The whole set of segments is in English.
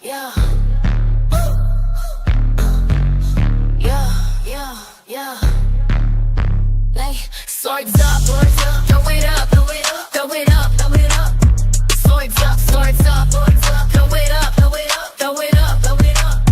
yeah. Like, swords up, throw it up, throw it up, throw it up, throw it up. Swords up, throw it up, throw it up, throw it up, throw it up, throw it up.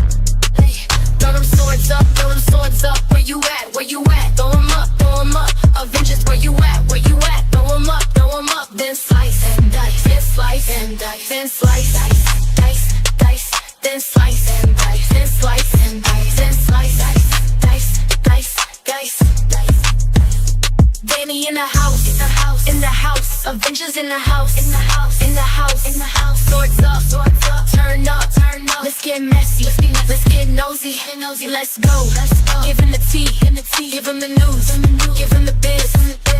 Hey, throw them swords up, throw them swords up. Where you at? Where you at? Throw them up, throw them up. Avengers, where you at? Where you at? Throw them up, then slice and dice, then slice and dice, then slice, dice, dice, dice, then slice and dice, then slice and dice, then slice, dice, dice, dice, dice, dice. Dani in the house, in the house, in the house. Avengers in the house, in the house, in the house, in the house. Swords up, turn up, turn up. Let's get messy, let's get nosy, let's go, let's go. Give him the tea, give him the news, give him the biz,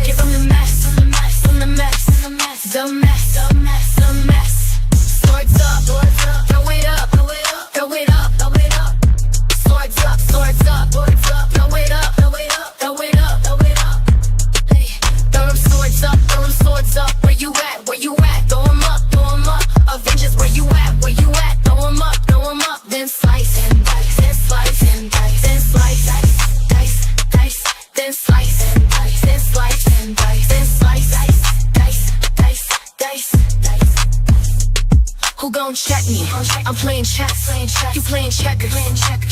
give him the mess, the mess, the mess, the mess, the mess, the mess. Swords up, throw it up, throw it up, throw it up, throw it up. Swords up, throw it up, throw it up, throw it up, throw it up, throw it up. Hey, throw them swords up, throw them swords up. Where you at? Where you at? Throw them up, throw them up. Avengers, where you at? Where you at? Throw them up, then slice and dice, then slice and dice, then slice, dice, dice, dice, then slice and dice, then slice and dice, then slice, dice, dice, dice, dice, dice. Who gon' check me? I'm playing chess, you playing checkers,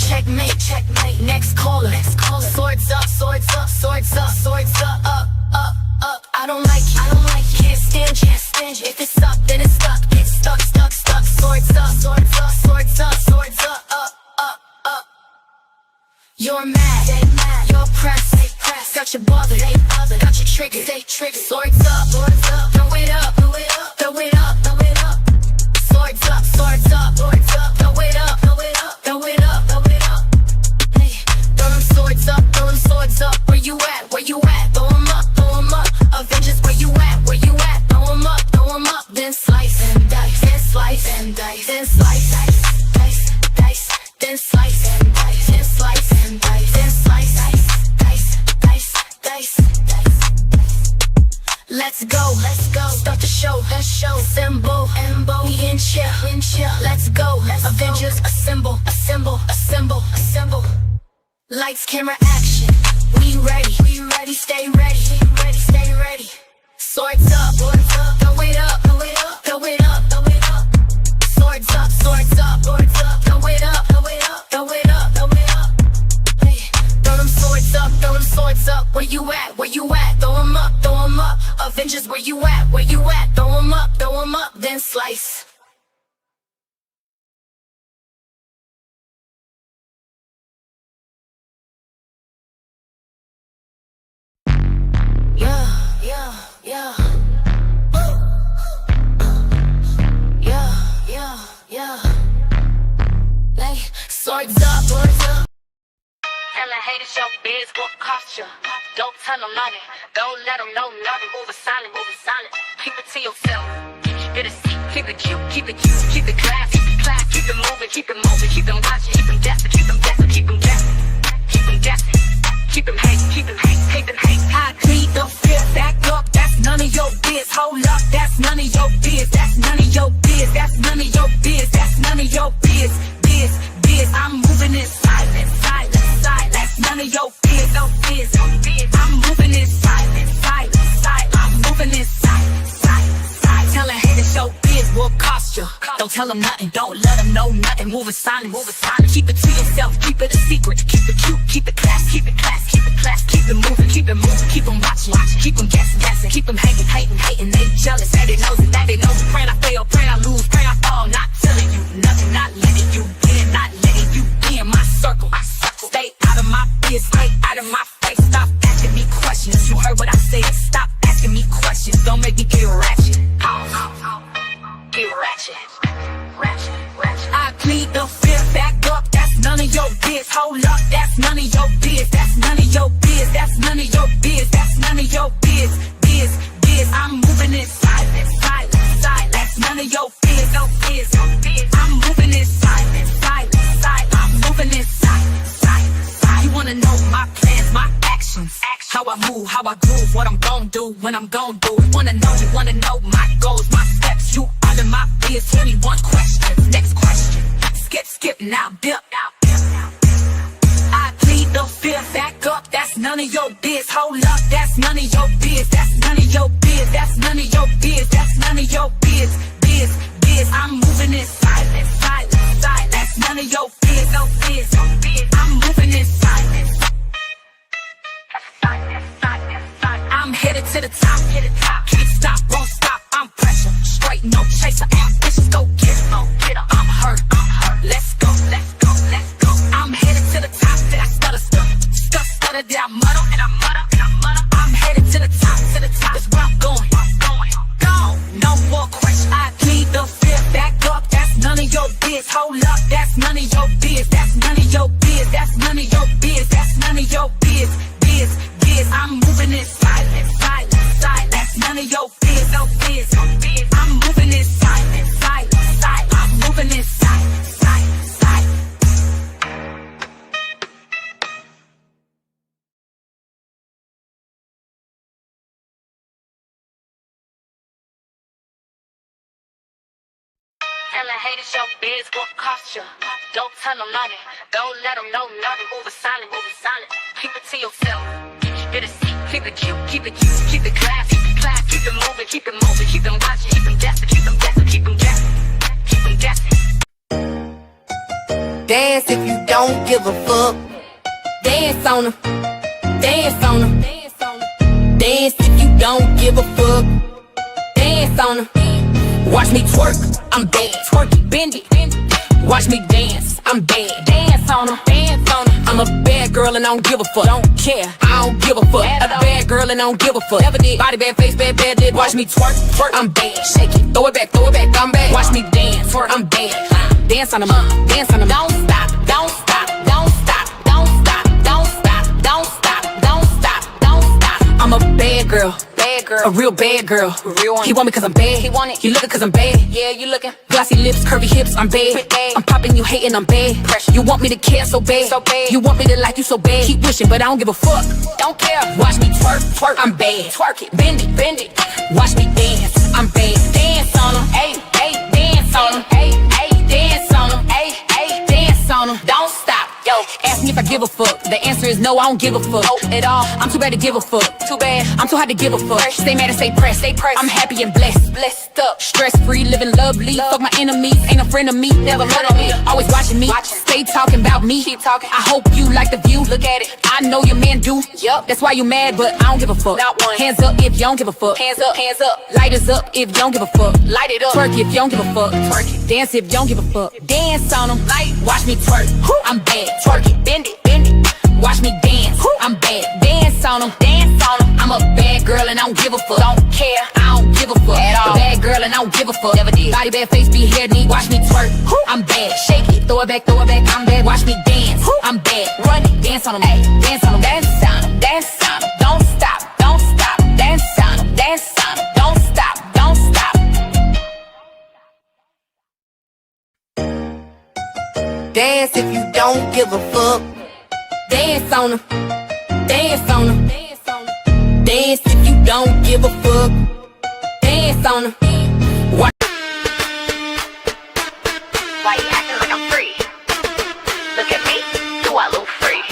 checkmate, checkmate. Next caller, swords up, swords up, swords up, swords up, up, up. I don't like you, can't stand you. If it's up, then it's stuck, it's stuck, stuck, stuck. Swords up, swords up, swords up, swords up, up, up. You're mad, they mad. You're pressed, they pressed. Got you bothered, they bothered. Got you triggered, they triggered. Swords up, throw it up, throw it up, throw it up, throw it up. Swords up, swords up, swords up. Throw it up, throw it up, throw it up, throw it up. Hey, throw them swords up, throw them swords up. Where you at? Where you at? Throw them up, throw them up. Avengers, where you at? Where you at? Throw them up, then slice and dice, then slice and dice, then slice, dice, dice, dice, then slice and dice, then slice and dice, then slice, dice, dice, dice, dice. Let's go, start the show, symbol, we in chill, let's go, Avengers, assemble, assemble, assemble, assemble. Lights, camera, action, we ready, stay ready, stay ready. Swords up, throw it up, throw it up, throw it up, throw it up. Swords up, throw it up, throw it up, throw it up, throw it up, throw it up. Hey, throw them swords up, throw them swords up. Where you at? Where you at? Throw them up, throw them up. Avengers, where you at? Where you at? Throw them up, then slice. Yeah. Like, swords up, swords up. Tell the haters your biz what cost you. Don't tell them nothing. Don't let them know nothing. Move it silent, move it silent. Keep it to yourself. Keep it a secret. Keep it cute, keep it cute, keep it classy. Keep it moving, keep it moving. Keep them watching, keep them guessing, keep them guessing, keep them guessing. Keep them guessing. Keep them hating, keep them hating, keep them hating. I plead the fifth, back up, that's none of your biz. Hold up, that's none of your biz. That's none of your biz, that's none of your biz. That's none of your biz, biz. I'm moving in silence, silence, silence. That's none of your biz, no biz, no biz. I'm moving in silence, silence, silence. I'm moving in silence, silence, silence. Tell a hater show biz will cost you. Don't tell them nothing, don't let them know nothing. Moving silent, moving silent. Keep it to yourself, keep it a secret. Keep it cute, keep it class, keep it class, keep it class. Keep it moving, keep it moving. Keep them watching, keep them guessing, guessing. Keep them hating, hating, hating. They jealous, and they knows it, that they know it. Praying I fail, praying I lose, praying I fall. Not telling you nothing, not letting you in, not letting you in my circle. Stay out of my biz, stay out of my face. Stop asking me questions. You heard what I said. Stop asking me questions. Don't make me get ratchet. Get ratchet. Ratchet, ratchet. I plead the fifth, back up. That's none of your biz. Hold up, that's none of your biz. That's none of your biz. That's none of your biz. That's none of your biz. Biz. I'm moving in silence, silence, silence. That's none of your biz. No biz, no biz. I'm moving in silence, silence, silence. I'm moving in silence, silence, silence. You wanna know my plans, my actions, how I move, how I groove, what I'm gon' do, when I'm gon' do. You wanna know my goals, my steps. You under my biz. Tell me one question. Next question. skip, now dip. I plead the fifth, back up, that's none of your biz. Hold up, that's none of your biz. That's none of your biz. That's none of your biz. That's none of your biz. Biz. I'm moving in silence. That's none of your biz. No biz. I'm moving in silence. I'm headed to the top. Can't stop, won't stop. I'm pressure, straight, no chaser. Ambitious, go get it. I'm hurt. Let's go. I'm headed to the top. I stutter, then I muddle. I'm headed to the top. That's where I'm going. Gone, no more question. I plead the fifth, back up. That's none of your biz. Hold up, that's none of your biz. That's none of your biz. That's none of your biz. That's none of your biz. I'm moving in silence. That's none of your biz. No biz. I'm moving in silence. I'm moving in silence. Tell the haters your biz what cost you. Don't tell them nothing. Don't let them know nothing. Moving silent. Keep it to yourself. Get a seat. Keep it cute. Keep it classy. Keep it moving. Keep them watching. Keep them guessing. Keep them guessing. Dance if you don't give a fuck. Dance on them. Dance if you don't give a fuck. Dance on them. Watch me twerk, I'm bad. Twerk it, bend it. Watch me dance, I'm bad. Dance on them. I'm a bad girl and I don't give a fuck. Don't care, I don't give a fuck. A bad girl and I don't give a fuck. Never did. Body bad, face bad, lip. Watch me twerk, I'm bad. Shake it, throw it back, I'm bad. Watch me dance, I'm bad. Dance on them, Don't stop. I'm a bad girl. A real bad girl. He want me cause I'm bad. You looking cause I'm bad. Yeah, you looking. Glossy lips, curvy hips, I'm bad. I'm popping, you hating, I'm bad. You want me to care so bad. You want me to like you so bad. Keep wishing, but I don't give a fuck. Don't care. Watch me twerk, I'm bad. Twerk it, bend it. Watch me dance, I'm bad. Dance on them, ayy, dance on them, ayy, dance on them, ayy, dance on them. Don't stop. Yo, ask me if I give a fuck. The answer is no, I don't give a fuck at all. I'm too bad to give a fuck. Too bad. I'm too hard to give a fuck. Stay mad and stay pressed. I'm happy and blessed up. Stress free, living lovely. Fuck my enemies, ain't a friend of me. Never heard of me. Always watching me. Stay talking about me. Keep talking. I hope you like the view. Look at it. I know your man do. Yup. That's why you mad, but I don't give a fuck. Not one. Hands up if you don't give a fuck. Hands up. Lighters up if you don't give a fuck. Light it up. Twerk if you don't give a fuck. Twerk it. Dance if you don't give a fuck. Dance on them. Watch me twerk. I'm bad. Twerk it, bend it. Watch me dance, I'm bad. Dance on them. I'm a bad girl and I don't give a fuck. Don't care, I don't give a fuck at all. A bad girl and I don't give a fuck. Never did. Body bad, face be hair knee. Watch me twerk, I'm bad. Shake it, throw it back, I'm bad. Watch me dance, I'm bad. Run it, dance on them, dance on them. Dance on them, don't stop. Dance on them, don't stop. Dance if you don't give a fuck. Dance on them. Dance if you don't give a fuck. Dance on them. Why you acting like I'm free? Look at me, do I look free?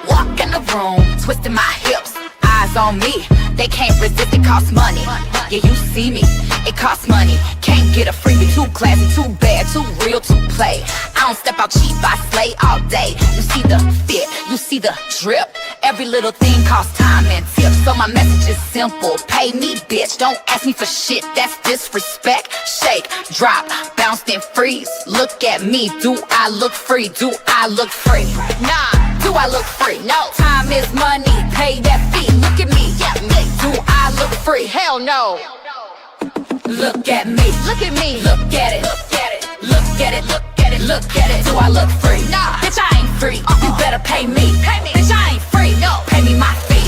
Walk in the room, twisting my hips. Eyes on me, they can't resist, it costs money. Yeah, you see me, it costs money. Can't get a freebie, too classy, too bad, too real to play. I don't step out cheap, I slay all day. You see the fit, you see the drip. Every little thing costs time and tips. So my message is simple, pay me bitch. Don't ask me for shit, that's disrespect. Shake, drop, bounce then freeze. Look at me, do I look free? Do I look free? Nah, do I look free? No, time is money, pay that fee. Look at me, yeah, me. Do I look free? Hell no. Look at me, look at me, look at it, look at it. Do I look free? Nah, bitch, I ain't free. You better pay me. Bitch, I ain't free. No, pay me my fee.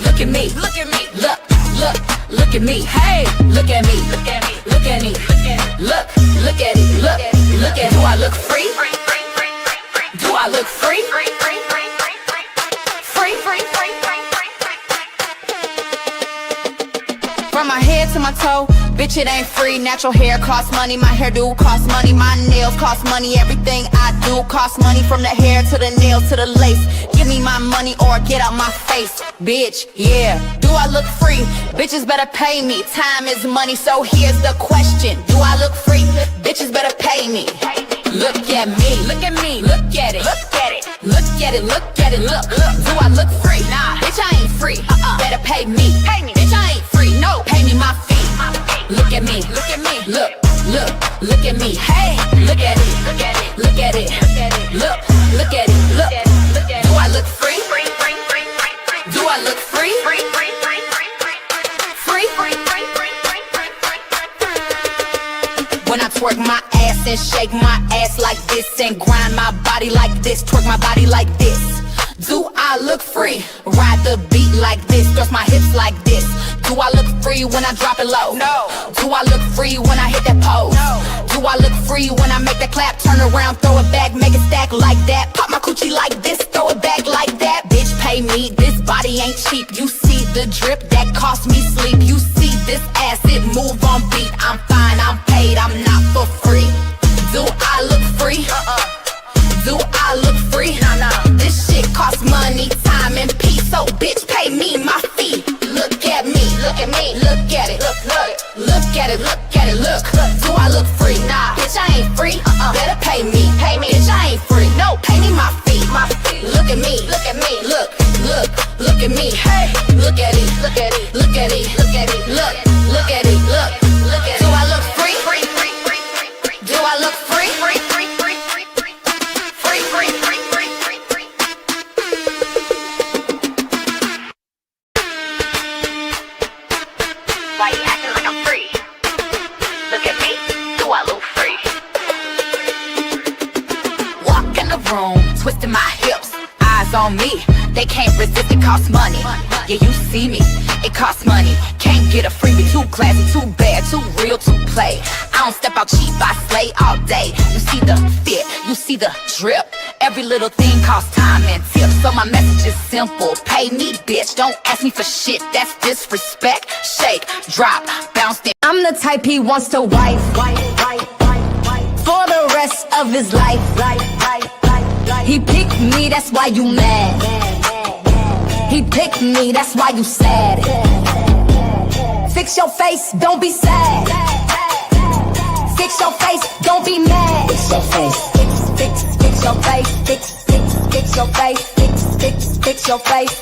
Look at me, look at me. Hey, look at me, look at it, look at it. Do I look free? Do I look free? Free. From my head to my toe, Bitch, it ain't free. Natural hair costs money. My hairdo costs money. My nails cost money. Everything I do costs money. From the hair to the nails to the lace. Give me my money or get out my face. Bitch, yeah. Do I look free? Bitches better pay me. Time is money, so here's the question. Do I look free? Bitches better pay me. Look at me. Look at me. Look at it. Look at it. Look at it. Look at it. Look. Do I look free? Nah. Bitch, I ain't free. Better pay me. Pay me. Bitch, I ain't free. No. Pay me my fee. Look at me. Look at me. Look. Look. Look at me. Hey. Look at it. Look at it. Look at it. Look. Look at it. Look. Do I look free? Do I look free? Free. When I twerk my ass and shake my ass like this and grind my body like this, twerk my body like this. Do I look free? Ride the beat like this, thrust my hips like this. Do I look free when I drop it low? No. Do I look free when I hit that pose? No. Do I look free when I make that clap, turn around, throw it back, make it stack like that? Pop my coochie like this, throw it back like that. Bitch, pay me, this body ain't cheap. You see the drip, that cost me sleep. You see this ass, it move on beat. I'm fine, I'm paid, I'm not for free. Do I look free? Do I look free? Nah. This shit costs money, time, and peace. So bitch, pay me my fee. Look at me, look at me, look at it, look at it, look at it, look. Do I look free? Nah, bitch, I ain't free. Better pay me, bitch, I ain't free. No, pay me my fee. Look at me, look at me, look at me. Hey, look at it, look at it, look at it, look at it, look at it, look at it. Do I look free? Do I look free? Why you acting like I'm free? Look at me, do I look free? Walk in the room, twisting my hips, eyes on me. They can't resist, it costs money. Yeah, you see me, it costs money. Can't get a freebie, too classy, too bad, too real to play. I don't step out cheap, I slay all day. You see the fit, you see the drip. Every little thing costs time and tips. So my message is simple, pay me bitch. Don't ask me for shit, that's disrespect. Shake, drop, bounce it. I'm the type he wants to wife for the rest of his life. He picked me, that's why you mad. He picked me, that's why you sad. Fix your face, don't be sad. Fix your face, don't be mad. Fix your face, fix your face, fix your face, fix your face,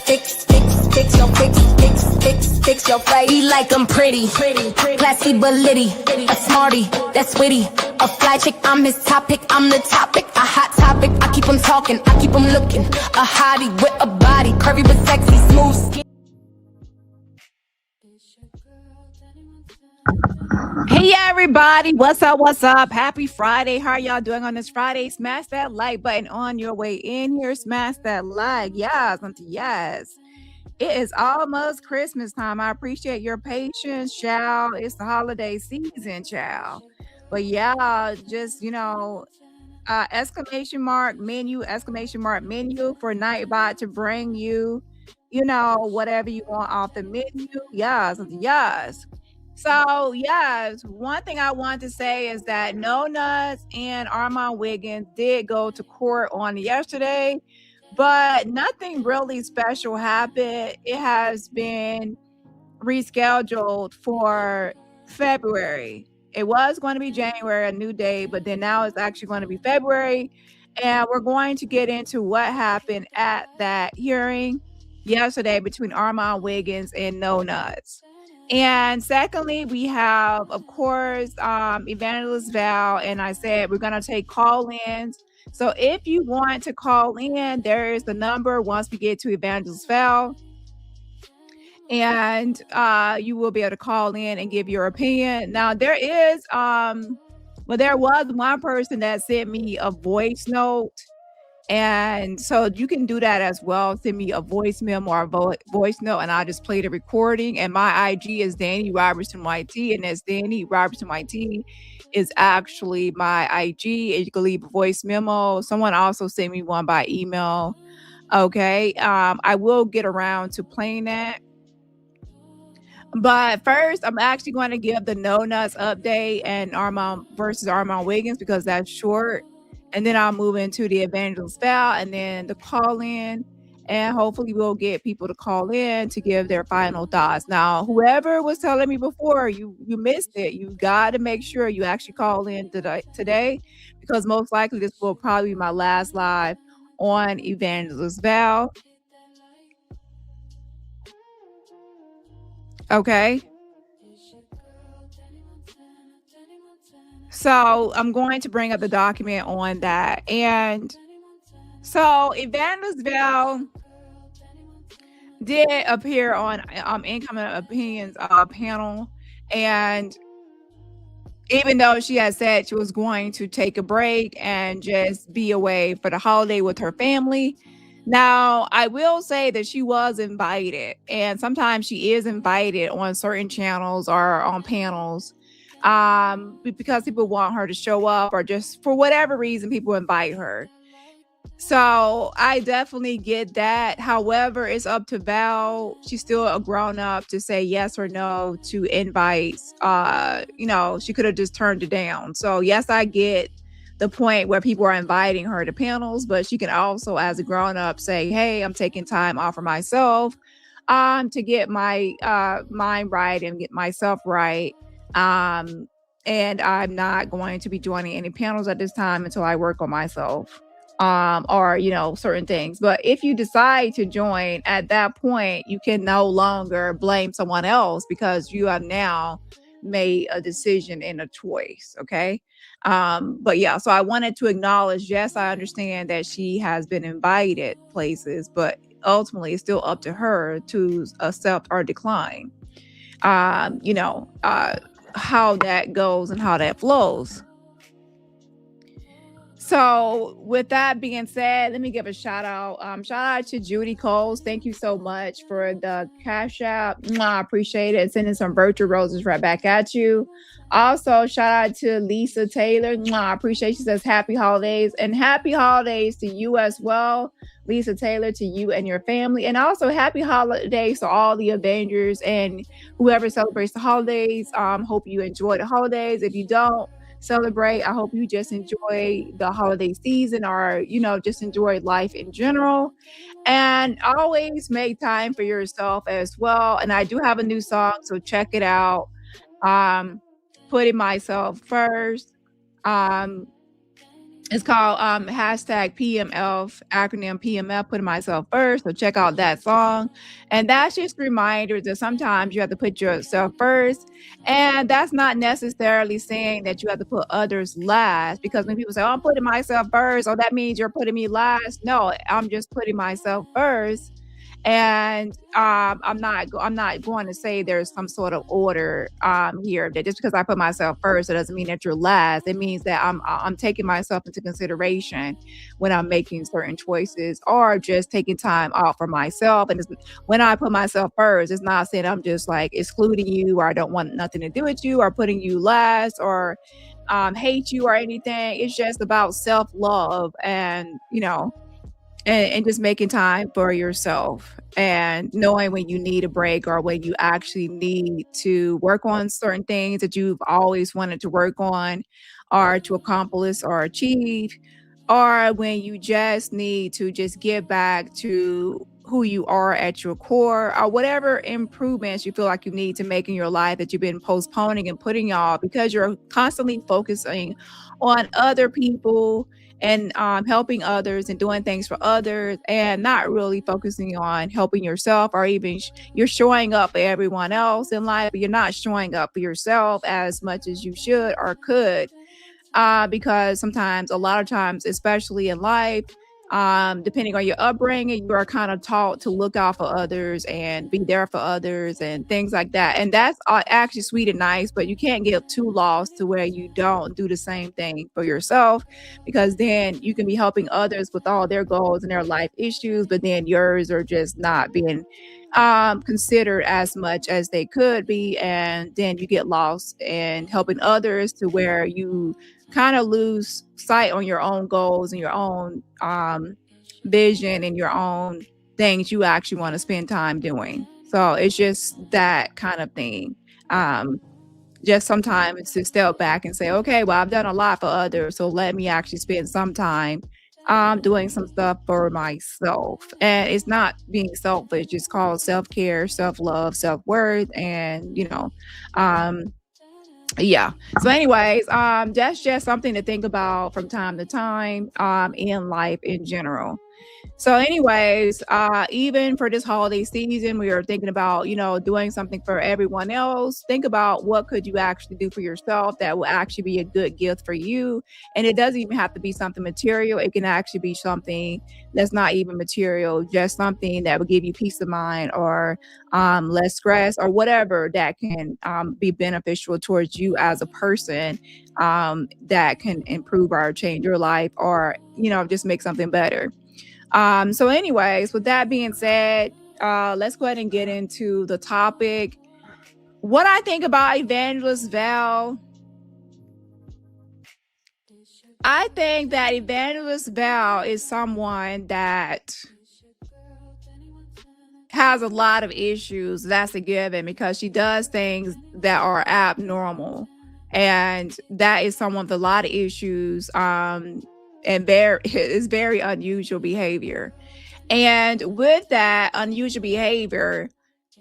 fix your face. He like I'm pretty, classy but litty, a smarty, that's witty, a fly chick, I'm his topic, I'm the topic, a hot topic, I keep him talking, I keep him looking, a hottie with a body, curvy but sexy, smooth skin. Hey everybody, what's up? Happy Friday. How are y'all doing on this Friday? Smash that like button on your way in here. Smash that like. Yes, yes. It is almost Christmas time. I appreciate your patience, child. It's the holiday season, child. But yeah, just exclamation mark menu for Nightbot to bring you, whatever you want off the menu. Yes. So, yes, one thing I want to say is that No Nuts and Armon Wiggins did go to court on yesterday, but nothing really special happened. It has been rescheduled for February. It was going to be January, a new day, but then now it's actually going to be February. And we're going to get into what happened at that hearing yesterday between Armon Wiggins and No Nuts. And secondly, we have, of course, Evangelist Val, and I said we're going to take call-ins. So if you want to call in, there is the number once we get to Evangelist Val. And you will be able to call in and give your opinion. Now, there was one person that sent me a voice note. And so you can do that as well. Send me a voice memo or a voice note, and I'll just play the recording. And my IG is DaniRobertson YT, and that's DaniRobertson YT is actually my IG. And you can leave a voice memo. Someone also sent me one by email. Okay, I will get around to playing that. But first, I'm actually going to give the No Nuts update and Armon versus Armon Wiggins because that's short. And then I'll move into the Evangelist Val and then the call in. And hopefully we'll get people to call in to give their final thoughts. Now, whoever was telling me before, you missed it. You got to make sure you actually call in today because most likely this will probably be my last live on Evangelist Val. Okay. So I'm going to bring up the document on that. And so Evangelist Val did appear on Incoming Opinions panel. And even though she had said she was going to take a break and just be away for the holiday with her family, now I will say that she was invited, and sometimes she is invited on certain channels or on panels because people want her to show up or just for whatever reason people invite her. So I definitely get that. However, it's up to Val. She's still a grown up to say yes or no to invites. She could have just turned it down. So yes, I get the point where people are inviting her to panels, but she can also, as a grown up, say, hey, I'm taking time off for myself to get my mind right and get myself right. And I'm not going to be joining any panels at this time until I work on myself. Or certain things. But if you decide to join at that point, you can no longer blame someone else because you have now made a decision and a choice. Okay. But yeah, so I wanted to acknowledge, yes, I understand that she has been invited places, but ultimately it's still up to her to accept or decline. How that goes and how that flows. So with that being said, let me give a shout out. Shout out to Judy Coles. Thank you so much for the Cash App. I appreciate it. Sending some virtual roses right back at you. Also, shout out to Lisa Taylor. I appreciate. She says happy holidays and happy holidays to you as well. Lisa Taylor, to you and your family. And also happy holidays to all the Avengers and whoever celebrates the holidays. Hope you enjoy the holidays. If you don't celebrate, I hope you just enjoy the holiday season or just enjoy life in general, and always make time for yourself as well. And I do have a new song, so check it out. Putting myself first. It's called hashtag PMF, acronym PMF, putting myself first. So check out that song. And that's just reminders that sometimes you have to put yourself first. And that's not necessarily saying that you have to put others last, because when people say, oh, I'm putting myself first, oh, that means you're putting me last. No, I'm just putting myself first. And I'm not going to say there's some sort of order here, that just because I put myself first, it doesn't mean that you're last. It means that I'm taking myself into consideration when I'm making certain choices or just taking time off for myself. And when I put myself first, it's not saying I'm just like excluding you or I don't want nothing to do with you or putting you last or hate you or anything. It's just about self-love and and just making time for yourself and knowing when you need a break or when you actually need to work on certain things that you've always wanted to work on or to accomplish or achieve, or when you just need to just get back to who you are at your core, or whatever improvements you feel like you need to make in your life that you've been postponing and putting off because you're constantly focusing on other people and helping others and doing things for others and not really focusing on helping yourself, or even you're showing up for everyone else in life, but you're not showing up for yourself as much as you should or could, because sometimes, a lot of times, especially in life, depending on your upbringing, you are kind of taught to look out for others and be there for others and things like that. And that's actually sweet and nice, but you can't get too lost to where you don't do the same thing for yourself, because then you can be helping others with all their goals and their life issues, but then yours are just not being considered as much as they could be. And then you get lost in helping others to where you kind of lose sight on your own goals and your own vision and your own things you actually want to spend time doing. So it's just that kind of thing. Um, just sometimes to step back and say, okay, well, I've done a lot for others, so let me actually spend some time doing some stuff for myself. And it's not being selfish, it's called self-care, self-love, self-worth, and um yeah. So anyways, that's just something to think about from time to time in life in general. So, anyways, even for this holiday season, we are thinking about, doing something for everyone else. Think about what could you actually do for yourself that will actually be a good gift for you. And it doesn't even have to be something material. It can actually be something that's not even material, just something that will give you peace of mind or less stress or whatever that can be beneficial towards you as a person, that can improve or change your life or, just make something better. So anyways, with that being said, let's go ahead and get into the topic. What I think about Evangelist Val, I think that Evangelist Val is someone that has a lot of issues. That's a given because she does things that are abnormal. And that is someone with a lot of issues. And it's very unusual behavior. And with that unusual behavior,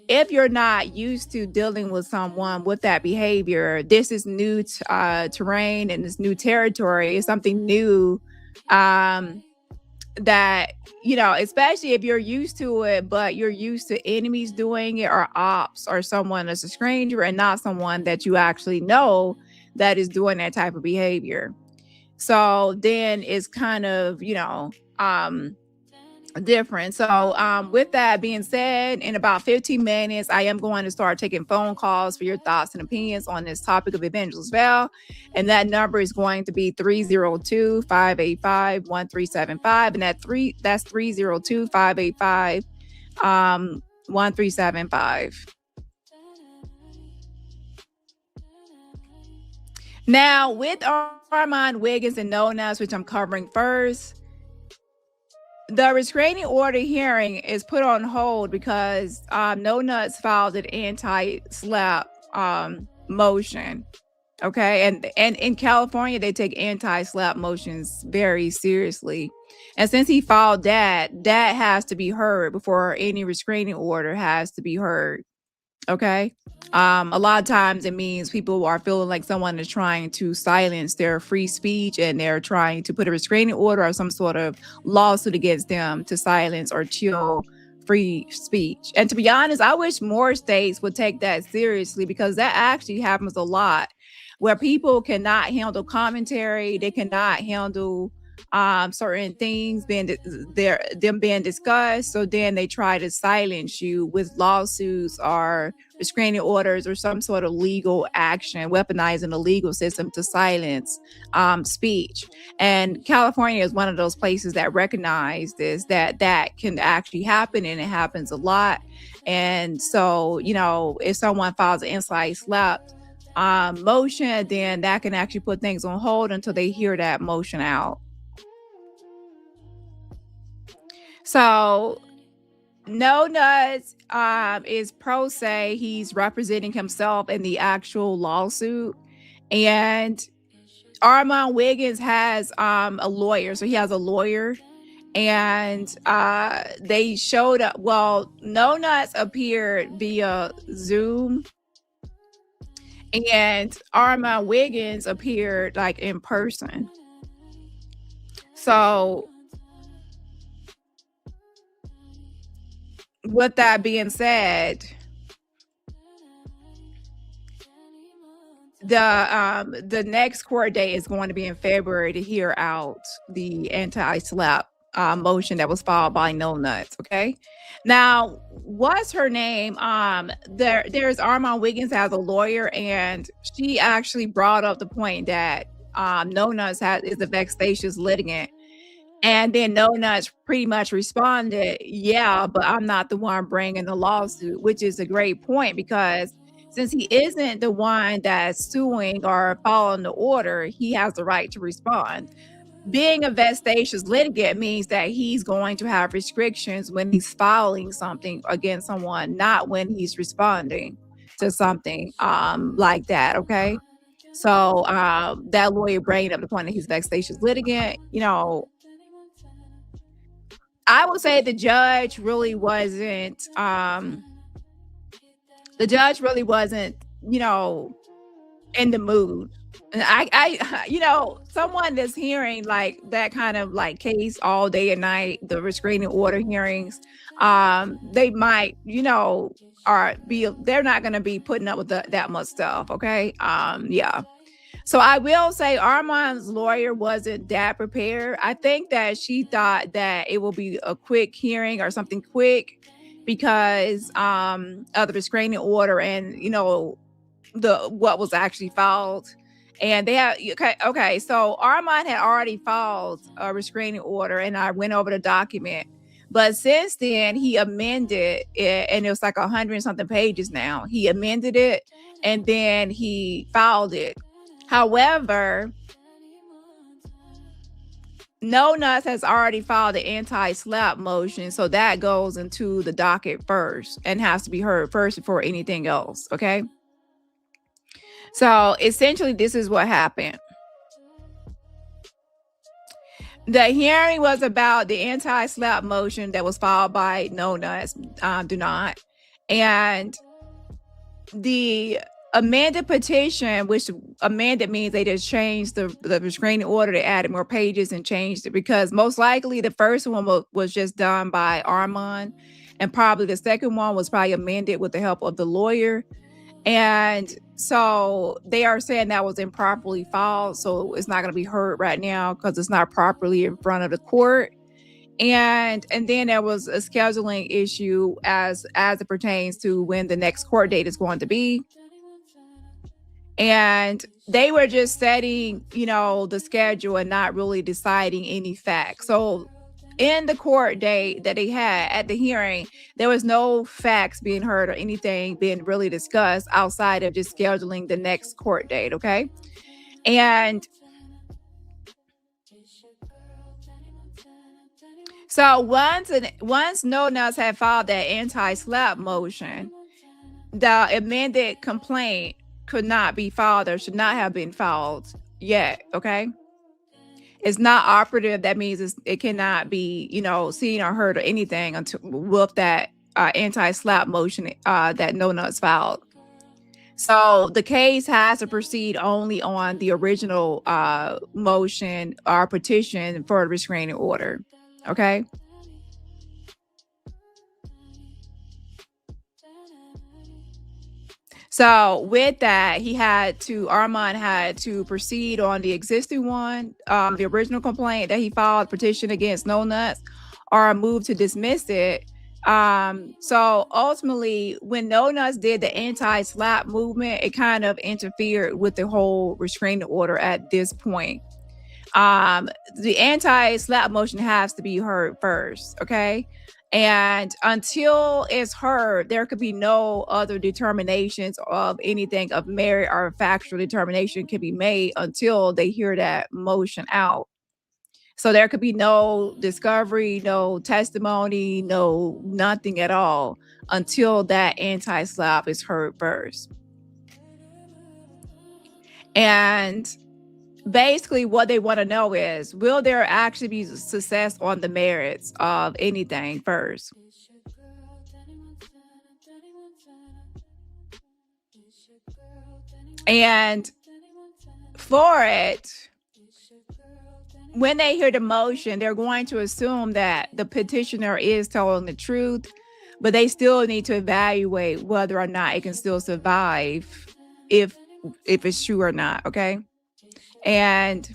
if you're not used to dealing with someone with that behavior, this is new terrain and this new territory. It's something new, that, especially if you're used to it, but you're used to enemies doing it or ops or someone that's a stranger and not someone that you actually know that is doing that type of behavior. So then it's kind of, different. So with that being said, in about 15 minutes, I am going to start taking phone calls for your thoughts and opinions on this topic of Evangelist Val. And that number is going to be 302-585-1375. And that's 302-585-1375. Now, with Armon, Wiggins, and No Nuts, which I'm covering first, the restraining order hearing is put on hold because No Nuts filed an anti-SLAPP motion. Okay, and in California, they take anti-SLAPP motions very seriously. And since he filed that has to be heard before any restraining order has to be heard. Okay. A lot of times it means people are feeling like someone is trying to silence their free speech and they're trying to put a restraining order or some sort of lawsuit against them to silence or chill free speech. And to be honest, I wish more states would take that seriously because that actually happens a lot where people cannot handle commentary. They cannot handle certain things being discussed, so then they try to silence you with lawsuits or restraining orders or some sort of legal action, weaponizing the legal system to silence speech. And California is one of those places that recognize this, that can actually happen, and it happens a lot. And so, if someone files an anti-SLAPP motion, then that can actually put things on hold until they hear that motion out. So No Nuts is pro se. He's representing himself in the actual lawsuit. And Armon Wiggins has a lawyer. So he has a lawyer. And they showed up. Well, No Nuts appeared via Zoom. And Armon Wiggins appeared like in person. So with that being said, the next court date is going to be in February to hear out the anti-SLAPP motion that was filed by No Nuts. Okay, now what's her name? There's Armon Wiggins as a lawyer, and she actually brought up the point that No Nuts is a vexatious litigant. And then No Nuts pretty much responded, yeah, but I'm not the one bringing the lawsuit, which is a great point because since he isn't the one that's suing or following the order, he has the right to respond. being a vexatious litigant means that he's going to have restrictions when he's filing something against someone, not when he's responding to something like that. Okay. So that lawyer bringing up the point that he's a vexatious litigant, I would say the judge really wasn't in the mood. And someone that's hearing like that kind of like case all day and night, the restraining order hearings, they might, they're not going to be putting up with that much stuff. Okay. Yeah. So I will say Armon's lawyer wasn't that prepared. I think that she thought that it will be a quick hearing or something quick because of the restraining order and what was actually filed. And they have okay. So Armon had already filed a restraining order, and I went over the document. But since then, he amended it, and it was like 100 and something pages now. He amended it, and then he filed it. However, No Nuts has already filed the anti-SLAPP motion, so that goes into the docket first and has to be heard first before anything else, okay? So essentially, this is what happened. The hearing was about the anti-SLAPP motion that was filed by No Nuts, do not, and the amended petition, which amended means they just changed the restraining order. They added more pages and changed it because most likely the first one was just done by Armon, and probably the second one was probably amended with the help of the lawyer. And so they are saying that was improperly filed, so it's not going to be heard right now because it's not properly in front of the court. And then there was a scheduling issue as it pertains to when the next court date is going to be. And they were just setting, the schedule and not really deciding any facts. So in the court date that they had at the hearing, there was no facts being heard or anything being really discussed outside of just scheduling the next court date, okay? And so once No Nuts had filed that anti-SLAPP motion, the amended complaint could not be filed or should not have been filed yet, okay? It's not operative. That means it cannot be, seen or heard or anything until with that anti-SLAPP motion that No Nuts filed. So the case has to proceed only on the original motion or petition for a restraining order, okay? So with that, Armon had to proceed on the existing one, the original complaint that he filed, petition against No Nuts, or move to dismiss it. So ultimately, when No Nuts did the anti-SLAPP movement, it kind of interfered with the whole restraining order at this point. The anti-SLAPP motion has to be heard first, okay? And until it's heard, there could be no other determinations of anything of merit or factual determination can be made until they hear that motion out. So there could be no discovery, no testimony, no nothing at all until that anti-SLAPP is heard first. And basically what they want to know is, will there actually be success on the merits of anything first? And for it, when they hear the motion, they're going to assume that the petitioner is telling the truth, but they still need to evaluate whether or not it can still survive if it's true or not, okay? And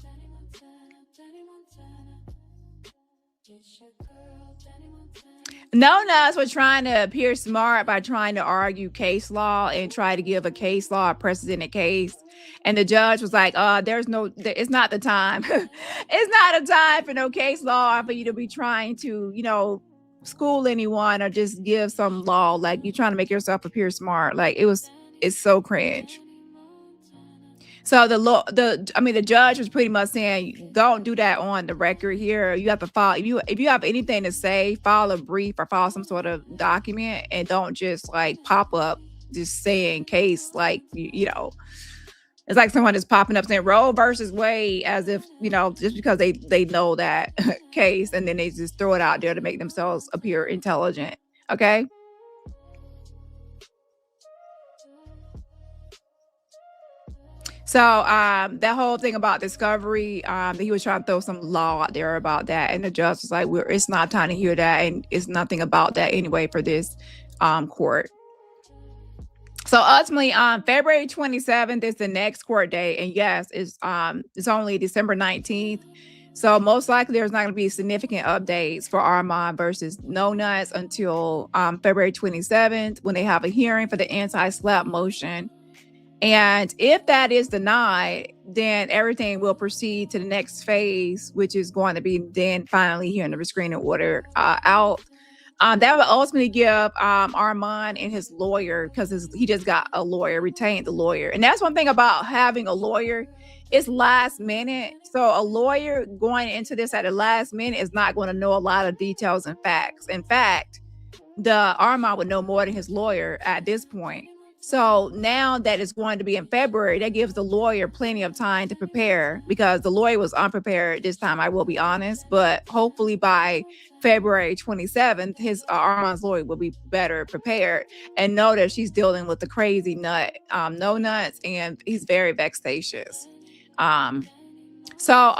No Nuts was trying to appear smart by trying to argue case law and try to give a case law a precedented case. And the judge was like, it's not the time. It's not a time for no case law for you to be trying to, school anyone or just give some law. Like, you're trying to make yourself appear smart. Like, it's so cringe. So the judge was pretty much saying, don't do that on the record here. You have to file if you have anything to say, file a brief or file some sort of document, and don't just like pop up just saying case like you know. It's like someone is popping up saying Roe versus Wade as if, just because they know that case, and then they just throw it out there to make themselves appear intelligent. Okay. So that whole thing about discovery, he was trying to throw some law out there about that, and the judge was like, "It's not time to hear that, and it's nothing about that anyway for this court." So ultimately, February 27th is the next court date, and yes, it's only December 19th. So most likely, there's not going to be significant updates for Armon versus No Nuts until February 27th, when they have a hearing for the anti-SLAPP motion. And if that is denied, then everything will proceed to the next phase, which is going to be then finally hearing the restraining order out. That would ultimately give Armon and his lawyer, because he just got a lawyer, retained the lawyer. And that's one thing about having a lawyer. It's last minute. So a lawyer going into this at the last minute is not going to know a lot of details and facts. In fact, the Armon would know more than his lawyer at this point. So now that it's going to be in February, that gives the lawyer plenty of time to prepare, because the lawyer was unprepared this time, I will be honest. But hopefully by February 27th, his Armon's lawyer will be better prepared and know that she's dealing with the crazy nut, No Nuts, and he's very vexatious. So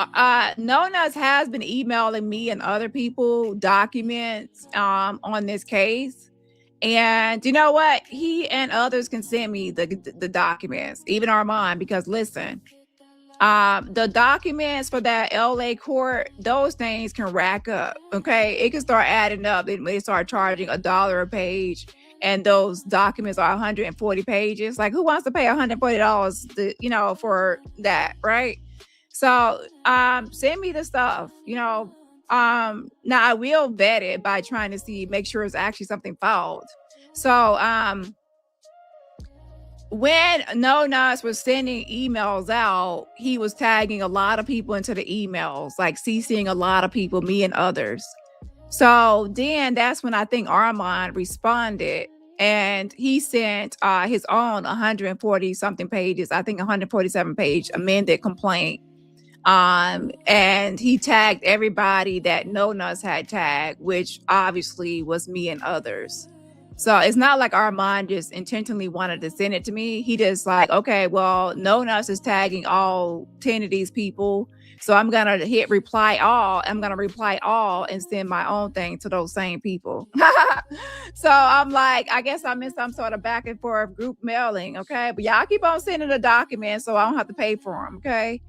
No Nuts has been emailing me and other people documents on this case. And you know what? He and others can send me the documents, even Armon, because listen, the documents for that LA court, those things can rack up. Okay, it can start adding up. They start charging $1 a page, and those documents are 140 pages. Like, who wants to pay $140 for that, right? So send me the stuff, now I will vet it by trying to make sure it's actually something filed. So when No Nuts was sending emails out, he was tagging a lot of people into the emails, like CCing a lot of people, me and others. So then that's when I think Armon responded, and he sent his own 140 something pages, I think 147 page amended complaint. And he tagged everybody that No Nuts had tagged, which obviously was me and others. So it's not like Armon just intentionally wanted to send it to me. He just like, okay, well, No Nuts is tagging all 10 of these people, so I'm gonna hit reply all. I'm gonna reply all and send my own thing to those same people. So I'm like, I guess I'm in some sort of back and forth group mailing. Okay, but y'all keep on sending the documents so I don't have to pay for them. Okay.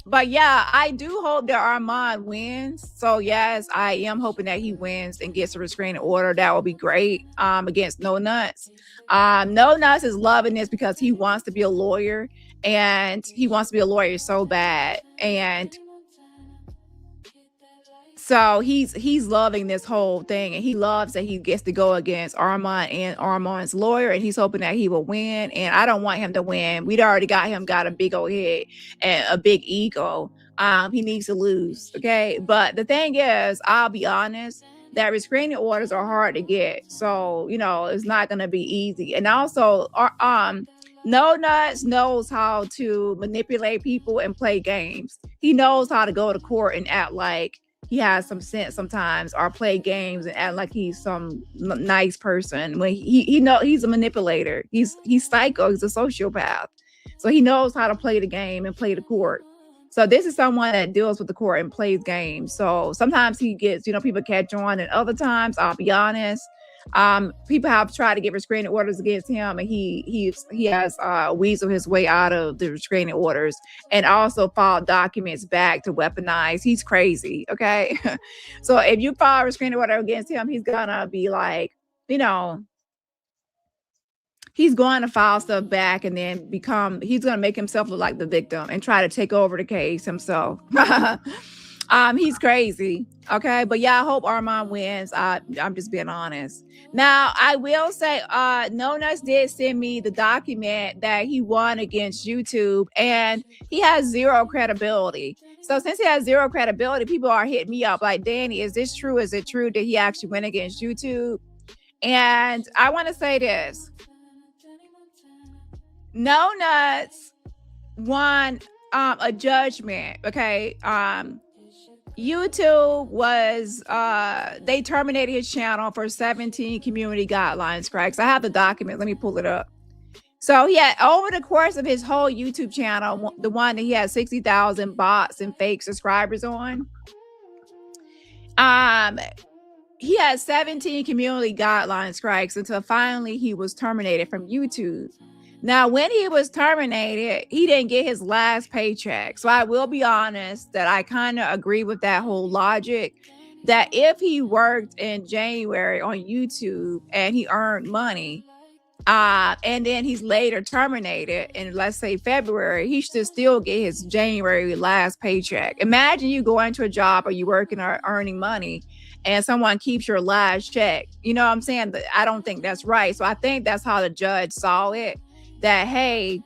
But yeah, I do hope that Armon wins. So yes, I am hoping that he wins and gets a restraining order. That would be great against No Nuts. No Nuts is loving this because he wants to be a lawyer, and he wants to be a lawyer so bad. And so he's loving this whole thing, and he loves that he gets to go against Armon and Armon's lawyer, and he's hoping that he will win. And I don't want him to win. We'd already got a big old head and a big ego. He needs to lose. Okay. But the thing is, I'll be honest, that restraining orders are hard to get. So, it's not going to be easy. And also, No Nuts knows how to manipulate people and play games. He knows how to go to court and act like he has some sense sometimes, or play games and act like he's some nice person when he's a manipulator. He's psycho. He's a sociopath. So he knows how to play the game and play the court. So this is someone that deals with the court and plays games. So sometimes he gets, people catch on, and other times, I'll be honest, people have tried to get restraining orders against him, and he has weaseled his way out of the restraining orders, and also filed documents back to weaponize. He's crazy. Okay. So if you file a restraining order against him, he's gonna be like, he's going to file stuff back, and then he's going to make himself look like the victim and try to take over the case himself. He's crazy. Okay, but yeah, I hope Armon wins. I'm just being honest. Now, I will say, No Nuts did send me the document that he won against YouTube, and he has zero credibility. So since he has zero credibility, people are hitting me up like, Dani, is this true? Is it true that he actually went against YouTube? And I want to say this: No Nuts won a judgment. Okay, YouTube was they terminated his channel for 17 community guidelines strikes. I have the document. Let me pull it up. So he had, over the course of his whole YouTube channel, the one that he had 60,000 bots and fake subscribers on, he had 17 community guideline strikes until finally he was terminated from YouTube. Now, when he was terminated, he didn't get his last paycheck. So I will be honest that I kind of agree with that whole logic, that if he worked in January on YouTube and he earned money, and then he's later terminated in, let's say, February, he should still get his January last paycheck. Imagine you go into a job or you working or earning money and someone keeps your last check. You know what I'm saying? I don't think that's right. So I think that's how the judge saw it. That, hey,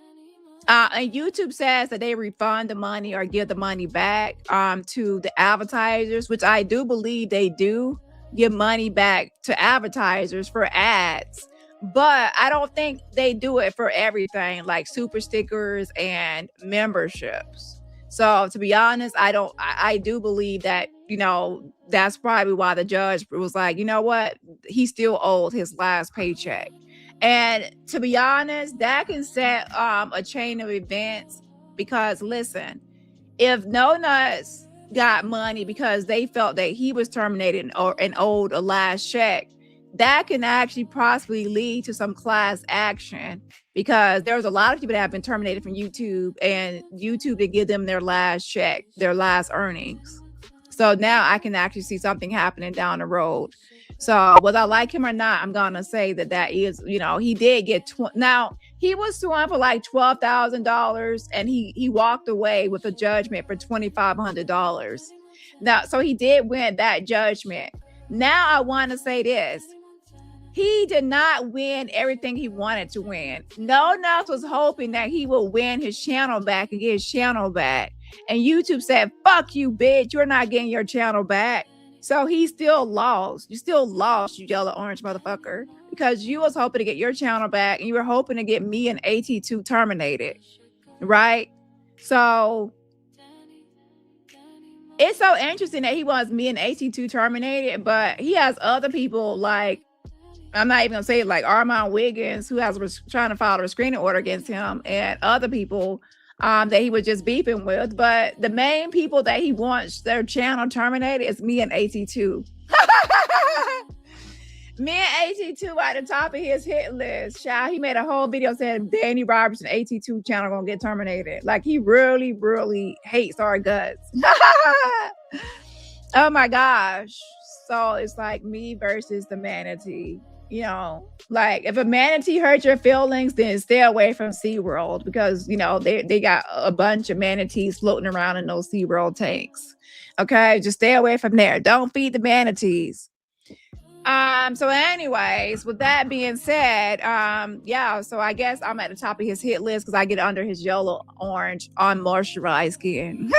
and YouTube says that they refund the money or give the money back to the advertisers, which I do believe they do give money back to advertisers for ads. But I don't think they do it for everything, like super stickers and memberships. So to be honest, I do believe that, that's probably why the judge was like, you know what? He still owed his last paycheck. And to be honest, that can set a chain of events, because listen, if No Nuts got money because they felt that he was terminated and owed a last check, that can actually possibly lead to some class action, because there's a lot of people that have been terminated from YouTube, and YouTube to give them their last check, their last earnings. So now I can actually see something happening down the road. So whether I like him or not, I'm gonna say that is, he did get now he was suing for like $12,000, and he walked away with a judgment for $2,500. Now, so he did win that judgment. Now I want to say this: he did not win everything he wanted to win. No Nuts was hoping that he would win his channel back and get his channel back. And YouTube said, fuck you, bitch. You're not getting your channel back. So he still lost. You still lost, you yellow orange motherfucker, because you was hoping to get your channel back and you were hoping to get me and AT2 terminated, right? So it's so interesting that he wants me and AT2 terminated, but he has other people like, I'm not even gonna say it, like Armon Wiggins, who was trying to file a restraining order against him, and other people that he was just beefing with. But the main people that he wants their channel terminated is me and AT2. Me and AT2 at the top of his hit list. Child, he made a whole video saying DaniRobertson AT2 channel gonna get terminated. Like, he really, really hates our guts. Oh my gosh. So it's like me versus the manatee. Like, if a manatee hurt your feelings, then stay away from SeaWorld, because they got a bunch of manatees floating around in those SeaWorld tanks. Okay, just stay away from there. Don't feed the manatees. So anyways, with that being said, so I guess I'm at the top of his hit list because I get under his yellow orange unmoisturized skin.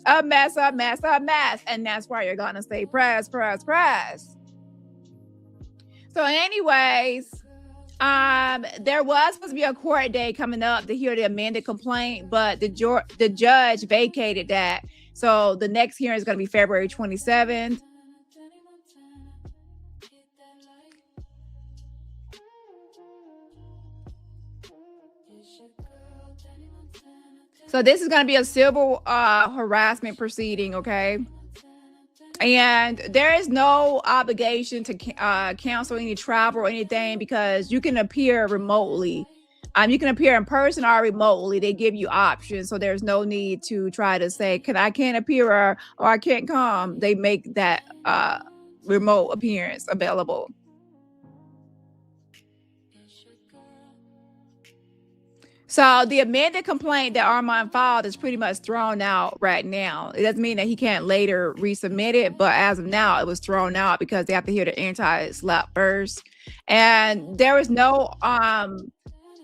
A mess, a mess, a mess. And that's why you're gonna say press, press, press. So anyways, there was supposed to be a court date coming up to hear the amended complaint, but the judge vacated that. So the next hearing is going to be February 27th. So this is going to be a civil harassment proceeding, okay? And there is no obligation to cancel any travel or anything, because you can appear remotely. You can appear in person or remotely. They give you options. So there's no need to try to say, I can't appear or I can't come. They make that remote appearance available. So the amended complaint that Armon filed is pretty much thrown out right now. It doesn't mean that he can't later resubmit it, but as of now, it was thrown out because they have to hear the anti-slap first. And there was no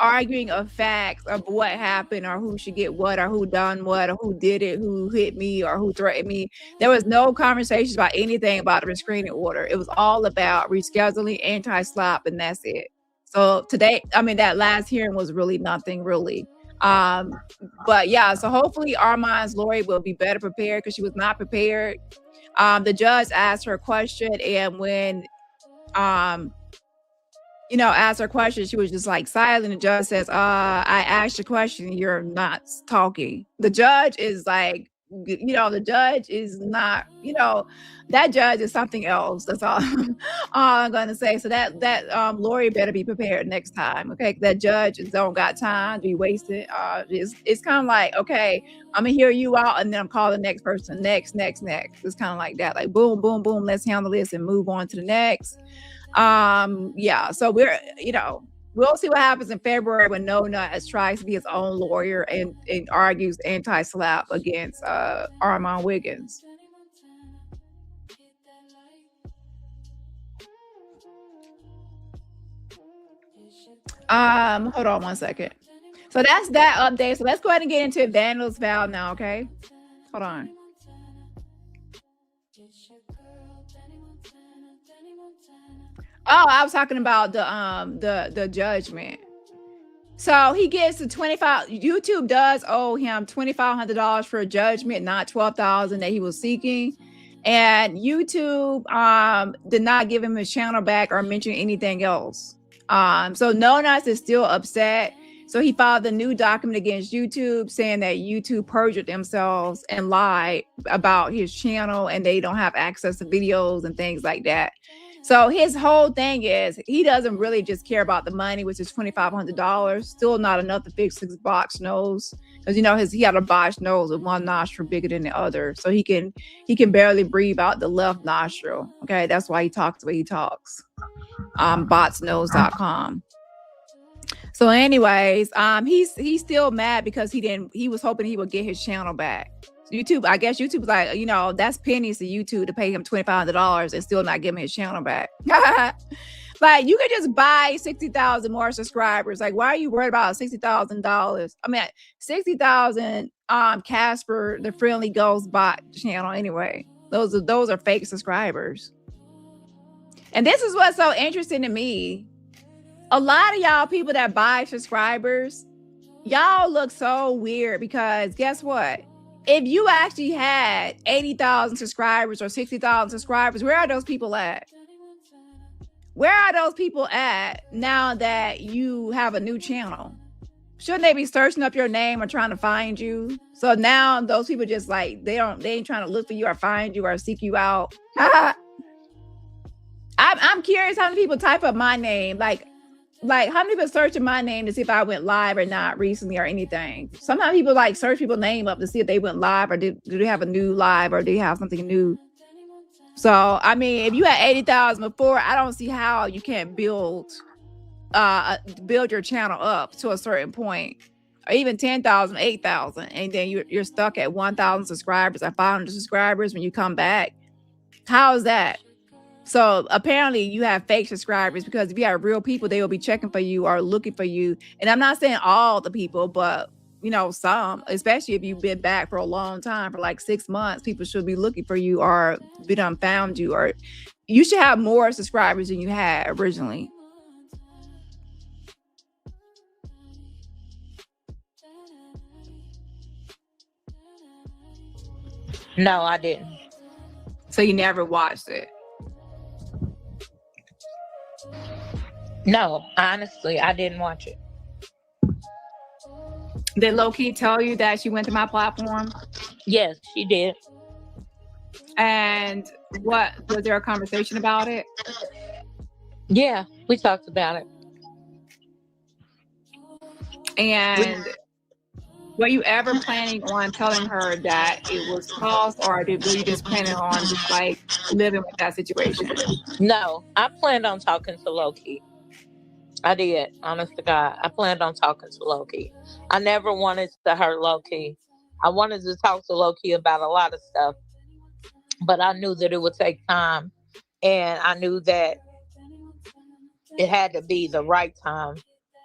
arguing of facts of what happened or who should get what or who done what or who did it, who hit me or who threatened me. There was no conversations about anything about the restraining order. It was all about rescheduling, anti-slap, and that's it. So today, I mean, that last hearing was really nothing really. But yeah, so hopefully Armon's lawyer will be better prepared because she was not prepared. The judge asked her a question, and when asked her question, she was just like silent. The judge says, I asked you a question, you're not talking. The judge is like, the judge is not, that judge is something else. That's all, all I'm going to say. So that lawyer better be prepared next time. Okay. That judge don't got time to be wasted. It's kind of like, okay, I'm going to hear you out and then I'm calling the next person. Next. It's kind of like that. Like boom, boom, boom. Let's handle this and move on to the next. So we're, we'll see what happens in February when No Nuts tries to be his own lawyer and argues anti-slap against Armon Wiggins. Hold on one second. So that's that update. So let's go ahead and get into Evangelist Val now, okay? Hold on. Oh, I was talking about the judgment. So he gets the 25. YouTube does owe him $2,500 for a judgment, not $12,000 that he was seeking. And YouTube did not give him his channel back or mention anything else. So No Nuts is still upset. So he filed a new document against YouTube saying that YouTube perjured themselves and lied about his channel and they don't have access to videos and things like that. So his whole thing is he doesn't really just care about the money, which is $2,500. Still not enough to fix his box nose, because he had a botched nose with one nostril bigger than the other, so he can barely breathe out the left nostril. Okay, that's why he talks the way he talks. Botsnose.com. So, anyways, he's still mad because he was hoping he would get his channel back. YouTube, I guess YouTube was like, that's pennies to YouTube to pay him $2,500 and still not give him his channel back. Like, you could just buy 60,000 more subscribers. Like, why are you worried about $60,000? I mean, 60,000 Casper, the Friendly Ghost bot channel anyway. Those are fake subscribers. And this is what's so interesting to me. A lot of y'all people that buy subscribers, y'all look so weird because guess what? If you actually had 80,000 subscribers or 60,000 subscribers, where are those people at? Where are those people at now that you have a new channel? Shouldn't they be searching up your name or trying to find you? So now those people just like, they ain't trying to look for you or find you or seek you out. I'm curious how many people type up my name. Like how many people searching my name to see if I went live or not recently or anything. Sometimes people like search people's name up to see if they went live or do they have a new live or do they have something new. So, I mean, if you had 80,000 before, I don't see how you can't build your channel up to a certain point, or even 10,000, 8,000, and then you're stuck at 1,000 subscribers or 500 subscribers when you come back. How is that? So apparently you have fake subscribers, because if you have real people, they will be checking for you or looking for you. And I'm not saying all the people, but some, especially if you've been back for a long time, for like 6 months, people should be looking for you or be done found you, or you should have more subscribers than you had originally. No, I didn't. So you never watched it? No, honestly, I didn't watch it. Did Low-Key tell you that she went to my platform? Yes, she did. And what, was there a conversation about it? Yeah, we talked about it. And were you ever planning on telling her that it was false, or were you just planning on just like living with that situation? No, I planned on talking to Low-Key. I did. Honest to God, I planned on talking to Loki. I never wanted to hurt Loki. I wanted to talk to Loki about a lot of stuff, but I knew that it would take time, and I knew that it had to be the right time.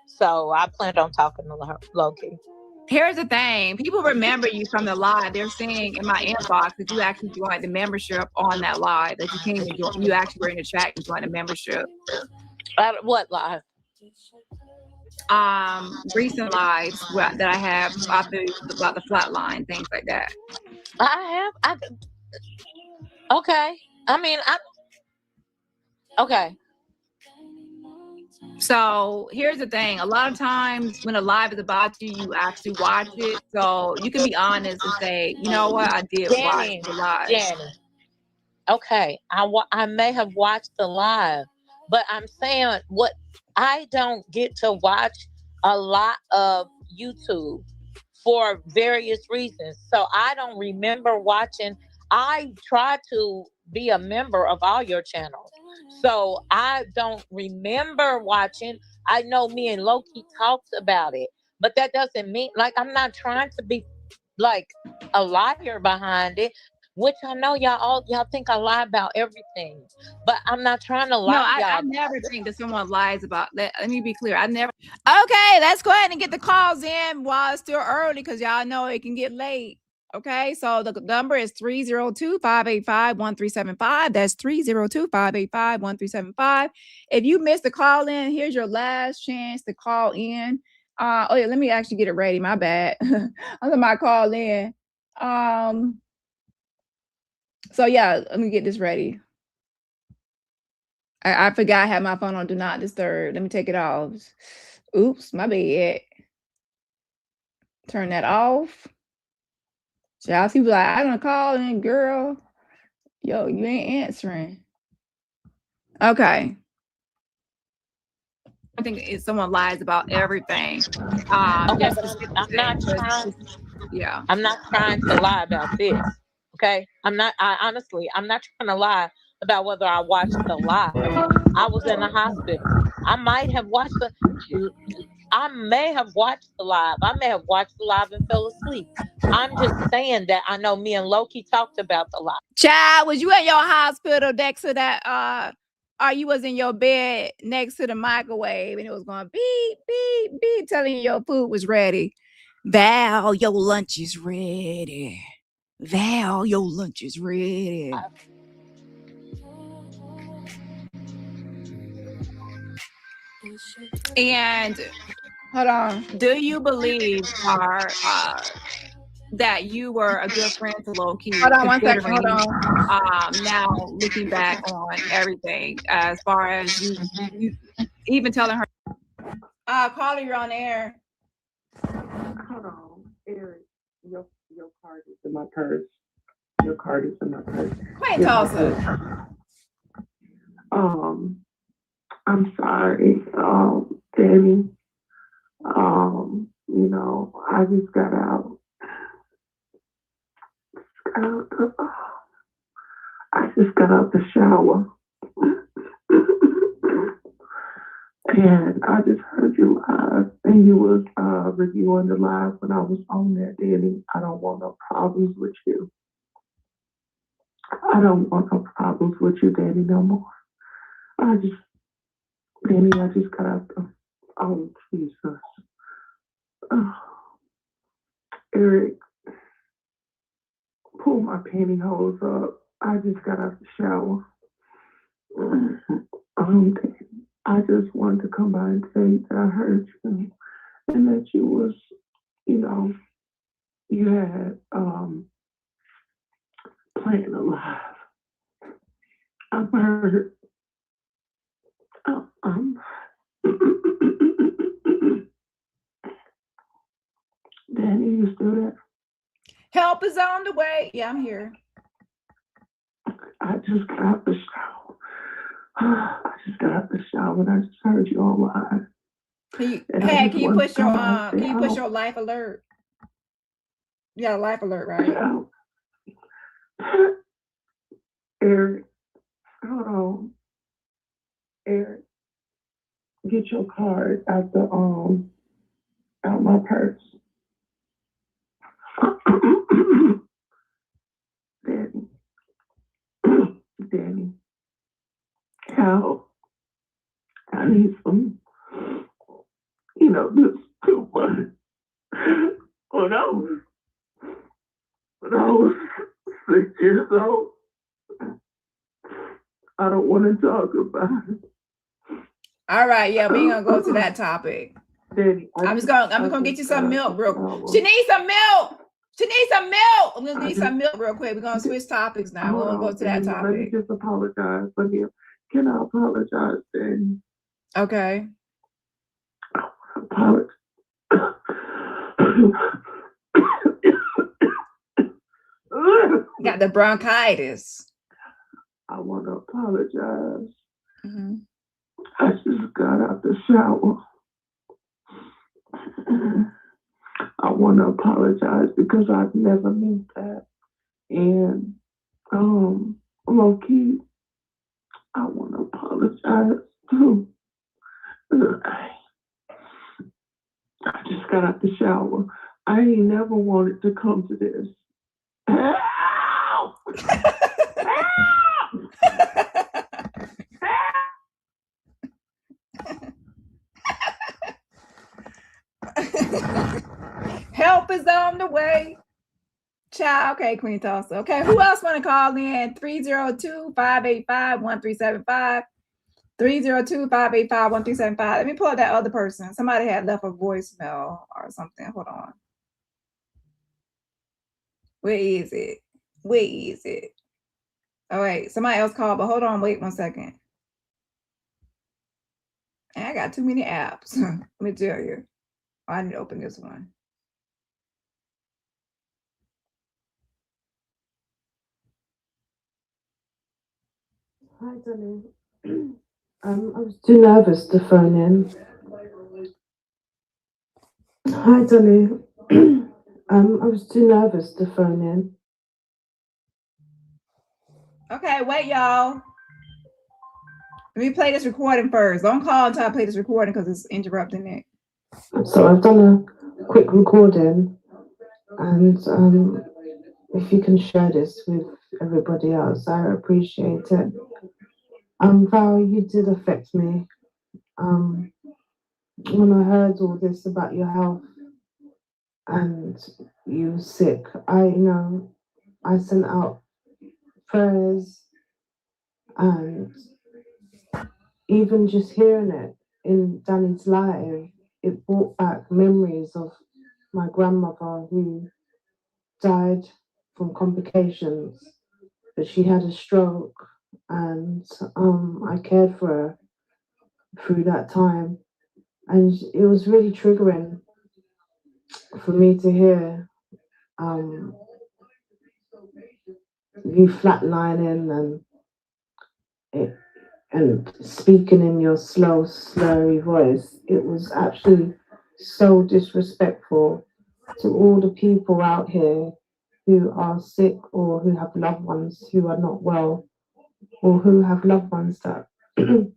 So I planned on talking to Loki. Here's the thing. People remember you from the live. They're seeing in my inbox that you actually joined the membership on that live, that you came and joined. You actually were in the chat and joined the membership. What live? Recent lives that I have about the flat line, things like that. Okay. I mean, okay. So here's the thing. A lot of times when a live is about you, you actually watch it. So you can be honest and say, you know what, I did watch the live. Dani. Okay, I may have watched the live, but I'm saying what I don't get to watch a lot of YouTube for various reasons. So I don't remember watching. I try to be a member of all your channels. So I don't remember watching. I know me and Loki talked about it, but that doesn't mean like I'm not trying to be like a liar behind it. Which I know y'all think I lie about everything, but I'm not trying to lie. No, I never think that someone lies about that. Let me be clear. I never. Okay, let's go ahead and get the calls in while it's still early because y'all know it can get late. Okay, so the number is 302-585-1375. That's 302-585-1375. If you missed the call in, here's your last chance to call in. Oh yeah, let me actually get it ready. My bad. I'm my call in. So yeah, let me get this ready. I forgot I had my phone on Do Not Disturb. Let me take it off. Oops, my bad. Turn that off. Y'all people like, I don't call in, girl. Yo, you ain't answering. Okay. I think it's someone lies about everything. Okay, but I'm not trying. Yeah. I'm not trying to lie about this. Okay, I'm not trying to lie about whether I watched the live. I was in the hospital. I may have watched the live. I may have watched the live and fell asleep. I'm just saying that I know me and Loki talked about the live. Child, was you at your hospital next to that or you was in your bed next to the microwave and it was going beep, beep, beep, telling you your food was ready? Val, your lunch is ready. Val, your lunch is ready. And hold on, do you believe that you were a good friend to Loki? Hold on 1 second. Hold on. Now looking back on everything, as far as you even telling her, Carly, you're on air. Hold on, Eric. Your card is in my purse. Your card is in my purse. Queen Tulsa. I'm sorry, Dani. I just got out. I just got out the shower. And I just heard you live, and you was reviewing the live when I was on there, Dani. I don't want no problems with you. I don't want no problems with you, Dani, no more. Dani, I just got out the, oh, Jesus. Oh, Eric, pull my pantyhose up. I just got out the shower. I just wanted to come by and say that I heard you and that you was, you had playing alive. I've heard. Dani, you still there? Help is on the way. Yeah, I'm here. I just got out the shower. And I just heard you all live. Can you push your life alert? You got a life alert, right? Eric, hold on. Eric, get your card out out my purse. Danny, Danny, Cal, I need some, this too much. When I was 6 years old, I don't want to talk about it. All right, yeah, we ain't gonna go to that topic. Danny, I'm just gonna get you some milk real quick. She needs some milk. She needs some milk. I'm gonna need some milk real quick. We're gonna switch topics now. We're gonna go to that topic. Let me just apologize for him. Can I apologize, Danny? Okay. Apologize. Got the bronchitis. I want to apologize. Mm-hmm. I just got out the shower. I want to apologize because I've never meant that. And low key, I want to apologize too. I just got out the shower. I ain't never wanted to come to this. Help! Help is on the way. Child. Okay, Queen Tulsa. Okay, who else want to call in? 302-585-1375. 302-585-1375. Let me pull up that other person. Somebody had left a voicemail or something. Hold on. Where is it? Where is it? All right, somebody else called, but hold on. Wait 1 second. I got too many apps. Let me tell you. I need to open this one. Hi, Dani. I was too nervous to phone in. Hi, Dani. I was too nervous to phone in. Okay, wait, y'all. Let me play this recording first. Don't call until I play this recording because it's interrupting it. So I've done a quick recording, and if you can share this with everybody else, I appreciate it. Val, you did affect me. When I heard all this about your health and you sick, I sent out prayers, and even just hearing it in Dani's live, it brought back memories of my grandmother who died from complications, but she had a stroke, and I cared for her through that time, and it was really triggering for me to hear you flatlining and speaking in your slow, slurry voice. It was actually so disrespectful to all the people out here who are sick or who have loved ones who are not well, or who have loved ones that that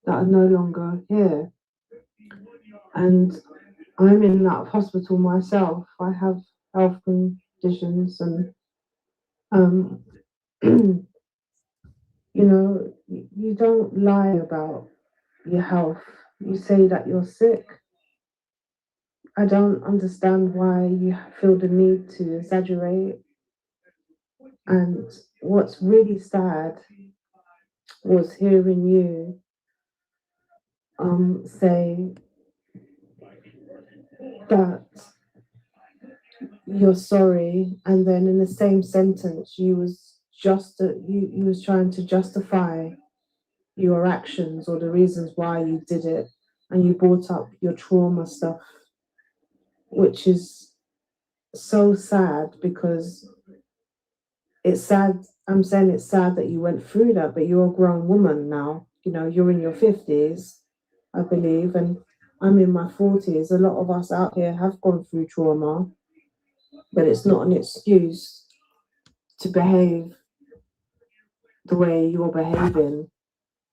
are no longer here. And I'm in that hospital myself. I have health conditions, and you don't lie about your health. You say that you're sick. I don't understand why you feel the need to exaggerate. And what's really sad was hearing you say that you're sorry, and then in the same sentence you was trying to justify your actions or the reasons why you did it, and you brought up your trauma stuff, which is so sad, because it's sad. I'm saying it's sad that you went through that, but you're a grown woman now. You're in your 50s, I believe, and I'm in my 40s. A lot of us out here have gone through trauma, but it's not an excuse to behave the way you're behaving.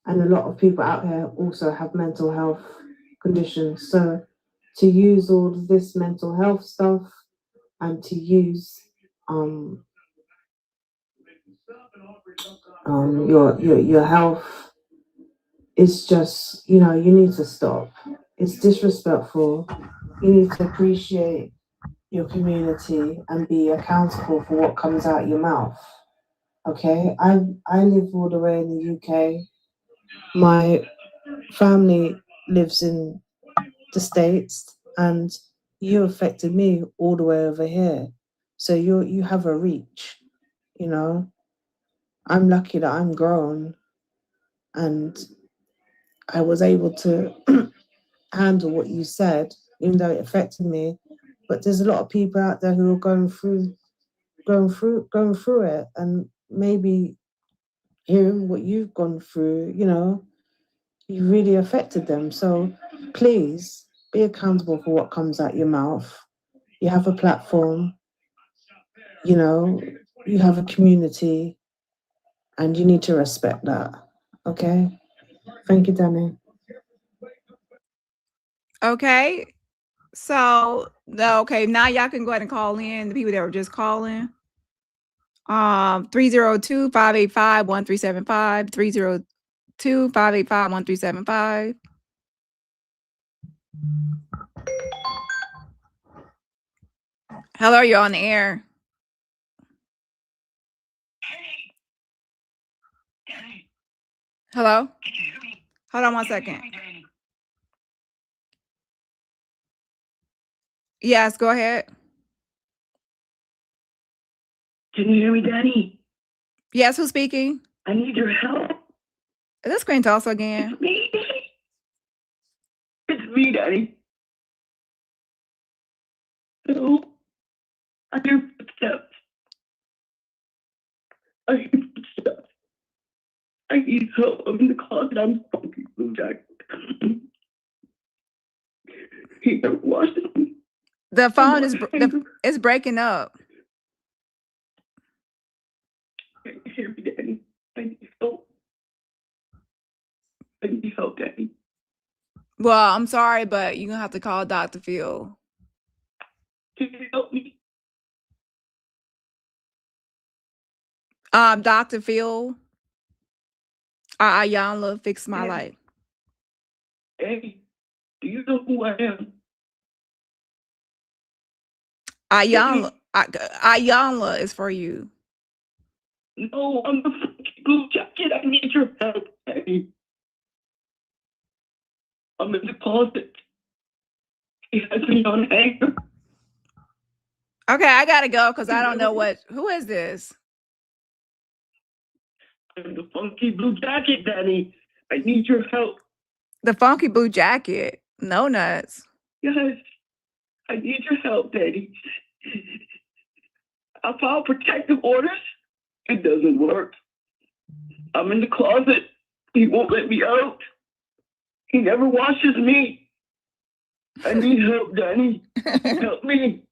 And a lot of people out here also have mental health conditions. So to use all of this mental health stuff and to use your health is just, you need to stop. It's disrespectful. You need to appreciate your community and be accountable for what comes out your mouth. Okay, I live all the way in the UK. My family lives in the States, and you affected me all the way over here. So you have a reach, I'm lucky that I'm grown and I was able to handle what you said, even though it affected me. But there's a lot of people out there who are going through it, and maybe hearing what you've gone through, you really affected them. So please be accountable for what comes out your mouth. You have a platform, you have a community, and you need to respect that. Okay? Thank you, Dani. Okay. So, okay, now y'all can go ahead and call in the people that were just calling. 302-585-1375, 302-585-1375. Hello, you're on the air. Hello? Hold on 1 second. Yes, go ahead. Can you hear me, Dani? Yes, who's speaking? I need your help. Is this Cont also again? It's me. It's me, Dani. Hello? I hear footsteps. I hear footsteps. I need help. I'm in the closet. I'm funky blue jacket. He never washed me. The phone is breaking up. Can you hear me, Dani? I need help. I need help, Dani. Well, I'm sorry, but you're going to have to call Dr. Phil. Can you help me? Dr. Phil, Ayanla fixed my life. Hey, do you know who I am? Ayanla is for you. No, I'm the funky blue jacket. I need your help, Dani. I'm in the closet. He has me on hanger. Okay, I gotta go because I don't know who is this? I'm the funky blue jacket, Dani. I need your help. The funky blue jacket. No nuts. Yes, I need your help, Dani. I filed protective orders. It doesn't work. I'm in the closet. He won't let me out. He never washes me. I need help, Dani. Help me.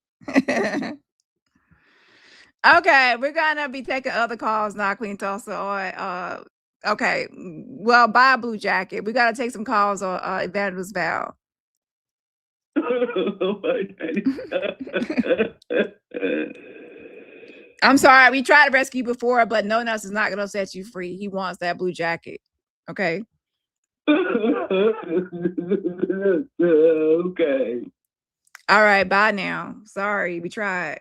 Okay, we're gonna be taking other calls now, Queen Tulsa. Okay, well, buy a blue jacket. We gotta take some calls on Evangelist Val. I'm sorry, we tried to rescue you before, but no nuts is not gonna set you free. He wants that blue jacket. Okay. Okay. All right, bye now. Sorry, we tried.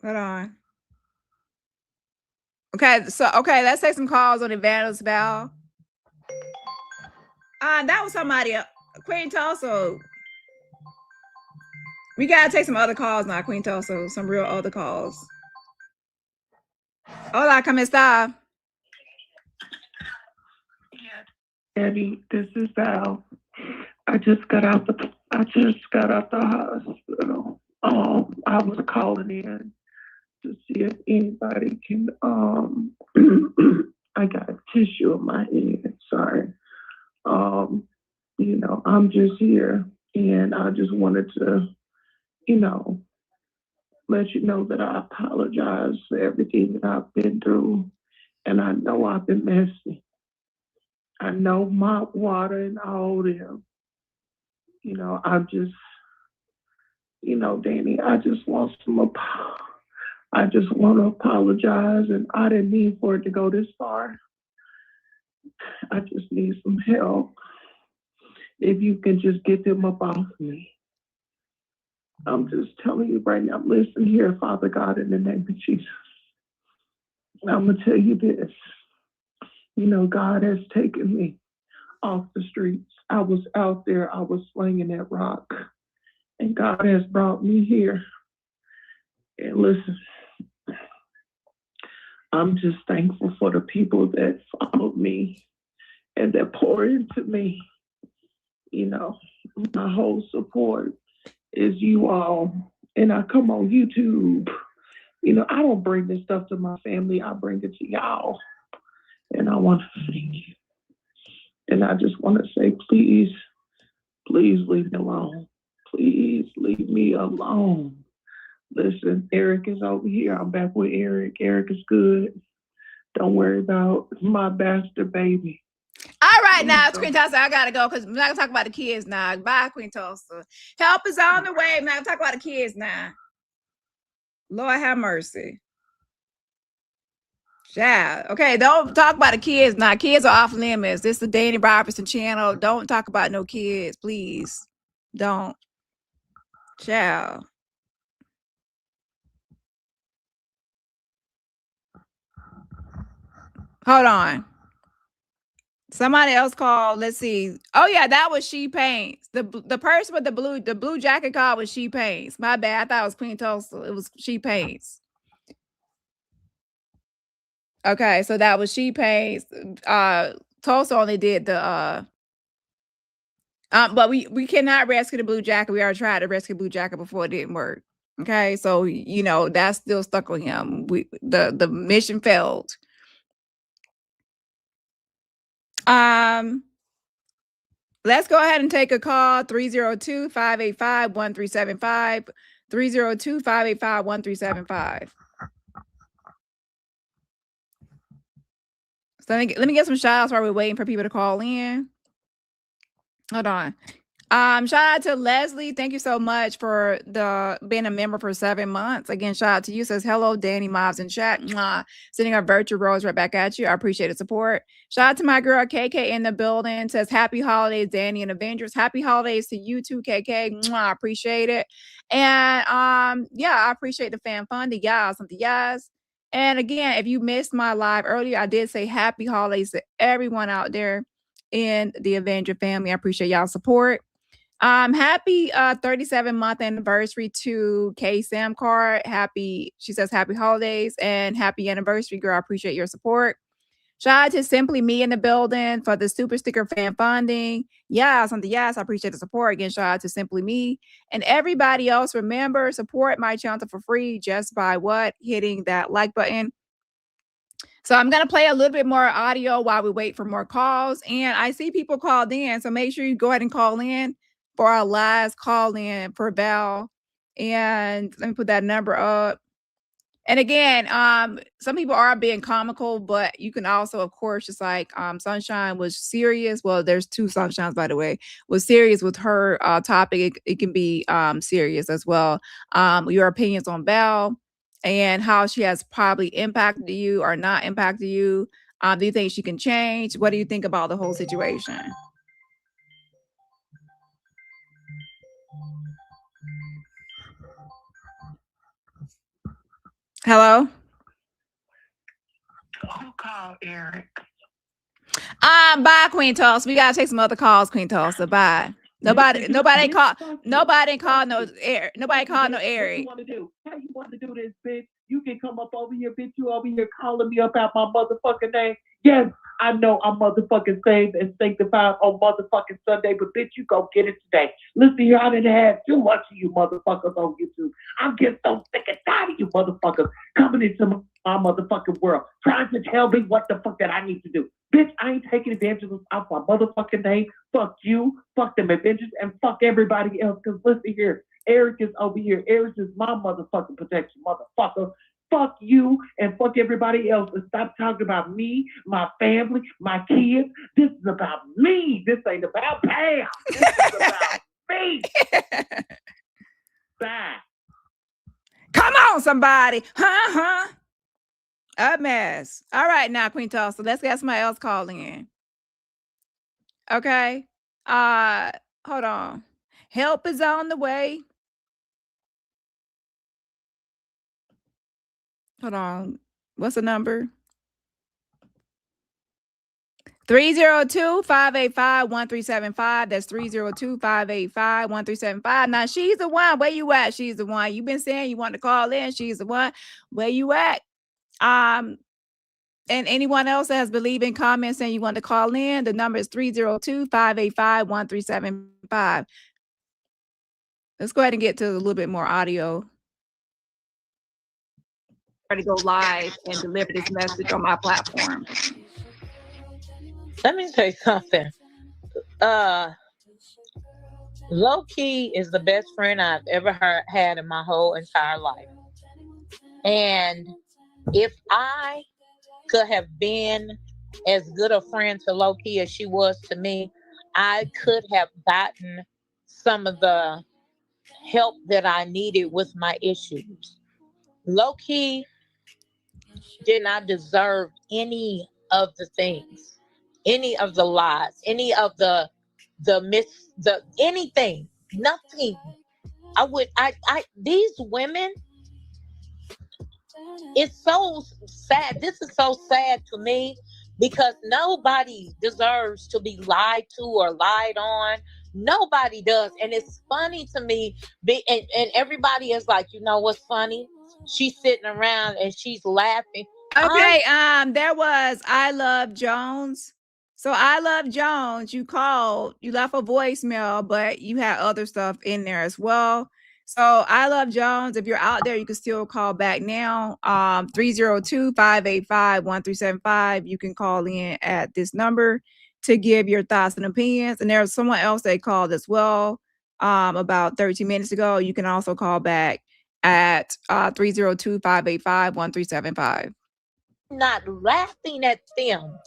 Hold on. Okay, let's take some calls on Evangelist Val. That was somebody else. Queen Tulsa. We gotta take some other calls now, Queen Tulsa. Some real other calls. Hola, ¿cómo está? Dani, this is Val. I just got out the hospital. I was calling in to see if anybody can. I got a tissue in my head. Sorry. I'm just here, and I just wanted to, let you know that I apologize for everything that I've been through. And I know I've been messy. I know my water and all them. I'm just, Danny, I just want I just want to apologize, and I didn't mean for it to go this far. I just need some help. If you can just get them up off me. I'm just telling you right now, listen here, Father God, in the name of Jesus. I'm going to tell you this. God has taken me off the streets. I was out there, I was slinging that rock, and God has brought me here. And listen, I'm just thankful for the people that followed me and that pour into me. My whole support is you all. And I come on YouTube. I don't bring this stuff to my family. I bring it to y'all. And I want to thank you. And I just want to say, please leave me alone. Please leave me alone. Listen, Eric is over here. I'm back with Eric. Eric is good. Don't worry about my bastard baby. All right, now, it's Queen Tulsa. I gotta go because we're not gonna talk about the kids now. Bye, Queen Tulsa. Help is on the way. We're not gonna talk about the kids now. Lord have mercy. Yeah. Okay, don't talk about the kids now. Kids are off limits. This is the DaniRobertson channel. Don't talk about no kids, please. Don't. Child. Hold on. Somebody else called. Let's see. Oh yeah, that was She Paints. The person with the blue jacket called was She Paints. My bad. I thought it was Queen Tulsa. It was She Paints. Okay, so that was She Paints. Tulsa only did the but we cannot rescue the blue jacket. We already tried to rescue blue jacket before it didn't work. Okay, so that's still stuck on him. The mission failed. Let's go ahead and take a call. 302-585-1375. 302-585-1375. So let me get some shout outs while we're waiting for people to call in. Hold on. Shout out to Leslie. Thank you so much for being a member for 7 months. Again, shout out to you. Says hello, Dani, Mobs in chat. Mwah. Sending a virtual rose right back at you. I appreciate the support. Shout out to my girl KK in the building. Says happy holidays, Dani and Avengers. Happy holidays to you too, KK. Mwah. I appreciate it. And I appreciate the fan funding. Yes, something yes. And again, if you missed my live earlier, I did say happy holidays to everyone out there in the Avenger family. I appreciate y'all's support. Happy 37-month anniversary to K Sam Card. She says happy holidays and happy anniversary, girl. I appreciate your support. Shout out to Simply Me in the building for the super sticker fan funding. Yes, I appreciate the support. Again, shout out to Simply Me and everybody else. Remember, support my channel for free just by hitting that like button. So I'm going to play a little bit more audio while we wait for more calls. And I see people called in, so make sure you go ahead and call in for our last call in for Val. And let me put that number up. And again, some people are being comical, but you can also, of course, just like Sunshine was serious. Well, there's two Sunshines, by the way, was serious with her topic. It can be serious as well. Your opinions on Val and how she has probably impacted you or not impacted you. Do you think she can change? What do you think about the whole situation? Hello? Who called Eric? Bye, Queen Tulsa. We gotta take some other calls, Queen Tulsa. Bye. Nobody called no Eric. Nobody called no Eric. How you want to do this, bitch? You can come up over here, bitch. You over here calling me up out my motherfucking name. Yes, I know I'm motherfucking saved and sanctified on motherfucking Sunday, but bitch, you go get it today. Listen here, I didn't have too much of you motherfuckers on YouTube. I'm getting so sick and tired of you motherfuckers coming into my motherfucking world, trying to tell me what the fuck that I need to do. Bitch, I ain't taking Evangelist off my motherfucking name. Fuck you, fuck them Avengers, and fuck everybody else. Because listen here, Eric is over here. Eric is my motherfucking protection, motherfucker. Fuck you and fuck everybody else and stop talking about me, my family, my kids. This is about me. This ain't about Pam. This is about me. Bye. Come on, somebody. A mess. All right, now, Queen Tulsa, let's get somebody else calling in. Okay. Hold on. Help is on the way. Hold on. What's the number? 302-585-1375. That's 302-585-1375. Now, she's the one. Where you at? She's the one. You've been saying you want to call in. She's the one. Where you at? And anyone else that has been leaving comments saying you want to call in, the number is 302-585-1375. Let's go ahead and get to a little bit more audio. Try to go live and deliver this message on my platform. Let me say something. Low key is the best friend I've ever had in my whole entire life. And if I could have been as good a friend to Low key as she was to me, I could have gotten some of the help that I needed with my issues. Low key did not deserve any of the things, any of the lies, any of the anything, nothing. These women, it's so sad. This is so sad to me because nobody deserves to be lied to or lied on. Nobody does. And it's funny to me. And everybody is like, you know what's funny? She's sitting around and she's laughing. Okay, there was I Love Jones. So I Love Jones, you called, you left a voicemail, but you had other stuff in there as well. So I Love Jones, if you're out there, you can still call back now. 302-585-1375. You can call in at this number to give your thoughts and opinions. And there's someone else that called as well about 13 minutes ago. You can also call back at 302-585-1375. Not laughing at them.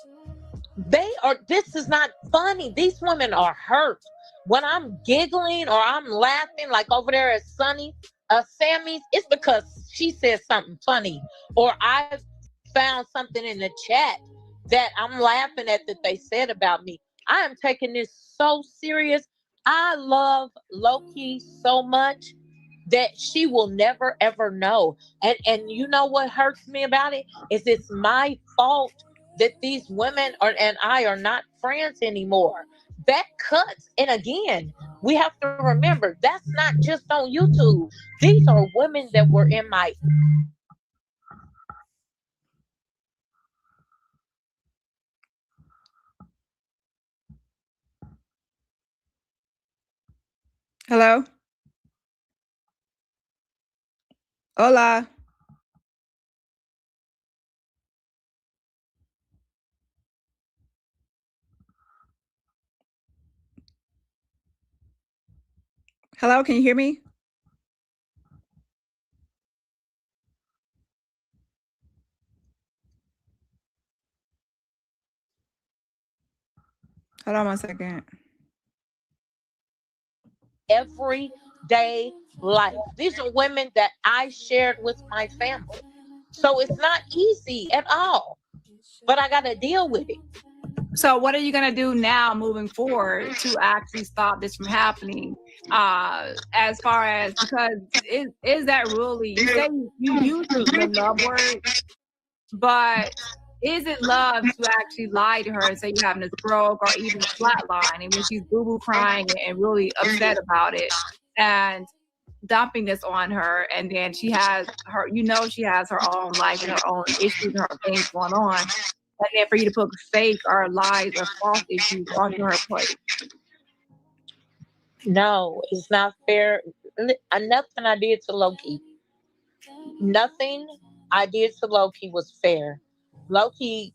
This is not funny. These women are hurt. When I'm giggling or I'm laughing, like over there at Sammy's, it's because she said something funny or I found something in the chat that I'm laughing at that they said about me. I am taking this so serious. I love Loki so much that she will never ever know. And you know what hurts me about it is it's my fault that these women and I are not friends anymore. That cuts. And again, we have to remember that's not just on YouTube. These are women that were in my Hello? Hola. Hello, can you hear me? Hold on 1 second. everyday life. These are women that I shared with my family. So it's not easy at all. But I got to deal with it. So what are you going to do now moving forward to actually stop this from happening? As far as, because is that really, you say you use the love word, but is it love to actually lie to her and say you're having this stroke or even flatline, and when she's boo-boo crying and really upset about it and dumping this on her, and then she has her, she has her own life and her own issues and her things going on, and then for you to put fake or lies or false issues onto her plate? No, it's not fair. Nothing I did to Loki. Nothing I did to Loki was fair. Loki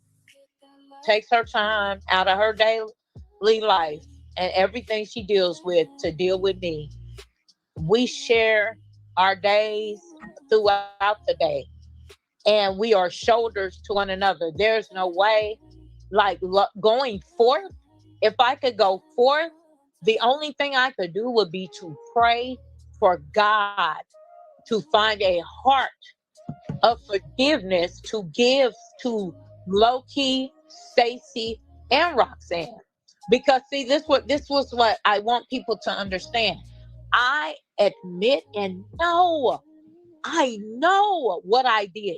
takes her time out of her daily life and everything she deals with to deal with me. We share our days throughout the day, and we are shoulders to one another. There's no way, like going forth. If I could go forth, the only thing I could do would be to pray for God to find a heart of forgiveness to give to Loki, Stacy, and Roxanne. Because see, this was what I want people to understand. I admit and I know what I did.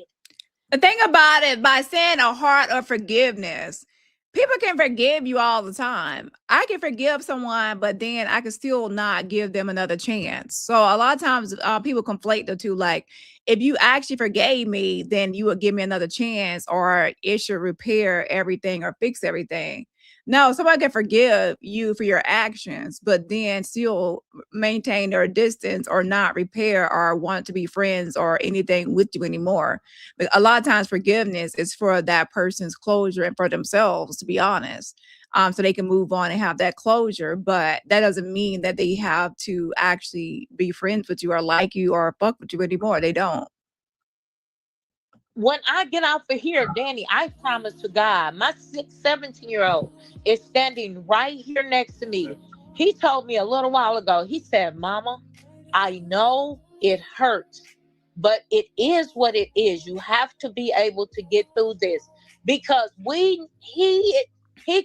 The thing about it, by saying a heart of forgiveness, people can forgive you all the time. I can forgive someone, but then I can still not give them another chance. So a lot of times people conflate the two. Like, if you actually forgave me, then you would give me another chance, or it should repair everything or fix everything. No, somebody can forgive you for your actions, but then still maintain their distance or not repair or want to be friends or anything with you anymore. But a lot of times forgiveness is for that person's closure and for themselves, to be honest. So they can move on and have that closure. But that doesn't mean that they have to actually be friends with you or like you or fuck with you anymore. They don't. When I get out for here, Dani, I promise to God, my 17-year-old is standing right here next to me. He told me a little while ago, he said, Mama, I know it hurts, but it is what it is. You have to be able to get through this, because he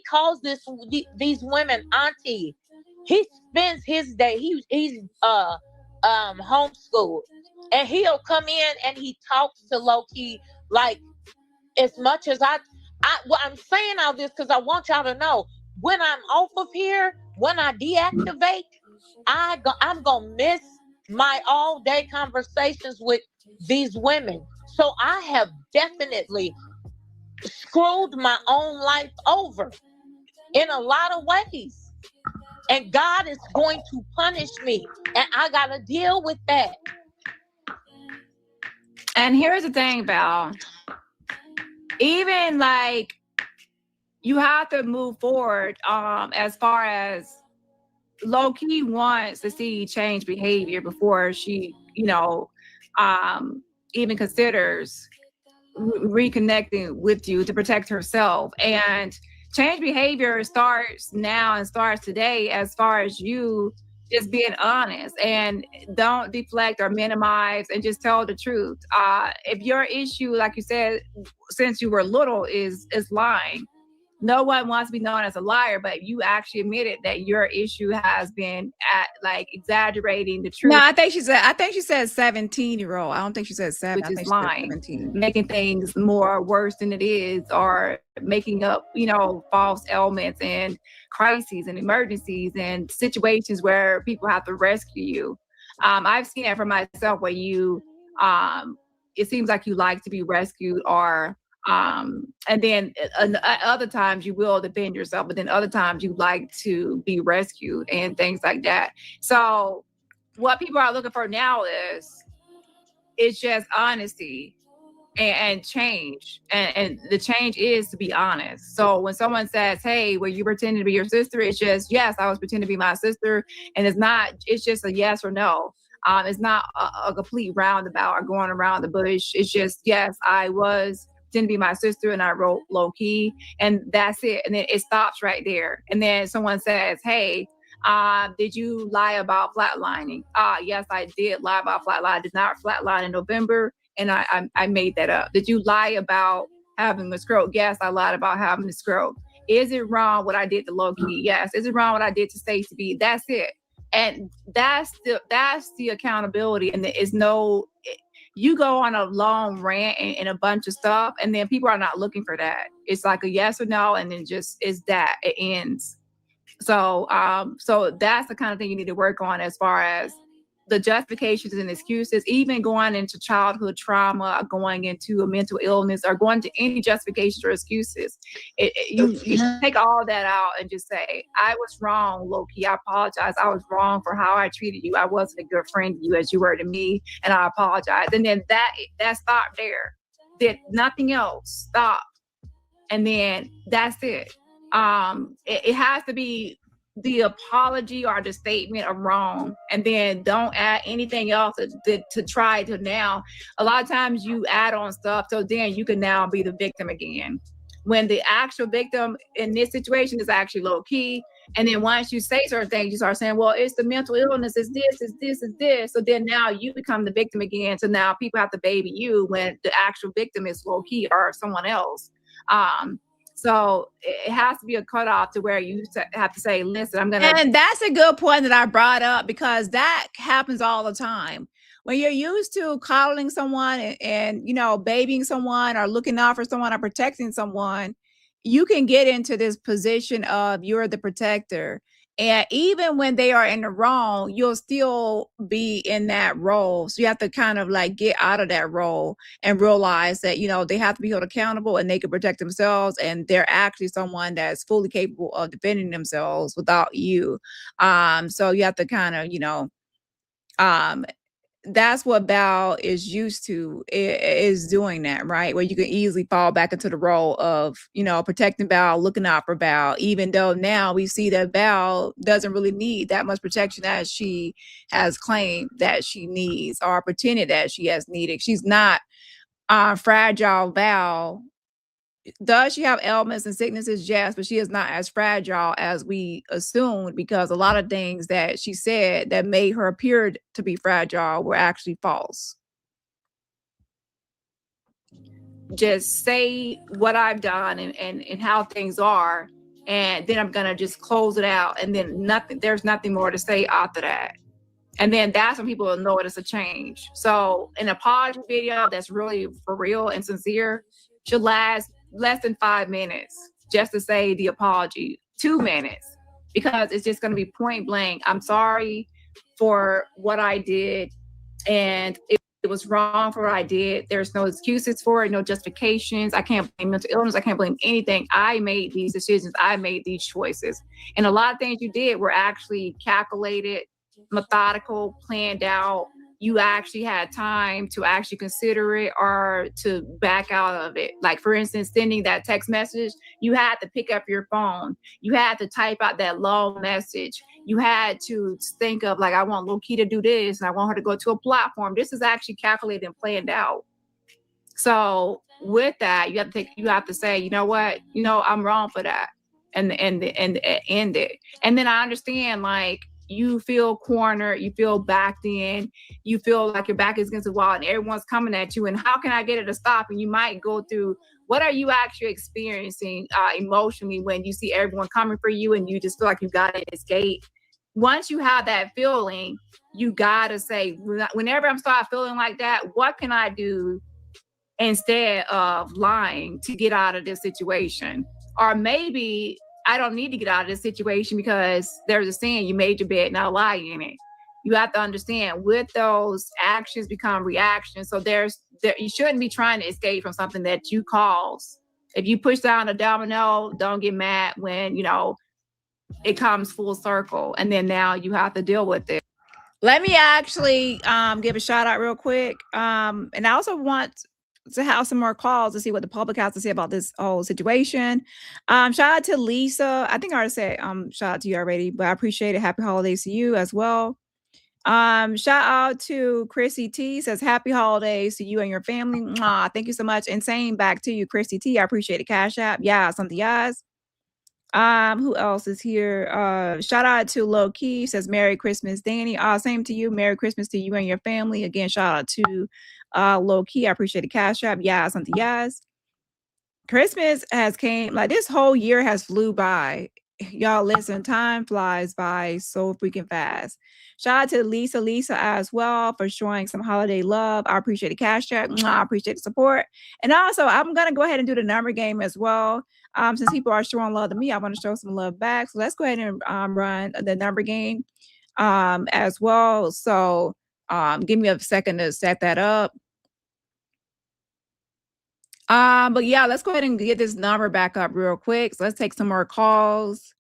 calls these women auntie. He spends his day, he's homeschooled, and he'll come in and he talks to Loki like, as much as well, I'm saying all this because I want y'all to know, when I'm off of here, when I deactivate, I'm gonna miss my all day conversations with these women. So I have definitely screwed my own life over in a lot of ways, and God is going to punish me, and I gotta deal with that. And here's the thing, Val. Even like, you have to move forward as far as low-key wants to see change behavior before she, even considers reconnecting with you to protect herself. And change behavior starts now and starts today, as far as you just being honest and don't deflect or minimize and just tell the truth. If your issue, like you said, since you were little, is lying, no one wants to be known as a liar, but you actually admitted that your issue has been at like exaggerating the truth. No, I think she said 17-year-old. I don't think she said 7. Which is lying, making things more worse than it is, or making up, false elements and crises and emergencies and situations where people have to rescue you. I've seen that for myself, where you, it seems like you like to be rescued, or and then other times you will defend yourself, but then other times you like to be rescued and things like that. So what people are looking for now is, it's just honesty and change. And the change is to be honest. So when someone says, hey, were you pretending to be your sister? It's just, yes, I was pretending to be my sister. And it's just a yes or no. It's not a complete roundabout or going around the bush. It's just, yes, I was pretending to be my sister, and I wrote low key, and that's it. And then it stops right there. And then someone says, hey, did you lie about flatlining? Yes, I did lie about flatline. I did not flatline in November, and I made that up. Did you lie about having a stroke? Yes, I lied about having a stroke. Is it wrong what I did to Loki? Yes. Is it wrong what I did to Stacey B? That's it. And that's the accountability. And it's you go on a long rant and a bunch of stuff, and then people are not looking for that. It's like a yes or no, and then just is that it ends. So that's the kind of thing you need to work on, as far as the justifications and excuses, even going into childhood trauma, going into a mental illness, or going to any justifications or excuses. You take all that out and just say, I was wrong, Loki. I apologize. I was wrong for how I treated you. I wasn't a good friend to you as you were to me, and I apologize. And then that stopped there. Did nothing else. Stop. And then that's it. It has to be the apology or the statement of wrong, and then don't add anything else to try to now. A lot of times you add on stuff, so then you can now be the victim again. When the actual victim in this situation is actually low key, and then once you say certain things, you start saying, well, it's the mental illness, it's this, it's this, it's this. So then now you become the victim again. So now people have to baby you when the actual victim is low key or someone else. So it has to be a cutoff to where you have to say, listen, I'm going to. And that's a good point that I brought up, because that happens all the time. When you're used to coddling someone and you know, babying someone or looking out for someone or protecting someone, you can get into this position of you're the protector. And even when they are in the wrong, you'll still be in that role. So you have to kind of like get out of that role and realize that, you know, they have to be held accountable and they can protect themselves. And they're actually someone that's fully capable of defending themselves without you. So you have to kind of, you know, that's what Bao is used to, is doing that, right? Where you can easily fall back into the role of, you know, protecting Bao, looking out for Bao, even though now we see that Bao doesn't really need that much protection as she has claimed that she needs, or pretended that she has needed. She's not fragile Bao. Does she have ailments and sicknesses? Yes, but she is not as fragile as we assumed, because a lot of things that she said that made her appear to be fragile were actually false. Just say what I've done and how things are, and then I'm gonna just close it out, and then there's nothing more to say after that. And then that's when people will notice a change. So an apology video that's really for real and sincere should last less than 5 minutes just to say the apology, 2 minutes, because it's just going to be point blank. I'm sorry for what I did, and it was wrong for what I did. There's no excuses for it, no justifications. I can't blame mental illness. I can't blame anything. I made these decisions. I made these choices. And a lot of things you did were actually calculated, methodical, planned out. You actually had time to actually consider it or to back out of it. Like, for instance, sending that text message, you had to pick up your phone. You had to type out that long message. You had to think of, like, I want Loki to do this, and I want her to go to a platform. This is actually calculated and planned out. So with that, you have to say, you know what, you know, I'm wrong for that, and end it. And then I understand, like, you feel cornered, you feel backed in, you feel like your back is against the wall and everyone's coming at you, and how can I get it to stop? And you might go through, what are you actually experiencing emotionally when you see everyone coming for you and you just feel like you got to escape? Once you have that feeling, you gotta say, whenever I'm start feeling like that, what can I do instead of lying to get out of this situation? Or maybe I don't need to get out of this situation because there's a saying, you made your bed, now lie in it. You have to understand, with those actions become reactions. So you shouldn't be trying to escape from something that you caused. If you push down a domino, don't get mad when, you know, it comes full circle, and then now you have to deal with it. Let me actually give a shout out real quick. And I also want to have some more calls to see what the public has to say about this whole situation. Shout out to Lisa. I think I already said shout out to you already, but I appreciate it. Happy holidays to you as well. Shout out to Chrissy T, says happy holidays to you and your family. Mwah, thank you so much. And same back to you, Chrissy T. I appreciate it. Cash App. Yeah, something yes. Who else is here? Shout out to Low Key, says Merry Christmas, Dani. Same to you. Merry Christmas to you and your family. Again, shout out to Low Key. I appreciate the cash app. Yeah, something yes. Christmas has came, like, this whole year has flew by. Y'all listen, time flies by so freaking fast. Shout out to Lisa as well for showing some holiday love. I appreciate the cash app. I appreciate the support. And also, I'm gonna go ahead and do the number game as well. Since people are showing love to me, I want to show some love back. So let's go ahead and run the number game as well. So give me a second to set that up. But yeah, let's go ahead and get this number back up real quick. So let's take some more calls.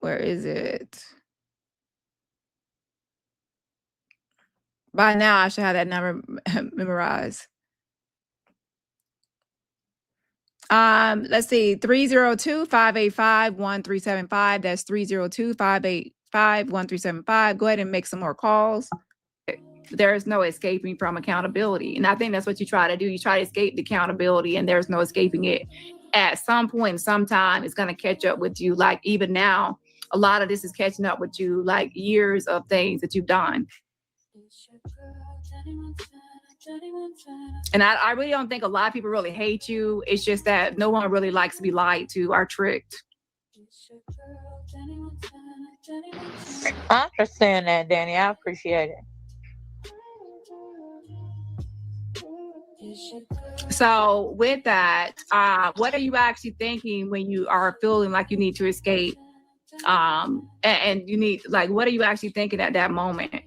Where is it? By now, I should have that number memorized. Let's see, 302-585-1375. That's 302-585-1375. Go ahead and make some more calls. There's no escaping from accountability. And I think that's what you try to do. You try to escape the accountability, and there's no escaping it. At some point, sometime, it's going to catch up with you. Like even now, a lot of this is catching up with you, like years of things that you've done. And I really don't think a lot of people really hate you. It's just that no one really likes to be lied to or tricked. I understand that, Dani. I appreciate it. So with that, what are you actually thinking when you are feeling like you need to escape? And you need, like, what are you actually thinking at that moment?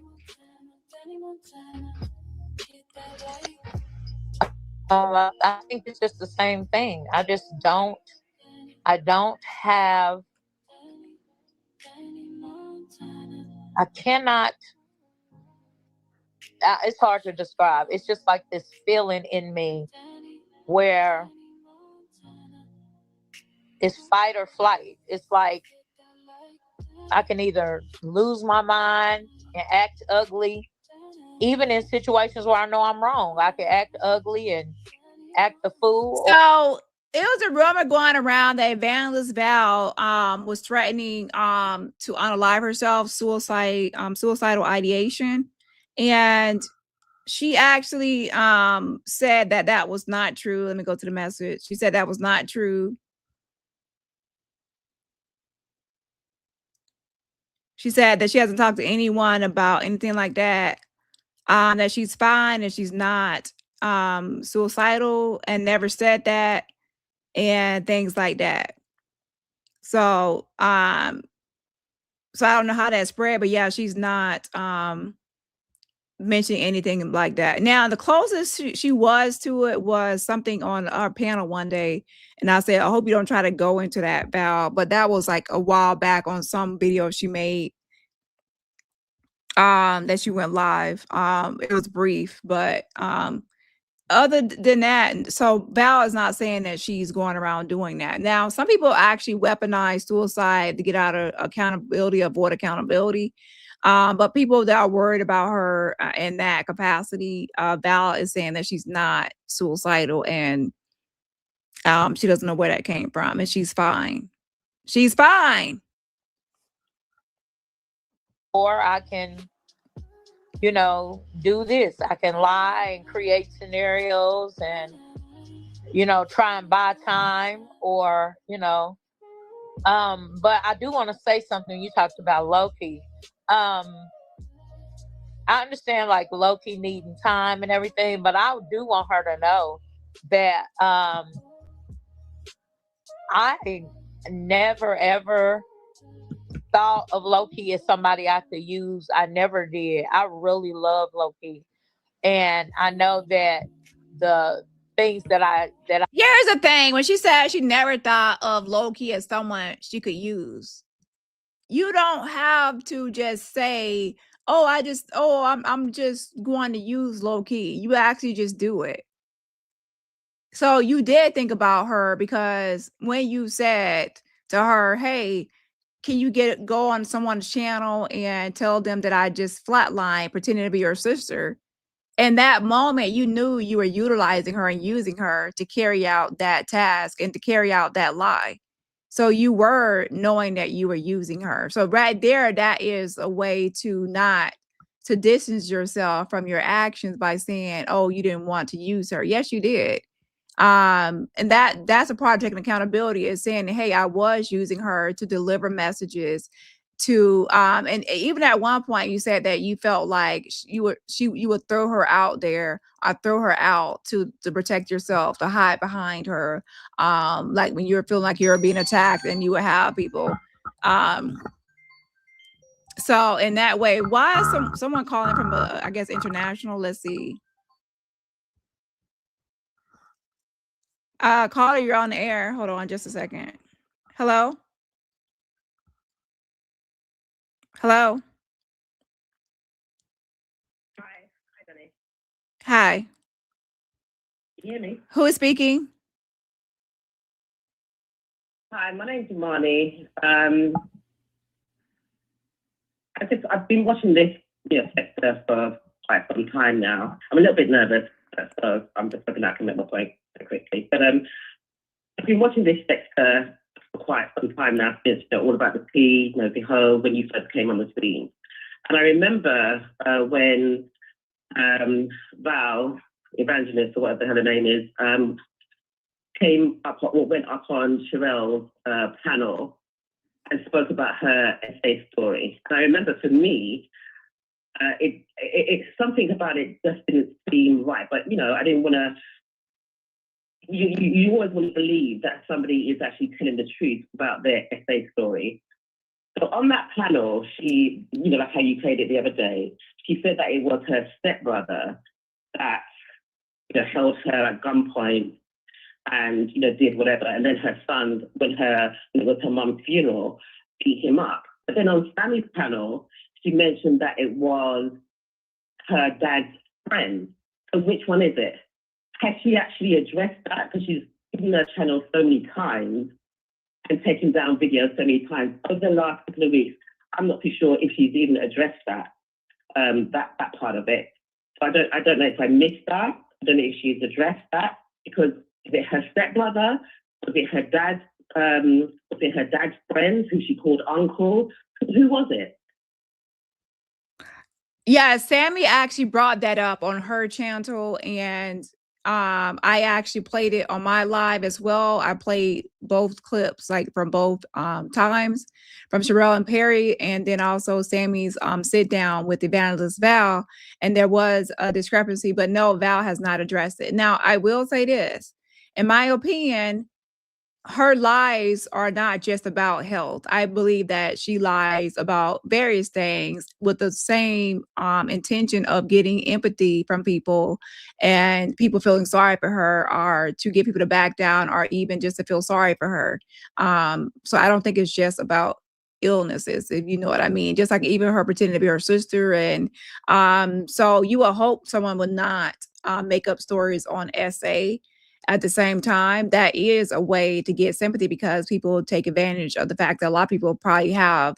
I think it's just the same thing. I don't have, I cannot, it's hard to describe. It's just like this feeling in me where it's fight or flight. It's like I can either lose my mind and act ugly, even in situations where I know I'm wrong. I can act ugly and act the fool. So it was a rumor going around that Evangelist Val was threatening to unalive herself, suicidal ideation, and she actually said that that was not true. Let me go to the message. She said that was not true. She said that she hasn't talked to anyone about anything like that. That she's fine and she's not suicidal and never said that and things like that. So so I don't know how that spread, but yeah, she's not mentioning anything like that. Now, the closest she was to it was something on our panel one day, and I said, I hope you don't try to go into that, Val. But that was like a while back on some video she made that she went live. It was brief, but other than that, so Val is not saying that she's going around doing that. Now, some people actually weaponize suicide to get out of accountability, avoid accountability. But people that are worried about her in that capacity, Val is saying that she's not suicidal and she doesn't know where that came from, and she's fine. She's fine. Or I can, do this. I can lie and create scenarios and, try and buy time or, but I do want to say something. You talked about Loki. I understand like Loki needing time and everything, but I do want her to know that I never ever thought of Loki as somebody I could use. I never did. I really love Loki, and I know that the things that I Here's the thing: when she said she never thought of Loki as someone she could use, you don't have to just say, "Oh, I'm just going to use Loki." You actually just do it. So you did think about her because when you said to her, "Hey, can you go on someone's channel and tell them that I just flatlined pretending to be your sister?" In that moment, you knew you were utilizing her and using her to carry out that task and to carry out that lie. So you were knowing that you were using her. So right there, that is a way to not to distance yourself from your actions by saying, "Oh, you didn't want to use her." Yes, you did. And that's a part of taking accountability, is saying, "Hey, I was using her to deliver messages to and even at one point you said that you felt like you would throw her out there or throw her out to protect yourself, to hide behind her, like when you're feeling like you're being attacked and you would have people so in that way. Why is someone calling from I guess international? Let's see. Caller, you're on the air. Hold on just a second. Hello? Hello? Hi, Dani. Hi. Can you hear me? Who is speaking? Hi, my name's Imani. I've been watching this sector for quite some time now. I'm a little bit nervous, so I'm just hoping I can make my point quickly. But I've been watching this sector for quite some time now, since All About the Tea, the Ho, when you first came on the scene. And I remember when Val, Evangelist, or whatever the hell her name is, went up on Sherelle's panel and spoke about her essay story. And I remember for me, it's something about it just didn't seem right. But, I didn't want to, you always want to believe that somebody is actually telling the truth about their essay story. So on that panel, she, like how you played it the other day, she said that it was her stepbrother that held her at gunpoint and did whatever, and then her son, when it was her mum's funeral, beat him up. But then on Sammy's panel, she mentioned that it was her dad's friend. So which one is it? Has she actually addressed that? Because she's given her channel so many times and taken down videos so many times over the last couple of weeks. I'm not too sure if she's even addressed that that part of it. So I don't know if I missed that. I don't know if she's addressed that, because is it her stepbrother? Was it her dad's friend who she called uncle? Who was it? Yeah, Sammy actually brought that up on her channel, and I actually played it on my live as well. I played both clips, like from both times, from Sherelle and Perry, and then also Sammy's sit down with Evangelist Val, and there was a discrepancy, but no, Val has not addressed it. Now, I will say this, in my opinion, her lies are not just about health. I believe that she lies about various things with the same intention of getting empathy from people and people feeling sorry for her, or to get people to back down, or even just to feel sorry for her. So I don't think it's just about illnesses, if you know what I mean. Just like even her pretending to be her sister. And so you will hope someone would not make up stories on SA. At the same time, that is a way to get sympathy, because people take advantage of the fact that a lot of people probably have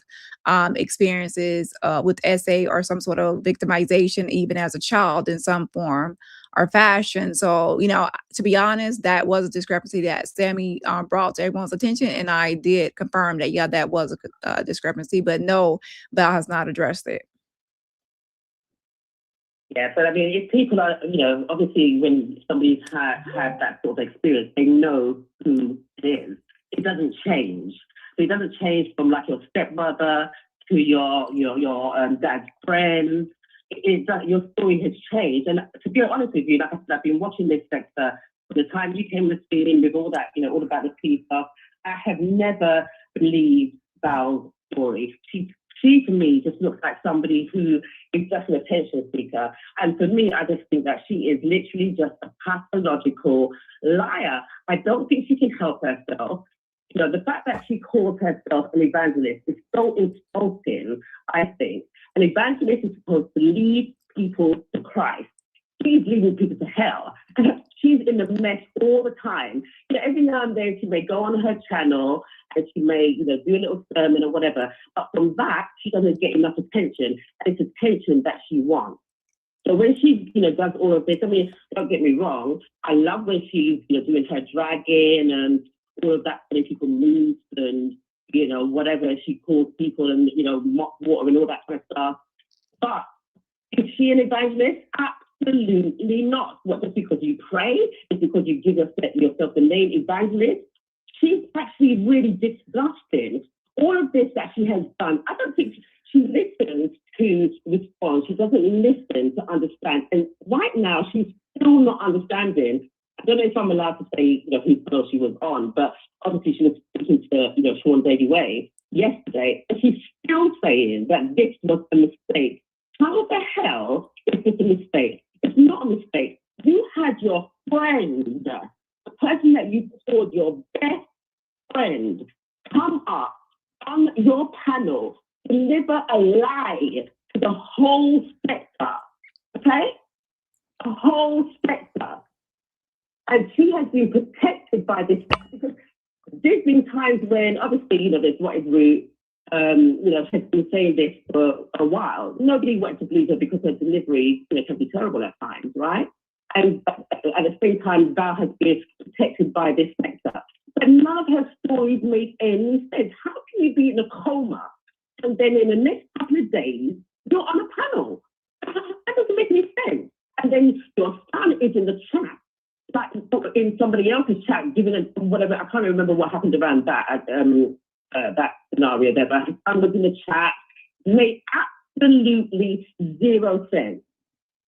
experiences with SA or some sort of victimization, even as a child, in some form or fashion. So, to be honest, that was a discrepancy that Sammy brought to everyone's attention. And I did confirm that, yeah, that was a discrepancy. But no, Val has not addressed it. Yeah, but I mean, if people are, obviously when somebody's had that sort of experience, they know who it is. It doesn't change. So it doesn't change from like your stepmother to your dad's friend. Your story has changed. And to be honest with you, like I said, I've been watching this sector from the time you came to see with all that, all about the tea stuff. I have never believed Val's story. She, to me, just looks like somebody who is just an attention seeker. And for me, I just think that she is literally just a pathological liar. I don't think she can help herself. The fact that she calls herself an evangelist is so insulting, I think. An evangelist is supposed to lead people to Christ. She's leading people to hell. She's in the mess all the time. Every now and then she may go on her channel and she may, do a little sermon or whatever. But from that, she doesn't get enough attention. And it's attention that she wants. So when she, does all of this, I mean, don't get me wrong, I love when she's, doing her dragging and all of that, putting people moves and, whatever she calls people and, mock water and all that kind of stuff. But is she an evangelist? Absolutely not. What, just because you pray? Just because you give yourself the name evangelist? She's actually really disgusting. All of this that she has done, I don't think she listens to respond. She doesn't listen to understand. And right now, she's still not understanding. I don't know if I'm allowed to say, whose panel she was on, but obviously she was speaking to, Sean Davey Way yesterday, and she's still saying that this was a mistake. How the hell is this a mistake? It's not a mistake. You had your friend, the person that you called your best friend, come up on your panel, deliver a lie to the whole sector, okay? The whole sector. And she has been protected by this, because there's been times when, obviously, you know, there's what is root, you know, has been saying this for a while. Nobody wanted to believe her because her delivery, you know, can be terrible at times, right? And at the same time, Val has been protected by this sector. But none of her stories made any sense. How can you be in a coma and then in the next couple of days, you're on a panel? That doesn't make any sense. And then your son is in the chat, like in somebody else's chat, giving a whatever. I can't remember what happened around that that scenario there, but his son was in the chat, made absolutely zero sense.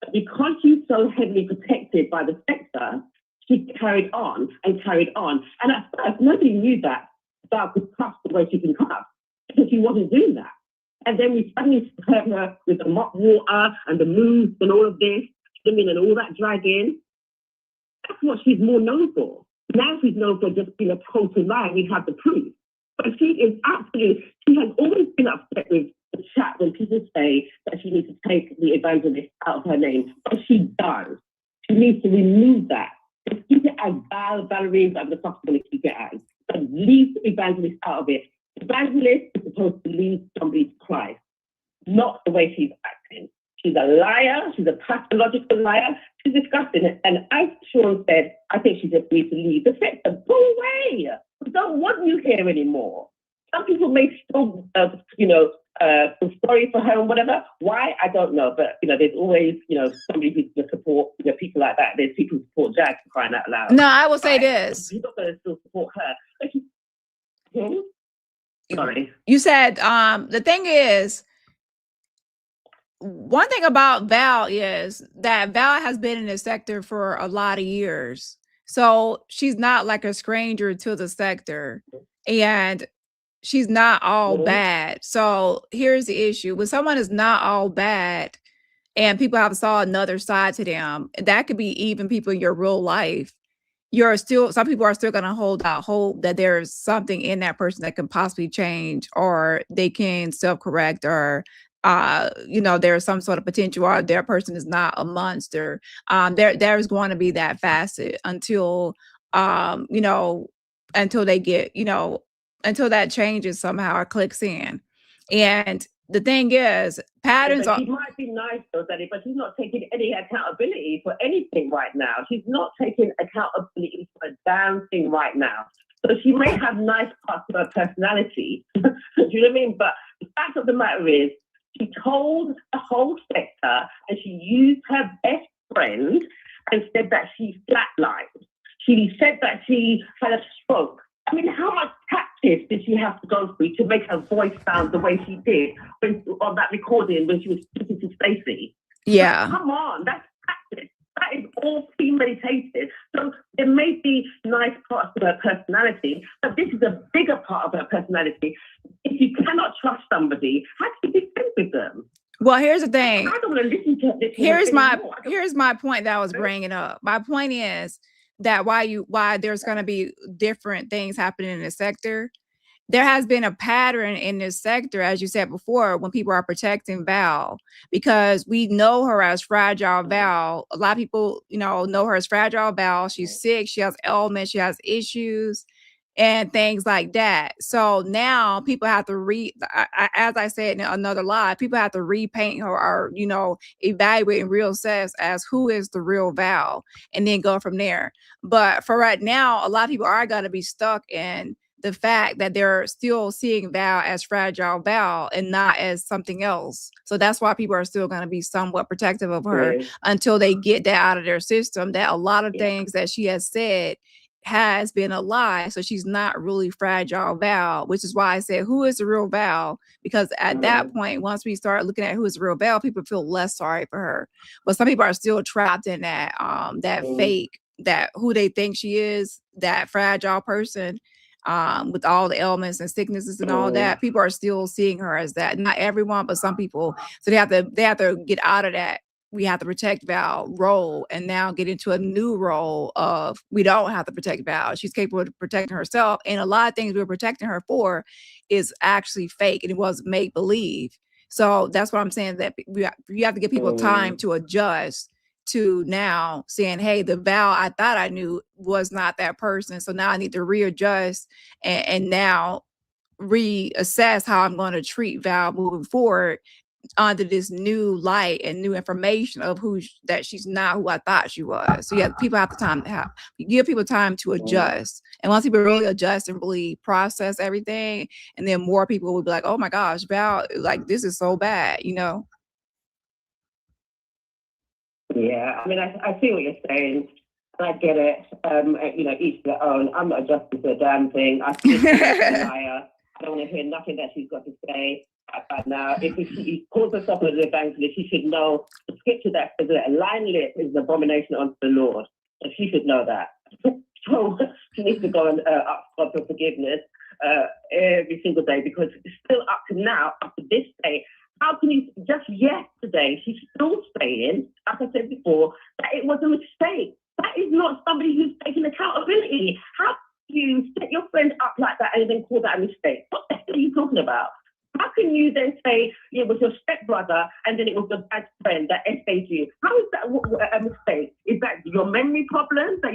But because she's so heavily protected by the sector, she carried on and carried on. And at first, nobody knew that Val could cuff the way she can cuff, because she wasn't doing that. And then we suddenly heard her with the mop water and the moves and all of this, swimming and all that dragging. That's what she's more known for. Now she's known for just being a total lie. We have the proof. But she is absolutely, she has always been upset with the chat when people say that she needs to take the evangelist out of her name. But she does. She needs to remove that. Just keep it as ballerines and the stuff going to keep it as. But leave the evangelist out of it. Evangelist is supposed to lead somebody to Christ, not the way she's acting. She's a liar. She's a pathological liar. She's disgusting. And as Sean said, I think she just needs to leave the sector. Go away. We don't want you here anymore. Some people may still, feel sorry for her and whatever. Why? I don't know. But, you know, there's always, you know, somebody who's going to support, you know, people like that. There's people who support Jag, for crying out loud. No, I will say this. He's not going to still support her. Sorry. You said the thing is, one thing about Val is that Val has been in the sector for a lot of years. So she's not like a stranger to the sector, and she's not all bad. So here's the issue. When someone is not all bad and people have saw another side to them, that could be even people in your real life. Some people are still going to hold out hope that there's something in that person that can possibly change, or they can self-correct, or there's some sort of potential, or their person is not a monster. There's going to be that facet until they get, until that changes somehow or clicks in. And the thing is, patterns She might be nice though, Dani, but she's not taking any accountability for anything right now. She's not taking accountability for a damn thing right now. So she may have nice parts of her personality. Do you know what I mean? But the fact of the matter is, she told the whole sector, and she used her best friend and said that she flatlined. She said that she had a stroke. I mean, how much practice did she have to go through to make her voice sound the way she did on that recording when she was speaking to Stacey? Yeah. But come on, that's practice. That is all premeditated. So there may be nice parts of her personality, but this is a bigger part of her personality. If you cannot trust somebody, how can you be friends with them? Well, here's the thing. I don't want to listen to this. Here's my point that I was bringing up. My point is that why there's going to be different things happening in the sector. There has been a pattern in this sector, as you said before, when people are protecting Val, because we know her as Fragile Val. A lot of people, know her as Fragile Val. She's sick. She has ailments. She has issues and things like that. So now people have to as I said in another live, people have to repaint her, or, evaluate in real sense as who is the real Val, and then go from there. But for right now, a lot of people are going to be stuck in the fact that they're still seeing Val as Fragile Val and not as something else. So that's why people are still going to be somewhat protective of her until they get that out of their system, that a lot of things that she has said has been a lie. So she's not really Fragile Val, which is why I said, who is the real Val? Because at that point, once we start looking at who is the real Val, people feel less sorry for her. But some people are still trapped in that fake, that who they think she is, that fragile person, with all the ailments and sicknesses and all that. People are still seeing her as that. Not everyone, but some people. So they have to get out of that. We have to protect Val role and now get into a new role of, we don't have to protect Val. She's capable of protecting herself. And a lot of things we're protecting her for is actually fake, and it was make believe. So that's what I'm saying, that you have to give people time to adjust to now saying, hey, the Val I thought I knew was not that person. So now I need to readjust and now reassess how I'm going to treat Val moving forward under this new light and new information of that she's not who I thought she was. So yeah, people have the time to give people time to adjust. And once people really adjust and really process everything, and then more people will be like, oh my gosh, Val, like this is so bad, you know? Yeah, I mean, I see what you're saying. I get it. You know, each their own. I'm not adjusting to a damn thing. I think she's a liar. I don't want to hear nothing that she's got to say. Now, if she calls herself an evangelist, she should know the scripture that says that a lying lip is an abomination unto the Lord. And she should know that. So she needs to go and ask God for forgiveness every single day, because it's still up to now, up to this day. How can you, just yesterday, she's still saying, like I said before, that it was a mistake. That is not somebody who's taking accountability. How can you set your friend up like that and then call that a mistake? What the hell are you talking about? How can you then say it was your stepbrother and then it was your dad's friend that essayed you? How is that a mistake? Is that your memory problems that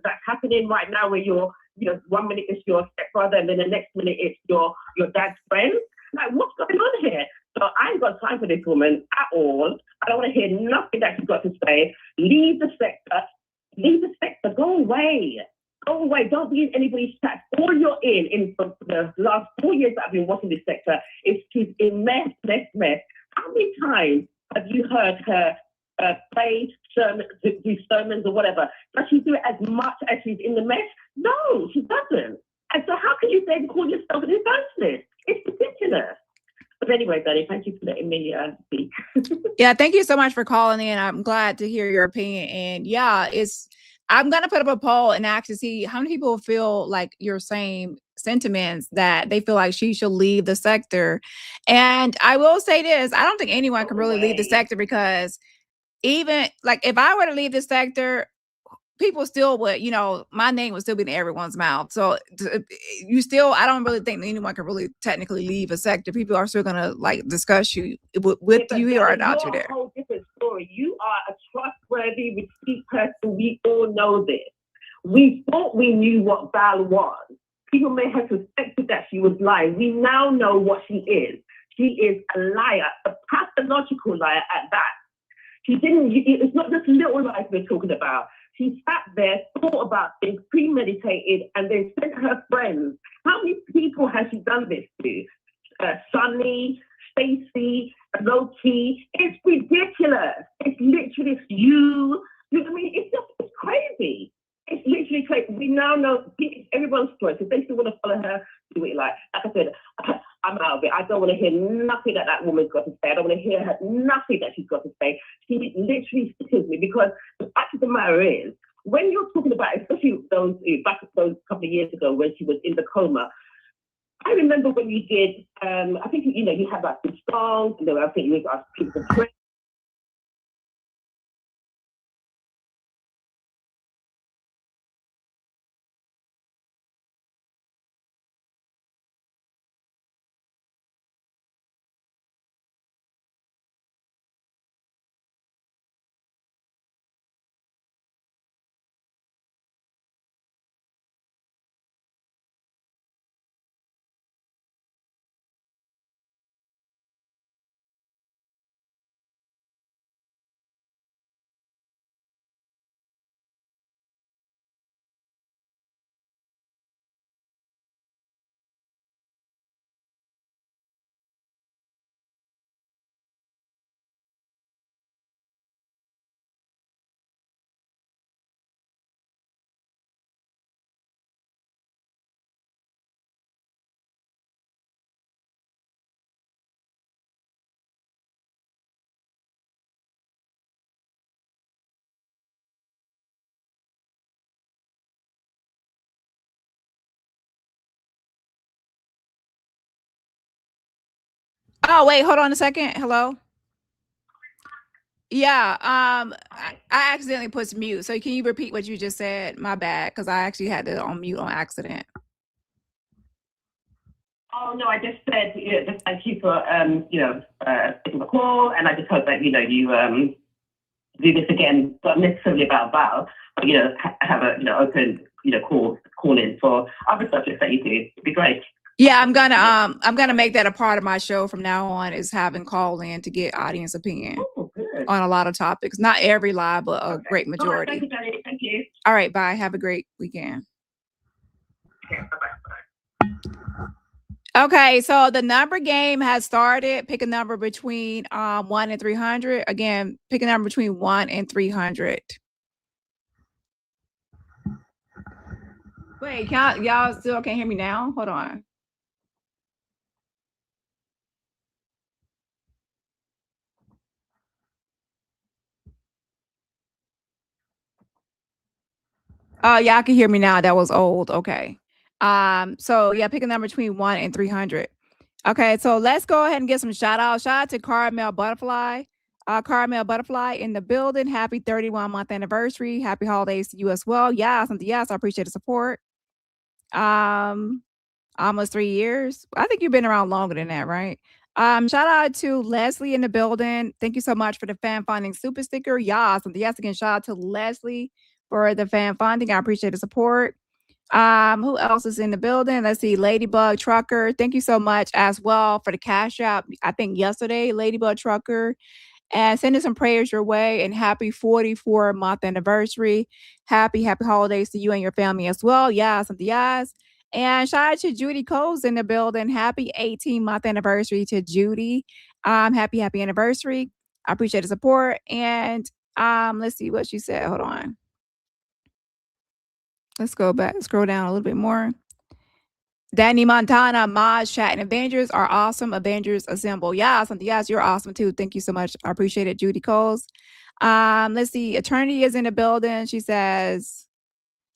that's happening right now, where you're 1 minute it's your stepbrother and then the next minute it's your dad's friend? Like, what's going on here? So I ain't got time for this woman at all. I don't want to hear nothing that she's got to say. Leave the sector. Leave the sector. Go away. Go away. Don't be in anybody's chat. All you're in for the last 4 years that I've been watching this sector is she's in mess. How many times have you heard her play sermons, do sermons or whatever? Does she do it as much as she's in the mess? No, she doesn't. And so how can you then call yourself an evangelist? It's ridiculous. But anyway, Dani, thank you for letting me speak. Yeah, thank you so much for calling in. I'm glad to hear your opinion. And yeah, I'm going to put up a poll and actually see how many people feel like your same sentiments, that they feel like she should leave the sector. And I will say this, I don't think anyone can really leave the sector, because even like if I were to leave the sector, people still would, my name would still be in everyone's mouth. So I don't really think anyone can really technically leave a sector. People are still going to like discuss you with you here or not you there. A whole different story. You are a trustworthy, receipt person. We all know this. We thought we knew what Val was. People may have suspected that she was lying. We now know what she is. She is a liar, a pathological liar at that. It's not just little lies we're talking about. She sat there, thought about things, premeditated, and then sent her friends. How many people has she done this to? Sunny, Stacey, Loki. It's ridiculous. It's literally you. You know what I mean? It's crazy. It's literally crazy. We now know it's everyone's choice. If they still want to follow her, do it. Like I said, I'm out of it. I don't want to hear nothing that woman's got to say. I don't want to hear nothing that she's got to say. She literally sitters me, because the fact of the matter is, when you're talking about, especially those couple of years ago when she was in the coma, I remember when you did, I think, you had that song, I think you asked people to pray. Oh, wait, hold on a second. Hello? Yeah, I accidentally put mute. So can you repeat what you just said? My bad, because I actually had it on mute on accident. Oh no, I just said just thank you for taking the call, and I just hope that you do this again, not necessarily about Val, but have a open call in for other subjects that you do. It'd be great. Yeah, I'm gonna make that a part of my show from now on, is having call in to get audience opinion on a lot of topics. Not every live, but a great majority. Thank you, Dani. Thank you. All right, bye. Have a great weekend. Okay, bye-bye. Okay, so the number game has started. Pick a number between 1 and 300. Again, pick a number between 1 and 300. Wait, y'all still can't hear me now? Hold on. Oh, y'all can hear me now. That was old. Okay. So yeah, pick a number between 1 and 300. Okay, so let's go ahead and get some shout outs. Shout out to Caramel Butterfly. Caramel Butterfly in the building. Happy 31-month anniversary. Happy holidays to you as well. Yes, I appreciate the support. Almost 3 years. I think you've been around longer than that, right? Shout out to Leslie in the building. Thank you so much for the fan funding super sticker. Yes, again, shout out to Leslie for the fan funding. I appreciate the support. Who else is in the building? Let's see. Ladybug Trucker. Thank you so much as well for the cash out. I think yesterday, Ladybug Trucker. And sending some prayers your way, and happy 44-month anniversary. Happy holidays to you and your family as well. Yes. And shout out to Judy Coles in the building. Happy 18-month anniversary to Judy. Happy anniversary. I appreciate the support. And let's see what she said. Hold on. Let's go back, scroll down a little bit more. Danny Montana, Maj, Chat, and Avengers are awesome. Avengers assemble. Yes, you're awesome too. Thank you so much. I appreciate it, Judy Coles. Let's see. Eternity is in the building. She says,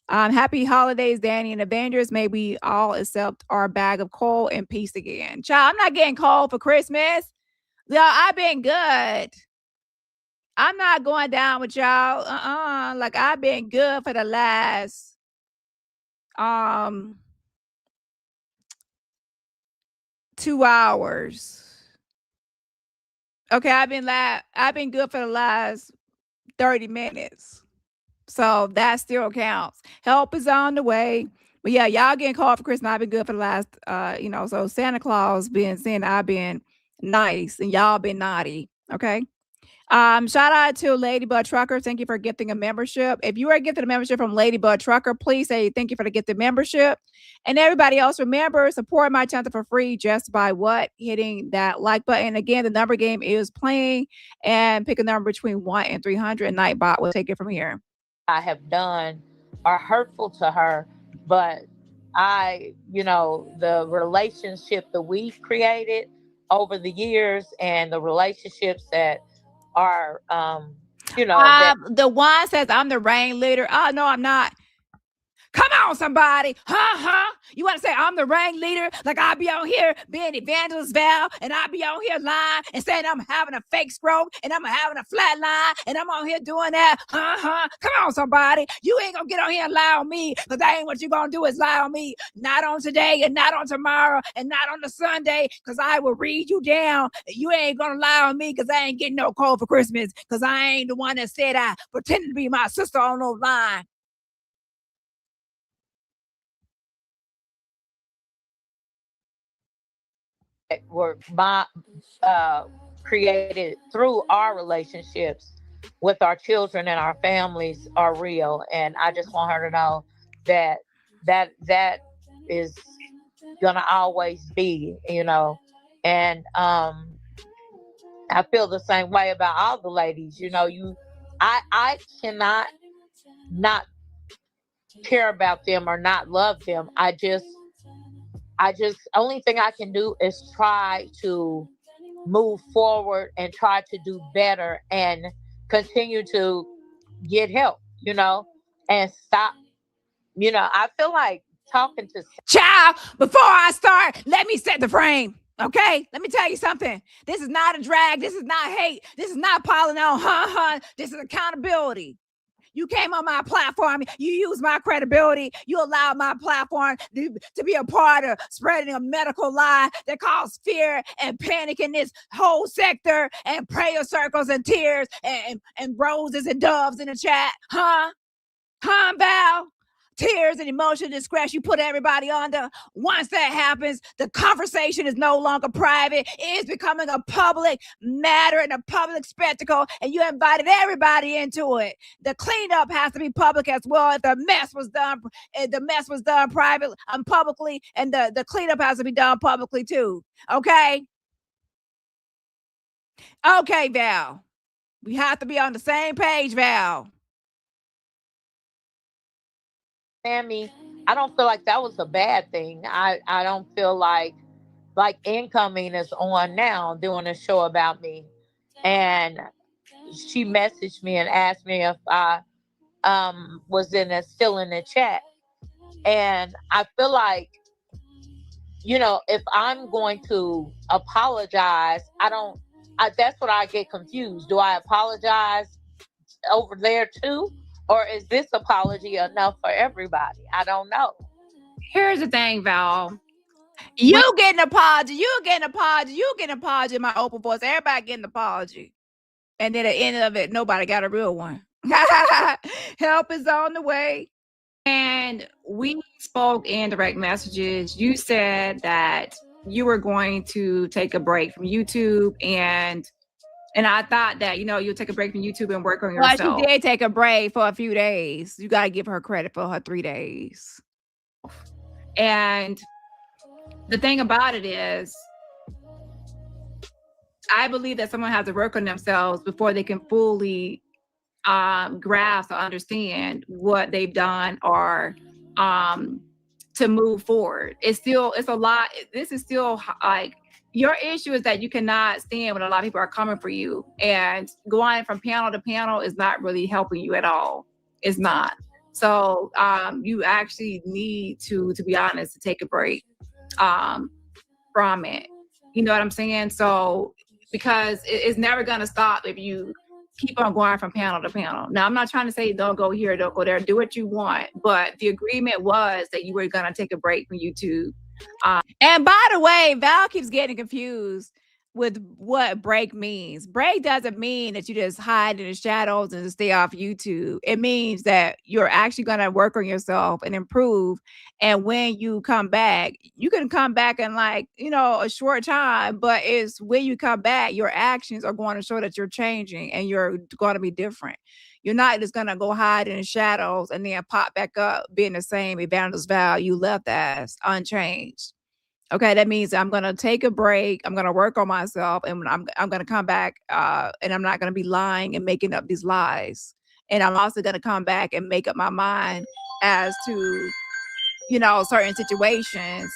happy holidays, Danny and Avengers. May we all accept our bag of coal in peace again. Child, I'm not getting coal for Christmas. Y'all, I've been good. I'm not going down with y'all. Like, I've been good for the last 2 hours. Okay, I've been good for the last 30 minutes. So that still counts. Help is on the way. But yeah, y'all getting called for Christmas. I've been good for the last so Santa Claus been saying I've been nice and y'all been naughty. Okay. Shout out to Ladybug Trucker. Thank you for gifting a membership. If you are gifting a membership from Ladybug Trucker, please say thank you for the gifted membership. And everybody else, remember, support my channel for free just by what? Hitting that like button. Again, the number game is playing, and pick a number between 1 and 300. And Nightbot will take it from here. I have done are hurtful to her, but the relationship that we've created over the years and the relationships that are, the one says I'm the rain leader. Oh, no, I'm not. Come on, somebody. You want to say I'm the ring leader? Like I'll be on here being Evangelist Val, and I'll be on here lying and saying I'm having a fake stroke and I'm having a flat line and I'm on here doing that. Come on, somebody. You ain't gonna get on here and lie on me, because that ain't what you gonna do is lie on me. Not on today and not on tomorrow and not on the Sunday, because I will read you down. You ain't gonna lie on me because I ain't getting no call for Christmas, because I ain't the one that said I pretended to be my sister on no line. Were created through our relationships with our children and our families are real, and I just want her to know that is gonna always be, and I feel the same way about all the ladies. I cannot not care about them or not love them. I just only thing I can do is try to move forward and try to do better and continue to get help, and stop. I feel like talking to child. Before I start, let me set the frame. Okay, let me tell you something. This is not a drag. This is not hate. This is not piling on. This is accountability. You came on my platform. You use my credibility. You allow my platform to be a part of spreading a medical lie that caused fear and panic in this whole sector, and prayer circles and tears and roses and doves in the chat. Huh, Val? Tears and emotional distress you put everybody under. Once that happens, the conversation is no longer private. It is becoming a public matter and a public spectacle, and you invited everybody into it. The cleanup has to be public as well. If the mess was done privately, publicly, and the cleanup has to be done publicly too. Okay, Val. We have to be on the same page, Val. Sammy, I don't feel like that was a bad thing. I don't feel like Incoming is on now doing a show about me, and she messaged me and asked me if I was still in the chat, and I feel like, you know, if I'm going to apologize, that's what I get confused. Do I apologize over there too? Or is this apology enough for everybody? I don't know. Here's the thing, Val. You get an apology. You get an apology. You get an apology in my open voice. Everybody get an apology. And then at the end of it, nobody got a real one. Help is on the way. And we spoke in direct messages. You said that you were going to take a break from YouTube, and I thought that, you know, you'll take a break from YouTube and work on yourself. Well, she did take a break for a few days. You got to give her credit for her 3 days. And the thing about it is, I believe that someone has to work on themselves before they can fully grasp or understand what they've done, or to move forward. It's a lot. This is still like, your issue is that you cannot stand when a lot of people are coming for you, and going from panel to panel is not really helping you at all. It's not. So you actually need to be honest, to take a break from it. You know what I'm saying? So, because it's never going to stop if you keep on going from panel to panel. Now, I'm not trying to say don't go here, don't go there, do what you want, but the agreement was that you were going to take a break from YouTube. And by the way, Val keeps getting confused with what break means. Break doesn't mean that you just hide in the shadows and stay off YouTube. It means that you're actually going to work on yourself and improve. And when you come back, you can come back in, like, you know, a short time, but it's when you come back, your actions are going to show that you're changing and you're going to be different. You're not just going to go hide in the shadows and then pop back up being the same Evangelist Val you left as, unchanged. Okay, that means I'm going to take a break. I'm going to work on myself, and I'm going to come back, and I'm not going to be lying and making up these lies. And I'm also going to come back and make up my mind as to, you know, certain situations.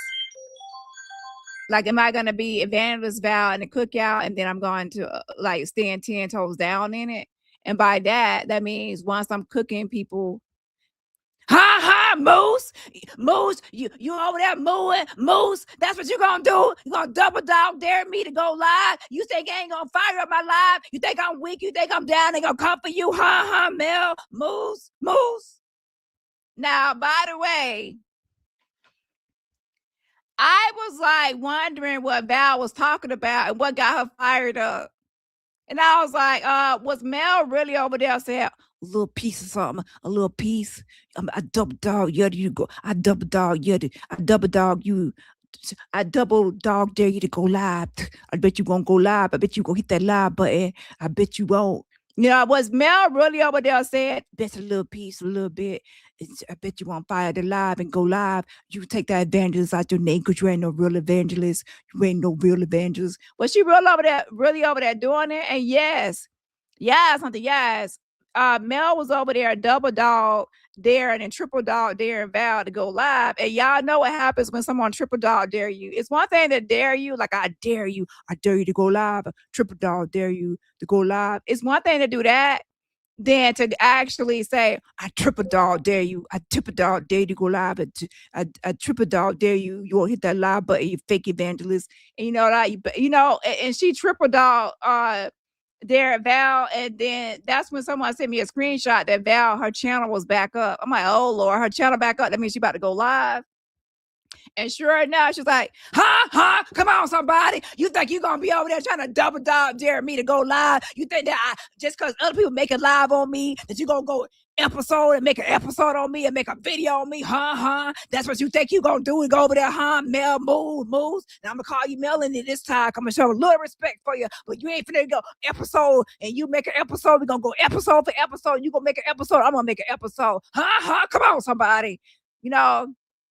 Like, am I going to be Evangelist Val in the cookout, and then I'm going to like stand 10 toes down in it? And by that means once I'm cooking people, Moose, you over there mooing, Moose, that's what you're gonna do? You're gonna double dog dare me to go live? You think I ain't gonna fire up my live? You think I'm weak? You think I'm down? They gonna come for you? Mel, Moose. Now, by the way, I was like wondering what Val was talking about and what got her fired up. And I was like, was Mel really over there saying a little piece of something, a little piece? I double dog you go. I double dog you. I double dog you. I double dog dare you to go live. I bet you won't go live. I bet you gonna hit that live button. I bet you won't. You know, was Mel really over there saying, that's a little piece, a little bit? I bet you won't fire the live and go live. You take that evangelist out your name because you ain't no real evangelist. You ain't no real evangelist. Was she really over there doing it? And yes. Mel was over there double dog daring and triple dog daring Val to go live. And y'all know what happens when someone triple dog dare you. It's one thing to dare you, like I dare you to go live. Triple dog dare you to go live. It's one thing to do that than to actually say, I triple dog dare you. I triple dog dare you to go live. I triple dog dare you. You won't hit that live button, you fake evangelist. And you know that, and she triple dog there at Val, and then that's when someone sent me a screenshot that Val, her channel was back up. I'm like, oh Lord, her channel back up. That means she about to go live. And sure enough, she's like, come on, somebody. You think you're gonna be over there trying to double dare me to go live? You think that just because other people make it live on me, that you're gonna go episode and make an episode on me and make a video on me? That's what you think you gonna do? And go over there, Mel moves. And I'm gonna call you Melanie this time. I'm gonna show a little respect for you, but you ain't finna go episode and you make an episode. We're gonna go episode for episode. You gonna make an episode. I'm gonna make an episode. Come on, somebody. You know,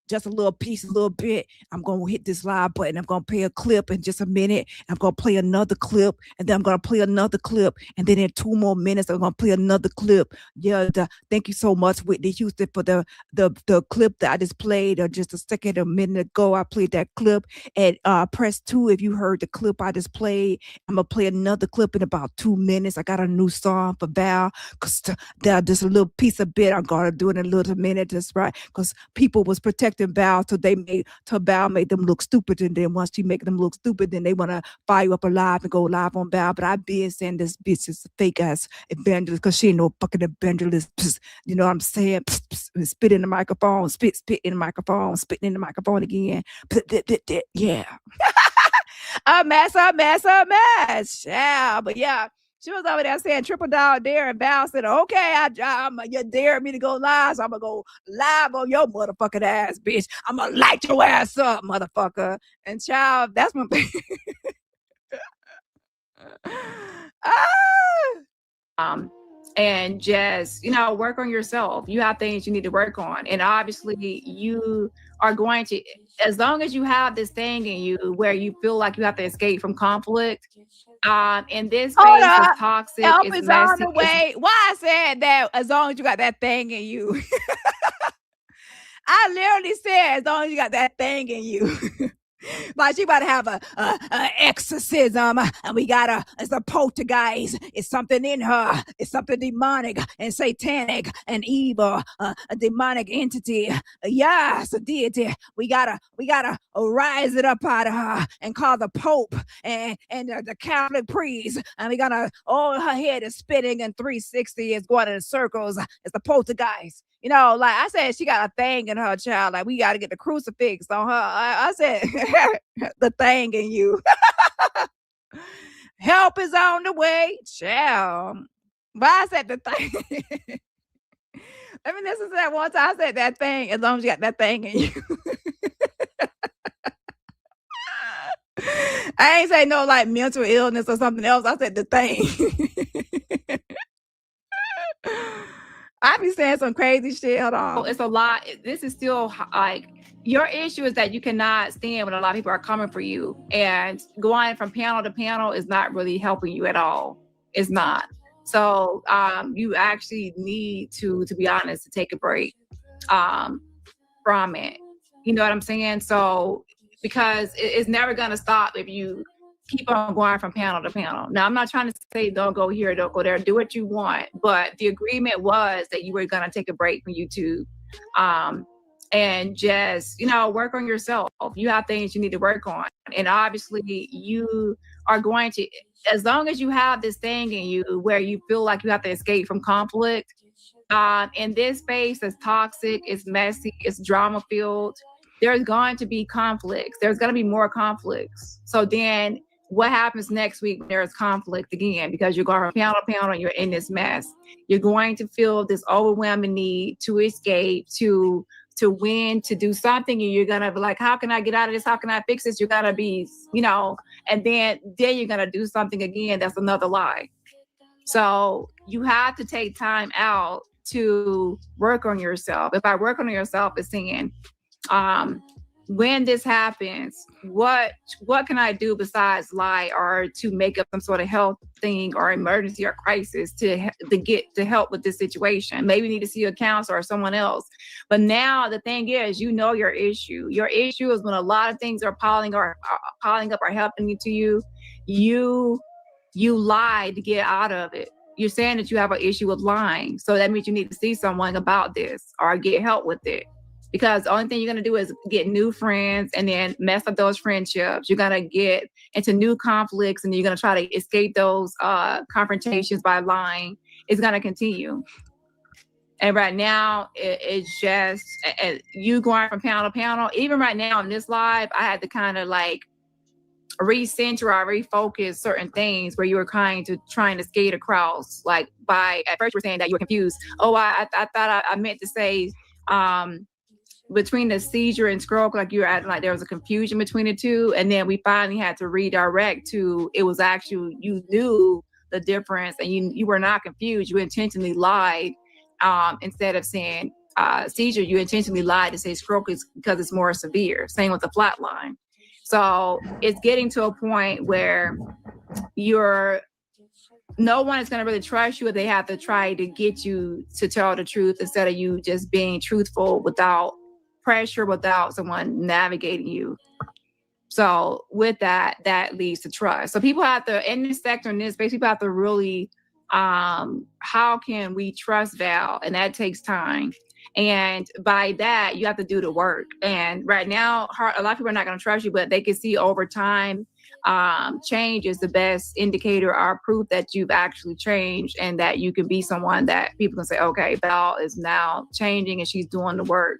just a little piece, a little bit. I'm going to hit this live button. I'm going to play a clip in just a minute. I'm going to play another clip, and then I'm going to play another clip. And then in 2 more minutes, I'm going to play another clip. Yeah, thank you so much, Whitney Houston, for the clip that I just played just a second, a minute ago. I played that clip. And press 2 if you heard the clip I just played. I'm going to play another clip in about 2 minutes. I got a new song for Val, because there's a little piece of bit I'm going to do in a little minute, just right, because people was protecting Val till Val made them look stupid, and then once she make them look stupid, then they want to fire up alive and go live on Val. But I've been saying this bitch is a fake ass evangelist, because she ain't no fucking evangelist. Psst, you know what I'm saying? Psst, psst, spit in the microphone, spit in the microphone, spitting in the microphone again. Yeah. a mess. Yeah, but yeah. She was over there saying triple dog dare, and Val said, okay, you dare me to go live, so I'm going to go live on your motherfucking ass, bitch. I'm going to light your ass up, motherfucker. And child, that's when... and just, work on yourself. You have things you need to work on. And obviously you are going to, as long as you have this thing in you where you feel like you have to escape from conflict, in this space is toxic. Help is messy, on the way. Why I said that as long as you got that thing in you. I literally said as long as you got that thing in you. Like she about to have a exorcism, and it's a poltergeist. It's something in her. It's something demonic and satanic and evil. A demonic entity. Yes, a deity. We gotta rise it up out of her and call the Pope and the Catholic priest. And we gotta. Oh, her head is spinning in 360. It's going in circles. It's the poltergeist. Like I said, she got a thing in her, child. Like we got to get the crucifix on her. I said, the thing in you. Help is on the way, child. But I said the thing. Let me listen to that one time. I said that thing, as long as you got that thing in you. I ain't say no like mental illness or something else. I said the thing. I be saying some crazy shit. Hold on. It's a lot. This is still like your issue is that you cannot stand when a lot of people are coming for you, and going from panel to panel is not really helping you at all. It's not. So you actually need to be honest, to take a break from it. You know what I'm saying? So because it's never going to stop if you keep on going from panel to panel. Now, I'm not trying to say don't go here, don't go there, do what you want. But the agreement was that you were going to take a break from YouTube and just, work on yourself. You have things you need to work on. And obviously you are going to, as long as you have this thing in you where you feel like you have to escape from conflict, in this space, it's toxic, it's messy, it's drama filled. There's going to be conflicts. There's going to be more conflicts. So then what happens next week when there's conflict again? Because you're going from panel to panel and you're in this mess. You're going to feel this overwhelming need to escape, to win, to do something. And you're going to be like, how can I get out of this? How can I fix this? You're going to be, and then you're going to do something again. That's another lie. So you have to take time out to work on yourself. If I work on yourself, it's saying, when this happens, what can I do besides lie or to make up some sort of health thing or emergency or crisis to get to help with this situation? Maybe you need to see a counselor or someone else. But now the thing is, your issue. Your issue is when a lot of things are piling up or happening to you. You lie to get out of it. You're saying that you have an issue with lying. So that means you need to see someone about this or get help with it. because the only thing you're going to do is get new friends and then mess up those friendships. You're going to get into new conflicts and you're going to try to escape those confrontations by lying. It's going to continue. And right now, it's just you going from panel to panel. Even right now in this live, I had to kind of like recenter or refocus certain things where you were trying to skate across. Like at first you were saying that you were confused. Oh, I thought I meant to say between the seizure and stroke, like you were acting like there was a confusion between the two. And then we finally had to redirect to, it was actually, you knew the difference and you were not confused. You intentionally lied. Instead of saying seizure, you intentionally lied to say stroke is because it's more severe. Same with the flat line. So it's getting to a point where no one is going to really trust you if they have to try to get you to tell the truth instead of you just being truthful without pressure, without someone navigating you. So with that leads to trust. So people have to, in this sector, in this space, people have to really, how can we trust Val? And that takes time. And by that, you have to do the work. And right now, a lot of people are not going to trust you, but they can see over time, change is the best indicator or proof that you've actually changed and that you can be someone that people can say, okay, Val is now changing and she's doing the work.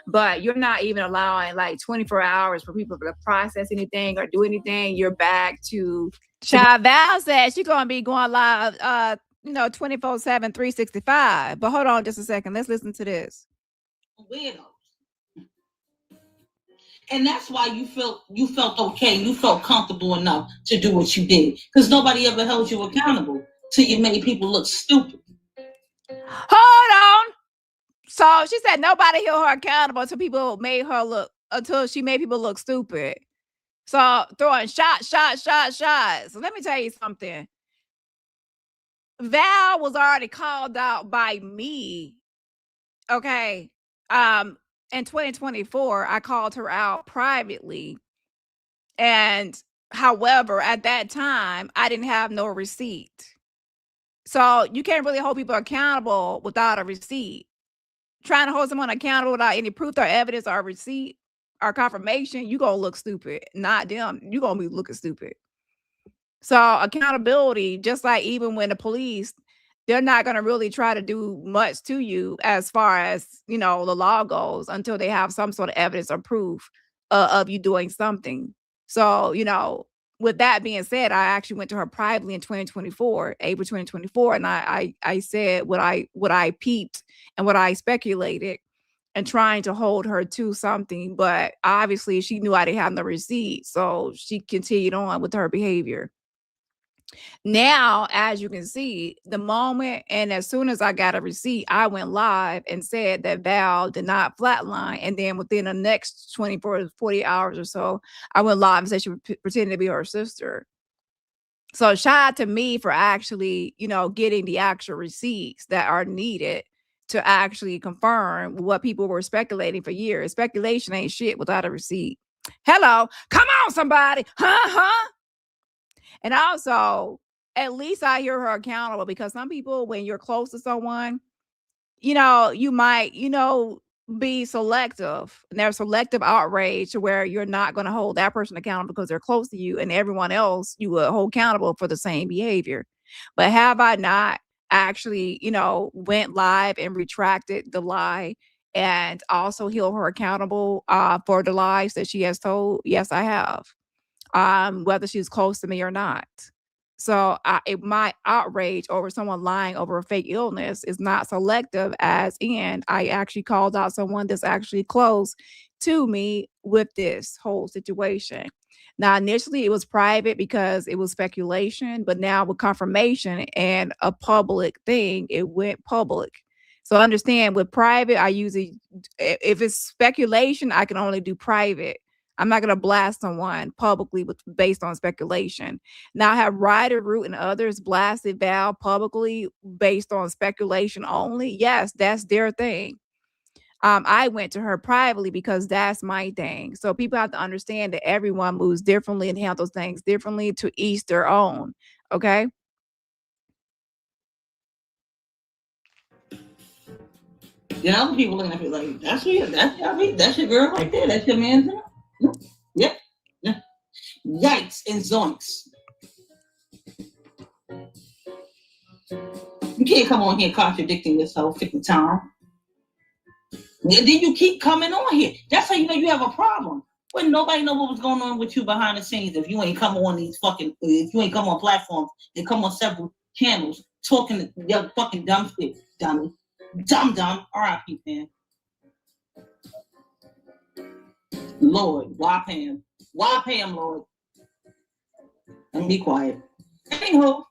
But you're not even allowing like 24 hours for people to process anything or do anything. You're back to Val said she's going to be going live, 24/7, 365. But hold on just a second. Let's listen to this. Weirdos. And that's why you felt okay. You felt comfortable enough to do what you did. Because nobody ever held you accountable till you made people look stupid. Hold on. So she said nobody held her accountable until she made people look stupid. So throwing shots. So let me tell you something. Val was already called out by me. Okay. In 2024, I called her out privately. And however, at that time, I didn't have no receipt. So you can't really hold people accountable without a receipt. Trying to hold someone accountable without any proof or evidence or receipt or confirmation, you're going to look stupid. Not them. You're going to be looking stupid. So accountability, just like even when the police, they're not going to really try to do much to you as far as, the law goes until they have some sort of evidence or proof of you doing something. So, with that being said, I actually went to her privately in 2024, April 2024, and I said what I peeped and what I speculated and trying to hold her to something. But obviously she knew I didn't have no receipt. So she continued on with her behavior. Now, as you can see, the moment and as soon as I got a receipt, I went live and said that Val did not flatline. And then within the next 24 to 40 hours or so, I went live and said she pretended to be her sister. So shout out to me for actually, getting the actual receipts that are needed to actually confirm what people were speculating for years. Speculation ain't shit without a receipt. Hello, come on, somebody. And also, at least I hear her accountable because some people, when you're close to someone, you might, be selective. And there's selective outrage to where you're not going to hold that person accountable because they're close to you, and everyone else you will hold accountable for the same behavior. But have I not actually, went live and retracted the lie and also held her accountable for the lies that she has told? Yes, I have. Whether she's close to me or not. So my outrage over someone lying over a fake illness is not selective, as in I actually called out someone that's actually close to me with this whole situation. Now, initially it was private because it was speculation, but now with confirmation and a public thing, it went public. So understand, with private, I usually, if it's speculation, I can only do private. I'm not going to blast someone publicly based on speculation. Now, have Ryder, Root, and others blasted Val publicly based on speculation only? Yes, that's their thing. I went to her privately because that's my thing. So people have to understand that everyone moves differently and handles things differently, to each their own. Okay? Then other people looking at me like, that's your girl right there. That's your man. Yep. Yeah. Yikes and zoinks. You can't come on here contradicting yourself 50 times. Then you keep coming on here. That's how you know you have a problem. When nobody know what was going on with you behind the scenes, if you ain't come on if you ain't come on platforms and come on several channels talking your fucking dumb shit, dummy. Dumb. R.I.P. man. Lord, why pay him? Why pay him, Lord? And be quiet. Anywho,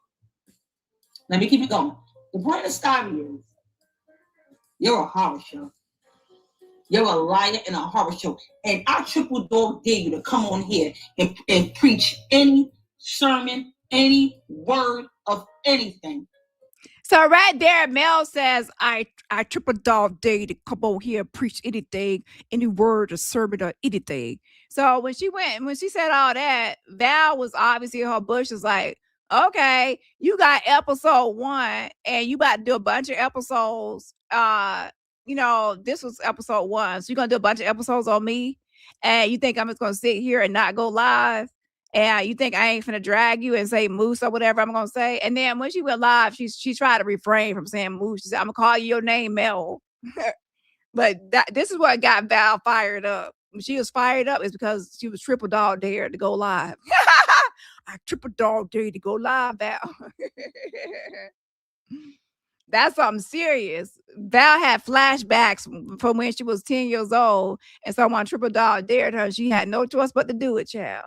let me keep it going. The point of the story is, you're a horror show. You're a liar and a horror show. And I triple dog dare you to come on here and preach any sermon, any word of anything. So right there, Mel says, I triple dog dare you to come on here and preach anything, any word or sermon or anything. So when she said all that, Val was obviously in her bush was like, okay, you got episode 1 and you about to do a bunch of episodes. This was episode 1. So you're gonna do a bunch of episodes on me, and you think I'm just gonna sit here and not go live? And you think I ain't finna drag you and say moose or whatever I'm gonna say? And then when she went live, she tried to refrain from saying moose. She said, I'm gonna call you your name, Mel. But this is what got Val fired up. When she was fired up, is because she was triple dog dared to go live. I triple dog dare to go live, Val. That's something serious. Val had flashbacks from when she was 10 years old, and someone triple dog dared her. She had no choice but to do it, child.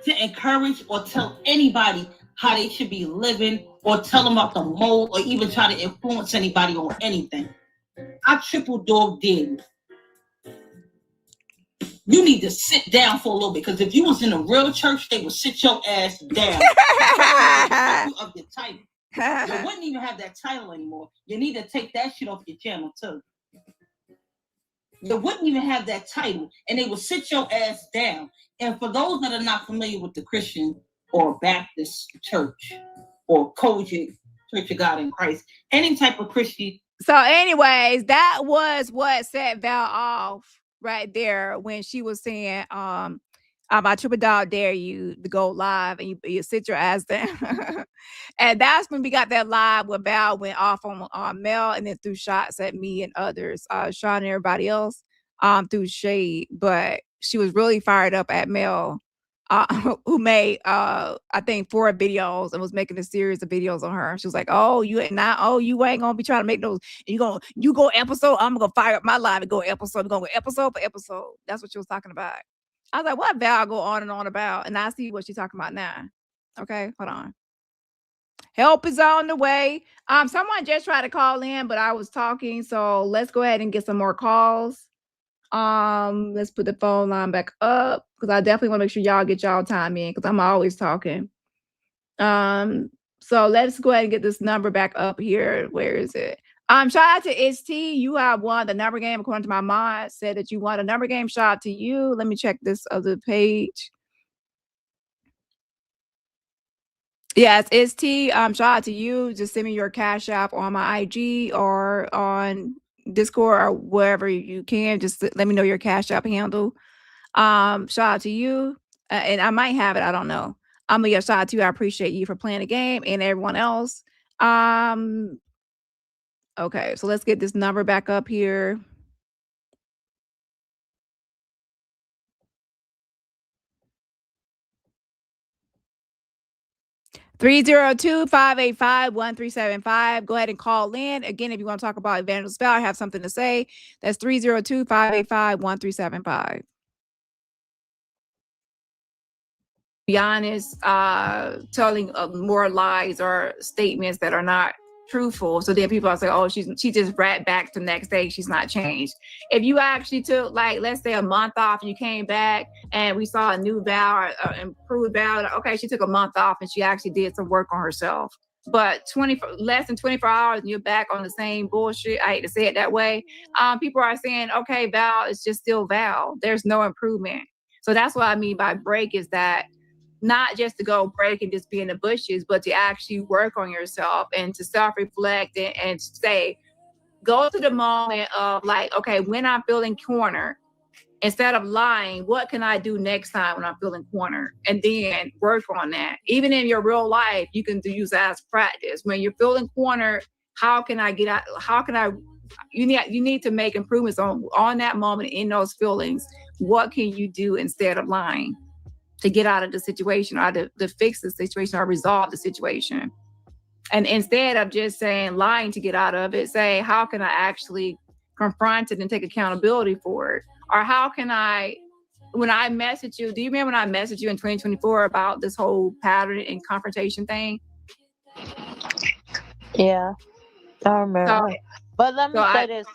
To encourage or tell anybody how they should be living, or tell them about the mold, or even try to influence anybody on anything. I triple dog dare you. You need to sit down for a little bit, because if you was in a real church, they would sit your ass down. Of your title. You wouldn't even have that title anymore. You need to take that shit off your channel too. You wouldn't even have that title, and they would sit your ass down. And for those that are not familiar with the Christian or Baptist church or Kojic, Church of God in Christ, any type of Christian. So anyways, that was what set Val off right there when she was saying, I triple dog dare you to go live and you sit your ass down. And that's when we got that live where Val went off on Mel and then threw shots at me and others, Sean and everybody else, through shade. But she was really fired up at Mel, who made I think 4 videos and was making a series of videos on her. She was like, you ain't gonna be trying to make those. You go episode. I'm gonna fire up my live and go episode. We're gonna go episode for episode. That's what she was talking about. I was like, what Val go on and on about? And I see what she's talking about now. Okay, hold on. Help is on the way. Someone just tried to call in, but I was talking. So let's go ahead and get some more calls. Let's put the phone line back up, because I definitely want to make sure y'all get y'all time in, because I'm always talking. So let's go ahead and get this number back up here. Where is it? Shout out to ST. You have won the number game according to my mod. Said that you won a number game. Shout out to you. Let me check this other page. Yeah, it's ST. Shout out to you. Just send me your Cash App on my IG or on Discord or wherever you can. Just let me know your Cash App handle. Shout out to you. And I might have it. I don't know. Yeah, shout out to you. I appreciate you for playing the game and everyone else. Okay, so let's get this number back up here. (302-585-1375). Go ahead and call in. Again, if you want to talk about Evangelist Val, I have something to say. That's 302-585-1375. Be honest, telling more lies or statements that are not truthful. So then people are saying, oh, she just rat back the next day. She's not changed. If you actually took, like, let's say a month off, you came back and we saw a new Val or improved Val. Okay, she took a month off and she actually did some work on herself. But less than 24 hours and you're back on the same bullshit. I hate to say it that way. People are saying, okay, Val is just still Val. There's no improvement. So that's what I mean by break, is that not just to go break and just be in the bushes, but to actually work on yourself and to self-reflect and say, go to the moment of like, okay, when I'm feeling cornered, instead of lying, what can I do next time when I'm feeling cornered? And then work on that. Even in your real life, you can use that as practice. When you're feeling cornered, how can I get out? How can I? You need to make improvements on that moment in those feelings. What can you do instead of lying to get out of the situation or to fix the situation or resolve the situation? And instead of just saying lying to get out of it, say, how can I actually confront it and take accountability for it? Or how can I, when I message you, do you remember when I messaged you in 2024 about this whole pattern and confrontation thing? Yeah, I remember. So, But let me so say this: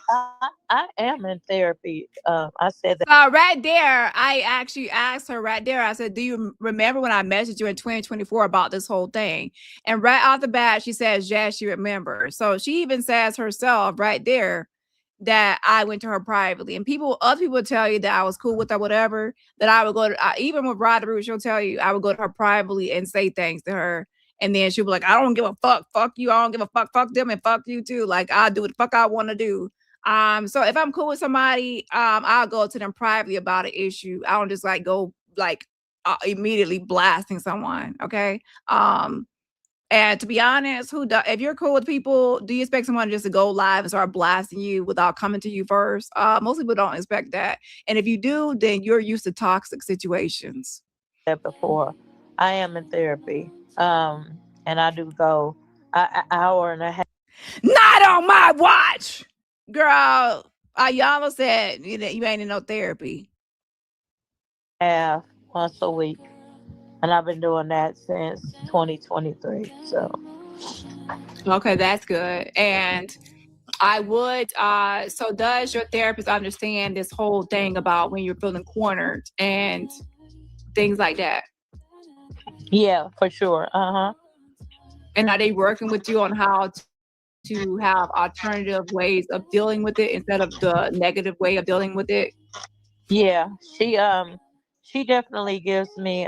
I am in therapy. I said that. So right there, I actually asked her right there. I said, do you remember when I messaged you in 2024 about this whole thing? And right off the bat, she says, yes, she remembers. So she even says herself right there that I went to her privately. And other people tell you that I was cool with her, whatever, that I would go to, even with Roderick, she'll tell you, I would go to her privately and say things to her. And then she'll be like, I don't give a fuck. Fuck you. I don't give a fuck. Fuck them and fuck you too. Like, I'll do what the fuck I want to do. So if I'm cool with somebody, I'll go to them privately about an issue. I don't just like go like immediately blasting someone. Okay. And to be honest, if you're cool with people, do you expect someone just to go live and start blasting you without coming to you first? Most people don't expect that. And if you do, then you're used to toxic situations. That before. I am in therapy. And I do go an hour and a half. Not on my watch, girl. Ayala said you ain't in no therapy. Once a week, and I've been doing that since 2023. So Okay, that's good. And I would so does your therapist understand this whole thing about when you're feeling cornered and things like that? yeah, for sure. And are they working with you on how to have alternative ways of dealing with it instead of the negative way of dealing with it? Yeah, she definitely gives me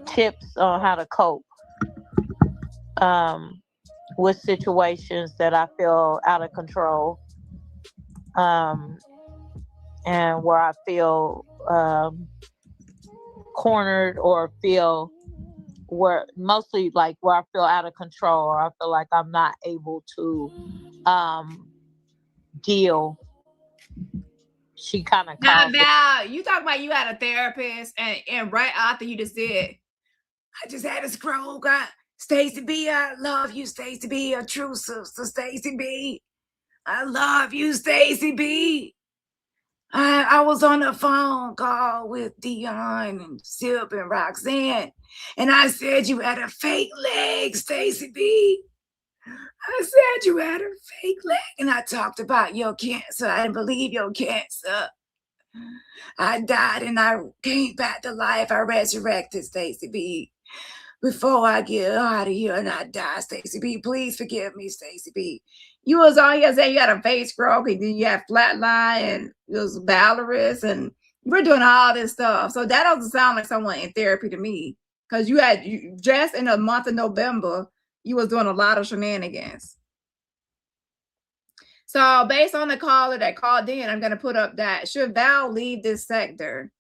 tips on how to cope with situations that I feel out of control, and where I feel cornered or feel mostly like where I feel out of control or I feel like I'm not able to deal. She kind of calls Now, you talk about you had a therapist and right after you just said, I just had a stroke. Stacey B, I love you, Stacey B, a true sister, Stacey B. I love you, Stacey B. I was on a phone call with Dion and Sip and Roxanne, and I said you had a fake leg, Stacey B. I said you had a fake leg, and I talked about your cancer. I didn't believe your cancer. I died and I came back to life. I resurrected, Stacey B. Before I get out of here and I die, Stacey B, please forgive me, Stacey B. You was on here saying you had a face stroke and then you had flatline and it was Valorous and you were doing all this stuff. So that doesn't sound like someone in therapy to me. Because you just in the month of November, you was doing a lot of shenanigans. So based on the caller that called in, I'm going to put up that should Val leave this sector?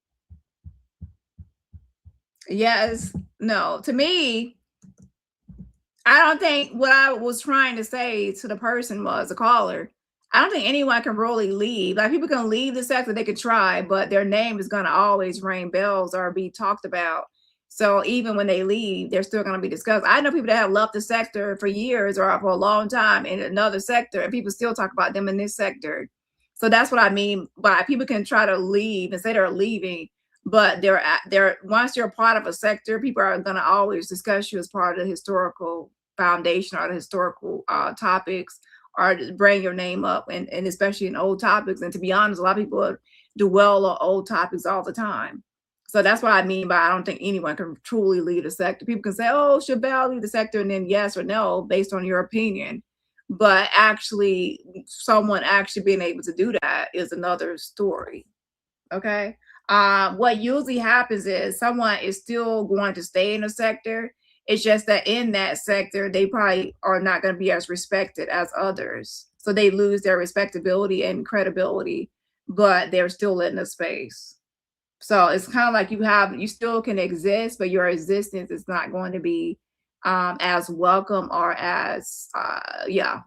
Yes. No. To me, I don't think what I was trying to say to the person was a caller. I don't think anyone can really leave. Like people can leave the sector, they could try, but their name is going to always ring bells or be talked about. So even when they leave, they're still going to be discussed. I know people that have left the sector for years or for a long time in another sector, and people still talk about them in this sector. So that's what I mean by people can try to leave and say they're leaving, but they're once you're part of a sector, people are going to always discuss you as part of the historical foundation or the historical topics, or bring your name up, and especially in old topics. And to be honest, a lot of people dwell on old topics all the time. So that's what I mean by I don't think anyone can truly lead a sector. People can say, oh, should Val lead the sector? And then yes or no, based on your opinion. But actually, someone actually being able to do that is another story. Okay. what usually happens is someone is still going to stay in a sector. It's just that in that sector, they probably are not going to be as respected as others. So they lose their respectability and credibility, but they're still in the space. So it's kind of like you still can exist, but your existence is not going to be as welcome or as, yeah.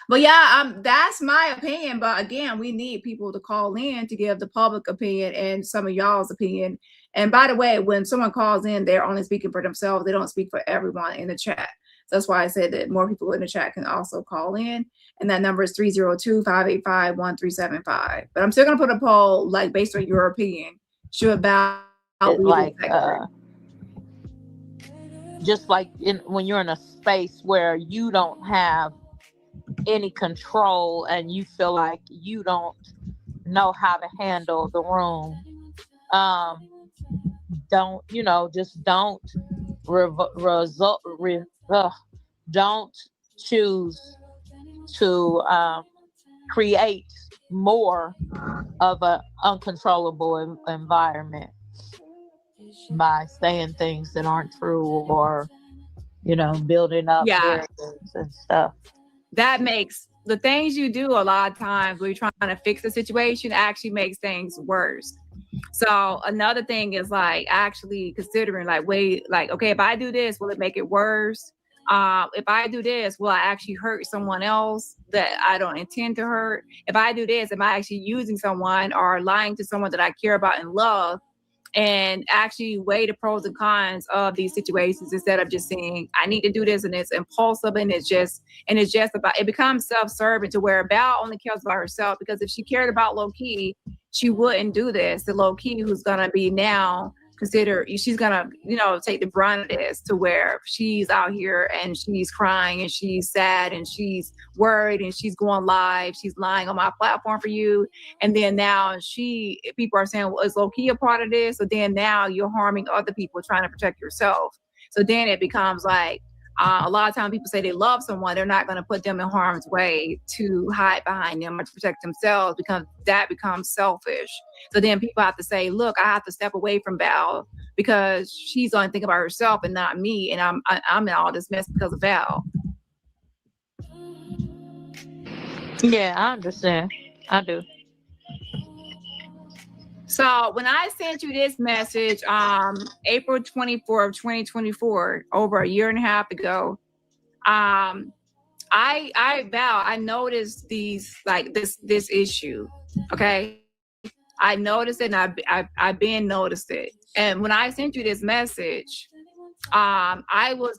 But yeah, that's my opinion. But again, we need people to call in to give the public opinion and some of y'all's opinion. And by the way, when someone calls in, they're only speaking for themselves. They don't speak for everyone in the chat. So that's why I said that more people in the chat can also call in. And that number is 302-585-1375. But I'm still going to put a poll, like, based on your opinion. Should Val be like just like when you're in a space where you don't have any control and you feel like you don't know how to handle the room, don't don't choose to create more of an uncontrollable environment by saying things that aren't true or building up barriers and stuff. That makes the things you do a lot of times when you're trying to fix a situation actually makes things worse. So another thing is like actually considering okay, if I do this, will it make it worse? If I do this, will I actually hurt someone else that I don't intend to hurt? If I do this, am I actually using someone or lying to someone that I care about and love? And actually weigh the pros and cons of these situations instead of just saying I need to do this and it's impulsive and it's just about, it becomes self-serving to where Val only cares about herself, because if she cared about low key, she wouldn't do this. The low key who's gonna be now considered, she's gonna take the brunt of this, to where she's out here and she's crying and she's sad and she's worried and she's going live, she's lying on my platform for you, and then now people are saying, well, is low key a part of this? So then now you're harming other people trying to protect yourself. So then it becomes like a lot of times people say they love someone, they're not going to put them in harm's way to hide behind them or to protect themselves, because that becomes selfish. So then people have to say, look, I have to step away from Val because she's only thinking about herself and not me, and I'm in all this mess because of Val. Yeah, I understand. I do. So when I sent you this message, April 24th, 2024, over a year and a half ago, I noticed this issue. Okay. I noticed it, and I've been noticed it. And when I sent you this message,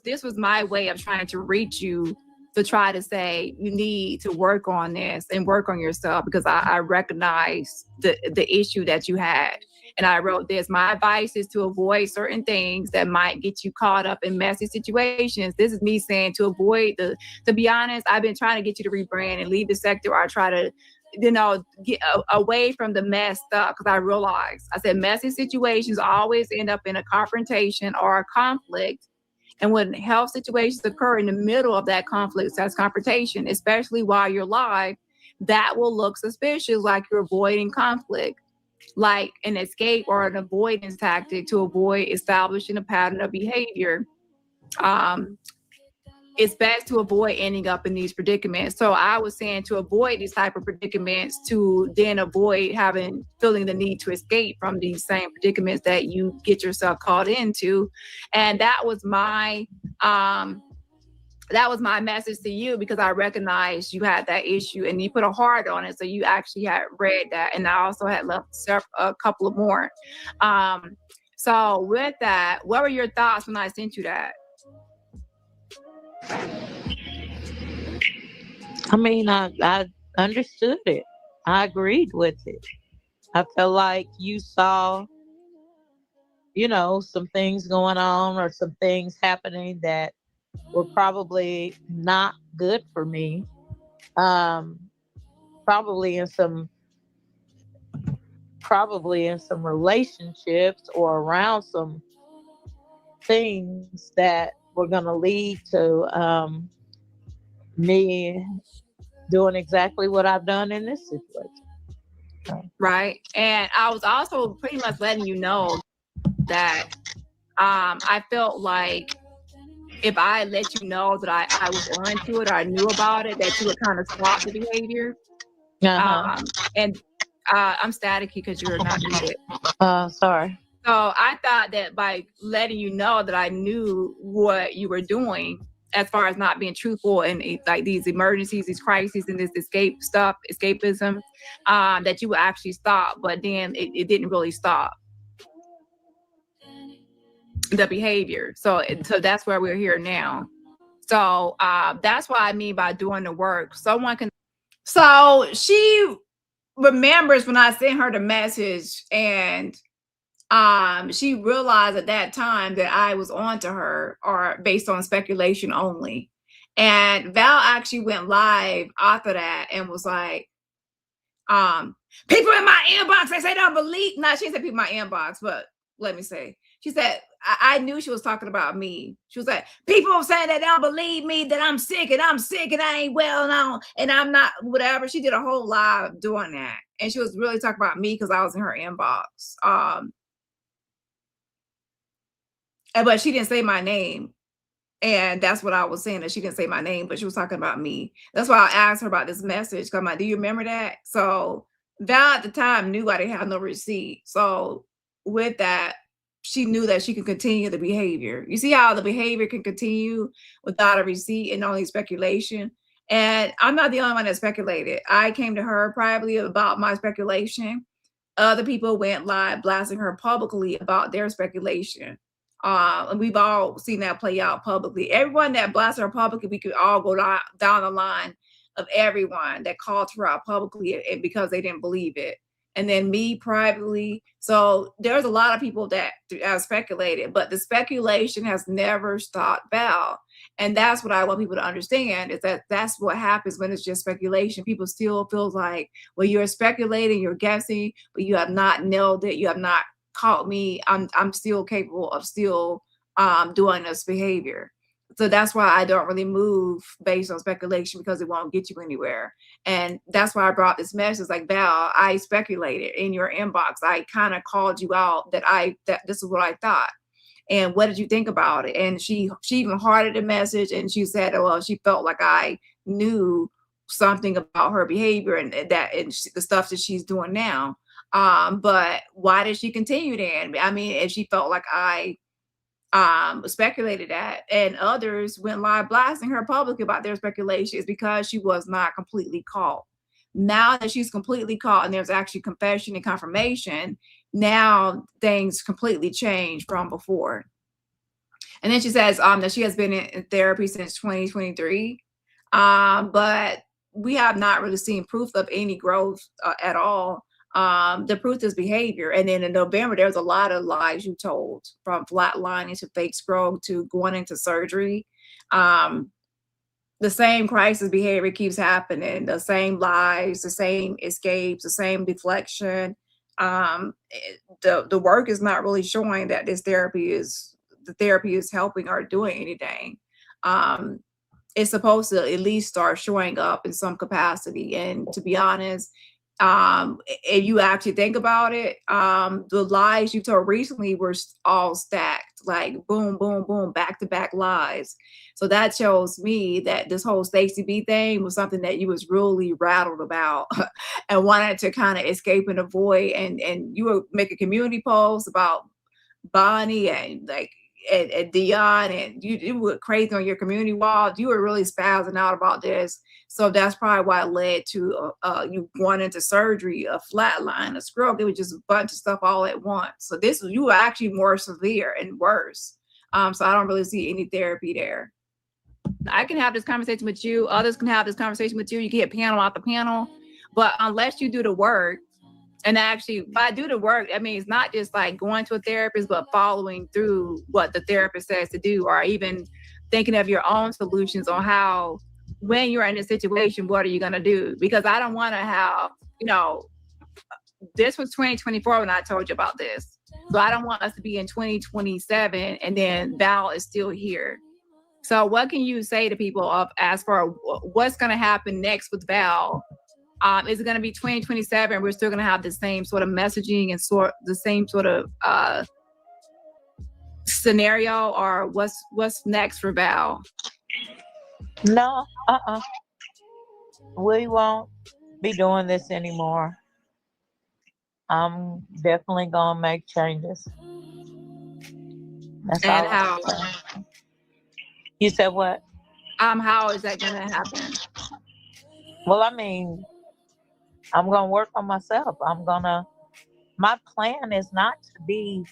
this was my way of trying to reach you, to try to say you need to work on this and work on yourself, because I recognize the issue that you had. And I wrote this: my advice is to avoid certain things that might get you caught up in messy situations. This is me saying to avoid to be honest, I've been trying to get you to rebrand and leave the sector, or try to get away from the mess stuff, because I realized, I said, messy situations always end up in a confrontation or a conflict. And when health situations occur in the middle of that conflict, that's confrontation, especially while you're live, that will look suspicious, like you're avoiding conflict, like an escape or an avoidance tactic to avoid establishing a pattern of behavior. It's best to avoid ending up in these predicaments. So I was saying to avoid these type of predicaments, to then avoid feeling the need to escape from these same predicaments that you get yourself caught into. And that was my message to you, because I recognized you had that issue and you put a heart on it. So you actually had read that. And I also had left a couple of more. So with that, what were your thoughts when I sent you that? I mean, I understood it. I agreed with it. I felt like you saw, some things going on or some things happening that were probably not good for me. Probably in some relationships or around some things that were going to lead to me doing exactly what I've done in this situation. right? And I was also pretty much letting you know that I felt like if I let you know that I was onto it or I knew about it, that you would kind of stop the behavior. And I'm staticky because you're not muted. Sorry. So I thought that by letting you know that I knew what you were doing as far as not being truthful and like these emergencies, these crises, and this escapism, that you would actually stop. But then it didn't really stop the behavior. So that's where we're here now. So that's what I mean by doing the work. Someone can. So she remembers when I sent her the message, and she realized at that time that I was on to her, or based on speculation only. And Val actually went live after that and was like, people in my inbox, they say they don't believe. No, she said people in my inbox, but let me say, she said, I knew she was talking about me. She was like, people saying that they don't believe me, that I'm sick and I ain't well known and I'm not whatever. She did a whole live doing that. And she was really talking about me because I was in her inbox. But she didn't say my name. And that's what I was saying, that she didn't say my name, but she was talking about me. That's why I asked her about this message. I'm like, do you remember that? So Val at the time knew I didn't have no receipt. So with that, she knew that she could continue the behavior. You see how the behavior can continue without a receipt and only speculation. And I'm not the only one that speculated. I came to her privately about my speculation. Other people went live blasting her publicly about their speculation. And we've all seen that play out publicly. Everyone that blasted her publicly, we could all go down the line of everyone that called her out publicly because they didn't believe it. And then me privately. So there's a lot of people that have speculated, but the speculation has never stopped Val. And that's what I want people to understand, is that that's what happens when it's just speculation. People still feel like, well, you're speculating, you're guessing, but you have not nailed it. You have not caught me. I'm still capable of still doing this behavior. So that's why I don't really move based on speculation, because it won't get you anywhere. And that's why I brought this message, like, Val, I speculated in your inbox. I kind of called you out that this is what I thought. And what did you think about it? And she even hearted the message, and she said, well, she felt like I knew something about her behavior and the stuff that she's doing now. But why did she continue then? I mean, if she felt like I speculated that, and others went live blasting her publicly about their speculations, because she was not completely caught. Now that she's completely caught and there's actually confession and confirmation, now things completely change from before. And then she says that she has been in therapy since 2023, but we have not really seen proof of any growth at all. The proof is behavior. And then in November, there's a lot of lies you told, from flatlining to fake scroll to going into surgery. The same crisis behavior keeps happening, the same lies, the same escapes, the same deflection. The work is not really showing that the therapy is helping or doing anything. It's supposed to at least start showing up in some capacity. And to be honest, if you actually think about it, the lies you told recently were all stacked, like boom, boom, boom, back-to-back lies. So that shows me that this whole Stacey B thing was something that you was really rattled about and wanted to kind of escape and avoid. And you would make a community post about Bonnie and and Dion, and you were crazy on your community wall. You were really spazzing out about this. So that's probably why it led to you going into surgery, a flatline, a stroke. It was just a bunch of stuff all at once. So you were actually more severe and worse. So I don't really see any therapy there. I can have this conversation with you. Others can have this conversation with you. You can get panel out the panel. But unless you do the work, and actually, by do the work, I mean, it's not just like going to a therapist, but following through what the therapist says to do, or even thinking of your own solutions on how, when you're in a situation, what are you going to do? Because I don't want to have, this was 2024 when I told you about this. So I don't want us to be in 2027 and then Val is still here. So what can you say to people as far what's going to happen next with Val Is it going to be 2027? We're still going to have the same sort of messaging and the same sort of scenario, or what's next for Val? No, we won't be doing this anymore. I'm definitely gonna make changes. That's And all. how? You said what? How is that gonna happen? Well, I mean, I'm gonna work on myself. My plan is not to be.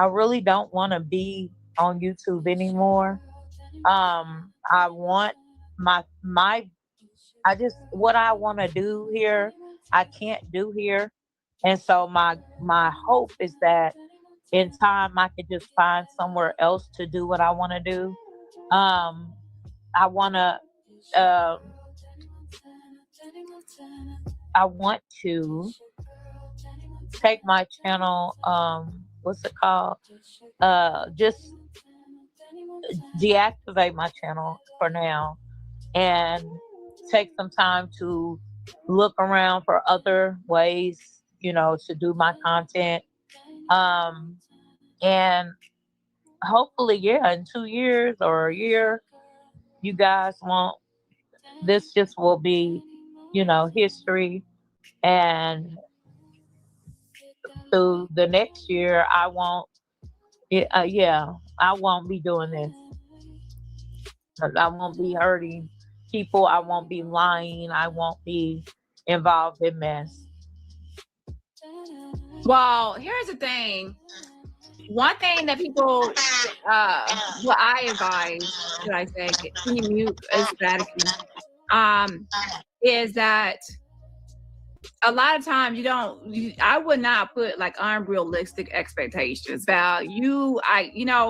I really don't want to be on YouTube anymore. I want my what I want to do here, I can't do here. And so my hope is that in time I could just find somewhere else to do what I want to do. I want to I want to take my channel, what's it called? Just deactivate my channel for now and take some time to look around for other ways, to do my content. And hopefully, yeah, in 2 years or a year, you guys this just will be, history. And through the next year, I won't be doing this. I won't be hurting people. I won't be lying. I won't be involved in mess. Well, here's the thing. One thing that people, what I advise, should I say, can you mute is that a lot of times I would not put like unrealistic expectations. Val,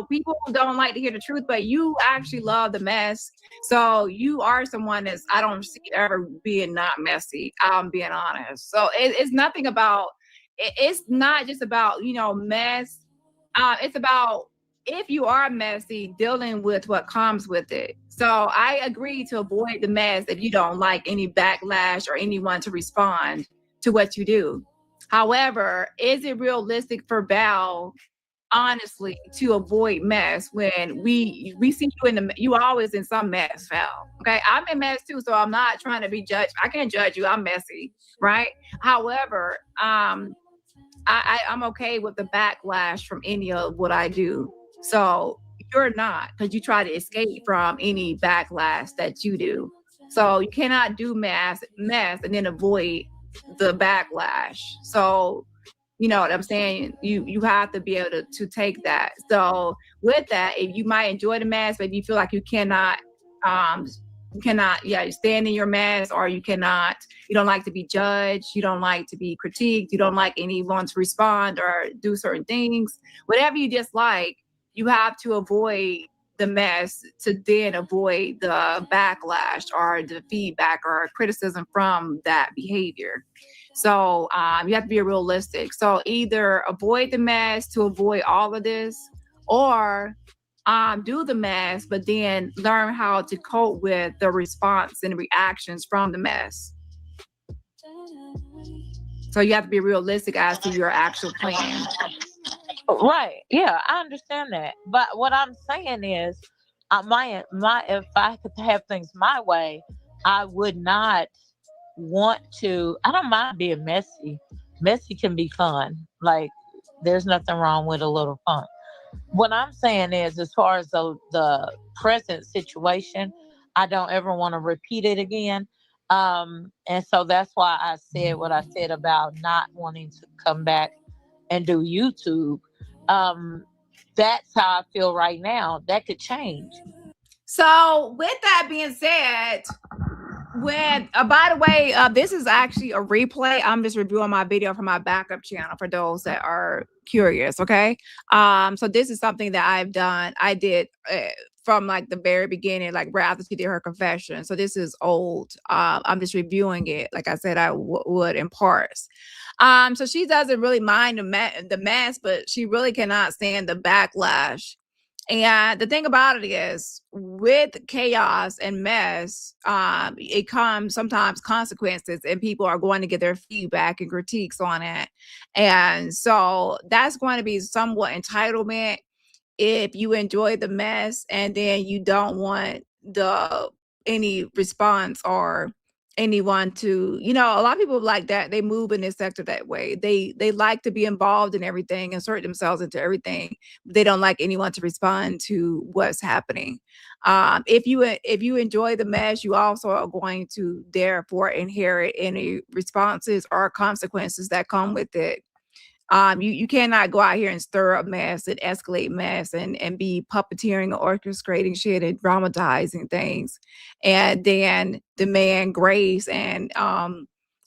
people don't like to hear the truth, but you actually love the mess. So you are someone I don't see ever being not messy. I'm being honest. So it's nothing about, it's not just about, mess. It's about, if you are messy, dealing with what comes with it. So I agree to avoid the mess if you don't like any backlash or anyone to respond to what you do. However, is it realistic for Val, honestly, to avoid mess when we see you always in some mess, Val? Okay, I'm in mess too, so I'm not trying to be judged. I can't judge you. I'm messy, right? However, I'm okay with the backlash from any of what I do. So you're not, because you try to escape from any backlash that you do. So you cannot do mess and then avoid the backlash. So you know what I'm saying? You have to be able to take that. So with that, if you might enjoy the mess, but you feel like you cannot stand in your mess, or you don't like to be judged, you don't like to be critiqued, you don't like anyone to respond or do certain things, whatever you dislike, you have to avoid the mess to then avoid the backlash or the feedback or criticism from that behavior. So you have to be realistic. So either avoid the mess to avoid all of this, or do the mess, but then learn how to cope with the response and reactions from the mess. So you have to be realistic as to your actual plan. Right. Yeah, I understand that. But what I'm saying is, if I could have things my way, I would not want to. I don't mind being messy. Messy can be fun. Like, there's nothing wrong with a little fun. What I'm saying is, as far as the present situation, I don't ever want to repeat it again. And so that's why I said what I said about not wanting to come back and do YouTube. That's how I feel right now. That could change. So with that being said, by the way, this is actually a replay. I'm just reviewing my video from my backup channel for those that are curious. Okay. So this is something that I've done. I did from like the very beginning, like right after she did her confession. So this is old. I'm just reviewing it. Like I said, I would in parts. So she doesn't really mind the mess, but she really cannot stand the backlash. And the thing about it is, with chaos and mess, it comes sometimes consequences, and people are going to get their feedback and critiques on it. And so that's going to be somewhat entitlement if you enjoy the mess and then you don't want any response or anyone to, a lot of people like that, they move in this sector that way. They like to be involved in everything, insert themselves into everything. They don't like anyone to respond to what's happening. If you enjoy the mess, you also are going to therefore inherit any responses or consequences that come with it. You cannot go out here and stir up mess and escalate mess and be puppeteering, orchestrating shit and dramatizing things, and then demand grace and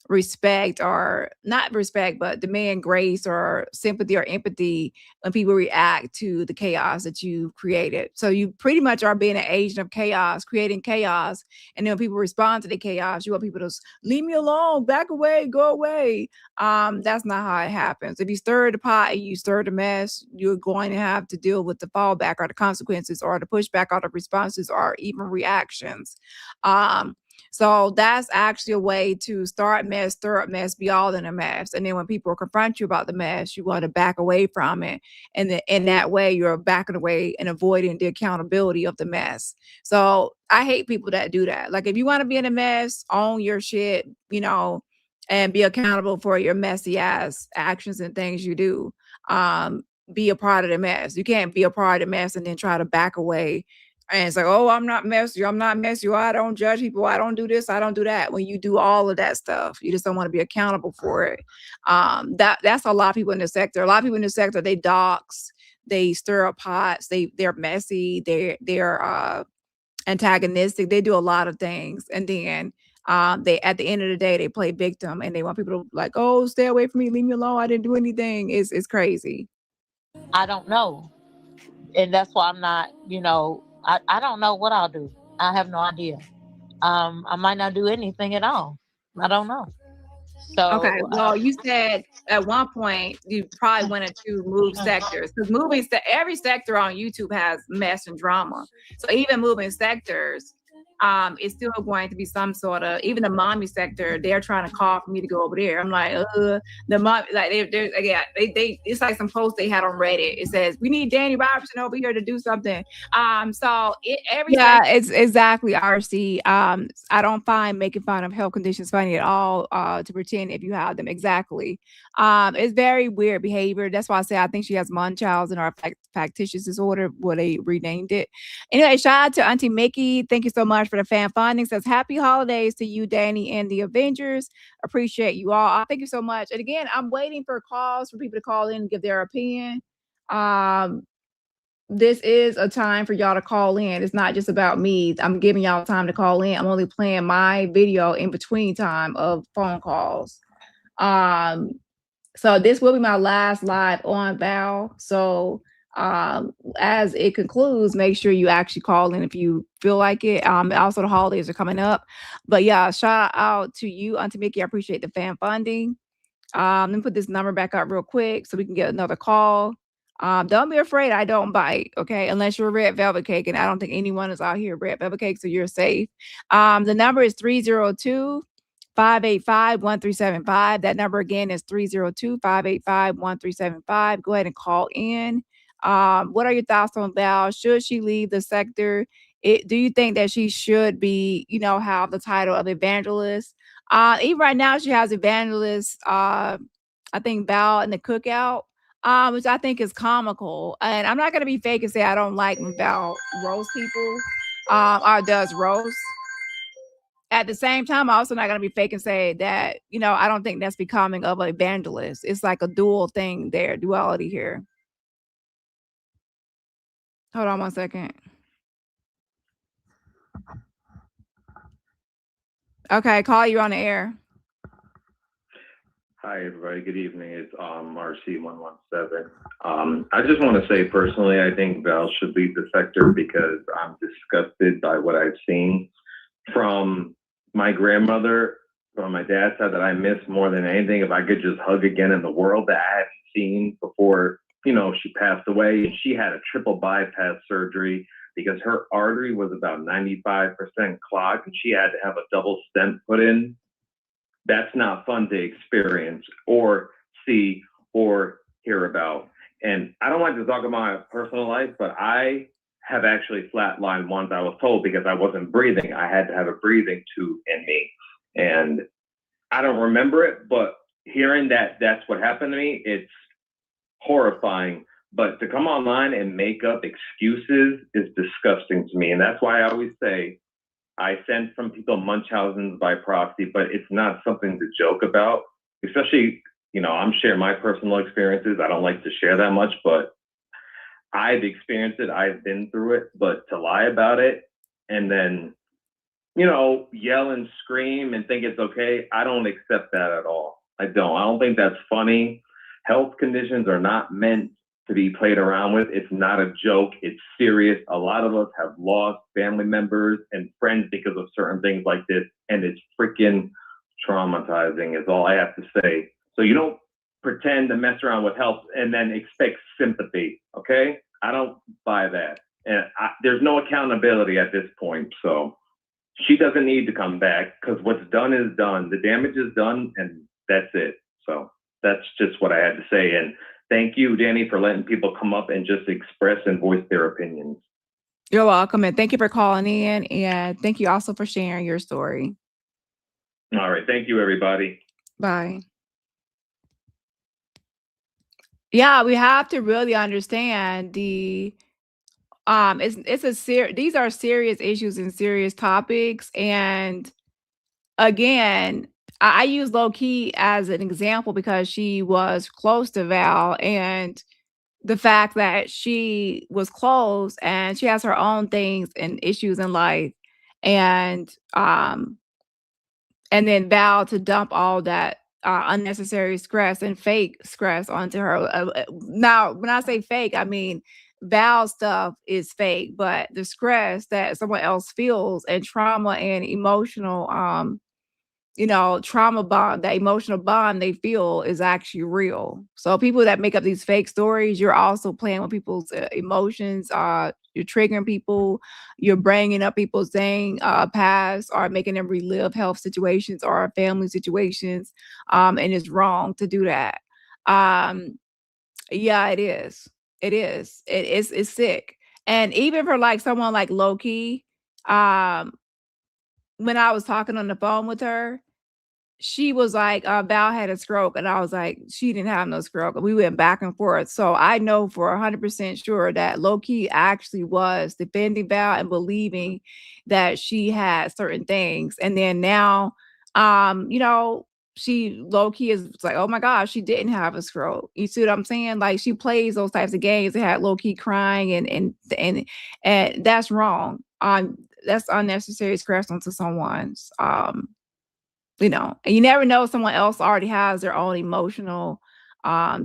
respect, or not respect, but demand grace or sympathy or empathy when people react to the chaos that you created. So you pretty much are being an agent of chaos, creating chaos. And then when people respond to the chaos, you want people to leave me alone, back away, go away. That's not how it happens. If you stir the pot and you stir the mess, you're going to have to deal with the fallback or the consequences or the pushback or the responses or even reactions. So that's actually a way to start mess, stir up mess, be all in a mess. And then when people confront you about the mess, you want to back away from it. And then in that way, you're backing away and avoiding the accountability of the mess. So I hate people that do that. Like, if you want to be in a mess, own your shit, and be accountable for your messy ass actions and things you do. Be a part of the mess. You can't be a part of the mess and then try to back away. And it's like, oh, I'm not messy. I'm not messy. Oh, I don't judge people. I don't do this. I don't do that. When you do all of that stuff, you just don't want to be accountable for it. That's a lot of people in the sector. A lot of people in the sector, they dox, they stir up pots, they're messy, they're antagonistic. They do a lot of things. And then they, at the end of the day, they play victim and they want people to like, oh, stay away from me, leave me alone. I didn't do anything. It's crazy. I don't know. And that's why I'm not, I don't know what I'll do. I have no idea. I might not do anything at all. I don't know. Okay, So well, you said at one point you probably wanted to move sectors, because every sector on YouTube has mess and drama. So even moving sectors, it's still going to be some sort of, even the mommy sector, they're trying to call for me to go over there. I'm like, the mom, like they it's like some post they had on Reddit. It says we need DaniRobertson over here to do something. It's exactly RC. I don't find making fun of health conditions funny at all. To pretend if you have them, exactly. It's very weird behavior. That's why I say I think she has Munchausen or factitious disorder, what they renamed it. Anyway, shout out to Auntie Mickey. Thank you so much for the fan funding. Says happy holidays to you, Dani, and the Avengers. Appreciate you all. Thank you so much. And again, I'm waiting for calls for people to call in and give their opinion. This is a time for y'all to call in. It's not just about me. I'm giving y'all time to call in. I'm only playing my video in between time of phone calls. So this will be my last live on Val. So as it concludes, make sure you actually call in if you feel like it. Also the holidays are coming up. But yeah, shout out to you, Auntie Mickey. I appreciate the fan funding. Let me put this number back up real quick so we can get another call. Don't be afraid. I don't bite. Okay. Unless you're a red velvet cake. And I don't think anyone is out here red velvet cake. So you're safe. The number is 302-585-1375. That number again is 302-585-1375. Go ahead and call in. What are your thoughts on Val? Should she leave the sector? Do you think that she should be, have the title of evangelist? Even right now, she has evangelist, I think Val in the cookout, which I think is comical. And I'm not going to be fake and say I don't like when Val roast people, or does roast. At the same time, I'm also not going to be fake and say that, I don't think that's becoming of an evangelist. It's like a dual thing there, duality here. Hold on 1 second. Okay, call you on the air. Hi, everybody. Good evening. It's RC117. I just want to say personally, I think Val should leave the sector because I'm disgusted by what I've seen from my grandmother, from my dad's side, that I miss more than anything. If I could just hug again in the world that I hadn't seen before she passed away, and she had a triple bypass surgery because her artery was about 95% clogged, and she had to have a double stent put in. That's not fun to experience or see or hear about. And I don't like to talk about my personal life, but I have actually flatlined once, I was told, because I wasn't breathing. I had to have a breathing tube in me. And I don't remember it, but hearing that that's what happened to me, it's horrifying. But to come online and make up excuses is disgusting to me. And that's why I always say I send from people Munchausen's by proxy, but it's not something to joke about, especially, I'm sharing my personal experiences. I don't like to share that much, but I've experienced it. I've been through it. But to lie about it and then, yell and scream and think it's okay, I don't accept that at all. I don't think that's funny. Health conditions are not meant to be played around with. It's not a joke. It's serious. A lot of us have lost family members and friends because of certain things like this, and it's freaking traumatizing is all I have to say. So you don't pretend to mess around with health and then expect sympathy, okay? I don't buy that. And there's no accountability at this point. So she doesn't need to come back because what's done is done. The damage is done, and that's it. So that's just what I had to say. And thank you, Dani, for letting people come up and just express and voice their opinions. You're welcome. And thank you for calling in. And thank you also for sharing your story. All right. Thank you, everybody. Bye. Yeah, we have to really understand these are serious issues and serious topics. And again, I use low key as an example because she was close to Val, and the fact that she was close and she has her own things and issues in life, and then Val to dump all that unnecessary stress and fake stress onto her. Now, when I say fake, I mean Val stuff is fake, but the stress that someone else feels and trauma and emotional trauma bond, that emotional bond they feel is actually real. So people that make up these fake stories, you're also playing with people's emotions. You're triggering people. You're bringing up people's past, or making them relive health situations or family situations. And it's wrong to do that. Yeah, it is. It is. It's sick. And even for like someone like Loki, when I was talking on the phone with her, she was like, Val had a stroke. And I was like, she didn't have no stroke. We went back and forth. So I know for 100% sure that low-key actually was defending Val and believing that she had certain things. And then now, she low-key is like, oh my gosh, she didn't have a stroke. You see what I'm saying? Like, she plays those types of games and had low-key crying and that's wrong. That's unnecessary stress onto someone's and you never know, someone else already has their own emotional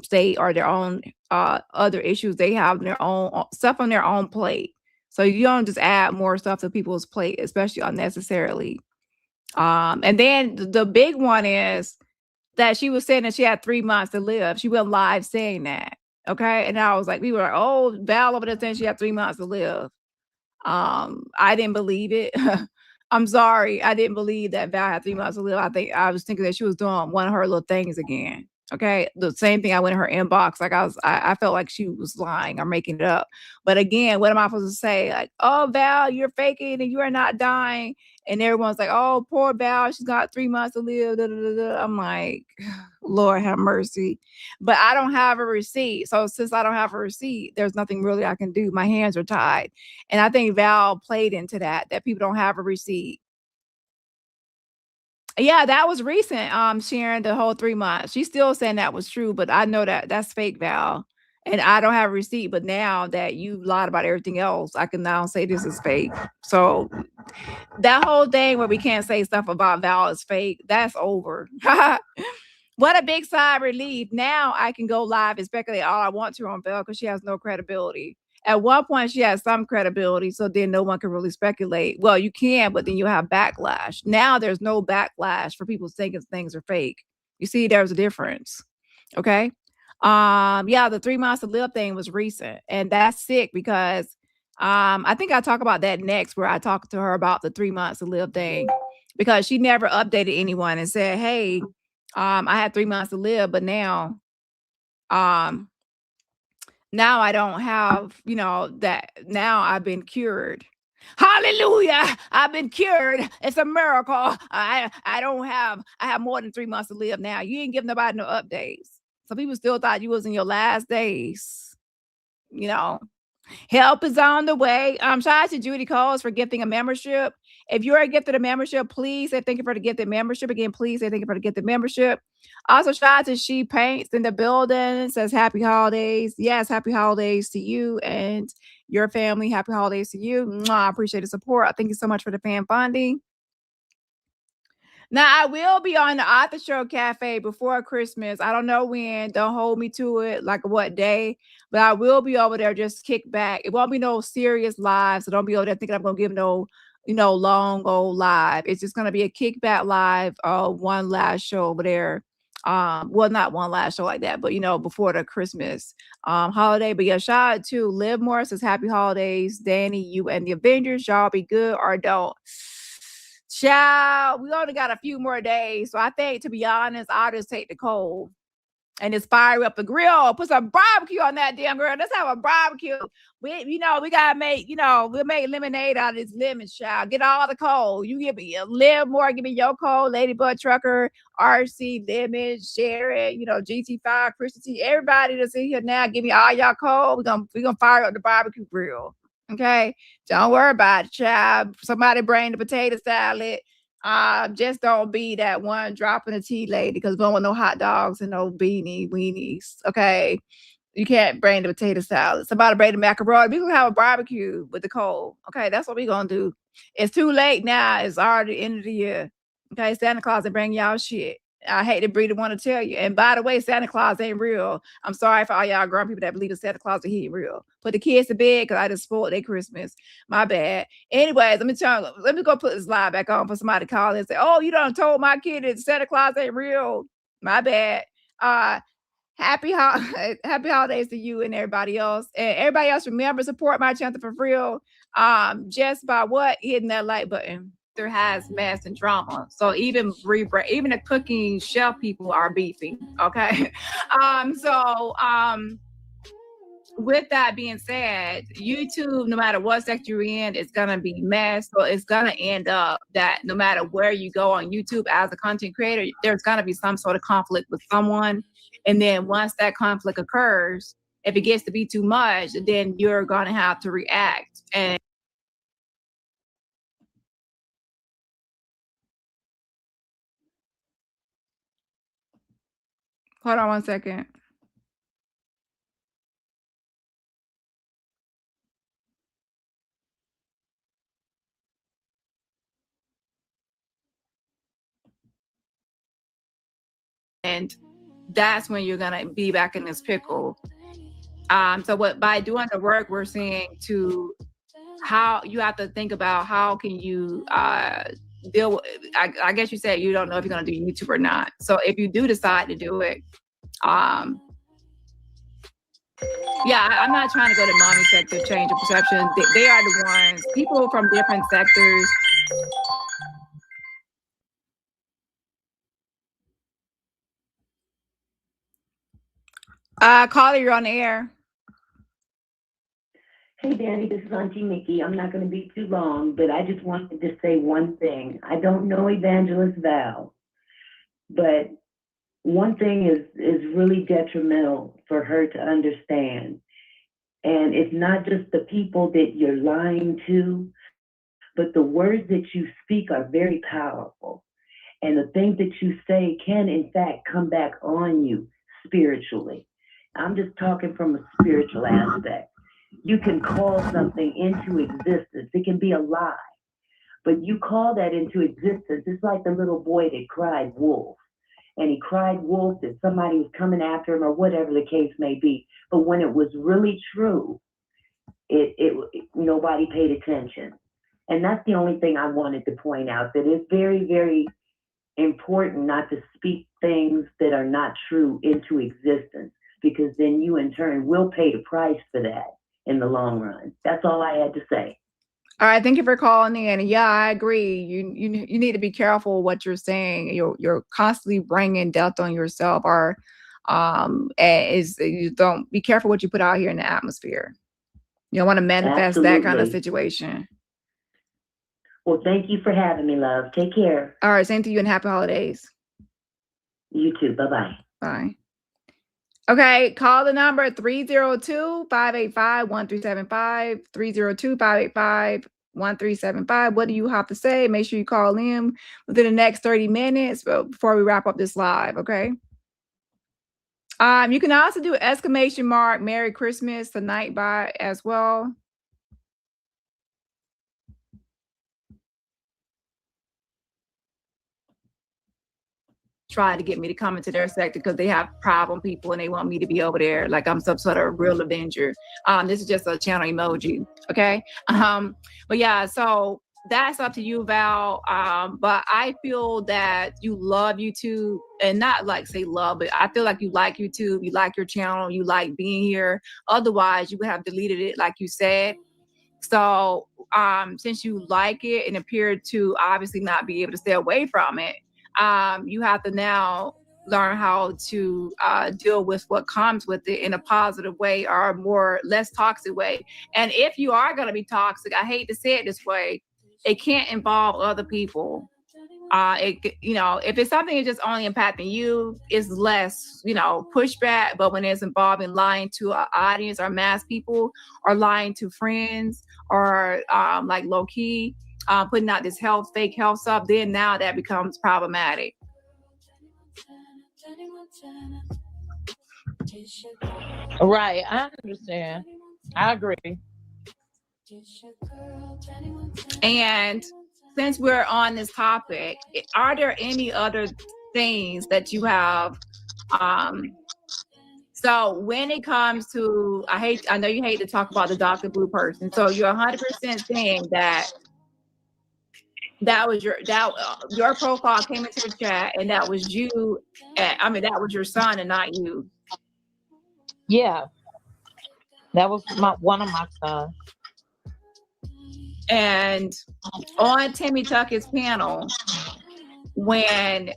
state or their own other issues. They have their own stuff on their own plate. So you don't just add more stuff to people's plate, especially unnecessarily. And then the big one is that she was saying that she had 3 months to live. She went live saying that. Okay. And I was like, we were like, oh, Val over there saying she had 3 months to live. I didn't believe it. I'm sorry. I didn't believe that Val had 3 months to live. I was thinking that she was doing one of her little things again. Okay. The same thing, I went in her inbox. Like I felt like she was lying or making it up. But again, what am I supposed to say? Like, oh, Val, you're faking and you are not dying. And everyone's like, oh, poor Val, she's got 3 months to live. Da, da, da, da. I'm like, Lord have mercy. But I don't have a receipt. So since I don't have a receipt, there's nothing really I can do. My hands are tied. And I think Val played into that people don't have a receipt. Yeah, that was recent. Sharing the whole 3 months. She's still saying that was true, but I know that that's fake, Val. And I don't have a receipt, but now that you lied about everything else, I can now say this is fake. So that whole thing where we can't say stuff about Val is fake, that's over. What a big sigh of relief. Now I can go live and speculate all I want to on Val because she has no credibility. At one point, she had some credibility, so then no one can really speculate. Well, you can, but then you have backlash. Now there's no backlash for people thinking things are fake. You see, there's a difference. Okay. Yeah, the 3 months to live thing was recent, and that's sick because I think I talk about that next, where I talked to her about the 3 months to live thing, because she never updated anyone and said, hey, I had 3 months to live, but um now I don't have, that now I've been cured. Hallelujah. I've been cured. It's a miracle. I have more than 3 months to live now. You ain't giving nobody no updates. Some people still thought you was in your last days. You know, help is on the way. Shout out to Judy Coles for gifting a membership. If you're a gifted a membership, please say thank you for the gifted membership. Again, please say thank you for the gifted membership. Also, shout out to She Paints in the building. Says happy holidays. Yes, happy holidays to you and your family. Happy holidays to you. Mwah, I appreciate the support. Thank you so much for the fan funding. Now, I will be on the Author Show Cafe before Christmas. I don't know when. Don't hold me to it, like what day. But I will be over there just kick back. It won't be no serious live. So don't be over there thinking I'm going to give no, long old live. It's just going to be a kickback live, one last show over there. Well, not one last show like that, but before the Christmas holiday. But yeah, shout out to Liv Morris says happy holidays, Dani, you and the Avengers. Y'all be good or don't. Child, we only got a few more days. So I think, to be honest, I'll just take the cold and just fire up the grill. Put some barbecue on that damn grill. Let's have a barbecue. We gotta make, we'll make lemonade out of this lemon, child. Get all the cold. You give me a little more, give me your cold, Ladybug Trucker, RC, Lemon, Sharon, GT5, Christian T, everybody that's in here now, give me all y'all cold. We're gonna fire up the barbecue grill. Okay, don't worry about it, child. Somebody bring the potato salad. Just don't be that one dropping the tea lady, because we don't want no hot dogs and no weenies. Okay, you can't bring the potato salad. Somebody bring the macaroni. We're gonna have a barbecue with the cold. Okay, that's what we're gonna do. It's too late now. It's already the end of the year. Okay, Santa Claus will bring y'all shit. I hate to be the one to tell you. And by the way, Santa Claus ain't real. I'm sorry for all y'all grown people that believe that Santa Claus is real. Put the kids to bed because I just spoiled their Christmas. My bad. Anyways, let me go put this live back on for somebody to call and say, oh, you done told my kid that Santa Claus ain't real. My bad. Happy holidays to you and everybody else. And everybody else, remember, support my channel for real. Just by hitting that like button. There has mess and drama. So even the cooking chef people are beefing. Okay. With that being said, YouTube, no matter what sector you're in, it's gonna be mess. So it's gonna end up that no matter where you go on YouTube as a content creator, there's gonna be some sort of conflict with someone. And then once that conflict occurs, if it gets to be too much, then you're gonna have to react. And hold on one second. And that's when you're gonna be back in this pickle. So by doing the work, we're saying to how you have to think about how can you deal with, I guess you said you don't know if you're gonna do YouTube or not. So if you do decide to do it, I'm not trying to go to mommy sector, change of perception. They are the ones, people from different sectors. Carly, you're on the air. Hey, Dani, this is Auntie Mickey. I'm not going to be too long, but I just wanted to say one thing. I don't know Evangelist Val, but one thing is really detrimental for her to understand. And it's not just the people that you're lying to, but the words that you speak are very powerful. And the things that you say can, in fact, come back on you spiritually. I'm just talking from a spiritual aspect. You can call something into existence. It can be a lie, but you call that into existence. It's like the little boy that cried wolf, and he cried wolf that somebody was coming after him or whatever the case may be. But when it was really true, nobody paid attention. And that's the only thing I wanted to point out, that it's very, very important not to speak things that are not true into existence, because then you in turn will pay the price for that in the long run. That's all I had to say. All right, thank you for calling in. Yeah, I agree. You need to be careful what you're saying. You're constantly bringing death on yourself, or you don't be careful what you put out here in the atmosphere. You don't want to manifest that kind of Absolutely. situation. Well, thank you for having me, love. Take care. All right, same to you and happy holidays. You too. Bye-bye. Bye. Okay, call the number 302-585-1375, 302-585-1375. What do you have to say? Make sure you call in within the next 30 minutes before we wrap up this live, okay? You can also do exclamation mark Merry Christmas the night by as well. Try to get me to come into their sector because they have problem people and they want me to be over there like I'm some sort of real avenger. This is just a channel emoji, okay? But yeah, so that's up to you, Val. But I feel that you love YouTube, and not like say love, but I feel like you like YouTube, you like your channel, you like being here. Otherwise, you would have deleted it, like you said. So since you like it and appear to obviously not be able to stay away from it, you have to now learn how to deal with what comes with it in a positive way or less toxic way. And if you are going to be toxic, I hate to say it this way, it can't involve other people. If it's something that's just only impacting you, it's less, pushback. But when it's involving lying to an audience or mass people, or lying to friends, or like low key, putting out this fake health stuff, then now that becomes problematic. Right, I understand. I agree. And since we're on this topic, are there any other things that you have? So when it comes to, I know you hate to talk about the Dr. Blue person. So you're 100% saying that was your profile came into the chat and that was you. That was your son and not you. Yeah, that was one of my sons. And on Timmy Tucker's panel, when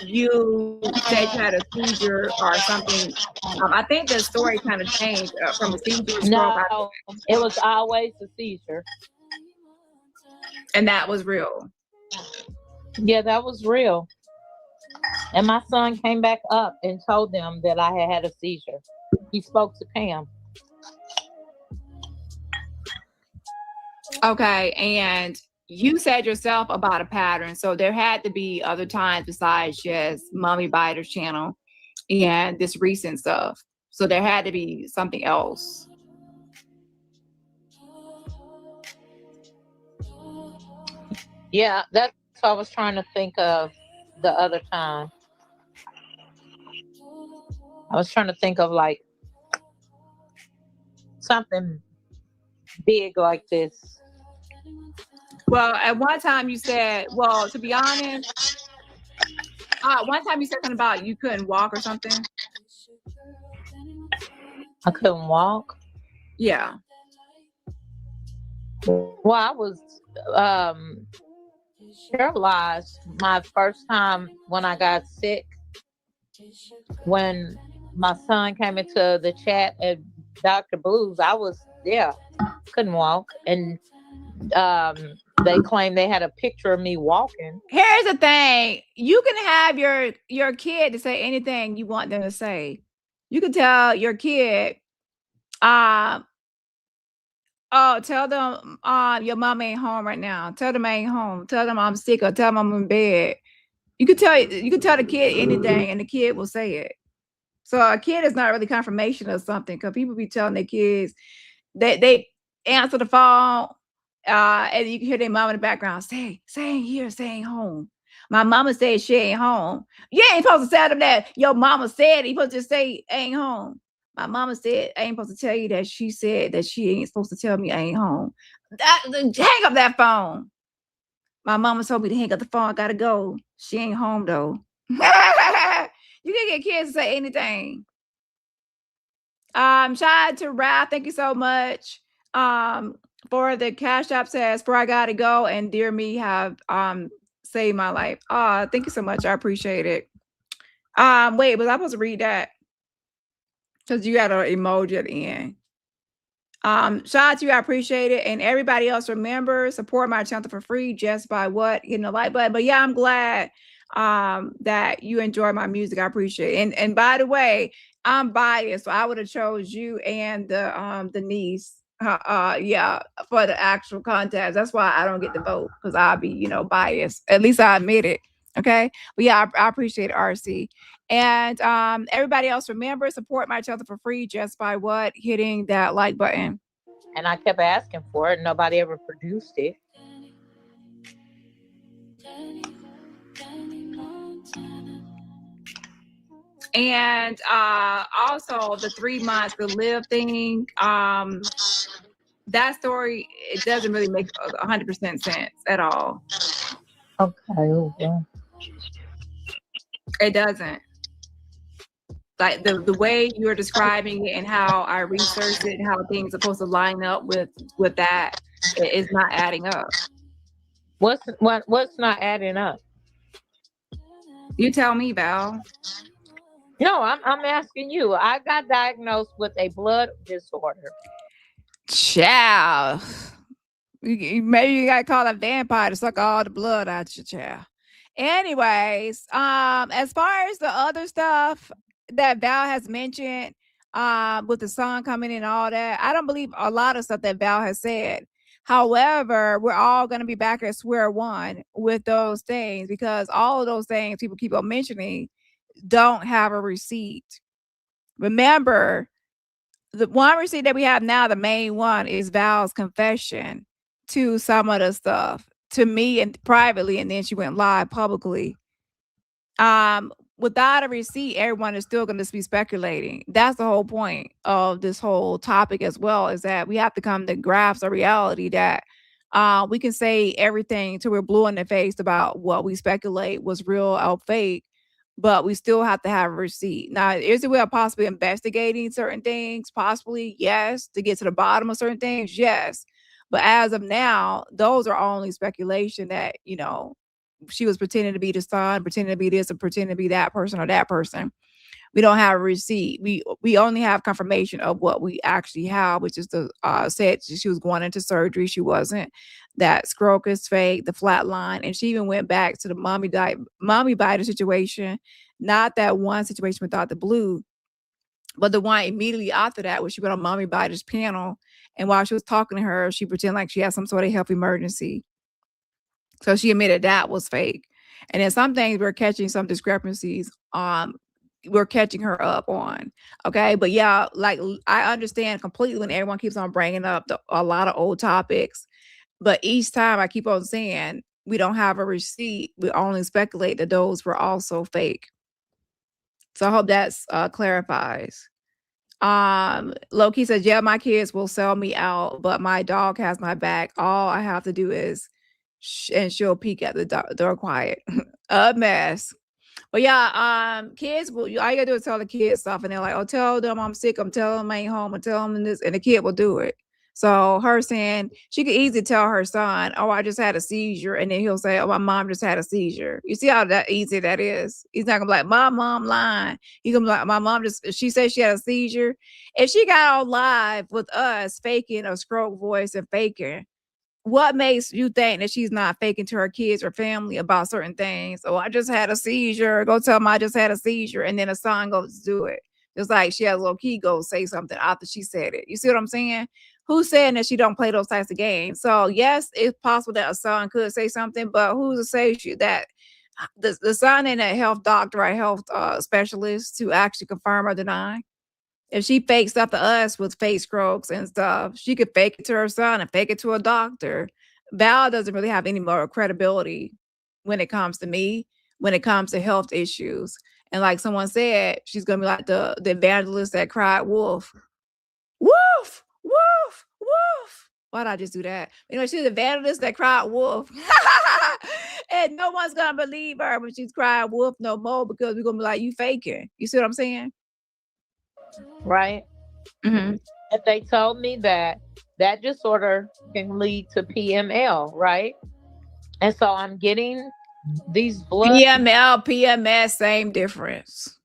you said you had a seizure or something, I think the story kind of changed from a seizure. No, it was always a seizure. And that was real. Yeah, that was real. And my son came back up and told them that I had a seizure. He spoke to Pam. Okay, and you said yourself about a pattern. So there had to be other times besides just Mommy Biter's channel and this recent stuff. So there had to be something else. Yeah, that's what I was trying to think of the other time. I was trying to think of like something big like this. Well, at one time you said, well, to be honest, one time you said something about you couldn't walk or something. I couldn't walk? Yeah. Well, I was paralyzed my first time when I got sick. When my son came into the chat at Dr. Blues, I was couldn't walk. And they claimed they had a picture of me walking. Here's the thing. You can have your kid to say anything you want them to say. You can tell your kid, tell them your mom ain't home right now. Tell them I ain't home. Tell them I'm sick, or tell them I'm in bed. You can tell the kid anything and the kid will say it. So a kid is not really confirmation of something, because people be telling their kids they answer the phone, and you can hear their mom in the background say ain't here, say ain't home. My mama said she ain't home. You ain't supposed to tell them that your mama said. You supposed to just say ain't home. My mama said I ain't supposed to tell you that she said that she ain't supposed to tell me I ain't home. Hang up that phone. My mama told me to hang up the phone. I gotta go. She ain't home though. You can get kids to say anything. Shout out to Ralph. Thank you so much. For the Cash App says, "For I gotta go," and "Dear Me" have saved my life. Thank you so much. I appreciate it. Wait, was I supposed to read that? Because you got an emoji at the end. Shout out to you, I appreciate it. And everybody else, remember, support my channel for free just by what? Hitting the like button. But yeah, I'm glad that you enjoy my music. I appreciate it. And by the way, I'm biased, so I would have chose you and the niece. Yeah, for the actual contest. That's why I don't get to vote, because I'll be, biased. At least I admit it. Okay. But yeah, I appreciate it, RC. And everybody else, remember, support my channel for free just by what? Hitting that like button. And I kept asking for it. Nobody ever produced it. And also the 3 months to live thing. That story, it doesn't really make 100% sense at all. Okay. Yeah. It doesn't. Like the way you're describing it and how I researched it and how things are supposed to line up with that, it's not adding up. What's not adding up? You tell me, Val. No, I'm asking you. I got diagnosed with a blood disorder. Child. Maybe you gotta call a vampire to suck all the blood out your child. Anyways, as far as the other stuff that Val has mentioned, with the sun coming in and all that, I don't believe a lot of stuff that Val has said. However, we're all going to be back at square one with those things, because all of those things people keep on mentioning don't have a receipt. Remember, the one receipt that we have now, the main one, is Val's confession to some of the stuff to me and privately, and then she went live publicly. Without a receipt, everyone is still going to be speculating. That's the whole point of this whole topic as well, is that we have to come to grasp a reality that we can say everything till we're blue in the face about what we speculate was real or fake, but we still have to have a receipt. Now, is it we are possibly investigating certain things? Possibly, yes. To get to the bottom of certain things, yes. But as of now, those are only speculation that, she was pretending to be the son, pretending to be this, and pretending to be that person or that person. We don't have a receipt. We only have confirmation of what we actually have, which is the said she was going into surgery. She wasn't. That stroke is fake, the flat line. And she even went back to the mommy biter situation. Not that one situation without the blue, but the one immediately after that, where she went on mommy biter's panel. And while she was talking to her, she pretended like she had some sort of health emergency. So she admitted that was fake. And then some things we're catching some discrepancies we're catching her up on. Okay. But yeah, like I understand completely when everyone keeps on bringing up a lot of old topics. But each time I keep on saying we don't have a receipt. We only speculate that those were also fake. So I hope that's clarifies. Loki says, yeah, my kids will sell me out, but my dog has my back. All I have to do is and she'll peek at the door quiet. A mess. But yeah, kids will, all you gotta do is tell the kids stuff, and they're like, oh, tell them I'm sick, I'm telling them I ain't home, I'm telling them this, and the kid will do it. So her saying, she could easily tell her son, oh, I just had a seizure, and then he'll say, oh, my mom just had a seizure. You see how that easy that is? He's not gonna be like, my mom lying. He's gonna be like, my mom she said she had a seizure. If she got on live with us faking a stroke voice and faking, what makes you think that she's not faking to her kids or family about certain things? Oh, I just had a seizure. Go tell them I just had a seizure. And then the son goes to do it. Just like she has low key go say something after she said it. You see what I'm saying? Who's saying that she don't play those types of games? So yes, it's possible that a son could say something, but who's to say that the son ain't a health doctor or a health specialist to actually confirm or deny? If she fakes stuff to us with fake strokes and stuff, she could fake it to her son and fake it to a doctor. Val doesn't really have any more credibility when it comes to me, when it comes to health issues. And like someone said, she's going to be like the evangelist that cried wolf. Wolf, wolf, wolf. Why did I just do that? She's the evangelist that cried wolf. And no one's going to believe her when she's crying wolf no more, because we're going to be like, you faking. You see what I'm saying? Right. Mhm. And they told me that that disorder can lead to PML, right? And so I'm getting these blood PML, PMS, same difference.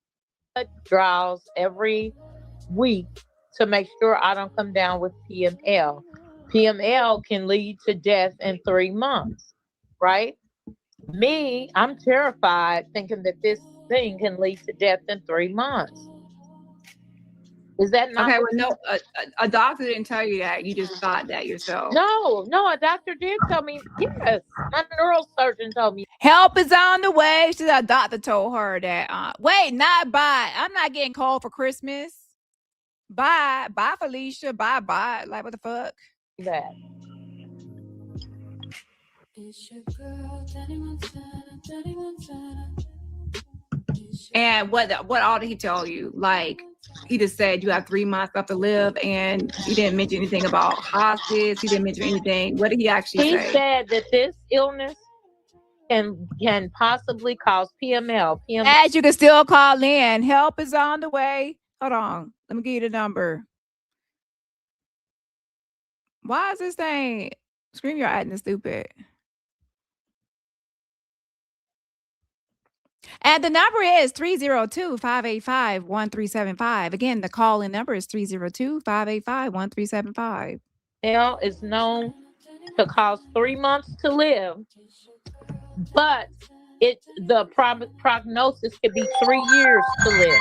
draws every week to make sure I don't come down with PML. PML can lead to death in 3 months, right? Me, I'm terrified thinking that this thing can lead to death in 3 months. Is that not Okay, what well, no, a doctor didn't tell you that. You just thought that yourself. No, a doctor did tell me. Yes, my neurosurgeon told me. Help is on the way. She said a doctor told her that. Wait, not bye. I'm not getting called for Christmas. Bye, bye, Felicia. Bye, bye. Like what the fuck? That. And what all did he tell you? Like he just said you have 3 months left to live, and he didn't mention anything about hospice. He didn't mention anything. What did he actually He say? said that this illness can possibly cause PML. As you can still call in. Help is on the way. Hold on. Let me give you the number. Why is this thing? Scream, you're acting stupid. And the number is 302-585-1375. Again, the call-in number is 302-585-1375. PML is known to cause 3 months to live, but the prognosis could be 3 years to live.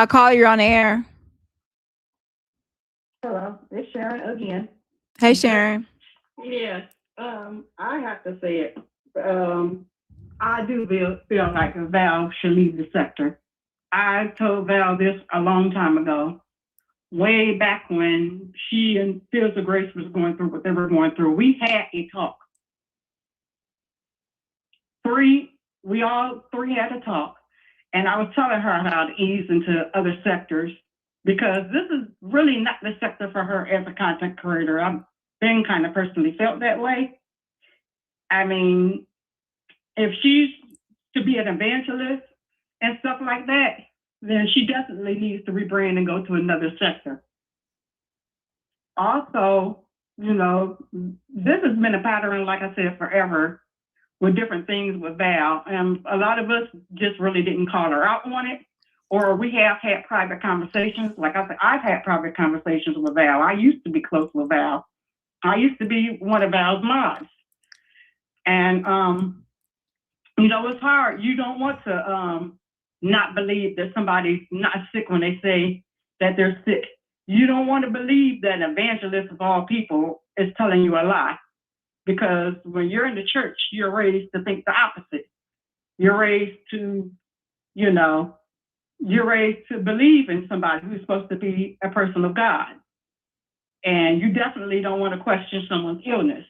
Call, you're on the air. Hello, it's Sharon again. Hey, Sharon. Yes, I have to say it. I do feel like Val should leave the sector. I told Val this a long time ago, way back when she and Fields of Grace was going through what they were going through. We had a talk. We all three had a talk, and I was telling her how to ease into other sectors, because this is really not the sector for her as a content creator. I've been kind of personally felt that way. I mean, if she's to be an evangelist and stuff like that, then she definitely needs to rebrand and go to another sector. Also, you know, this has been a pattern, like I said, forever, with different things with Val. And a lot of us just really didn't call her out on it. Or we have had private conversations. Like I said, I've had private conversations with Val. I used to be close with Val. I used to be one of Val's mods. And, you know, it's hard. You don't want to not believe that somebody's not sick when they say that they're sick. You don't want to believe that an evangelist of all people is telling you a lie. Because when you're in the church, you're raised to think the opposite. You're raised to, you know, you're raised to believe in somebody who's supposed to be a person of God. And you definitely don't want to question someone's illness.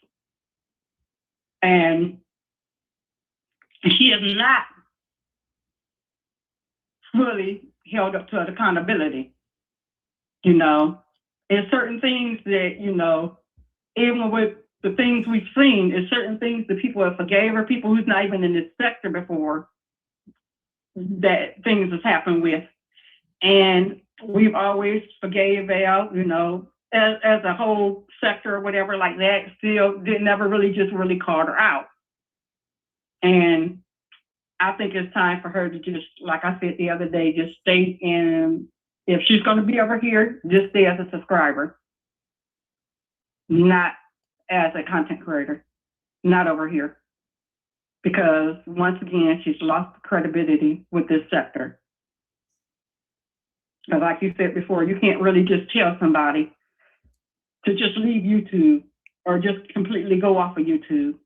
And she is not fully held up to accountability. You know, there's certain things that, you know, even with the things we've seen, there's certain things that people have forgave her, people who's not even in this sector before, that things has happened with. And we've always forgave Val, you know, as a whole sector or whatever like that, still never really just really called her out. And I think it's time for her to just, like I said the other day, just stay in, if she's going to be over here, just stay as a subscriber, not as a content creator, not over here. Because once again, she's lost credibility with this sector. Because like you said before, you can't really just tell somebody to just leave YouTube or just completely go off of YouTube.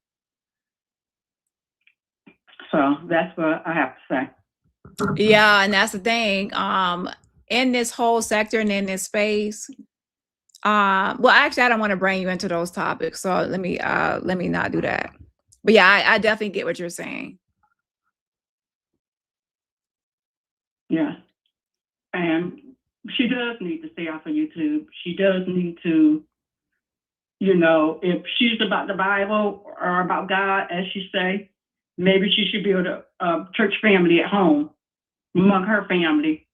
So that's what I have to say. Yeah, and that's the thing. In this whole sector and in this space, well, actually, I don't want to bring you into those topics, so let me not do that. But yeah, I definitely get what you're saying. Yeah, and she does need to stay off of YouTube. She does need to, You know, if she's about the Bible or about God, as she say, maybe she should build a church family at home, among her family,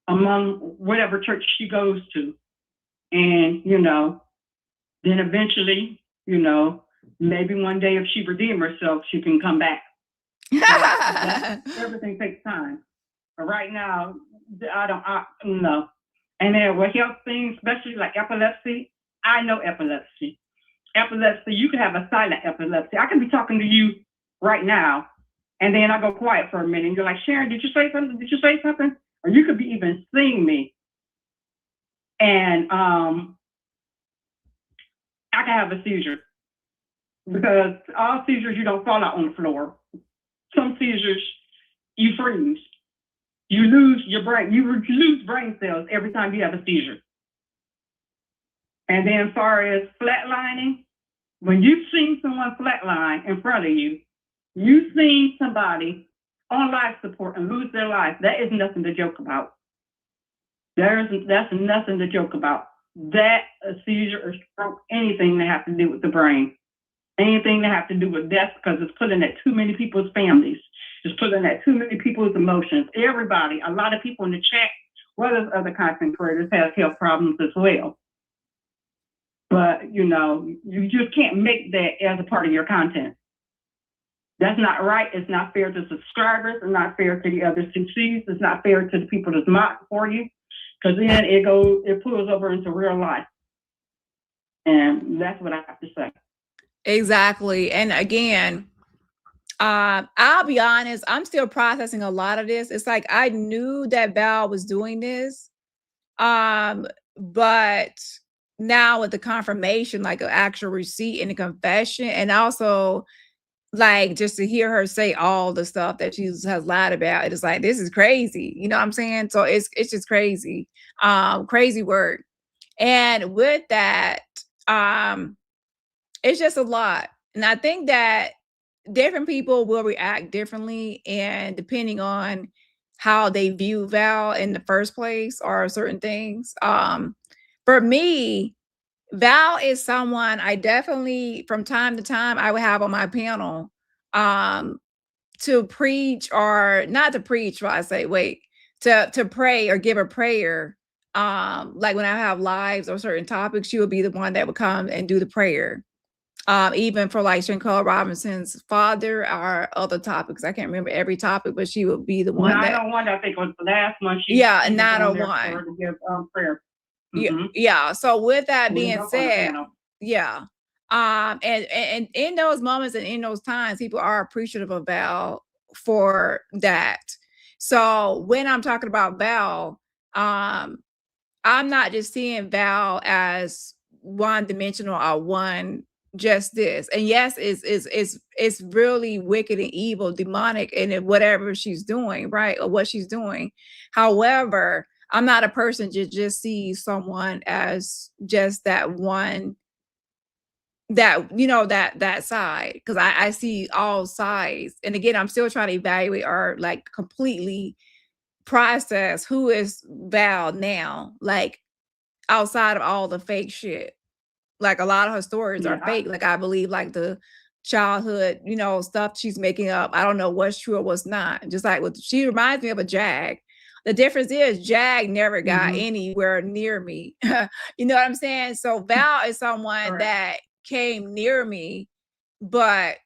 among whatever church she goes to. And, you know, then eventually, you know, maybe one day if she redeems herself, she can come back. Everything takes time. But right now, I don't know. And then with health things, especially like epilepsy, I know epilepsy. Epilepsy, you can have a silent epilepsy. I can be talking to you right now, and then I go quiet for a minute, and you're like, Sharon, did you say something? Did you say something? Or you could be even seeing me. And I can have a seizure. Because all seizures, you don't fall out on the floor. Some seizures, you freeze. You lose your brain. You lose brain cells every time you have a seizure. And then as far as flatlining, when you've seen someone flatline in front of you, you've seen somebody on life support and lose their life, that is nothing to joke about. That's nothing to joke about. That, a seizure or stroke, anything that has to do with the brain. Anything that has to do with death, because it's pulling at too many people's families. It's pulling at too many people's emotions. Everybody, a lot of people in the chat, well as other content creators, have health problems as well. But, you know, you just can't make that as a part of your content. That's not right. It's not fair to subscribers. It's not fair to the other CCs. It's not fair to the people that's mocked for you, because then it pulls over into real life. And that's what I have to say. Exactly. And again, I'll be honest, I'm still processing a lot of this. It's like I knew that Val was doing this, but now with the confirmation, like an actual receipt and a confession, and also like just to hear her say all the stuff that she has lied about, it's like, this is crazy. You know what I'm saying? So it's just crazy, crazy word. And with that, it's just a lot. And I think that different people will react differently, and depending on how they view Val in the first place or certain things. For me, Val is someone I definitely, from time to time, I would have on my panel to preach, or not to preach, but I say, wait, to pray or give a prayer. Like when I have lives or certain topics, she would be the one that would come and do the prayer. Even for like Shankar Robinson's father or other topics. I can't remember every topic, but she would be the one. 901, I think, was the last one. Yeah, 901. To give prayer. Yeah. So with that being said, yeah. And in those moments and in those times, people are appreciative of Val for that. So when I'm talking about Val, I'm not just seeing Val as one-dimensional or one just this. And yes, it's really wicked and evil, demonic, and whatever she's doing, right? Or what she's doing. However, I'm not a person to just see someone as just that one, that, you know, that side, because I see all sides. And again, I'm still trying to evaluate or like completely process who is Val now, like outside of all the fake shit. Like a lot of her stories are fake. Like I believe like the childhood, you know, stuff she's making up. I don't know what's true or what's not. Just like she reminds me of a Jag. The difference is Jag never got anywhere near me. You know what I'm saying? So Val is someone that came near me, but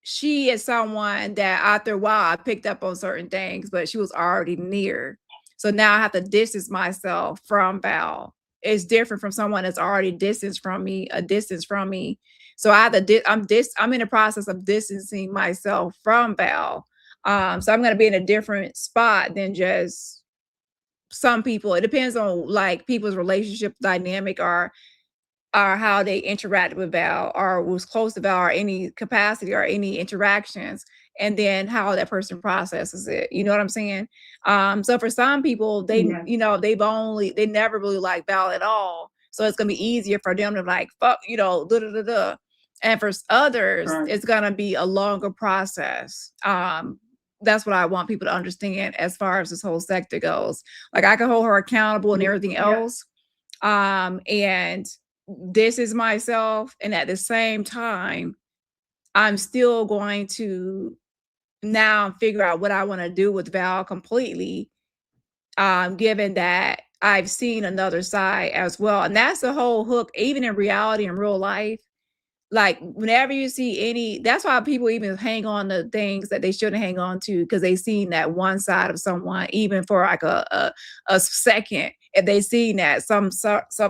she is someone that after a while I picked up on certain things, but she was already near. So now I have to distance myself from Val. It's different from someone that's already a distance from me. So I have to I'm in the process of distancing myself from Val. So I'm going to be in a different spot than just some people. It depends on like people's relationship dynamic or how they interact with Val or was close to Val or any capacity or any interactions, and then how that person processes it. You know what I'm saying? So for some people, they, you know, they never really like Val at all. So it's going to be easier for them to like, fuck, you know, And for others, it's going to be a longer process. That's what I want people to understand as far as this whole sector goes. Like I can hold her accountable and everything else. And this is myself, and at the same time, I'm still going to now figure out what I want to do with Val completely, given that I've seen another side as well. And that's the whole hook, even in reality, in real life. Like whenever you see any, that's why people even hang on to things that they shouldn't hang on to, because they seen that one side of someone, even for like a second. If they seen that some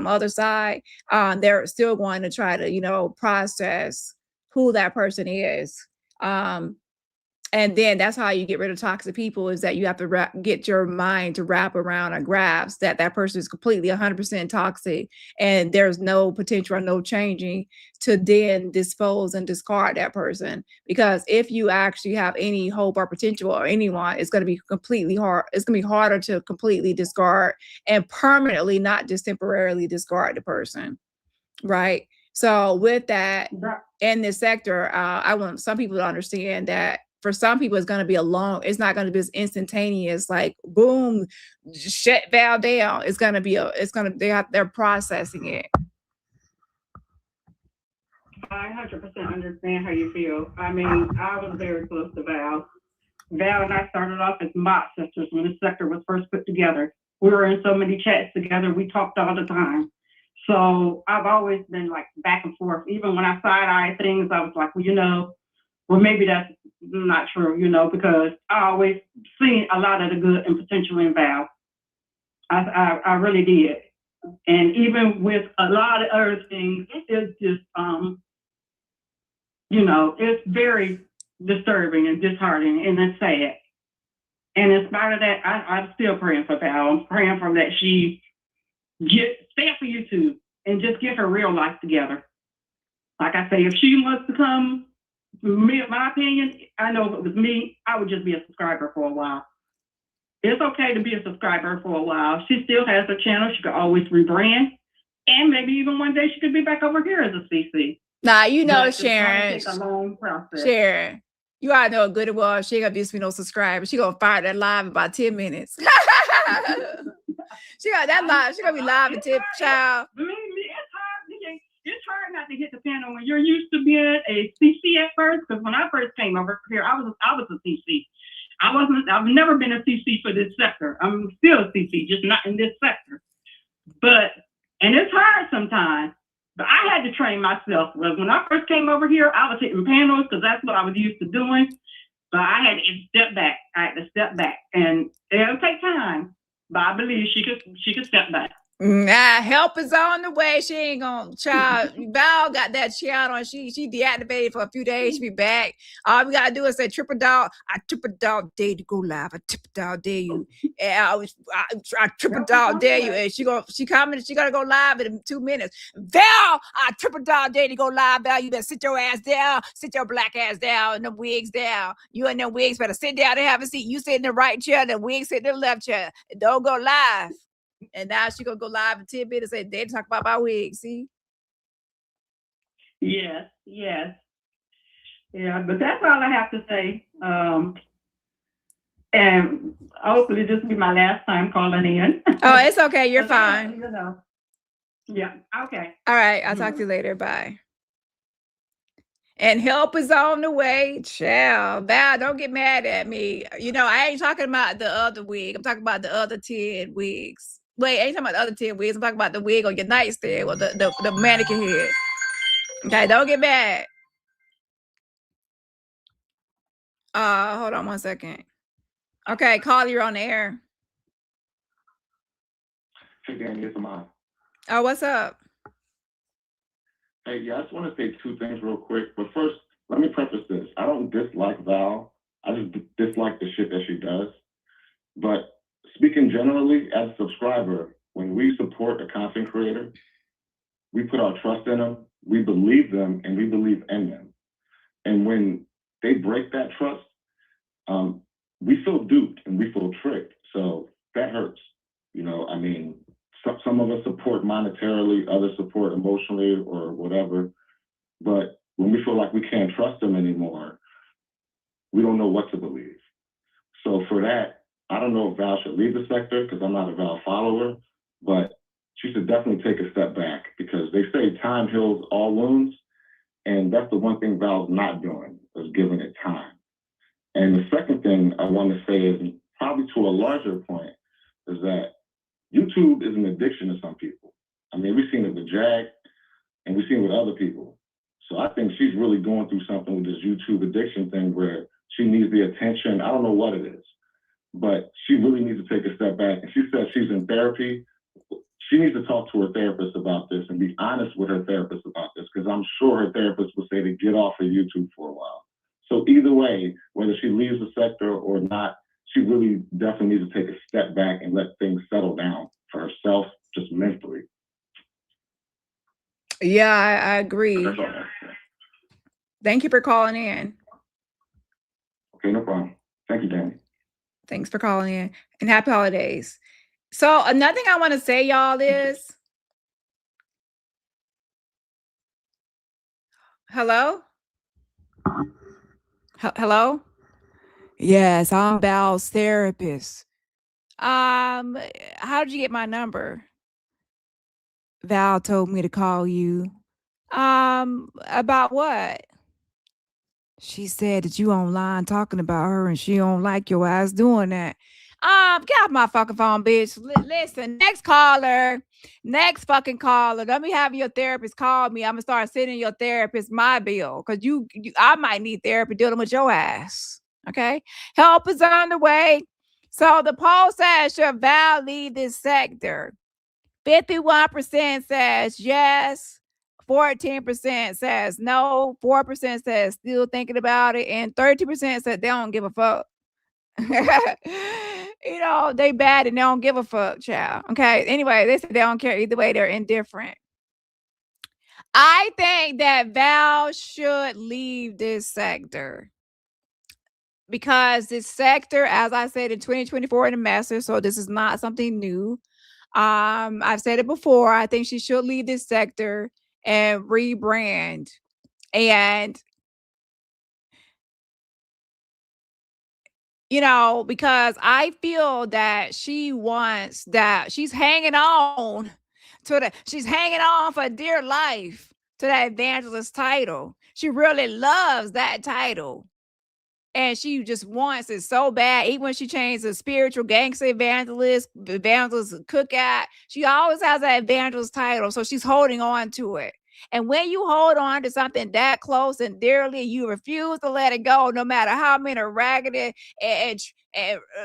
other side, they're still going to try to process who that person is. And then that's how you get rid of toxic people, is that you have to get your mind to wrap around a grasp that person is completely 100% toxic and there's no potential or no changing to then dispose and discard that person. Because if you actually have any hope or potential or anyone, it's going to be completely hard. It's going to be harder to completely discard and permanently, not just temporarily discard the person. Right. So with that, in this sector, I want some people to understand that for some people, it's going to be it's not going to be as instantaneous, like boom, shut Val down. It's going to be they're processing it. I 100% understand how you feel. I mean, I was very close to Val. Val and I started off as mob sisters when the sector was first put together. We were in so many chats together. We talked all the time. So I've always been like back and forth. Even when I side-eye things, I was like, well, maybe that's not true, because I always seen a lot of the good and potential in Val. I really did. And even with a lot of other things, it's just, it's very disturbing and disheartening, and it's sad. And in spite of that, I'm still praying for Val. I'm praying for that she stay up for YouTube and just get her real life together. Like I say, if she wants to come, my opinion, I know if it was me, I would just be a subscriber for a while. It's okay to be a subscriber for a while. She still has her channel. She could always rebrand. And maybe even one day she could be back over here as a CC. Nah, But Sharon. it's gonna take a long process. Sharon, you already know good it was. She ain't gonna be no subscriber. She gonna fire that live in about 10 minutes. She got that live. She gonna be live in 10, child. Believe me, it's hard not to hit the panel when you're used to being a CC at first. Because when I first came over here, I was a CC. I've never been a CC for this sector. I'm still a CC, just not in this sector. And it's hard sometimes. But I had to train myself. When I first came over here, I was hitting panels because that's what I was used to doing. But I had to step back. And it'll take time. But I believe she could step back. Help is on the way. She ain't gonna, child. Val got that channel and she deactivated for a few days. She be back. All we gotta do is say triple dog. I triple dog dare to go live. I triple dog dare you. And I triple dog dare you. And she gotta go live in 2 minutes. Val, I triple dog dare to go live. Val, you better sit your ass down. Sit your black ass down and the wigs down. You and them wigs better sit down and have a seat. You sit in the right chair, the wigs sit in the left chair. Don't go live. And now she gonna go live in 10 minutes and they talk about my wig. See? Yes. Yeah, but that's all I have to say. And hopefully this will be my last time calling in. Oh, it's okay. You're fine. Yeah. Okay. All right. I'll talk to you later. Bye. And help is on the way. Child. Val, don't get mad at me. I ain't talking about the other wig. I'm talking about the other 10 wigs. Wait, I ain't talking about the other 10 wigs. I'm talking about the wig on your nightstand or the mannequin head. Okay, don't get mad. Hold on 1 second. Okay, call, you're on the air. Hey, Dani, it's Armon. Oh, what's up? Hey, yeah, I just want to say 2 things real quick. But first, let me preface this. I don't dislike Val. I just dislike the shit that she does. But speaking generally, as a subscriber, when we support a content creator, we put our trust in them, we believe them, and we believe in them. And when they break that trust, we feel duped and we feel tricked. So that hurts. Some of us support monetarily, others support emotionally or whatever. But when we feel like we can't trust them anymore, we don't know what to believe. So for that, I don't know if Val should leave the sector because I'm not a Val follower, but she should definitely take a step back, because they say time heals all wounds. And that's the one thing Val's not doing, is giving it time. And the second thing I want to say is, probably to a larger point, is that YouTube is an addiction to some people. I mean, we've seen it with Jag, and we've seen it with other people. So I think she's really going through something with this YouTube addiction thing, where she needs the attention. I don't know what it is, but she really needs to take a step back. And she said she's in therapy. She needs to talk to her therapist about this and be honest with her therapist about this, because I'm sure her therapist would say to get off of YouTube for a while. So either way, whether she leaves the sector or not, she really definitely needs to take a step back and let things settle down for herself, just mentally. Yeah, I agree. That's all I have to say. Thank you for calling in. Okay, no problem. Thank you, Dani. Thanks for calling in, and happy holidays. So another thing I want to say, y'all, is hello? Hello? Yes, I'm Val's therapist. How did you get my number? Val told me to call you. About what? She said that you online talking about her and she don't like your ass doing that. Get off my fucking phone, bitch. Listen, next fucking caller. Let me have your therapist call me. I'm gonna start sending your therapist my bill, because I might need therapy dealing with your ass. Okay, help is on the way. So the poll says, should Val leave this sector? 51% says yes. 14% says no. 4% says still thinking about it, and 30% said they don't give a fuck. You know, they bad and they don't give a fuck, child. Okay. Anyway, they said they don't care either way. They're indifferent. I think that Val should leave this sector, because this sector, as I said, in 2024 in a message, so this is not something new. I've said it before. I think she should leave this sector and rebrand. And you know, because I feel that she wants that, she's hanging on for dear life to that evangelist title. She really loves that title. And she just wants it so bad. Even when she changed the spiritual gangster evangelist cookout, she always has that evangelist title. So she's holding on to it. And when you hold on to something that close and dearly, you refuse to let it go, no matter how many raggedy and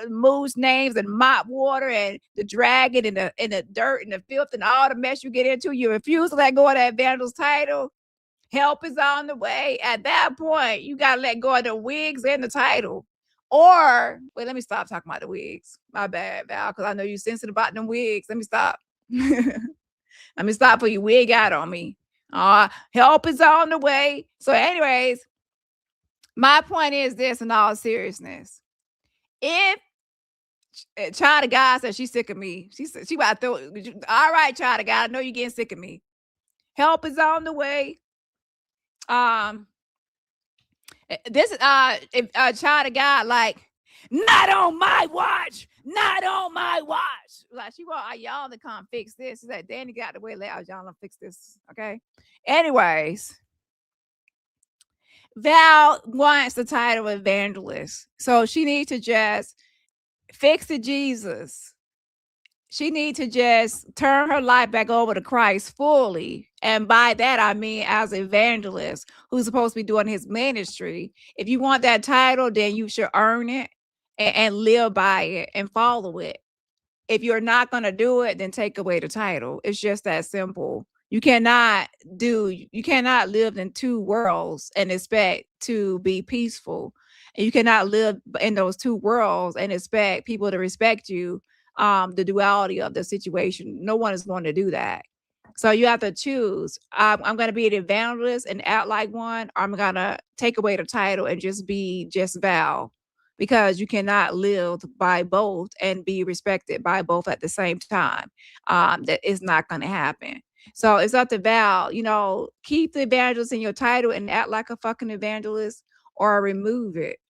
moose names and mop water and the dragon and the dirt and the filth and all the mess you get into, you refuse to let go of that evangelist title. Help is on the way. At that point, you got to let go of the wigs and the title. Or, wait, let me stop talking about the wigs. My bad, Val, because I know you're sensitive about them wigs. Let me stop. Let me stop before you wig out on me. Help is on the way. So anyways, my point is this, in all seriousness. If Child of God said she's sick of me, she about to throw, all right, Child of God, I know you're getting sick of me. Help is on the way. This Child of God, like, not on my watch, not on my watch. Like, she want y'all to come fix this. She said, Dani got the way loud, y'all to fix this. Okay. Anyways, Val wants the title of evangelist, so she needs to just fix the Jesus. She needs to just turn her life back over to Christ fully. And by that, I mean as an evangelist who's supposed to be doing his ministry. If you want that title, then you should earn it and live by it and follow it. If you're not going to do it, then take away the title. It's just that simple. You cannot live in two worlds and expect to be peaceful. And you cannot live in those two worlds and expect people to respect you. The duality of the situation. No one is going to do that. So you have to choose. I'm going to be an evangelist and act like one, or I'm going to take away the title and just be just Val, because you cannot live by both and be respected by both at the same time. That is not going to happen. So it's up to Val, keep the evangelist in your title and act like a fucking evangelist, or remove it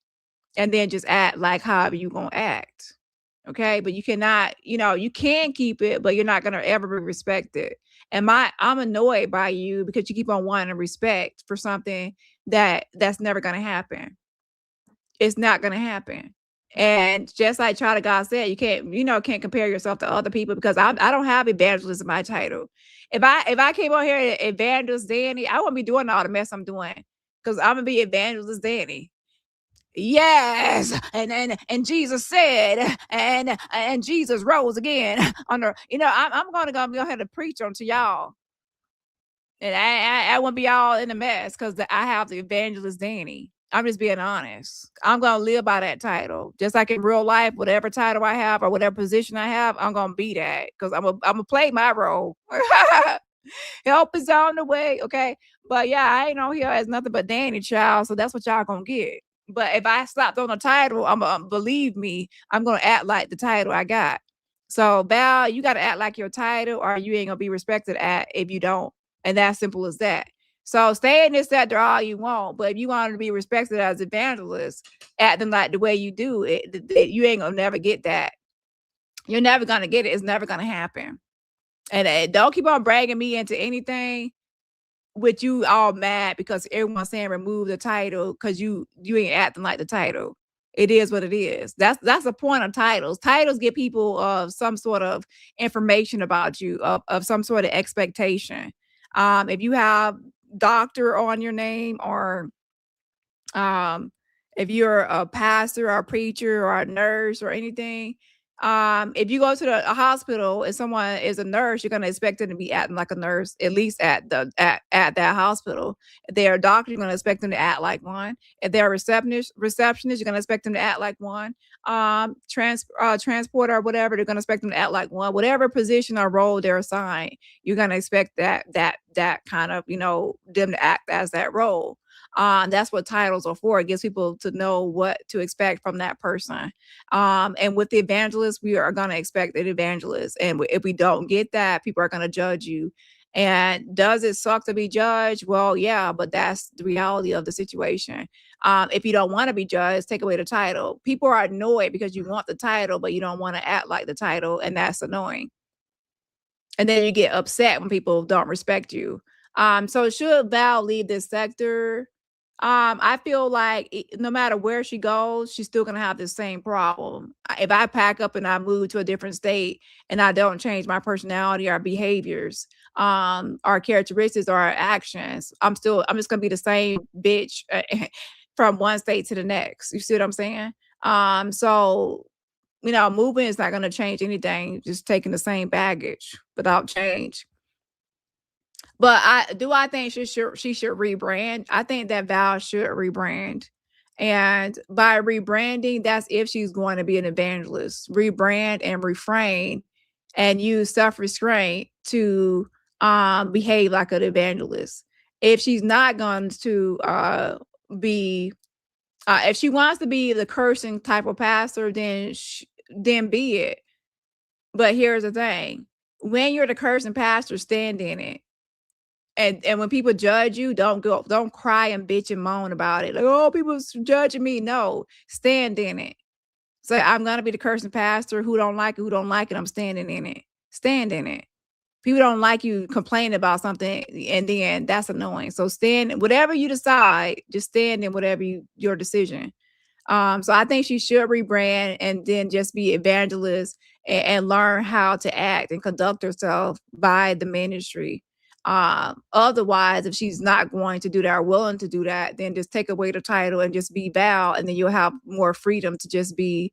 and then just act like however you going to act. Okay, but you cannot, you can keep it, but you're not gonna ever be respected. And I'm annoyed by you because you keep on wanting respect for something that's never gonna happen. It's not gonna happen. And just like Child of God said, you can't compare yourself to other people because I don't have evangelist in my title. If I came on here evangelist Dani, I wouldn't be doing all the mess I'm doing because I'm gonna be evangelist Dani. Yes, and Jesus said, and Jesus rose again on the. I'm gonna go ahead and preach onto y'all, and I won't be all in a mess because I have the evangelist Dani. I'm just being honest. I'm gonna live by that title, just like in real life. Whatever title I have or whatever position I have, I'm gonna be that because I'm gonna play my role. Help is on the way, okay? But yeah, I ain't on here as nothing but Dani, child. So that's what y'all gonna get. But if I slapped on the title, believe me, I'm gonna act like the title I got. So Val, you gotta act like your title, or you ain't gonna be respected if you don't. And that's simple as that. So stay in this sector all you want, but if you want to be respected as evangelist, acting like the way you do it, you ain't gonna never get that. You're never gonna get it. It's never gonna happen. And don't keep on bragging me into anything with you all mad because everyone's saying remove the title because you ain't acting like the title. It is what it is. That's the point of titles. Titles give people some sort of information about you, of some sort of expectation. If you have doctor on your name, or if you're a pastor or a preacher or a nurse or anything, if you go to a hospital and someone is a nurse, you're going to expect them to be acting like a nurse, at least at that hospital. If they're a doctor, you're going to expect them to act like one. If they're a receptionist, you're going to expect them to act like one. Transporter or whatever, they're going to expect them to act like one. Whatever position or role they're assigned, you're going to expect that kind of, them to act as that role. That's what titles are for. It gives people to know what to expect from that person. And with the evangelist, we are going to expect an evangelist. And if we don't get that, people are going to judge you. And does it suck to be judged? Well, yeah, but that's the reality of the situation. If you don't want to be judged, take away the title. People are annoyed because you want the title, but you don't want to act like the title. And that's annoying. And then you get upset when people don't respect you. So should Val leave this sector? I feel like no matter where she goes, she's still gonna have the same problem. If I pack up and I move to a different state and I don't change my personality or behaviors, our characteristics or our actions, I'm just gonna be the same bitch from one state to the next. You see what I'm saying? So moving is not gonna change anything. Just taking the same baggage without change. But I think she should rebrand. I think that Val should rebrand. And by rebranding, that's if she's going to be an evangelist. Rebrand and refrain and use self-restraint to behave like an evangelist. If she's not going to be if she wants to be the cursing type of pastor, then be it. But here's the thing. When you're the cursing pastor, stand in it. And when people judge you, don't cry and bitch and moan about it. Like, oh, people's judging me. No, stand in it. So I'm gonna be the cursing pastor. Who don't like it, I'm standing in it. Stand in it. People don't like you complaining about something, and then that's annoying. So stand, whatever you decide, just stand in whatever your decision. So I think she should rebrand and then just be evangelist and learn how to act and conduct herself by the ministry. Otherwise, if she's not going to do that or willing to do that, then just take away the title and just be Val, and then you'll have more freedom to just be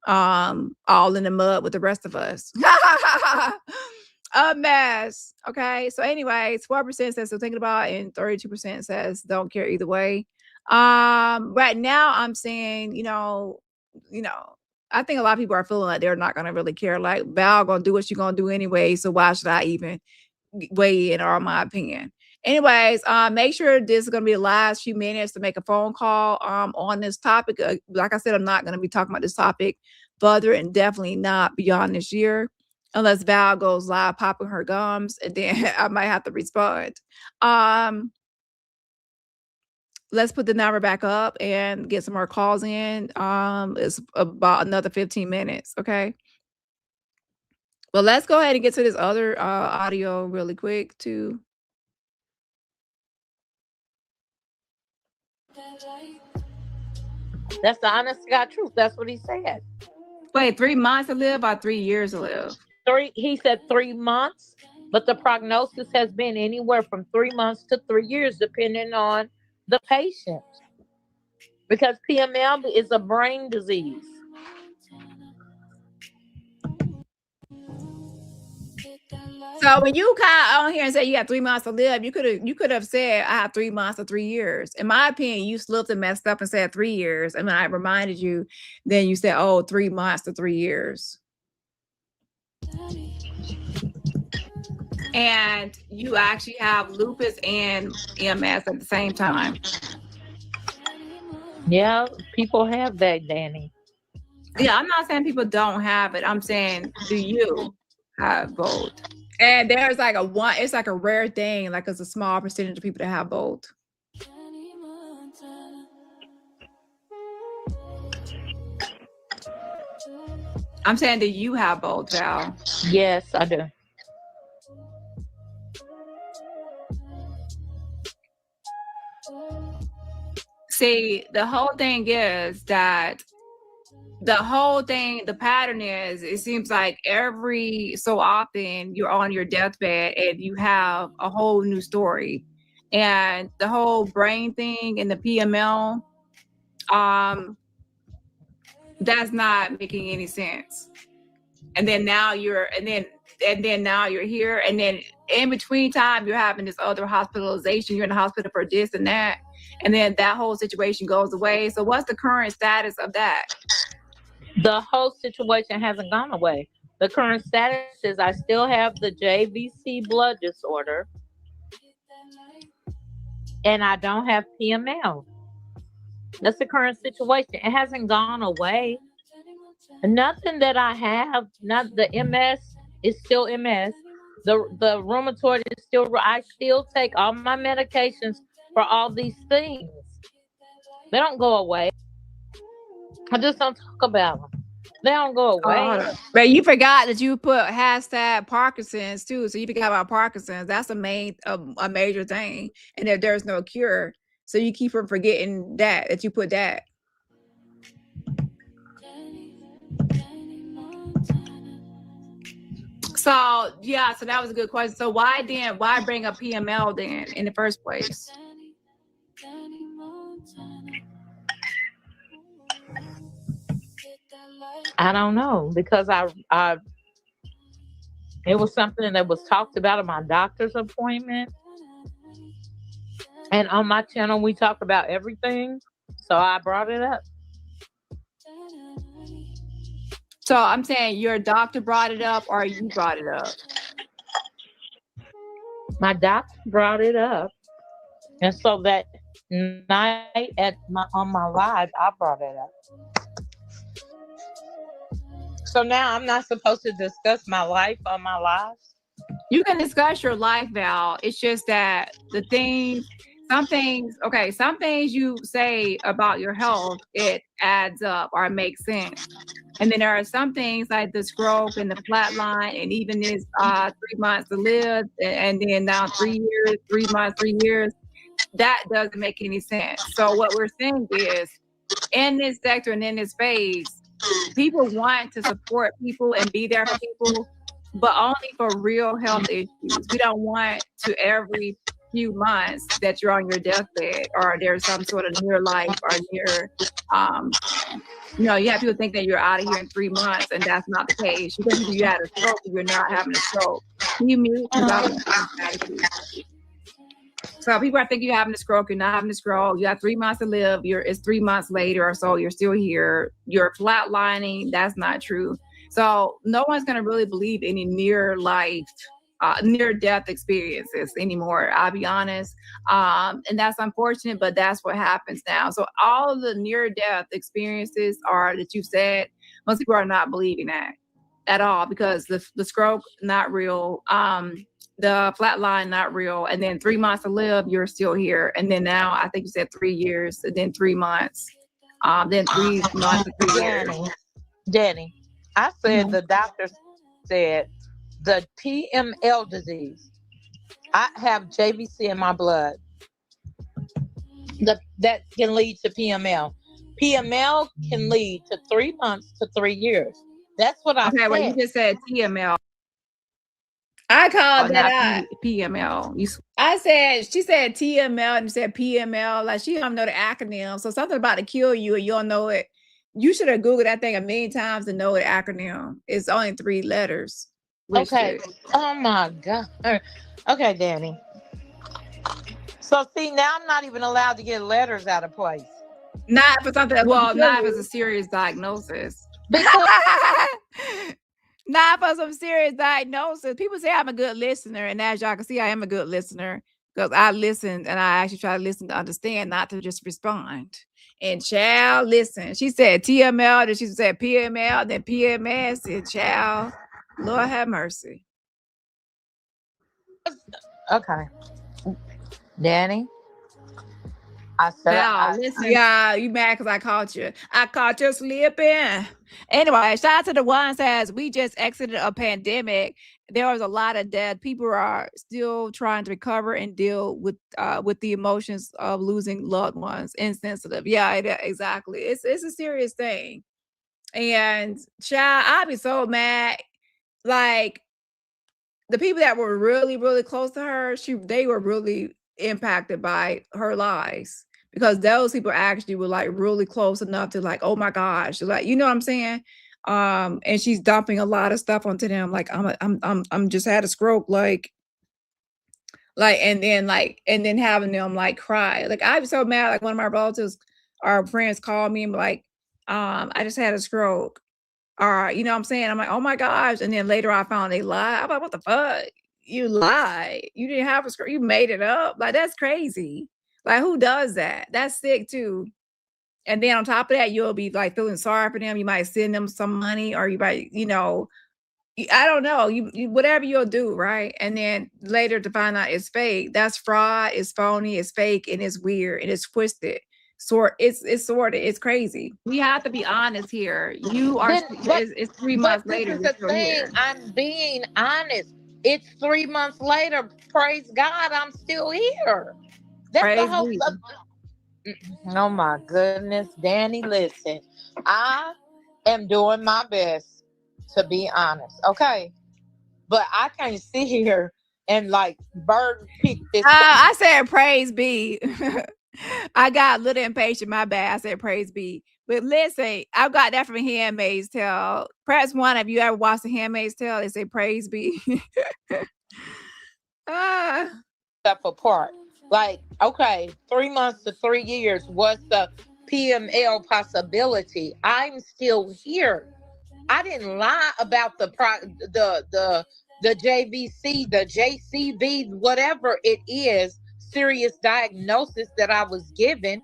all in the mud with the rest of us. A mess. Okay. So anyways, 12% says still thinking about it, and 32% says don't care either way. Right now I'm saying, I think a lot of people are feeling like they're not gonna really care. Like Val gonna do what she's gonna do anyway. So why should I even weigh in, or my opinion? Anyways, make sure this is gonna be the last few minutes to make a phone call on this topic. Like I said, I'm not gonna be talking about this topic further, and definitely not beyond this year, unless Val goes live popping her gums, and then I might have to respond. let's put the number back up and get some more calls in. It's about another 15 minutes. Okay. Well, let's go ahead and get to this other audio really quick too. That's the honest to God truth. That's what he said. Wait, 3 months to live or 3 years to live? He said 3 months, but the prognosis has been anywhere from 3 months to 3 years, depending on the patient. Because PML is a brain disease. So when you come on here and say you have 3 months to live, you could have said I have 3 months or 3 years. In my opinion, you slipped and messed up and said 3 years. And when I reminded you, then you said, oh, 3 months to 3 years. And you actually have lupus and MS at the same time. Yeah, people have that, Dani. Yeah, I'm not saying people don't have it. I'm saying, do you have both? And there's like it's like a rare thing, like it's a small percentage of people that have both. I'm saying, do you have both, Val? Yes, I do. See, the whole thing is that the pattern is, it seems like every so often you're on your deathbed and you have a whole new story. And the whole brain thing and the PML, that's not making any sense. And then now you're here, and then in between time you're having this other hospitalization. You're in the hospital for this and that, and then that whole situation goes away. So what's the current status of that? The whole situation hasn't gone away. The current status is I still have the JVC blood disorder, and I don't have PML. That's the current situation. It hasn't gone away. Nothing that I have, not the MS is still MS. The rheumatoid is still. I still take all my medications for all these things. They don't go away. I just don't talk about them. They don't go away. But you forgot that you put hashtag Parkinson's too. So you forgot about Parkinson's. That's a major thing. And if there's no cure, so you keep from forgetting that you put that. So yeah, so that was a good question. So why bring up PML then in the first place? I don't know, because it was something that was talked about at my doctor's appointment, and on my channel we talk about everything, so I brought it up. So I'm saying your doctor brought it up or you brought it up? My doctor brought it up, and so that night on my live, I brought it up. So now I'm not supposed to discuss my life on my lives? You can discuss your life, Val. It's just that some things you say about your health, it adds up or makes sense. And then there are some things like the stroke and the flatline, and even this 3 months to live, and then now 3 years, 3 months, 3 years, that doesn't make any sense. So what we're saying is, in this sector and in this phase, people want to support people and be there for people, but only for real health issues. We don't want to every few months that you're on your deathbed or there's some sort of near life or near, you have people think that you're out of here in 3 months, and that's not the case. You think you had a stroke, you're not having a stroke. Can you mute? So people are thinking you're having a stroke, you're not having a stroke. You have 3 months to live. It's 3 months later or so, you're still here. You're flatlining. That's not true. So no one's going to really believe any near death experiences anymore. I'll be honest. And that's unfortunate, but that's what happens now. So all of the near death experiences that you said, most people are not believing that at all, because the stroke, not real. the flatline not real, and then 3 months to live, you're still here, and then now I think you said 3 years, and then 3 months, then 3 months to 3 years. Danny, I said Mhm. the doctor said the PML disease. I have JVC in my blood. That can lead to PML. PML can lead to 3 months to 3 years. That's what I Okay, well, you said. just said TML. I Oh, called that not out. PML. She said TML and you said PML. Like she don't know the acronym. So something about to kill you and you don't know it. You should have Googled that thing a million times to know the acronym. It's only 3 letters. Okay. Oh my God. Okay, Danny. So see, now I'm not even allowed to get letters out of place. Not for something. Well, not if it's you. a serious diagnosis. Because Not for some serious diagnosis. People say I'm a good listener, and as y'all can see, I am a good listener because I listen and I actually try to listen to understand, not to just respond. And child, listen. She said TML, then she said PML, then PMS, and child, Lord have mercy. okay, Danny. I said Now, listen, yeah, you mad because I caught you. I caught you slipping. Anyway, shout out to the ones as we just exited a pandemic. There was a lot of death. People are still trying to recover and deal with the emotions of losing loved ones. Insensitive. Yeah, exactly. It's a serious thing. And child, I'd be so mad. Like the people that were really, really close to her, they were really impacted by her lies because those people actually were like really close enough to like, oh my gosh, like you know what I'm saying? And she's dumping a lot of stuff onto them, like I'm just had a stroke, and then having them like cry. Like I'm so mad. Like one of my relatives, our friends called me and like, I just had a stroke. You know what I'm saying? I'm like, oh my gosh. And then later I found they lied. I'm like, what the fuck? You lied. You didn't have a script. You made it up. Like, that's crazy. Like, who does that? That's sick too. And then on top of that, you'll be like feeling sorry for them. You might send them some money or you might, I don't know, you whatever you'll do, right? And then later to find out it's fake. That's fraud, it's phony, it's fake, and it's weird and it's twisted. It's sorted, it's crazy. We have to be honest here. You are it's 3 months later. This is the thing. I'm being honest. It's 3 months later. Praise God, I'm still here. That's the whole Oh my goodness, Danny, listen. I am doing my best to be honest, okay? But I can't sit here and like bird pick this. I said praise be. I got a little impatient, my bad. I said praise be. But listen, I got that from Handmaid's Tale. Perhaps one of you ever watched the Handmaid's Tale? They say praise be. Stuff apart. Like, okay, 3 months to 3 years. What's the PML possibility? I'm still here. I didn't lie about the JVC, the JCV, whatever it is, serious diagnosis that I was given.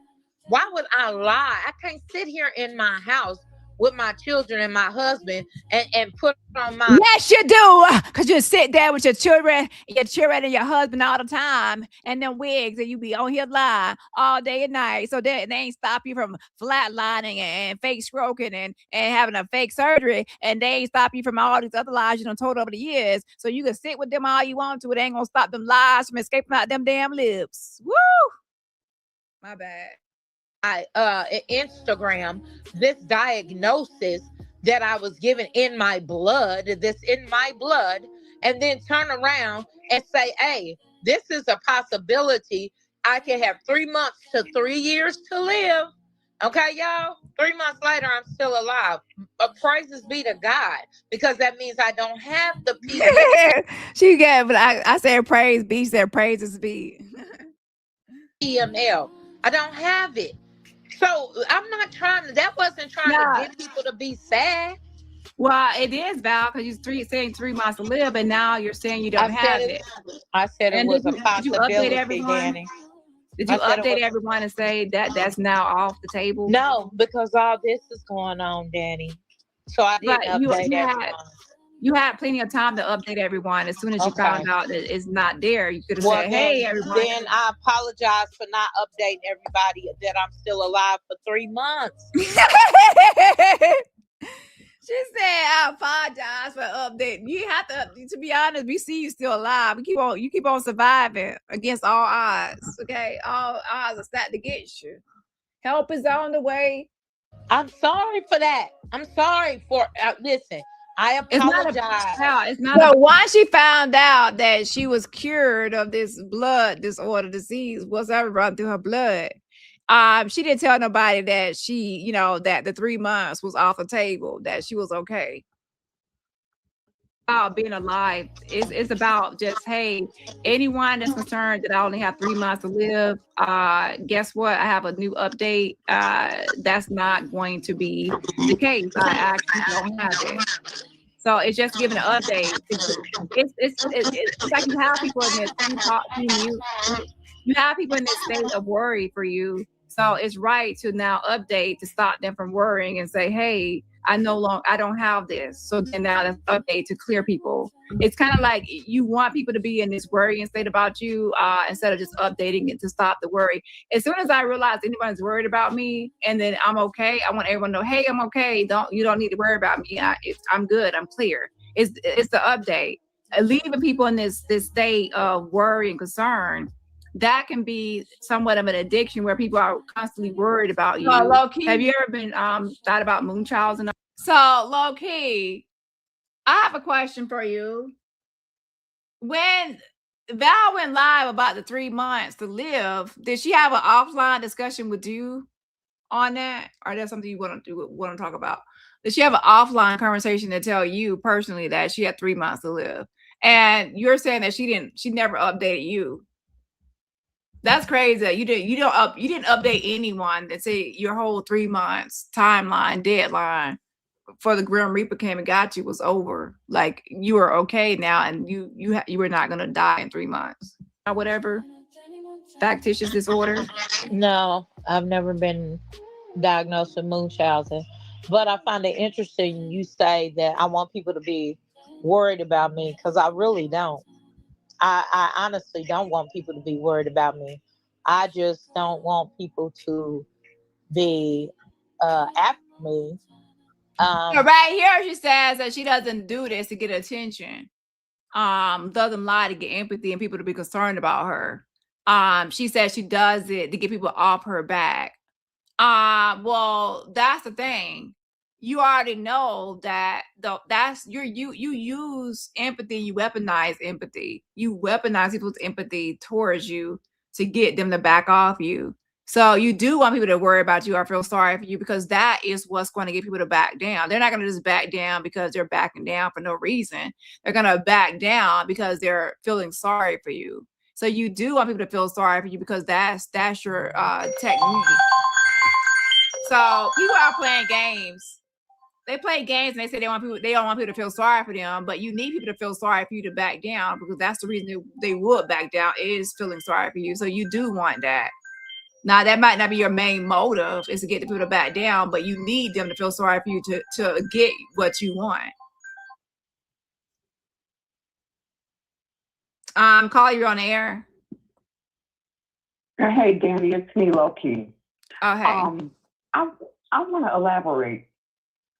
Why would I lie? I can't sit here in my house with my children and my husband and put on my... Yes, you do. Because you sit there with your children and your husband all the time and them wigs and you be on here live all day and night. So they ain't stop you from flatlining and fake stroking and having a fake surgery. And they ain't stop you from all these other lies you done told over the years. So you can sit with them all you want to. It ain't going to stop them lies from escaping out them damn lips. Woo! My bad. Instagram this diagnosis that I was given in my blood, and then turn around and say, hey, this is a possibility. I can have 3 months to 3 years to live. Okay, y'all? 3 months later, I'm still alive. Praises be to God, because that means I don't have the PML. But I said praise be, she said praises be. PML. I don't have it. So I'm not that wasn't trying to get people to be sad. Well, it is, Val, because you're saying 3 months to live, and now you're saying you don't have it. I said it was a possibility, Danny. Did you update everyone and say that's now off the table? No, because all this is going on, Danny. So I didn't update everyone. You had plenty of time to update everyone. As soon as you found out that it's not there, you could have said, "Hey, everyone." Then I apologize for not updating everybody that I'm still alive for 3 months. She said, "I apologize for updating." You have to be honest. We see you still alive. You keep on surviving against all odds. Okay, all odds are stacked against you. Help is on the way. I'm sorry for that. I'm sorry for listen. I apologize. It's not. So once she found out that she was cured of this blood disorder disease, whatever run through her blood, she didn't tell nobody that she, that the 3 months was off the table, that she was okay. About being alive. It's about just, hey, anyone that's concerned that I only have 3 months to live, guess what? I have a new update. That's not going to be the case. I actually don't have it. So it's just giving an update. It's like you have people in this. You have people in this state of worry for you. So it's right to now update to stop them from worrying and say, hey, I don't have this. So then now that's update to clear people. It's kind of like you want people to be in this worrying state about you instead of just updating it to stop the worry. As soon as I realize anyone's worried about me and then I'm okay, I want everyone to know, hey, I'm okay. You don't need to worry about me. I'm good. I'm clear. It's the update. Leaving people in this state of worry and concern, that can be somewhat of an addiction where people are constantly worried about you. Low-key, have you ever been thought about moonchilds? And so low-key, I have a question for you. When Val went live about the 3 months to live, did she have an offline discussion with you on that, or that's something you want to talk about? Did she have an offline conversation to tell you personally that she had 3 months to live? And you're saying that she never updated you. That's crazy. You didn't update anyone that say your whole 3 months timeline deadline for the Grim Reaper came and got you was over. Like you were okay now, and you were not gonna die in 3 months or whatever. Factitious disorder. No, I've never been diagnosed with Munchausen, but I find it interesting you say that I want people to be worried about me, because I really don't. I honestly don't want people to be worried about me. I just don't want people to be after me. So right here she says that she doesn't do this to get attention. Doesn't lie to get empathy and people to be concerned about her. She says she does it to get people off her back. Well, that's the thing. You already know that you use empathy, you weaponize empathy. You weaponize people's empathy towards you to get them to back off you. So you do want people to worry about you or feel sorry for you, because that is what's going to get people to back down. They're not going to just back down because they're backing down for no reason. They're going to back down because they're feeling sorry for you. So you do want people to feel sorry for you because that's your technique. So people are playing games. They play games and they say they don't want people to feel sorry for them, but you need people to feel sorry for you to back down, because that's the reason they would back down, is feeling sorry for you. So you do want that. Now that might not be your main motive, is to get the people to back down, but you need them to feel sorry for you to get what you want. Call you on the air. Hey, Dani, it's me, Low-Key. Oh, hey. I want to elaborate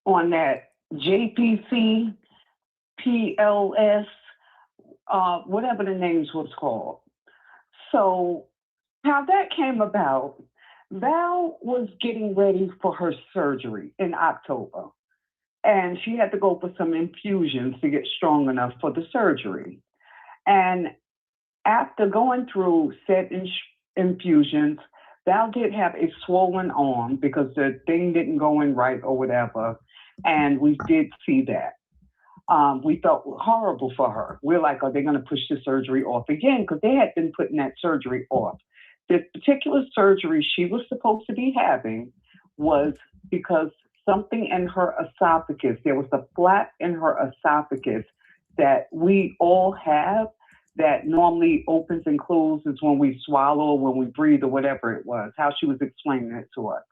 on that JPC, PLS, whatever the names was called. So how that came about, Val was getting ready for her surgery in October, and she had to go for some infusions to get strong enough for the surgery. And after going through said infusions, Val did have a swollen arm because the thing didn't go in right or whatever. And we did see that. We felt horrible for her. We're like, are they going to push the surgery off again? Because they had been putting that surgery off. The particular surgery she was supposed to be having was because something in her esophagus, there was a flap in her esophagus that we all have, that normally opens and closes when we swallow or when we breathe or whatever it was, how she was explaining it to us.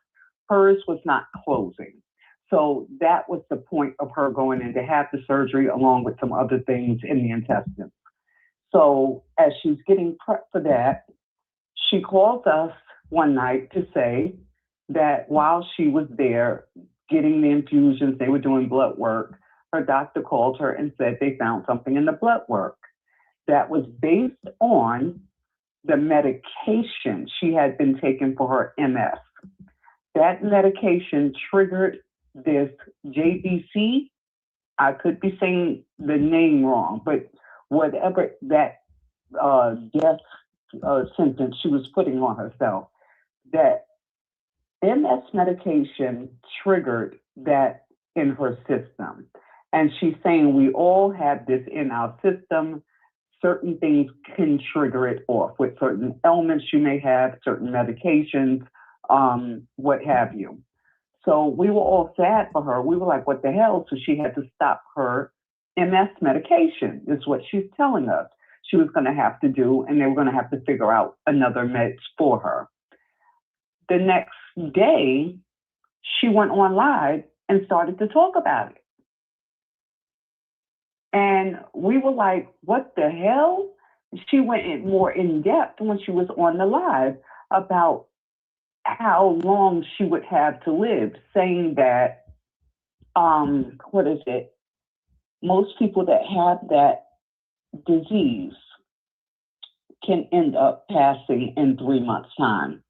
Hers was not closing. So that was the point of her going in to have the surgery along with some other things in the intestines. So as she's getting prepped for that, she called us one night to say that while she was there getting the infusions, they were doing blood work, her doctor called her and said they found something in the blood work that was based on the medication she had been taking for her MS. That medication triggered this JBC. I could be saying the name wrong, but whatever that death sentence she was putting on herself, that MS medication triggered that in her system. And she's saying we all have this in our system. Certain things can trigger it off with certain ailments you may have, certain medications, what have you. So we were all sad for her. We were like, what the hell? So she had to stop her MS medication, is what she's telling us she was going to have to do, and they were going to have to figure out another meds for her. The next day, she went on live and started to talk about it. And we were like, what the hell? She went in more in depth when she was on the live about how long she would have to live, saying that, most people that have that disease can end up passing in 3 months' time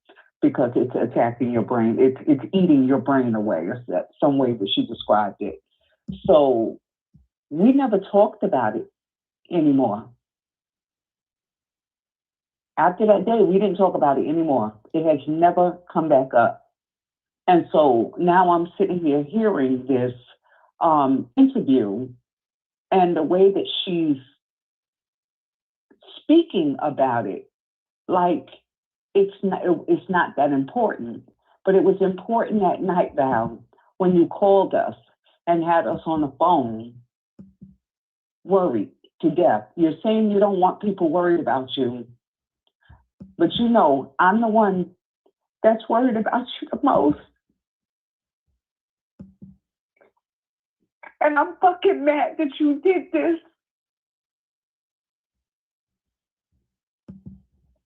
because it's attacking your brain. It's eating your brain away, or some way that she described it. So we never talked about it anymore. After that day, we didn't talk about it anymore. It has never come back up. And so now I'm sitting here hearing this interview, and the way that she's speaking about it, like it's not that important. But it was important that night, Val, when you called us and had us on the phone, worried to death. You're saying you don't want people worried about you, but you know I'm the one that's worried about you the most. And I'm fucking mad that you did this.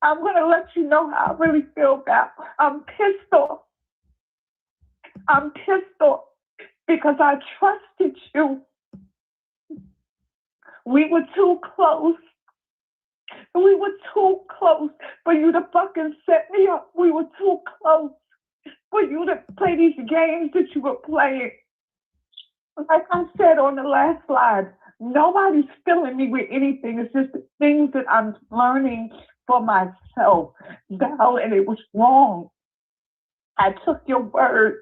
I'm gonna let you know how I really feel about. I'm pissed off. I'm pissed off because I trusted you. We were too close. We were too close for you to fucking set me up. We were too close for you to play these games that you were playing. Like I said on the last slide, nobody's filling me with anything. It's just the things that I'm learning for myself. Val, and it was wrong. I took your word.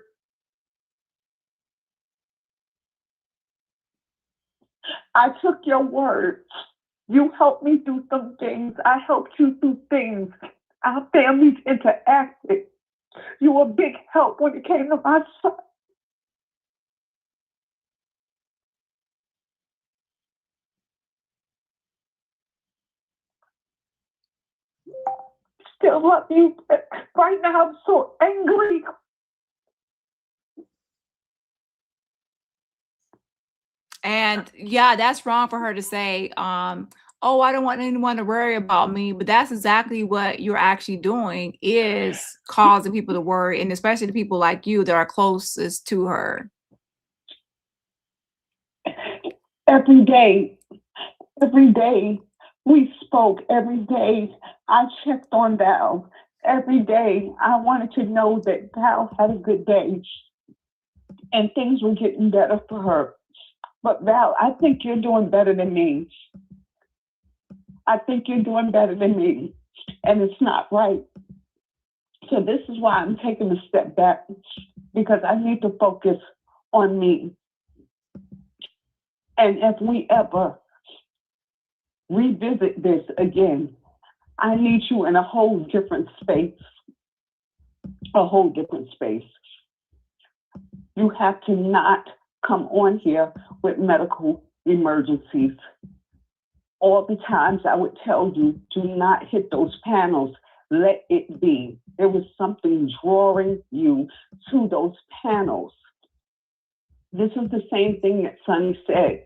I took your word. You helped me through some things. I helped you through things. Our families interacted. You were a big help when it came to my son. Still love you, but right now I'm so angry. And yeah, that's wrong for her to say, oh, I don't want anyone to worry about me. But that's exactly what you're actually doing, is causing people to worry, and especially the people like you that are closest to her. Every day we spoke. Every day I checked on Val. Every day I wanted to know that Val had a good day and things were getting better for her. But Val, I think you're doing better than me. I think you're doing better than me, and it's not right. So this is why I'm taking a step back, because I need to focus on me. And if we ever revisit this again, I need you in a whole different space. A whole different space. You have to not come on here with medical emergencies. All the times I would tell you, do not hit those panels. Let it be. There was something drawing you to those panels. This is the same thing that Sonny said.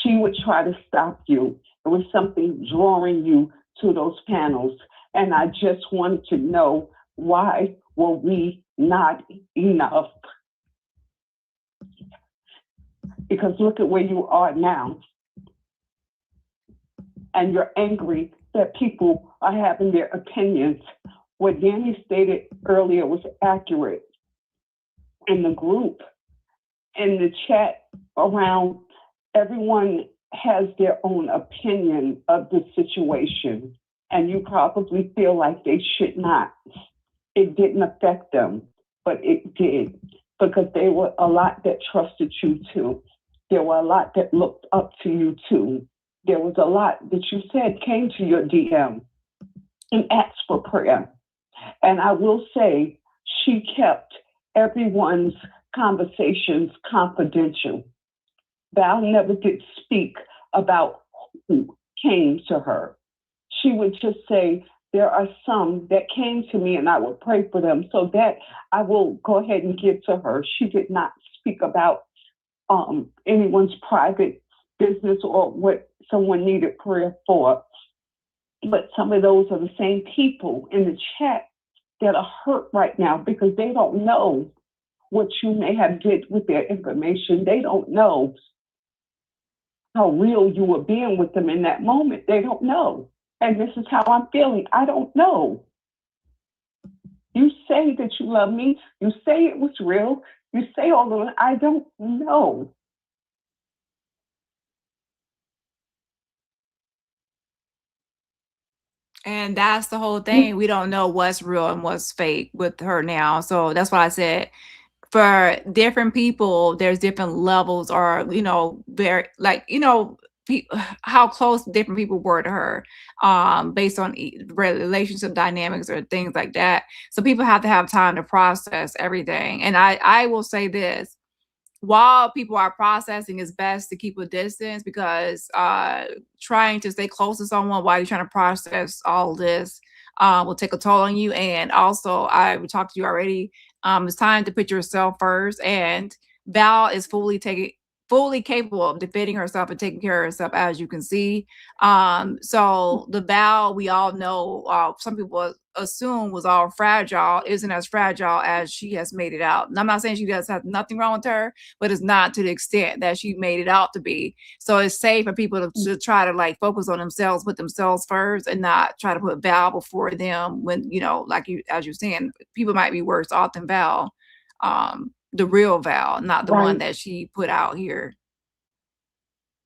She would try to stop you. It was something drawing you to those panels. And I just wanted to know, why were we not enough? Because look at where you are now. And you're angry that people are having their opinions. What Dani stated earlier was accurate. In the group, in the chat around, everyone has their own opinion of the situation, and you probably feel like they should not. It didn't affect them, but it did, because there were a lot that trusted you too. There were a lot that looked up to you too. There was a lot that you said came to your DM and asked for prayer. And I will say, she kept everyone's conversations confidential. Val never did speak about who came to her. She would just say, there are some that came to me and I would pray for them. So that I will go ahead and give to her. She did not speak about anyone's private business or what someone needed prayer for. But some of those are the same people in the chat that are hurt right now because they don't know what you may have did with their information. They don't know how real you were being with them in that moment. They don't know. And this is how I'm feeling. I don't know. You say that you love me. You say it was real. You say all of it. I don't know. And that's the whole thing. We don't know what's real and what's fake with her now. So that's why I said, for different people, there's different levels, or very, like, how close different people were to her, based on relationship dynamics or things like that. So people have to have time to process everything. And I will say this: while people are processing, it's best to keep a distance, because trying to stay close to someone while you're trying to process all this will take a toll on you. And also, I talked to you already. It's time to put yourself first. And Val is fully capable of defending herself and taking care of herself, as you can see. So the Val we all know, some people assume was all fragile, isn't as fragile as she has made it out. And I'm not saying she does have nothing wrong with her, but it's not to the extent that she made it out to be. So it's safe for people to try to like focus on themselves, put themselves first, and not try to put Val before them when, like as you're saying, people might be worse off than Val. The real Val, not the one that she put out here.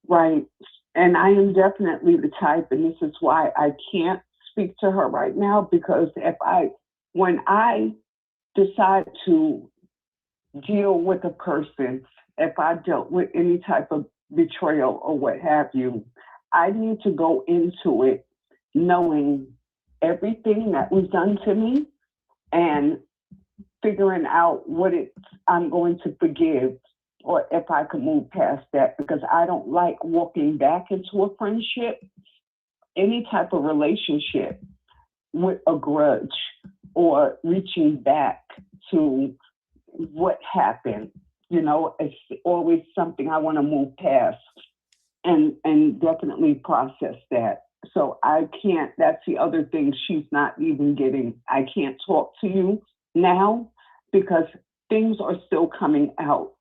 Right. And I am definitely the type, and this is why I can't speak to her right now, because when I decide to deal with a person, if I dealt with any type of betrayal or what have you, I need to go into it knowing everything that was done to me and figuring out what I'm going to forgive, or if I could move past that, because I don't like walking back into a friendship, any type of relationship, with a grudge or reaching back to what happened. It's always something I want to move past and definitely process that. So I can't, that's the other thing she's not even getting. I can't talk to you now because things are still coming out,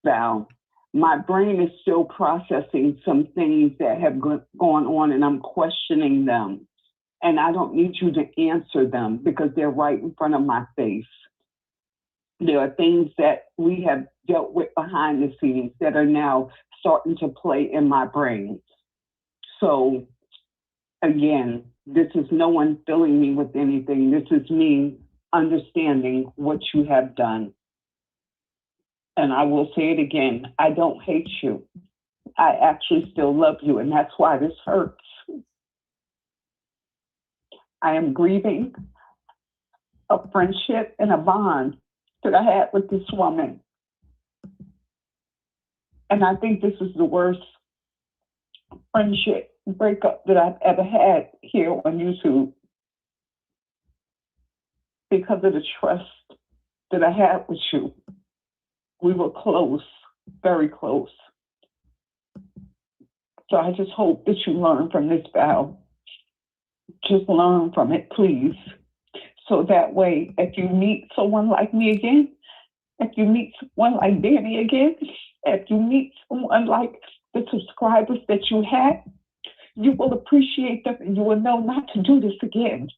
Val. My brain is still processing some things that have gone on, and I'm questioning them. And I don't need you to answer them because they're right in front of my face. There are things that we have dealt with behind the scenes that are now starting to play in my brain. So again, this is no one filling me with anything. This is me understanding what you have done. And I will say it again, I don't hate you. I actually still love you, and that's why this hurts. I am grieving a friendship and a bond that I had with this woman. And I think this is the worst friendship breakup that I've ever had here on YouTube, because of the trust that I had with you. We were close. very close. So I just hope that you learn from this, Val. Just learn from it, please. So that way, if you meet someone like me again, if you meet someone like Dani again, if you meet someone like the subscribers that you had, you will appreciate them and you will know not to do this again.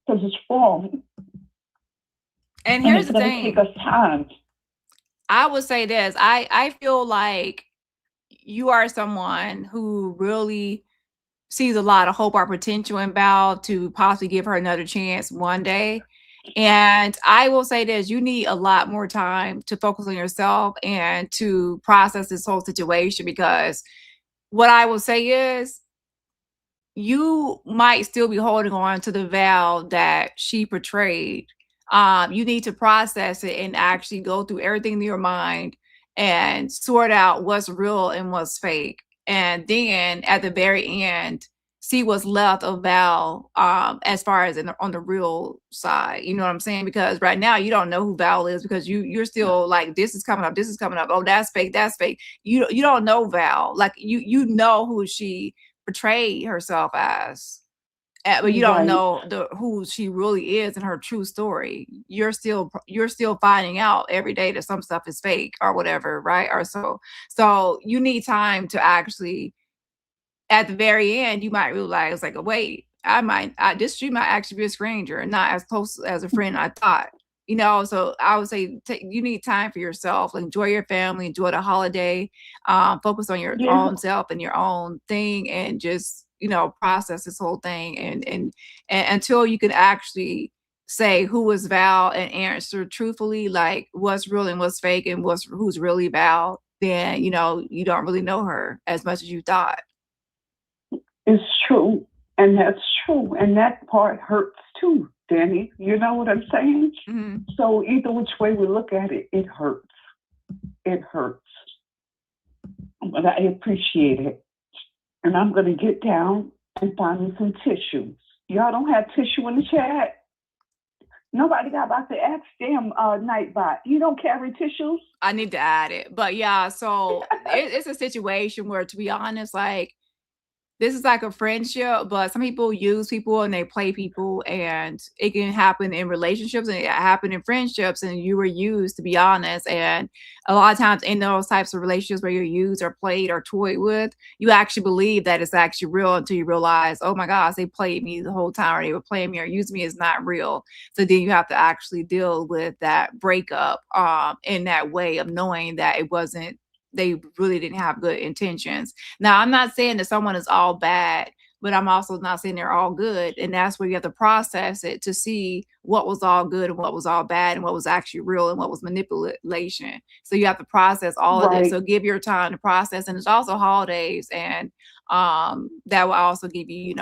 Because it's wrong. And here's it's the going to thing. take us time. I would say this. I feel like you are someone who really sees a lot of hope or potential in Val to possibly give her another chance one day. And I will say this, you need a lot more time to focus on yourself and to process this whole situation, because what I will say is you might still be holding on to the Val that she portrayed. You need to process it and actually go through everything in your mind and sort out what's real and what's fake. And then at the very end, see what's left of Val as far as on the real side. You know what I'm saying? Because right now you don't know who Val is, because you're still like, this is coming up, this is coming up. Oh, that's fake, that's fake. You don't know Val. Like you know who she portrayed herself as. But you don't know who she really is and her true story. You're still finding out every day that some stuff is fake or whatever, right? Or so you need time to actually, at the very end, you might realize like, wait, this street might actually be a stranger and not as close as a friend I thought. You know, so I would say you need time for yourself. Enjoy your family, enjoy the holiday, focus on your own self and your own thing, and just, process this whole thing. And until you can actually say who was Val and answer truthfully, like what's real and what's fake and who's really Val, then, you don't really know her as much as you thought. It's true. And that's true. And that part hurts too, Dani. You know what I'm saying? Mm-hmm. So either which way we look at it, it hurts. It hurts. But I appreciate it. And I'm going to get down and find me some tissues. Y'all don't have tissue in the chat? Nobody got about to ask damn Nightbot. You don't carry tissues? I need to add it. But yeah, so it's a situation where, to be honest, like, this is like a friendship, but some people use people and they play people, and it can happen in relationships and it happen in friendships, and you were used, to be honest. And a lot of times in those types of relationships where you're used or played or toyed with, you actually believe that it's actually real until you realize, oh my gosh, they played me the whole time, or they were playing me or using me. Is not real. So then you have to actually deal with that breakup in that way of knowing that it wasn't, they really didn't have good intentions. Now, I'm not saying that someone is all bad, but I'm also not saying they're all good. And that's where you have to process it to see what was all good and what was all bad and what was actually real and what was manipulation. So you have to process all of this. So give your time to process. And it's also holidays. And that will also give you,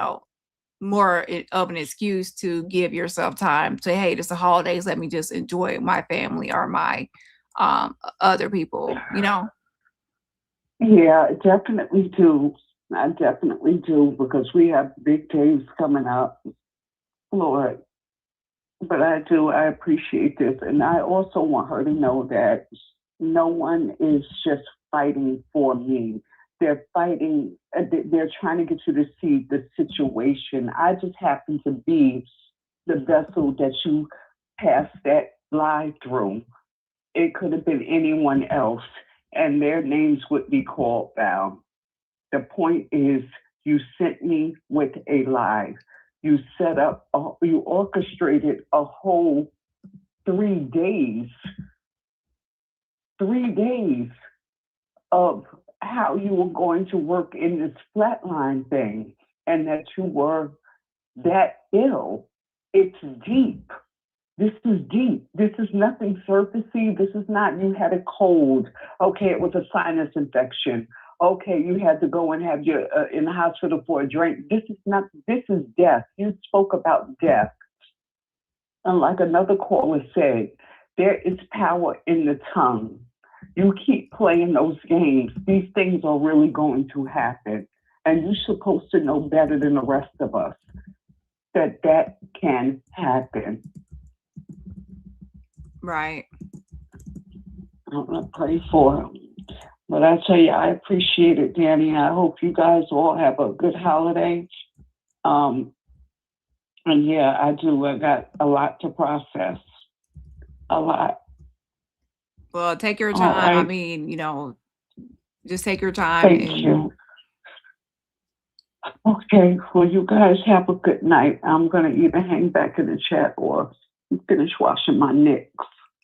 more of an excuse to give yourself time to, hey, it's the holidays. Let me just enjoy my family or my other people, Yeah, I definitely do. I definitely do, because we have big days coming up, Lord. But I appreciate this. And I also want her to know that no one is just fighting for me. They're fighting, they're trying to get you to see the situation. I just happen to be the vessel that you passed that live through. It could have been anyone else, and their names would be called down. The point is, you sent me with a lie. You set up, you orchestrated a whole 3 days of how you were going to work in this flatline thing, and that you were that ill. It's deep. This is deep. This is nothing surfacey. This is not, you had a cold. Okay, it was a sinus infection. Okay, you had to go and have your in the hospital for a drink. This is death. You spoke about death. And like another caller said, there is power in the tongue. You keep playing those games, these things are really going to happen. And you're supposed to know better than the rest of us that can happen. Right. I'm gonna pray for her. But I tell you, I appreciate it, Danny. I hope you guys all have a good holiday. And yeah, I do. I got a lot to process. A lot. Well, take your All time. I right. mean, just take your time. Thank you. Okay. Well, you guys have a good night. I'm gonna either hang back in the chat or finish washing my necks.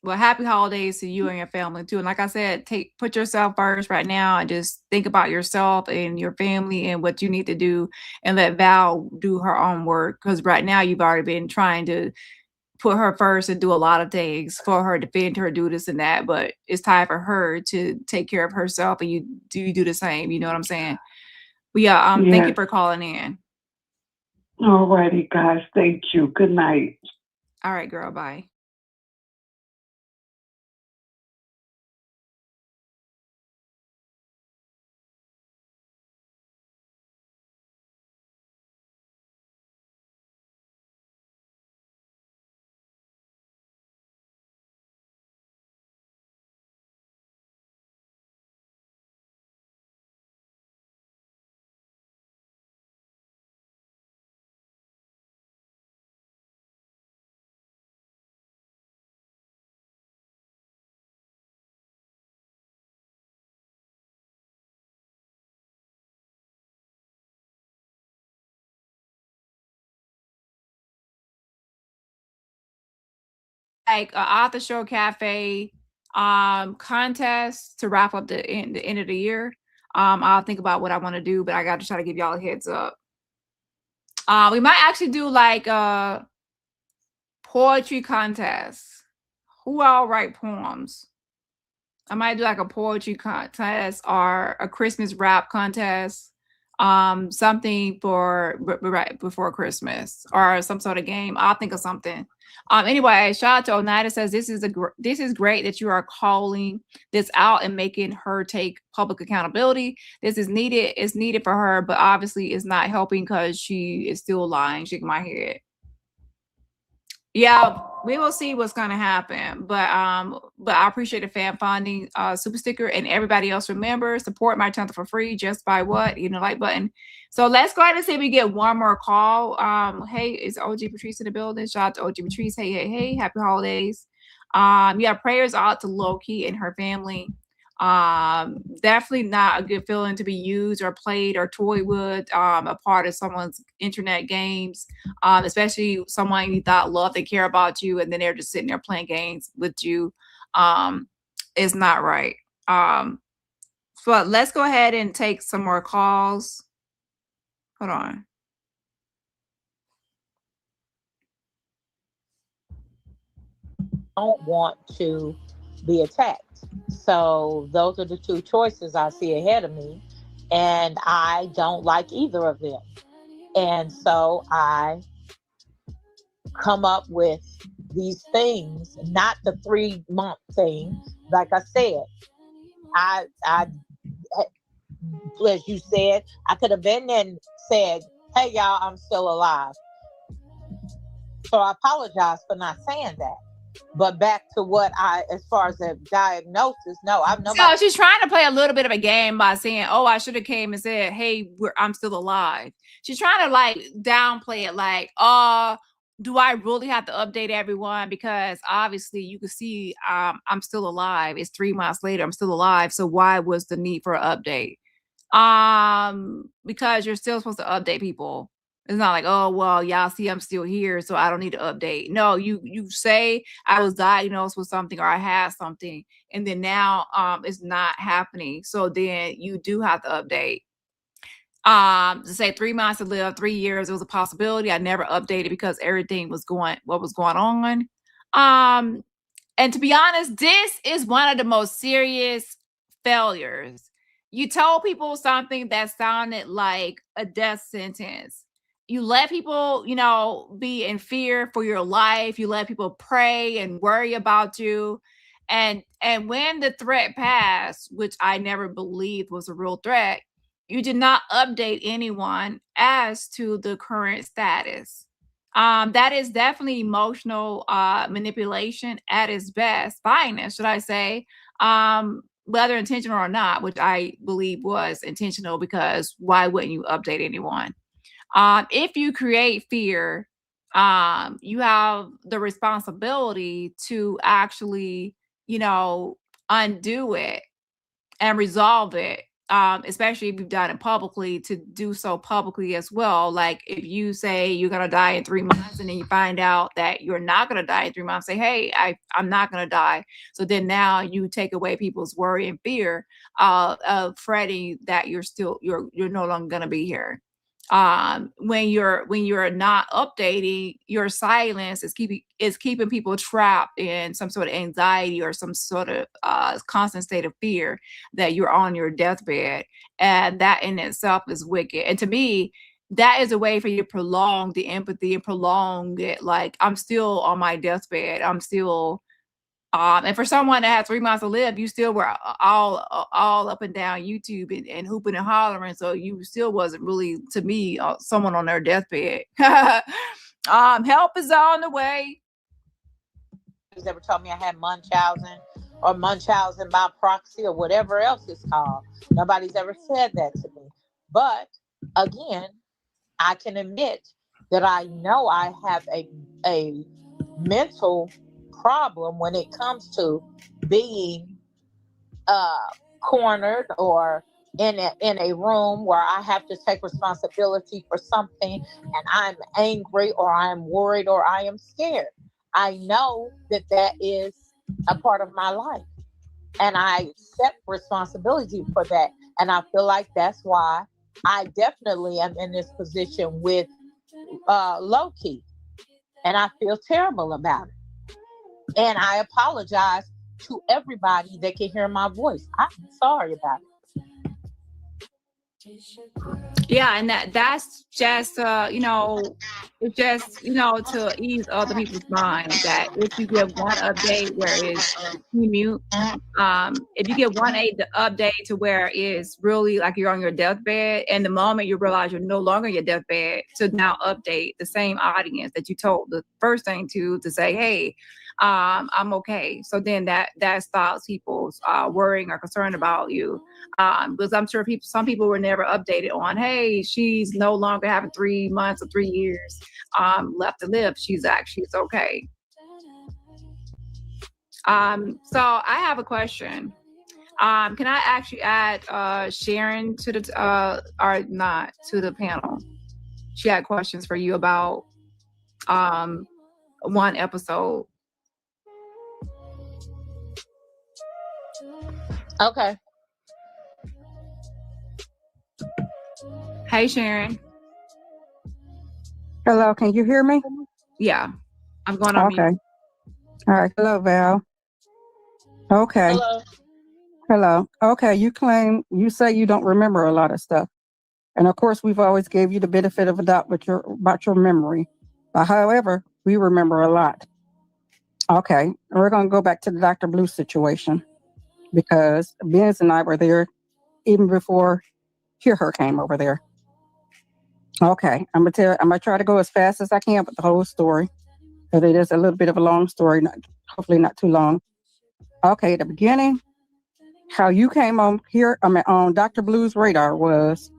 Well, happy holidays to you and your family too. And like I said, put yourself first right now and just think about yourself and your family and what you need to do, and let Val do her own work. Because right now you've already been trying to put her first and do a lot of things for her, defend her, do this and that. But it's time for her to take care of herself, and you do the same. You know what I'm saying? But yeah, thank you Yes. for calling in. All righty, guys. Thank you. Good night. All right, girl. Bye. Like a author show cafe contest to wrap up the end of the year. I'll think about what I want to do, but I got to try to give y'all a heads up. We might actually do like a poetry contest. Who all write poems? I might do like a poetry contest or a Christmas rap contest. Something for right before Christmas or some sort of game. I'll think of something. Anyway, shout out to Oneida. Says this is great that you are calling this out and making her take public accountability. This is needed. It's needed for her, but obviously it's not helping because she is still lying. Shaking my head. Yeah, we will see what's gonna happen. But I appreciate the fan funding super sticker, and everybody else, remember, support my channel for free just by what? Like button. So let's go ahead and see if we get one more call. Hey, is OG Patrice in the building? Shout out to OG Patrice. Hey, happy holidays. Yeah, prayers out to Loki and her family. Definitely not a good feeling to be used or played or toyed with, a part of someone's internet games, especially someone you thought loved and care about you, and then they're just sitting there playing games with you. It's not right. But let's go ahead and take some more calls. Hold on. Don't want to be attacked. So those are the two choices I see ahead of me, and I don't like either of them. And so I come up with these things, not the 3-month thing. Like I said, I as you said, I could have been and said, hey y'all, I'm still alive. So I apologize for not saying that. But back to what as far as the diagnosis, no, I've nobody. So she's trying to play a little bit of a game by saying, "Oh, I should have came and said, hey, I'm still alive." She's trying to like downplay it, like, do I really have to update everyone? Because obviously you can see, I'm still alive. It's 3 months later, I'm still alive. So why was the need for an update? Because you're still supposed to update people. It's not like, oh, well, y'all see I'm still here, so I don't need to update. No, you say I was diagnosed with something or I had something, and then now it's not happening. So then you do have to update. To say 3 months to live, 3 years, it was a possibility. I never updated because everything was going on. And to be honest, this is one of the most serious failures. You told people something that sounded like a death sentence. You let people, be in fear for your life. You let people pray and worry about you. And when the threat passed, which I never believed was a real threat, you did not update anyone as to the current status. That is definitely emotional manipulation at its best, finest, should I say. Whether intentional or not, which I believe was intentional, because why wouldn't you update anyone? If you create fear, you have the responsibility to actually, undo it and resolve it. Especially if you've done it publicly, to do so publicly as well. Like if you say you're gonna die in 3 months, and then you find out that you're not gonna die in 3 months, say, "Hey, I'm not gonna die." So then now you take away people's worry and fear of fretting that you're no longer gonna be here. When you're not updating, your silence is keeping people trapped in some sort of anxiety or some sort of constant state of fear that you're on your deathbed, and that in itself is wicked. And to me, that is a way for you to prolong the empathy and prolong it. Like, I'm still on my deathbed, I'm still and for someone that had 3 months to live, you still were all up and down YouTube and hooping and hollering. So you still wasn't really, to me, someone on their deathbed. Help is on the way. Nobody's ever told me I had Munchausen or Munchausen by proxy or whatever else it's called. Nobody's ever said that to me. But again, I can admit that I know I have a mental problem when it comes to being cornered or in a room where I have to take responsibility for something, and I'm angry or I'm worried or I am scared. I know that is a part of my life, and I accept responsibility for that. And I feel like that's why I definitely am in this position with Loki, and I feel terrible about it. And I apologize to everybody that can hear my voice. I'm sorry about it. Yeah, and that's just it's just to ease other people's minds, that if you give one update where it's mute, if you give one update to where it's really like you're on your deathbed, and the moment you realize you're no longer on your deathbed, to now update the same audience that you told the first thing to say, "Hey, I'm okay." So then that stops people's worrying or concern about you. Because I'm sure some people were never updated on, "Hey, she's no longer having 3 months or 3 years left to live. She's okay." So I have a question. Can I actually add Sharon to the or not to the panel? She had questions for you about one episode. Okay. Hey, Sharon. Hello, can you hear me? Yeah, I'm going on Okay. mute. All right. Hello, Val. Okay. Hello. Okay. You say you don't remember a lot of stuff. And of course, we've always gave you the benefit of the doubt about your memory. But however, we remember a lot. Okay. We're going to go back to the Dr. Blue situation, because Benz and I were there even before Hear Her came over there. Okay. I'm gonna try to go as fast as I can with the whole story, because it is a little bit of a long story, hopefully not too long. Okay, the beginning, how you came on here, on Dr. Blue's radar was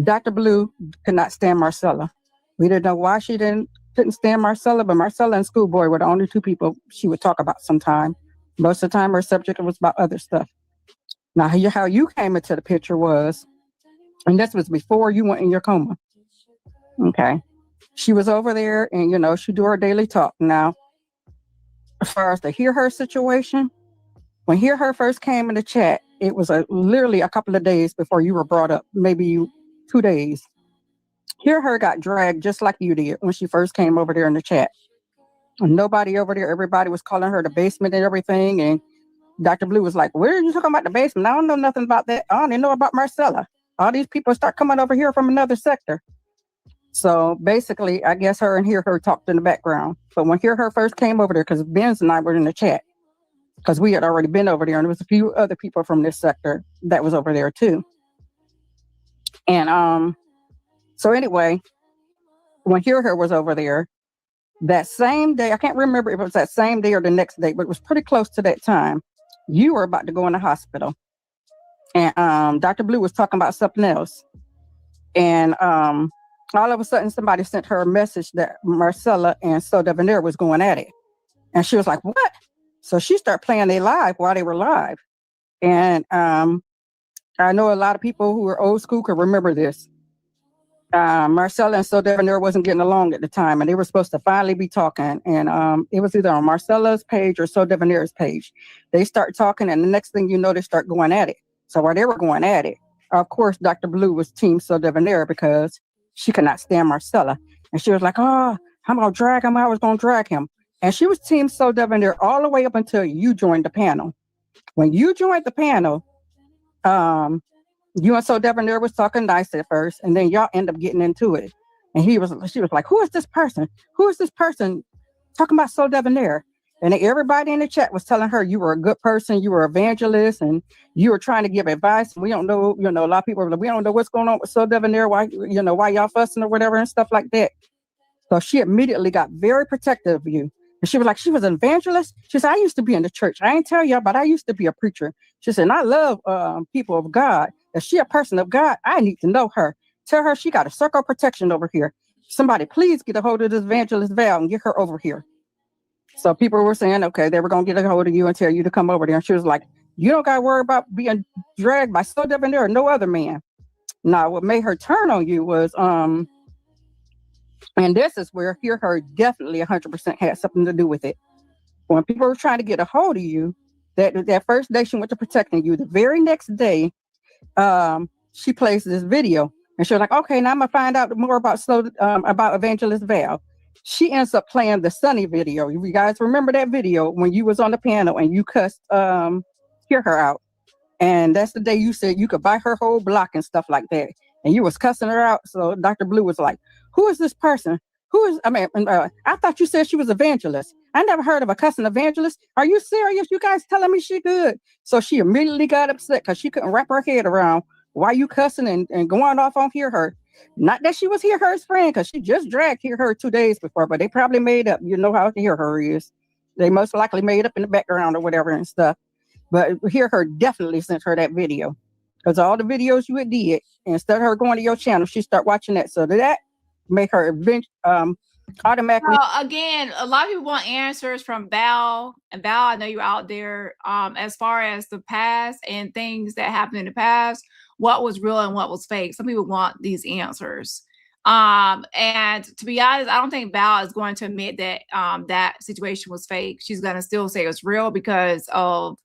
Dr. Blue could not stand Marcella. We didn't know why she couldn't stand Marcella, but Marcella and Schoolboy were the only two people she would talk about sometime. Most of the time, her subject was about other stuff. Now, how you came into the picture was, and this was before you went in your coma. Okay. She was over there, and, she do her daily talk. Now, as far as the Hear Her situation, when Hear Her first came in the chat, it was literally a couple of days before you were brought up, maybe 2 days. Hear Her got dragged just like you did when she first came over there in the chat. And nobody over there, everybody was calling her the basement and everything. And Dr. Blue was like, "Where are you talking about the basement? I don't know nothing about that. I don't even know about Marcella. All these people start coming over here from another sector." So basically, I guess her and Hear Her talked in the background. But when Hear Her first came over there, because Benz and I were in the chat, because we had already been over there, and there was a few other people from this sector that was over there too. And so anyway, when Hear was over there, that same day, I can't remember if it was that same day or the next day, but it was pretty close to that time. You were about to go in the hospital. And Dr. Blue was talking about something else. And all of a sudden, somebody sent her a message that Marcella and So Devanir was going at it. And she was like, what? So she started playing they live while they were live. And I know a lot of people who are old school could remember this. Marcella and So Devanir wasn't getting along at the time, and they were supposed to finally be talking. And it was either on Marcella's page or So Devanir's page. They start talking, and the next thing you know, they start going at it. So while they were going at it, of course, Dr. Blue was team So Devanir because she could not stand Marcella. And she was like, oh, I'm going to drag him. I was going to drag him. And she was team So Devanir all the way up until you joined the panel. When you joined the panel, you and So Devanir was talking nice at first, and then y'all end up getting into it. And she was like, who is this person? Who is this person talking about So Devanir? And everybody in the chat was telling her you were a good person, you were an evangelist, and you were trying to give advice. We don't know, a lot of people were like, we don't know what's going on with So Devanir, why y'all fussing or whatever and stuff like that. So she immediately got very protective of you. And she was like, she was an evangelist. She said, I used to be in the church. I ain't tell y'all, but I used to be a preacher. She said, and I love people of God. If she a person of God, I need to know her. Tell her she got a circle of protection over here. Somebody please get a hold of this Evangelist Val and get her over here. So people were saying, okay, they were going to get a hold of you and tell you to come over there. And she was like, you don't got to worry about being dragged by So Devanir or no other man. Now, what made her turn on you was, and this is where Hear Her definitely 100% had something to do with it. When people were trying to get a hold of you, that first day she went to protecting you, the very next day, she plays this video. And she was like, okay, now I'm going to find out more about Evangelist Val. She ends up playing the Sunny video. You guys remember that video when you was on the panel and you cussed Hear Her out. And that's the day you said you could buy her whole block and stuff like that. And you was cussing her out. So Dr. Blue was like, who is this person? I thought you said she was evangelist. I never heard of a cussing evangelist. Are you serious? You guys telling me she good? So she immediately got upset because she couldn't wrap her head around why you cussing and going off on Hear Her. Not that she was Hear Her's friend, because she just dragged Hear Her 2 days before, but they probably made up. You know how Hear Her is. They most likely made up in the background or whatever and stuff. But Hear Her definitely sent her that video. Because all the videos you had did, instead of her going to your channel, she start watching that. So that made her automatically. Again, a lot of people want answers from Val. And Val, I know you're out there. As far as the past and things that happened in the past, what was real and what was fake. Some people want these answers. And to be honest, I don't think Val is going to admit that that situation was fake. She's going to still say it's real because of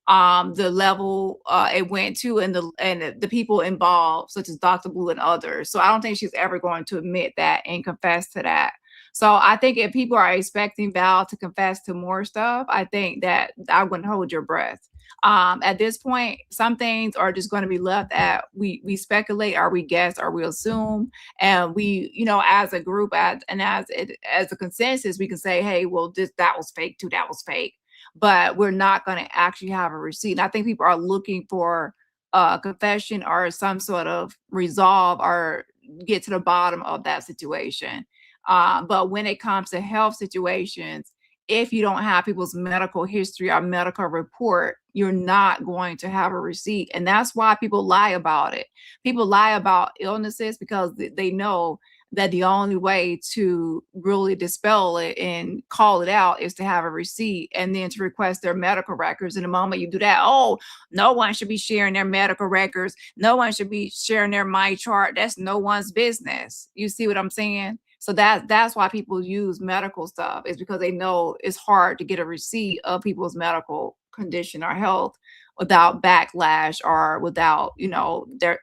the level it went to and the people involved, such as Dr. Blue and others. So I don't think she's ever going to admit that and confess to that. So I think if people are expecting Val to confess to more stuff, I think that I wouldn't hold your breath. At this point, some things are just going to be left at we speculate, or we guess, or we assume, and we, as a group, as a consensus, we can say, hey, well, that was fake too, that was fake. But we're not going to actually have a receipt. And I think people are looking for a confession or some sort of resolve or get to the bottom of that situation. But when it comes to health situations, if you don't have people's medical history or medical report, you're not going to have a receipt. And that's why people lie about it. People lie about illnesses because they know that the only way to really dispel it and call it out is to have a receipt and then to request their medical records. And the moment you do that, oh, no one should be sharing their medical records. No one should be sharing their my chart. That's no one's business. You see what I'm saying? So that's why people use medical stuff, is because they know it's hard to get a receipt of people's medical condition or health without backlash or without,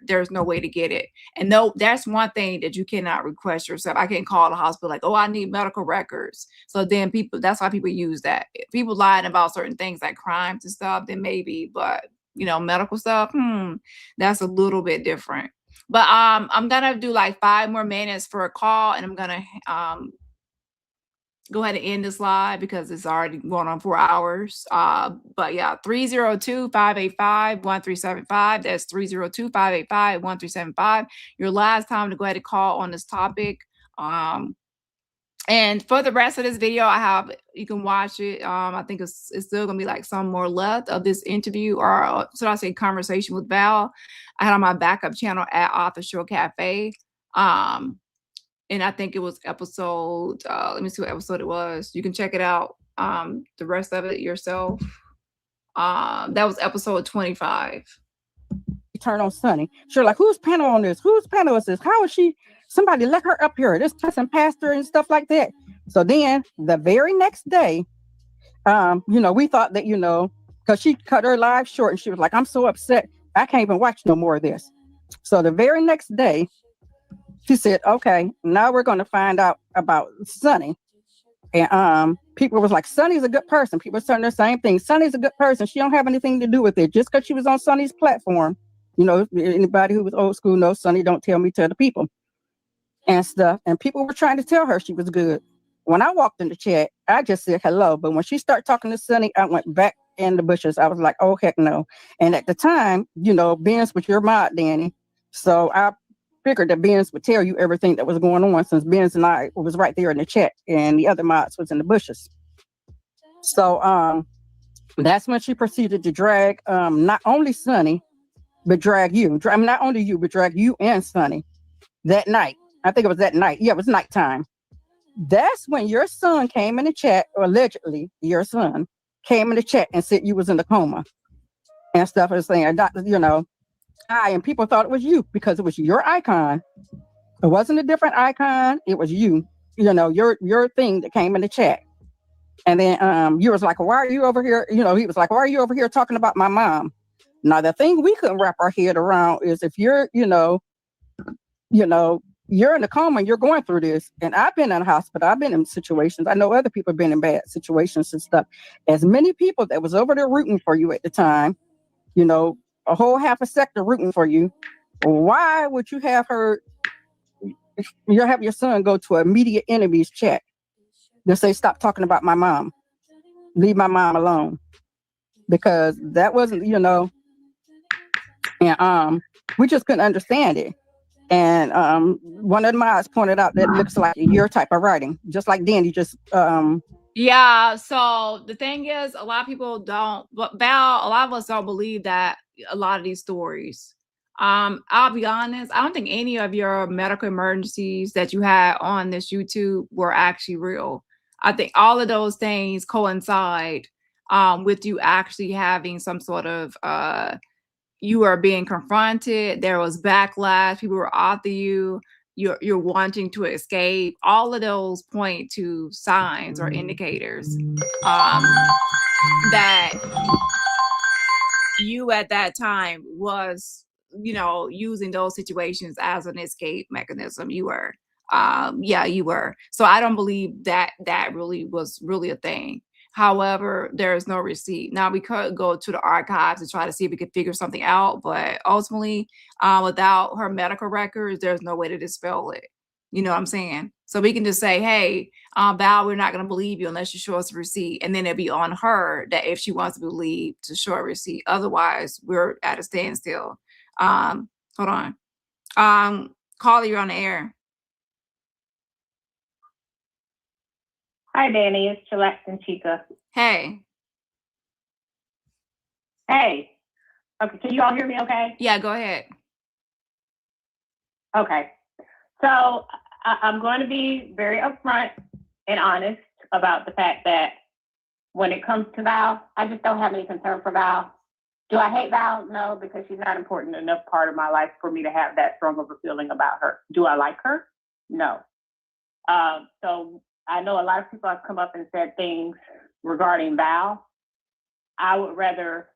there's no way to get it. And no, that's one thing that you cannot request yourself. I can't call the hospital like, oh, I need medical records. So then that's why people use that. If people lying about certain things like crimes and stuff, then maybe, but medical stuff, that's a little bit different. But I'm gonna do like 5 more minutes for a call, and I'm gonna go ahead and end this live because it's already going on 4 hours. But yeah, 302-585-1375. That's 302-585-1375. Your last time to go ahead and call on this topic. And for the rest of this video, you can watch it. I think it's still gonna be like some more left of this interview, or should I say conversation with Val. I had on my backup channel at Author Show Cafe. And I think it was episode, let me see what episode it was. You can check it out, the rest of it yourself. That was episode 25. Turn on Sunny. Sure, like, whose panel on this? Whose panel is this? How is she? Somebody let her up here. This person pastor and stuff like that. So then the very next day, we thought that, because she cut her live short and she was like, I'm so upset. I can't even watch no more of this. So the very next day, she said, okay, now we're going to find out about Sunny. And people was like, Sunny's a good person. People saying the same thing. Sunny's a good person. She don't have anything to do with it. Just because she was on Sunny's platform. Anybody who was old school knows Sunny don't tell me, tell the people and stuff. And people were trying to tell her she was good. When I walked in the chat, I just said hello. But when she started talking to Sunny, I went back in the bushes. I was like, oh, heck no. And at the time, Benz was your mod, Dani. So I figured that Benz would tell you everything that was going on, since Benz and I was right there in the chat and the other mods was in the bushes. So that's when she proceeded to drag not only Sunny, but drag you. Not only you, but drag you and Sunny that night. I think it was that night. Yeah, it was nighttime. That's when your son came in the chat, or allegedly your son came in the chat and said you was in a coma and stuff, and saying, and people thought it was you because it was your icon. It wasn't a different icon. It was you, your thing that came in the chat. And then you was like, why are you over here? He was like, why are you over here talking about my mom? Now, the thing we couldn't wrap our head around is if you're, you're in a coma and you're going through this. And I've been in a hospital. I've been in situations. I know other people have been in bad situations and stuff. As many people that was over there rooting for you at the time, a whole half a sector rooting for you. Why would you have your son go to immediate enemies chat to say, stop talking about my mom, leave my mom alone? Because that wasn't, and we just couldn't understand it. And one of the mods pointed out that it looks like your type of writing, just like Dani just Yeah, so the thing is, a lot of people don't, but Val, a lot of us don't believe that a lot of these stories. I'll be honest, I don't think any of your medical emergencies that you had on this YouTube were actually real. I think all of those things coincide with you actually having some sort of you are being confronted, there was backlash, people were after you, you're wanting to escape. All of those point to signs or indicators that you at that time was, using those situations as an escape mechanism. You were. You were. So I don't believe that really was really a thing. However, there is no receipt. Now we could go to the archives and try to see if we could figure something out, but ultimately, without her medical records, there's no way to dispel it. You know what I'm saying? So we can just say, hey, Val, we're not going to believe you unless you show us a receipt. And then it'll be on her that if she wants to believe, to show a receipt. Otherwise, we're at a standstill. Hold on. Carly, you're on the air. Hi, Dani. It's Chillax and Chica. Hey. Hey. Okay, can you all hear me okay? Yeah, go ahead. Okay. So I'm going to be very upfront and honest about the fact that when it comes to Val, I just don't have any concern for Val. Do I hate Val? No, because she's not important enough part of my life for me to have that strong of a feeling about her. Do I like her? No. So I know a lot of people have come up and said things regarding Val. I would rather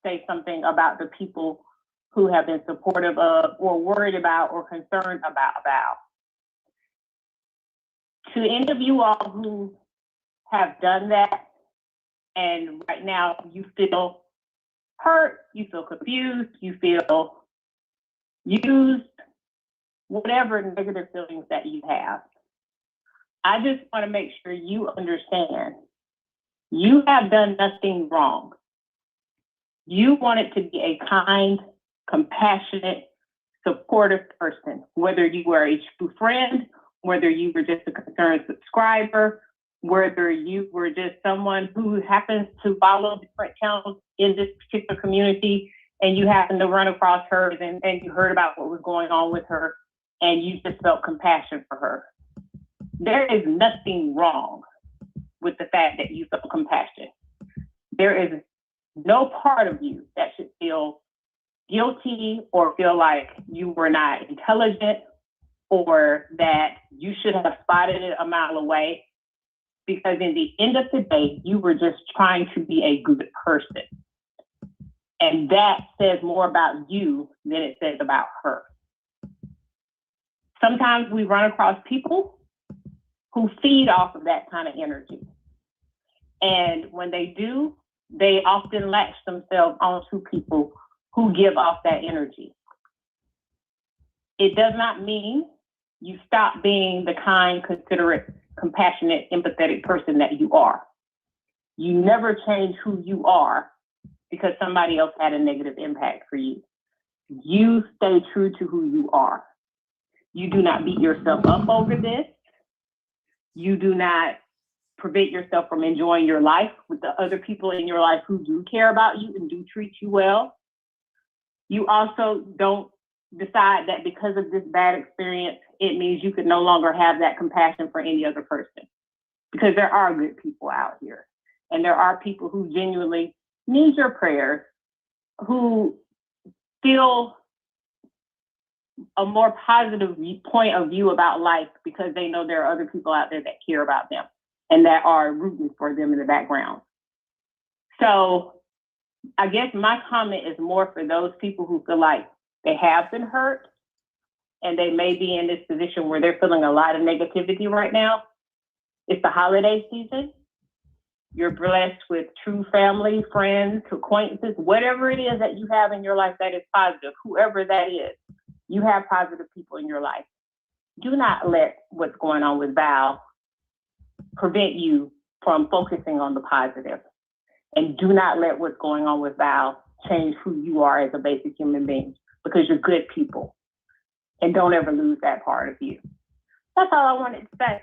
say something about the people who have been supportive of or worried about or concerned about Val. To any of you all who have done that, and right now you feel hurt, you feel confused, you feel used, whatever negative feelings that you have, I just want to make sure you understand you have done nothing wrong. You wanted to be a kind, compassionate, supportive person, whether you were a true friend whether you were just a concerned subscriber, whether you were just someone who happens to follow different channels in this particular community, and you happened to run across hers and you heard about what was going on with her, and you just felt compassion for her. There is nothing wrong with the fact that you felt compassion. There is no part of you that should feel guilty or feel like you were not intelligent or that you should have spotted it a mile away, because in the end of the day, you were just trying to be a good person. And that says more about you than it says about her. Sometimes we run across people who feed off of that kind of energy. And when they do, they often latch themselves onto people who give off that energy. It does not mean you stop being the kind, considerate, compassionate, empathetic person that you are. You never change who you are because somebody else had a negative impact for you. You stay true to who you are. You do not beat yourself up over this. You do not prevent yourself from enjoying your life with the other people in your life who do care about you and do treat you well. You also don't decide that because of this bad experience, it means you could no longer have that compassion for any other person. Because there are good people out here. And there are people who genuinely need your prayers, who feel a more positive point of view about life because they know there are other people out there that care about them and that are rooting for them in the background. So I guess my comment is more for those people who feel like they have been hurt and they may be in this position where they're feeling a lot of negativity right now. It's the holiday season. You're blessed with true family, friends, acquaintances, whatever it is that you have in your life that is positive, whoever that is, you have positive people in your life. Do not let what's going on with Val prevent you from focusing on the positive. And do not let what's going on with Val change who you are as a basic human being, because you're good people. And don't ever lose that part of you. That's all I wanted to say.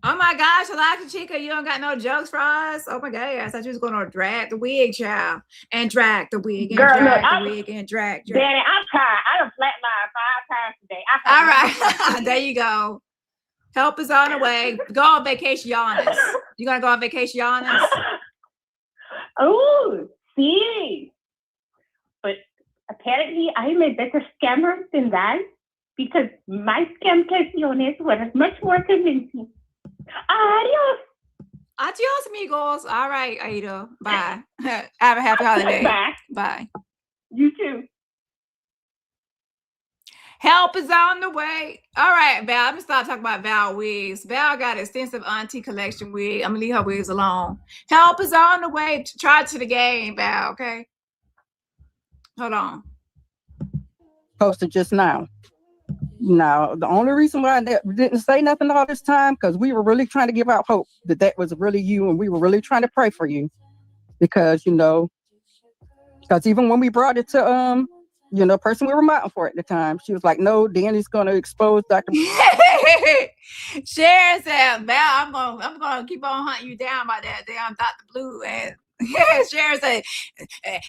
Oh my gosh, Elijah Chica, you don't got no jokes for us? Oh my God, I thought you was going to drag the wig, child. And drag the wig, and Girl, drag look, the wig, and drag. Dani, I'm tired. I done flatlined 5 times today. All right, there you go. Help is on the way. Go on vacation, Giannis. You gonna go on vacation, Giannis? Oh, see. But apparently I'm a better scammer than that, because my scamcaciones were much more convincing. Adios. Adios, amigos. All right, Aida. Bye. Have a happy holiday. Bye. Bye. You too. Help is on the way. All right, Val. Let me stop talking about Val wigs. Val got extensive auntie collection wig. I'm gonna leave her wigs alone. Help is on the way. Try to the game, Val. Okay. Hold on. Posted just now. Now, the only reason why I didn't say nothing all this time, because we were really trying to give out hope that that was really you, and we were really trying to pray for you, because, you know, because even when we brought it to, you know, person we were mounting for at the time, she was like, no, Dani's going to expose Dr. Sharon said, Val, I'm gonna keep on hunting you down by that damn Dr. Blue. And Sharon said,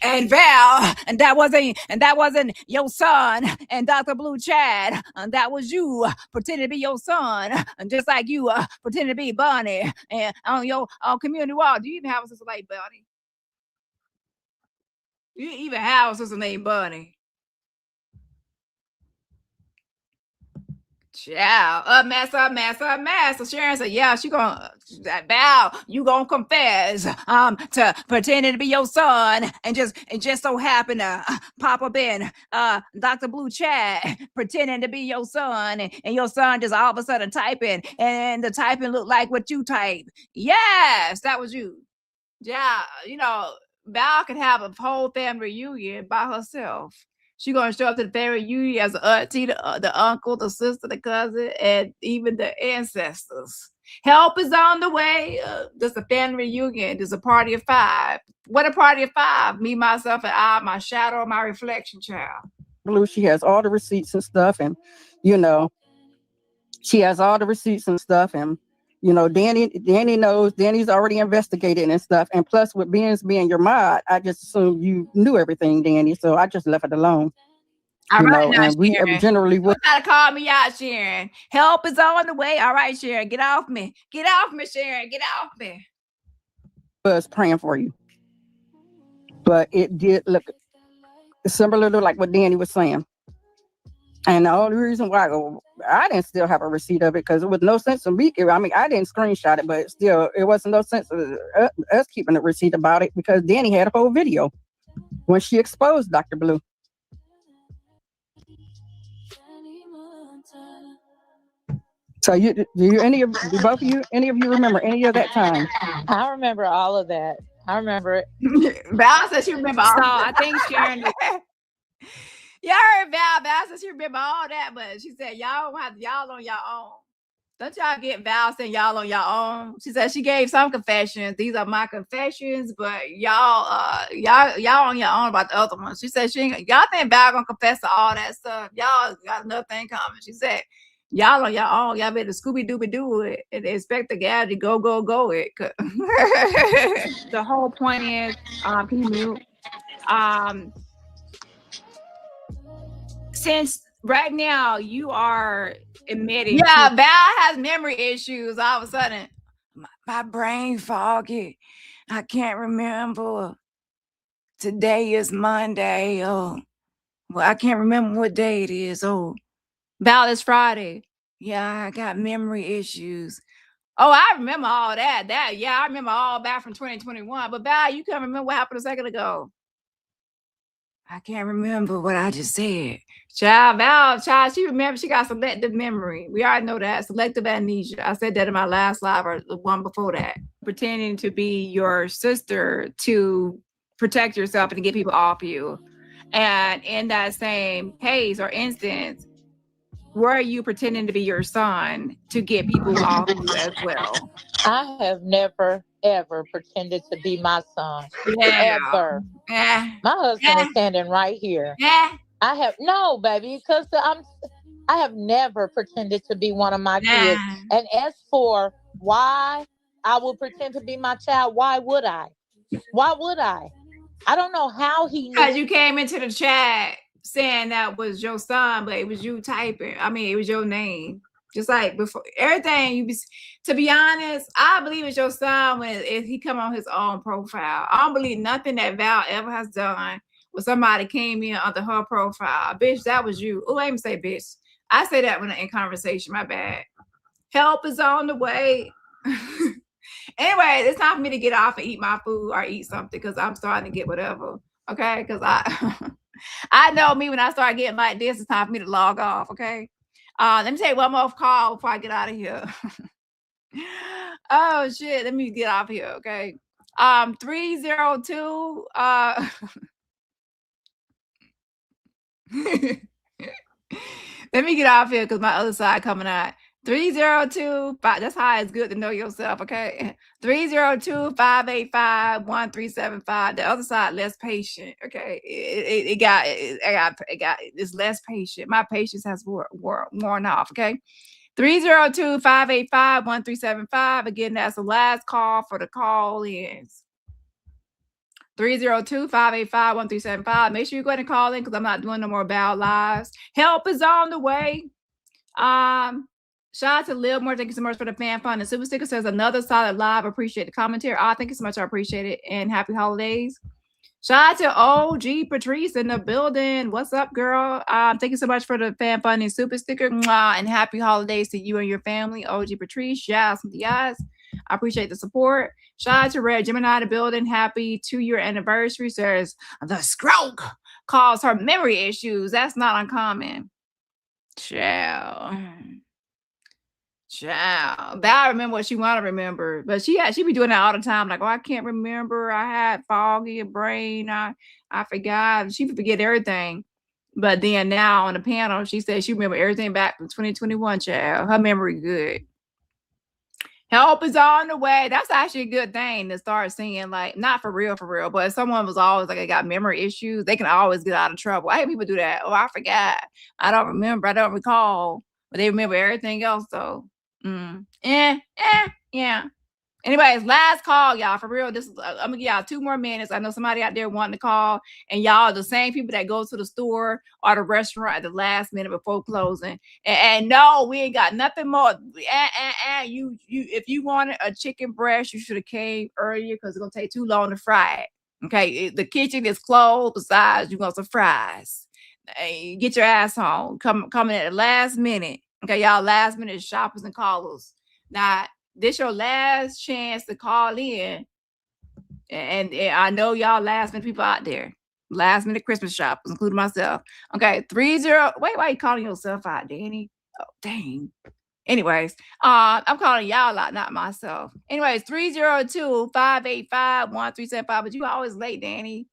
and Val, and that wasn't your son and Dr. Blue Chad, and that was you pretending to be your son, and just like you pretending to be Bunny, and on your community wall. Do you even have a sister named Bunny? You even have a sister named Bunny? Yeah, a mess. Sharon said, yeah, she gonna, Val, you gonna confess to pretending to be your son and just so happen to pop up in Dr. Blue Chat pretending to be your son, and your son just all of a sudden typing, and the typing looked like what you type. Yes, that was you. Yeah, you know, Val could have a whole family reunion by herself. She gonna show up to the family reunion as the auntie, the uncle, the sister, the cousin, and even the ancestors. Help is on the way. There's a family reunion. There's a party of 5. What a party of 5? Me, myself, and I, my shadow, my reflection, child. Blue, she has all the receipts and stuff, and, you know, She has all the receipts and stuff, and you know, Dani knows. Dani's already investigated and stuff. And plus, with being your mod, I just assumed you knew everything, Dani. So I just left it alone. All you right, know, now, and we Sharon. generally would. Try to call me out, Sharon. Help is on the way. All right, Sharon, get off me. Get off me, Sharon. Get off me. Was praying for you, but it did look similar to like what Dani was saying. And the only reason why I didn't still have a receipt of it because it was no sense of me. I mean, I didn't screenshot it, but still, it wasn't no sense of us keeping a receipt about it because Dani had a whole video when she exposed Dr. Blue. So do both of you remember any of that time? I remember all of that. I remember it. Val said she remember all. So I think Sharon. Y'all heard Val said she remember all that, but she said y'all on your own. Don't y'all get Val saying y'all on your own? She said she gave some confessions. These are my confessions, but y'all on your own about the other ones. She said y'all think Val gonna confess to all that stuff. Y'all got another thing coming. She said y'all on your own. Y'all better Scooby Dooby Doo it and expect the guy to go it. The whole point is, can you mute? Since right now you are admitting, Val has memory issues. All of a sudden, my brain foggy. I can't remember. Today is Monday. Oh, well, I can't remember what day it is. Oh, Val, it's Friday. Yeah, I got memory issues. Oh, I remember all that. I remember all back from 2021. But Val, you can't remember what happened a second ago. I can't remember what I just said. Val, she remembers. She got selective memory. We already know that. Selective amnesia. I said that in my last live or the one before that. Pretending to be your sister to protect yourself and to get people off you. And in that same case or instance, were you pretending to be your son to get people off you as well? I have never, ever pretended to be my son. Yeah. Ever. My husband is standing right here. I have no, baby, because I have never pretended to be one of my kids. And as for why I would pretend to be my child, why would I? Why would I? I don't know how he knew. Because you came into the chat saying that was your son, but it was you typing. I mean, it was your name. Just like before, everything to be honest, I believe it's your son if he come on his own profile. I don't believe nothing that Val ever has done when somebody came in under her profile. Bitch, that was you. Oh, I even say bitch. I say that when in conversation. My bad. Help is on the way. Anyway, it's time for me to get off and eat my food or eat something because I'm starting to get whatever. Okay, because I know me when I start getting like this, it's time for me to log off. Okay. Let me take one more call before I get out of here. Oh shit, let me get off here, okay? 302 let me get off here because my other side coming out. 302 that's how it's good to know yourself, okay? 302-585-1375. The other side less patient, okay? It got it's less patient. My patience has worn off, okay? 302-585-1375. Again, that's the last call for the call-ins. 302-585-1375. Make sure you go ahead and call in because I'm not doing no more Val lives. Help is on the way. Shout out to Lilmore. Thank you so much for the fan fund. And Super Sticker says another solid live. Appreciate the commentary. Thank you so much. I appreciate it. And happy holidays. Shout out to OG Patrice in the building. What's up, girl? Thank you so much for the fan fund and Super Sticker. Mwah, and happy holidays to you and your family. OG Patrice. Yes, yes. I appreciate the support. Shout out to Red Gemini in the building. Happy 2-year anniversary. Says the stroke caused her memory issues. That's not uncommon. Ciao. Val remember what she want to remember, but she be doing that all the time. Like, oh, I can't remember. I had foggy brain. I forgot. She forget everything. But then now on the panel, she said she remember everything back from 2021. Child, her memory good. Help is on the way. That's actually a good thing to start seeing. Like, not for real, but if someone was always like, I got memory issues, they can always get out of trouble. I hate people do that. Oh, I forgot. I don't remember. I don't recall. but they remember everything else though. Yeah. Anyways, last call, y'all. For real, this is I'm gonna give y'all 2 more minutes. I know somebody out there wanting to call, and y'all are the same people that go to the store or the restaurant at the last minute before closing. And no, we ain't got nothing more. You if you wanted a chicken breast, you should have came earlier because it's gonna take too long to fry it. Okay, the kitchen is closed. Besides, you want some fries. Hey, get your ass home. Coming at the last minute. Okay, y'all, last minute shoppers and callers. Now, this your last chance to call in. And I know y'all last minute people out there. Last minute Christmas shoppers, including myself. Okay, 30. Wait, why you calling yourself out, Danny? Oh, dang. Anyways, I'm calling y'all out, not myself. Anyways, 302-585-1375. But you always late, Danny.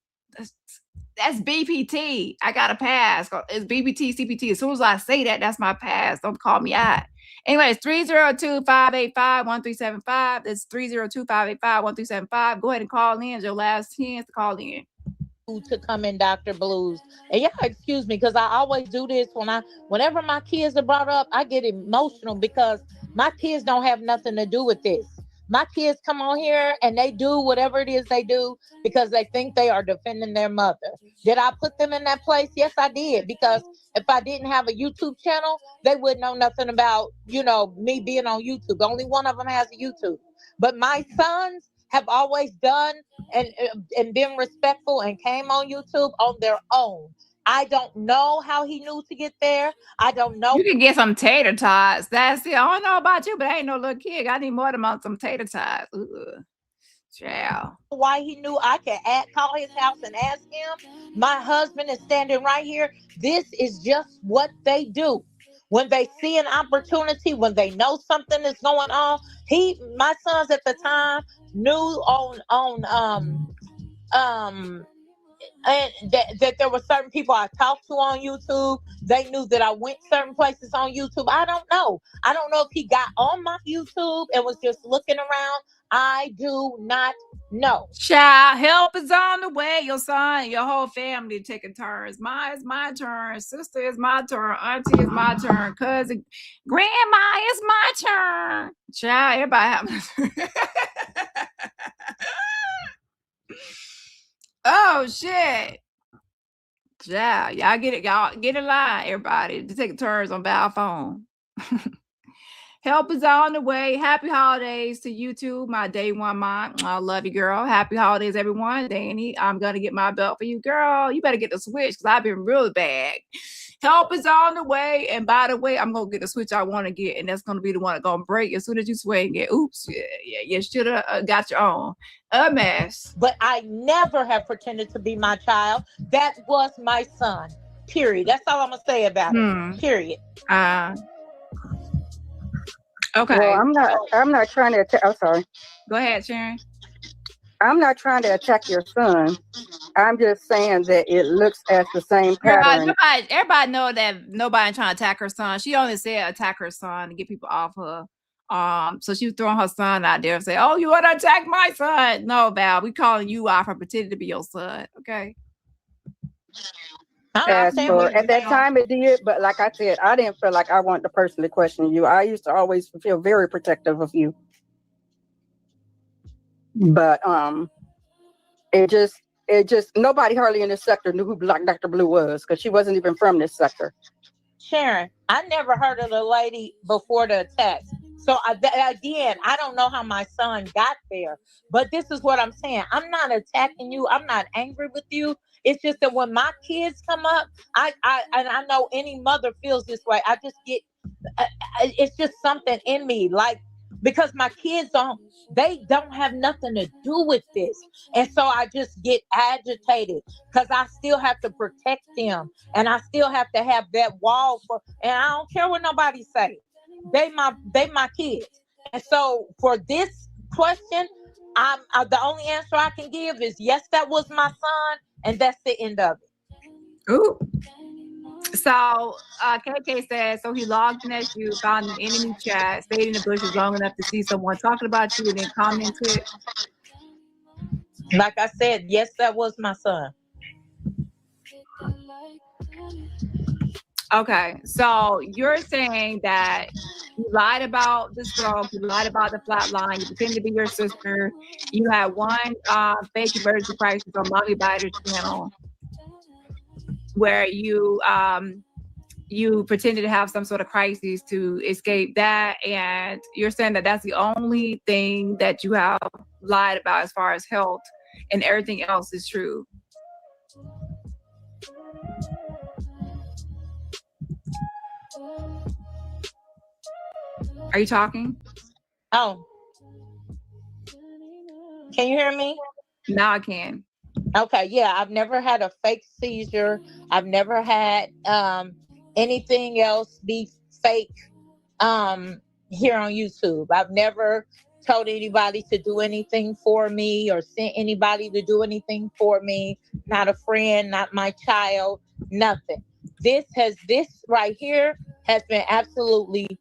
That's BPT. I got a pass. It's BPT, CPT. As soon as I say that, that's my pass. Don't call me out. Anyways, 302-585-1375. That's 302-585-1375. Go ahead and call in. It's your last chance to call in. To come in Dr. Blues. And yeah, excuse me, because I always do this whenever my kids are brought up, I get emotional because my kids don't have nothing to do with this. My kids come on here and they do whatever it is they do because they think they are defending their mother. Did I put them in that place? Yes, I did. Because if I didn't have a YouTube channel, they wouldn't know nothing about, me being on YouTube. Only one of them has a YouTube. But my sons have always done and been respectful and came on YouTube on their own. I don't know how he knew to get there. I don't know. You can get some tater tots. That's it. I don't know about you, but I ain't no little kid. I need more than some tater tots. Ciao. Why he knew I could call his house and ask him. My husband is standing right here. This is just what they do. When they see an opportunity, when they know something is going on, my sons at the time knew and that there were certain people I talked to on YouTube. They knew that I went certain places on YouTube. I don't know if he got on my YouTube and was just looking around. I do not know. Child, help is on the way. Your son, your whole family taking turns. It's my turn. Sister, is my turn. Auntie, is my turn. Cousin, grandma, it's my turn. Child, everybody having Oh shit. Yeah, y'all get it. Y'all get in line, everybody, to take turns on Val phone. Help is on the way. Happy holidays to you too, my day one mom. I love you, girl. Happy holidays, everyone. Danny, I'm gonna get my belt for you, girl. You better get the switch because I've been really bad. Help is on the way. And by the way, I'm gonna get the switch I want to get, and that's gonna be the one that's gonna break as soon as you swing it. Oops, you should have got your own. A mess. But I never have pretended to be my child. That was my son. Period. That's all I'm gonna say about it. Period. Okay. Well, I'm not trying to attack. I'm sorry. Go ahead, Sharon. I'm not trying to attack your son. I'm just saying that it looks as the same pattern. Everybody know that nobody trying to attack her son. She only said attack her son to get people off her. So she was throwing her son out there and say, "Oh, you want to attack my son?" No, Val, we calling you out for pretending to be your son. Okay. At that time it did, but like I said, I didn't feel like I wanted to personally question you. I used to always feel very protective of you. But it just nobody hardly in this sector knew who Black Dr. Blue was because she wasn't even from this sector. Sharon, I never heard of the lady before the attack. So again, I don't know how my son got there, but this is what I'm saying. I'm not attacking you. I'm not angry with you. It's just that when my kids come up, I know any mother feels this way. I just get, it's just something in me, like, because my kids don't have nothing to do with this. And so I just get agitated because I still have to protect them and I still have to have that wall and I don't care what nobody say. They my kids. And so for this question, the only answer I can give is yes, that was my son, and that's the end of it. Ooh. So KK says, so he logged in as you, found an enemy chat, stayed in the bushes long enough to see someone talking about you and then commented. Like I said, yes, that was my son. Okay, so you're saying that you lied about the stroke, you lied about the flat line, you pretended to be your sister, you had one fake emergency crisis on Mommy Biter's channel where you pretended to have some sort of crisis to escape that, and you're saying that that's the only thing that you have lied about as far as health, and everything else is true. Are you talking? Oh, can you hear me? Now I can. Okay, yeah, I've never had a fake seizure. I've never had anything else be fake here on YouTube. I've never told anybody to do anything for me or sent anybody to do anything for me. Not a friend, not my child, nothing. This right here has been absolutely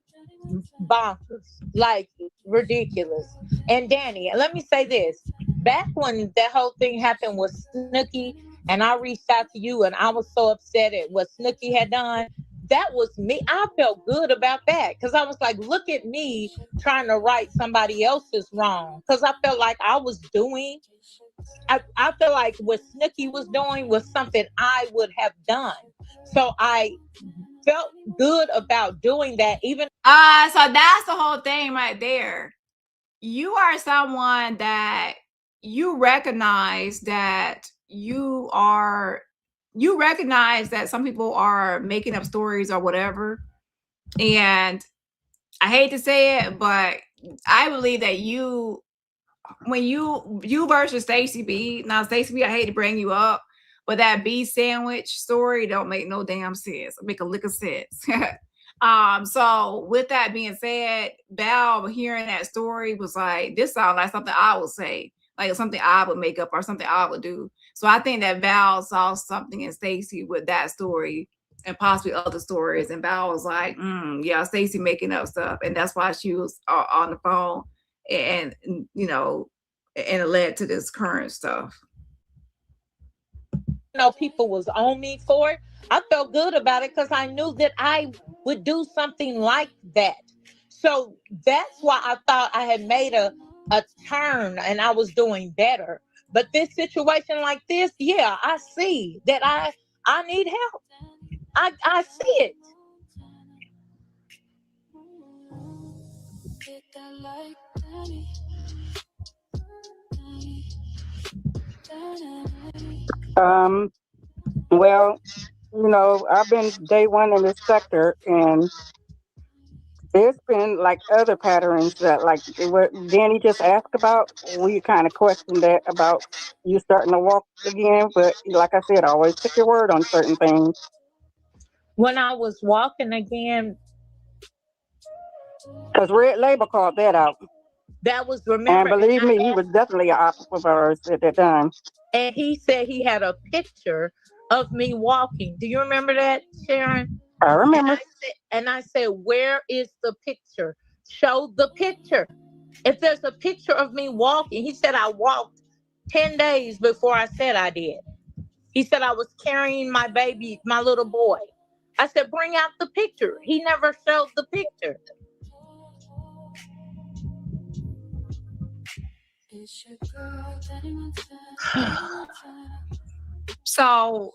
bonkers, like ridiculous. And Dani, let me say this. Back when that whole thing happened with Snooki, and I reached out to you and I was so upset at what Snooki had done, that was me. I felt good about that because I was like, look at me trying to right somebody else's wrong. Because I felt like I felt like what Snooki was doing was something I would have done. So I felt good about doing that, even So that's the whole thing right there. You are someone that you recognize that some people are making up stories or whatever. And I hate to say it, but I believe that when you versus Stacey B. Now, Stacey B, I hate to bring you up, but that B sandwich story don't make no damn sense. Make a lick of sense. So with that being said, Val hearing that story was like, this sounds like something I would say, like something I would make up or something I would do. So I think that Val saw something in Stacey with that story and possibly other stories. And Val was like, yeah, Stacey making up stuff. And that's why she was on the phone. And and it led to this current stuff. People was on me for it. I felt good about it because I knew that I would do something like that. So that's why I thought I had made a turn and I was doing better. But this situation like this, yeah, I see that I need help. I see it. Well, I've been day one in this sector, and there's been like other patterns that, like what Dani just asked about. We kind of questioned that about you starting to walk again, but like I said, always took your word on certain things. When I was walking again, because Red Label called that out. That was, remember, and believe me, he was definitely an op of ours at that time. And he said he had a picture of me walking. Do you remember that, Sharon? I remember. And I said, where is the picture? Show the picture. If there's a picture of me walking, he said I walked 10 days before I said I did. He said I was carrying my baby, my little boy. I said, bring out the picture. He never showed the picture. So,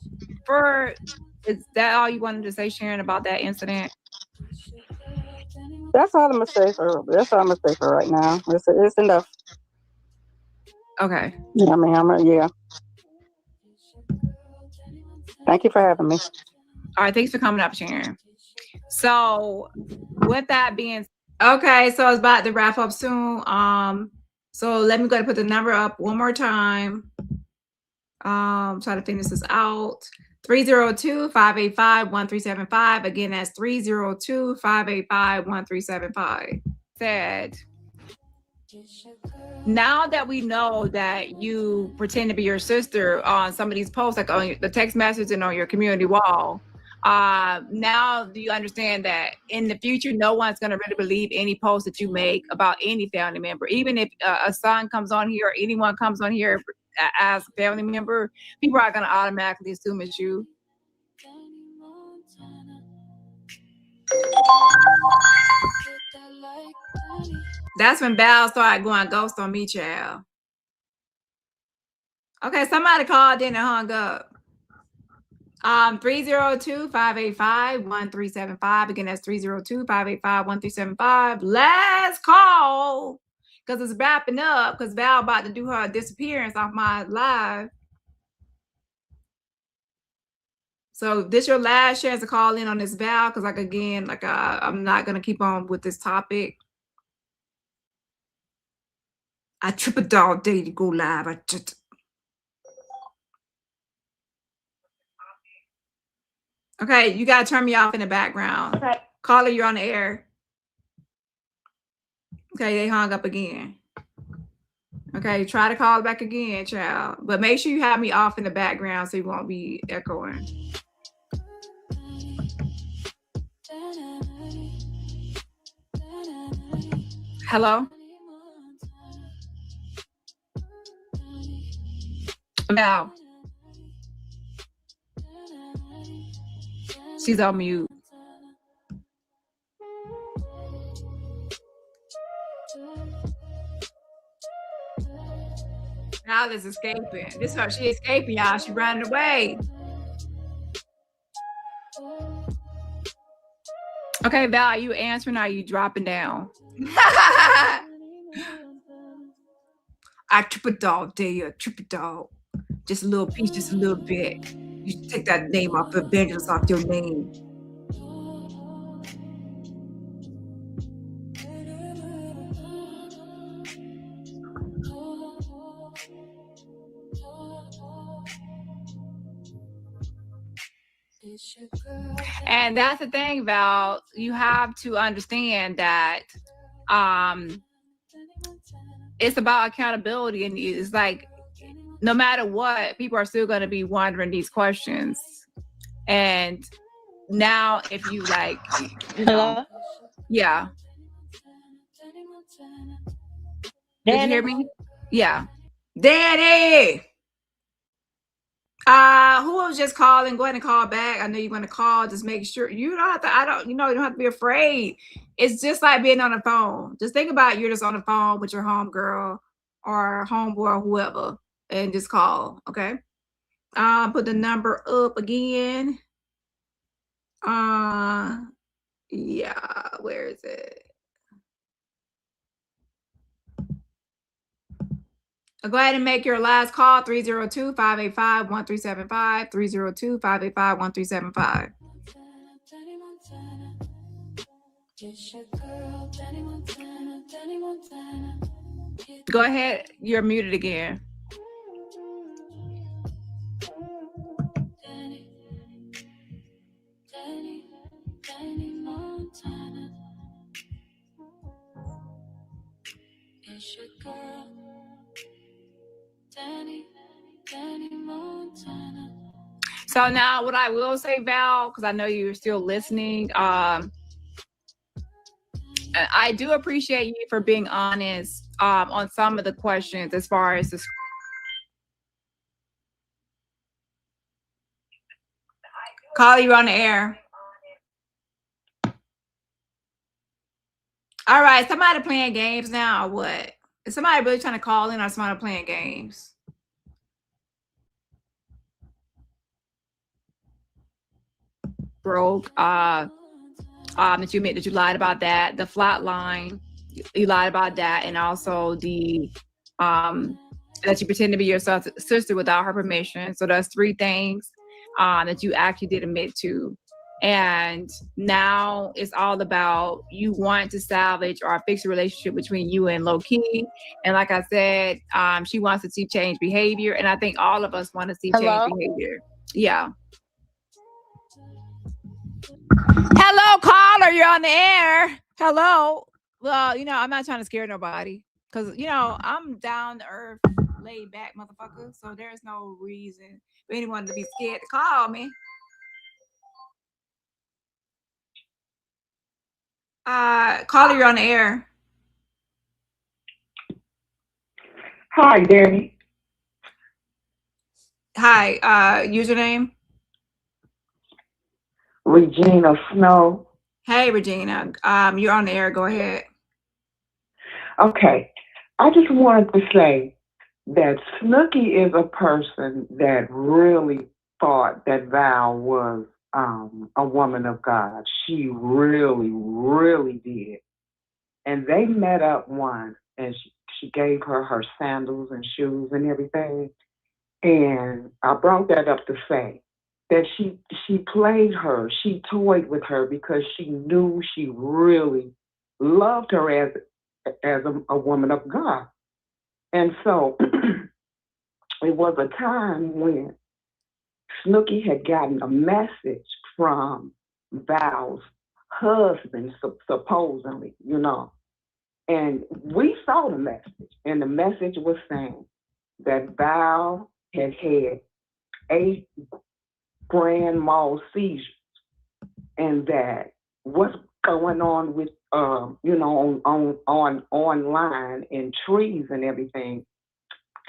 is that all you wanted to say, Sharon, about that incident? That's all I'm gonna say for right now. It's enough. Okay. Yeah, I mean, yeah. Thank you for having me. All right, thanks for coming up, Sharon. So, with that being, okay, so it's about to wrap up soon. So let me go ahead and put the number up one more time. Try to finish this out. 302-585-1375. Again, that's 302-585-1375. Said, now that we know that you pretend to be your sister on some of these posts, like on the text message and on your community wall, now do you understand that in the future, no one's going to really believe any post that you make about any family member? Even if a son comes on here or anyone comes on here as a family member, people are going to automatically assume it's you. That's when Val started going ghost on me, child. Okay, somebody called in and hung up. 302-585-1375. Again, that's 302-585-1375. Last call. Because it's wrapping up. Because Val about to do her disappearance off my live. So this your last chance to call in on this Val. Because like again, like I'm not gonna keep on with this topic. I trip a dog day to go live. Okay, you gotta turn me off in the background. Okay. Caller, you're on the air. Okay, they hung up again. Okay, try to call back again, child. But make sure you have me off in the background so you won't be echoing. Hello? No. She's on mute. Val is escaping. This is how she escaping, y'all. She running away. Okay, Val, are you answering or are you dropping down? I trip a dog, day, trip a dog. Just a little piece, just a little bit. You should take that name off, Evangelist off your name. And that's the thing, Val. You have to understand that it's about accountability, and it's like no matter what, people are still going to be wondering these questions. And now, if you like, you know, yeah. Did you hear me? Yeah. Dani! Who was just calling? Go ahead and call back. I know you're going to call. Just make sure you don't have to. You don't have to be afraid. It's just like being on the phone. Just think about you're just on the phone with your homegirl or homeboy or whoever, and just call. Okay. Put the number up again. Yeah. Where is it? Go ahead and make your last call, 302-585-1375, 302-585-1375. Go ahead. You're muted again. So now what I will say, Val, because I know you're still listening, I do appreciate you for being honest on some of the questions as far as the call you on the air. All right, somebody playing games now or what? Is somebody really trying to call in or somebody playing games? Broke. That you admit that you lied about that. The flat line, you lied about that, and also the that you pretend to be your sister without her permission. So that's 3 things that you actually did admit to. And now it's all about you want to salvage or fix a relationship between you and Low-Key. And like I said, she wants to see change behavior, and I think all of us want to see change behavior. Yeah. Hello, caller. You're on the air. Hello. Well, I'm not trying to scare nobody because, I'm down to earth, laid back motherfucker. So there's no reason for anyone to be scared to call me. Caller, you're on the air. Hi, Dani. Hi. Username? Regina Snow. Hey, Regina. You're on the air. Go ahead. Okay. I just wanted to say that Snooky is a person that really thought that Val was a woman of God. She really, really did. And they met up once, and she gave her sandals and shoes and everything. And I brought that up to say that she played her, she toyed with her because she knew she really loved her as a woman of God. And so it was a time when Snooky had gotten a message from Val's husband, supposedly, and we saw the message, and the message was saying that Val had 8 grand mal seizures, and that what's going on with on online and trees and everything,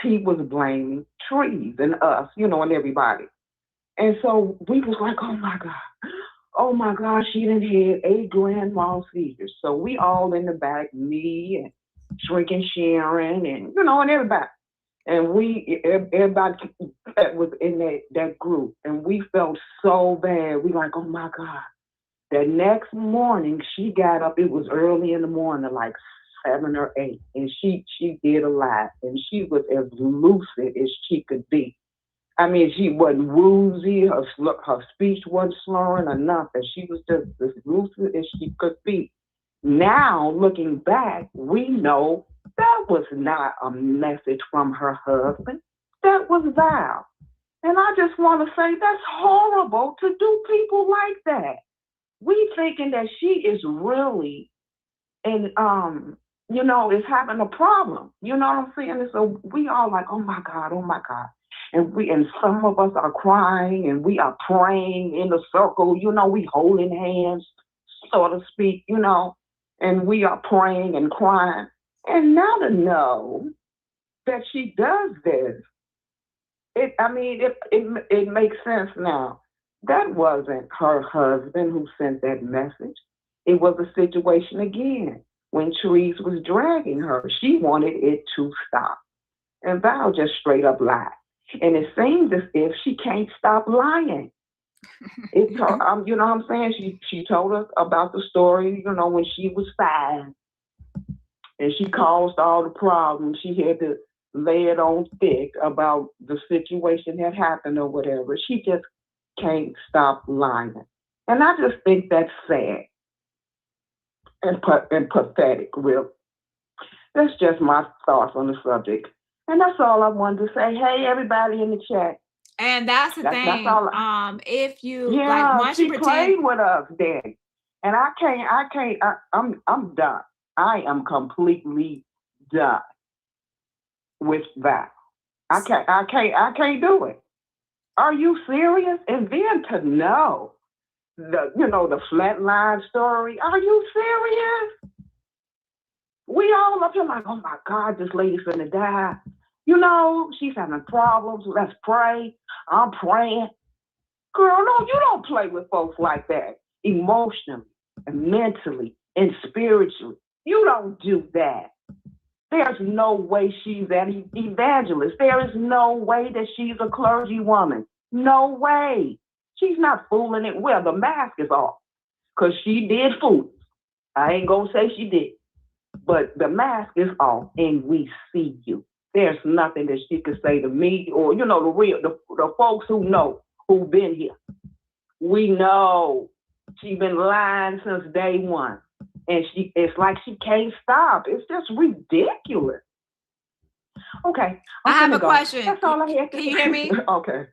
he was blaming trees and us, and everybody. And so we was like, oh my God, she done had 8 grand mal seizures. So we all in the back, me and Shrinking Sharon and and everybody. And everybody that was in that group, and we felt so bad. We like, oh my God. The next morning, she got up. It was early in the morning, like 7 or 8, and she did a lot, and she was as lucid as she could be. I mean, she wasn't woozy. Her speech wasn't slurring or nothing. She was just as lucid as she could be. Now, looking back, we know that was not a message from her husband. That was Val. And I just want to say that's horrible to do people like that. We thinking that she is really and is having a problem. You know what I'm saying? And so we all like, oh my God. And some of us are crying and we are praying in a circle, we holding hands, so to speak, and we are praying and crying. And now to know that she does this, it makes sense now. That wasn't her husband who sent that message. It was a situation again when Therese was dragging her. She wanted it to stop. And Val just straight up lied. And it seems as if she can't stop lying. You know what I'm saying? She told us about the story, when she was 5 and she caused all the problems. She had to lay it on thick about the situation that happened or whatever. She just can't stop lying. And I just think that's sad and pathetic, really. That's just my thoughts on the subject. And that's all I wanted to say. Hey, everybody in the chat. And that's the thing. That's all if you like, once she you played with us, Dani, and I'm done. I am completely done with that. I can't do it. Are you serious? And then to know the flatline story. Are you serious? We all up here like, oh my God, this lady's gonna die. She's having problems. Let's pray. I'm praying. Girl, no, you don't play with folks like that. Emotionally and mentally and spiritually. You don't do that. There's no way she's an evangelist. There is no way that she's a clergy woman. No way. She's not fooling it. Well, the mask is off because she did fool. I ain't going to say she did. But the mask is off and we see you. There's nothing that she could say to me or, the folks who know, who've been here. We know she's been lying since day one. And it's like she can't stop. It's just ridiculous. Okay. I have a question. That's all I had to Can you hear me? Okay.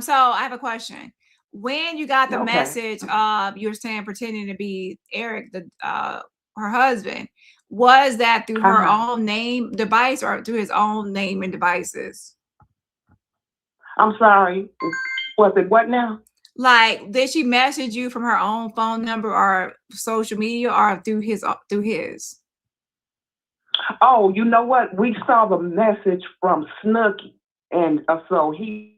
So I have a question. When you got the message of you were saying pretending to be Eric, her husband, was that through her own name device or through his own name and devices? I'm sorry. Was it what now? Like, did she message you from her own phone number or social media or through his? Oh, you know what? We saw the message from Snooky, and so he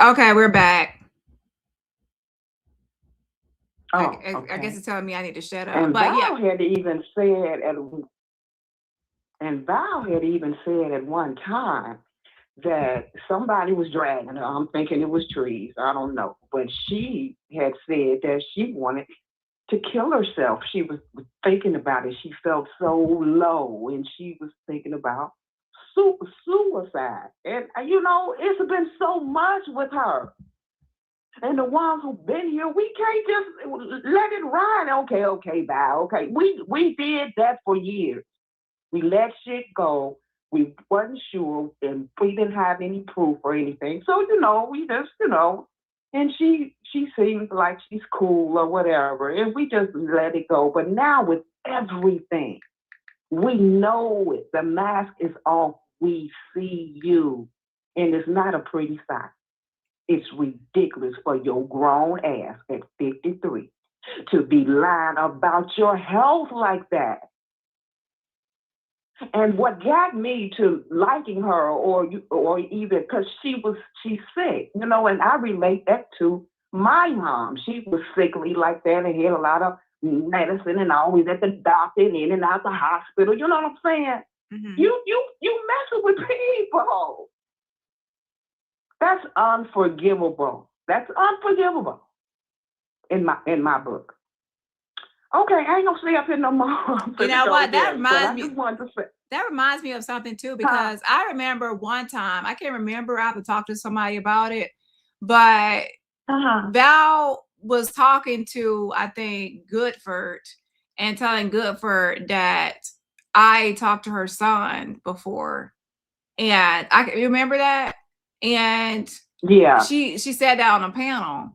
Okay, we're back. Oh, I okay. guess it's telling me I need to shut up. And But Val had even said at one time that somebody was dragging her. I'm thinking it was trees. I don't know. But she had said that she wanted to kill herself. She was thinking about it. She felt so low, and she was thinking about suicide. And, it's been so much with her. And the ones who've been here, we can't just let it ride. Okay, Val. Okay, we did that for years. We let shit go. We wasn't sure, and we didn't have any proof or anything. So we just and she seems like she's cool or whatever, and we just let it go. But now with everything, we know it. The mask is off. We see you, and it's not a pretty sight. It's ridiculous for your grown ass at 53 to be lying about your health like that. And what got me to liking her, or even because she's sick, and I relate that to my mom. She was sickly like that and had a lot of medicine and always at the doctor and in and out the hospital. You know what I'm saying? Mm-hmm. You messing with people. That's unforgivable. That's unforgivable in my book. Okay, I ain't gonna stay up here no more. You know what? That reminds me of something too, because I remember one time, I can't remember, I have to talk to somebody about it, but Val was talking to, I think, Goodford, and telling Goodford that I talked to her son before. And I can remember that. And yeah, she said that on a panel.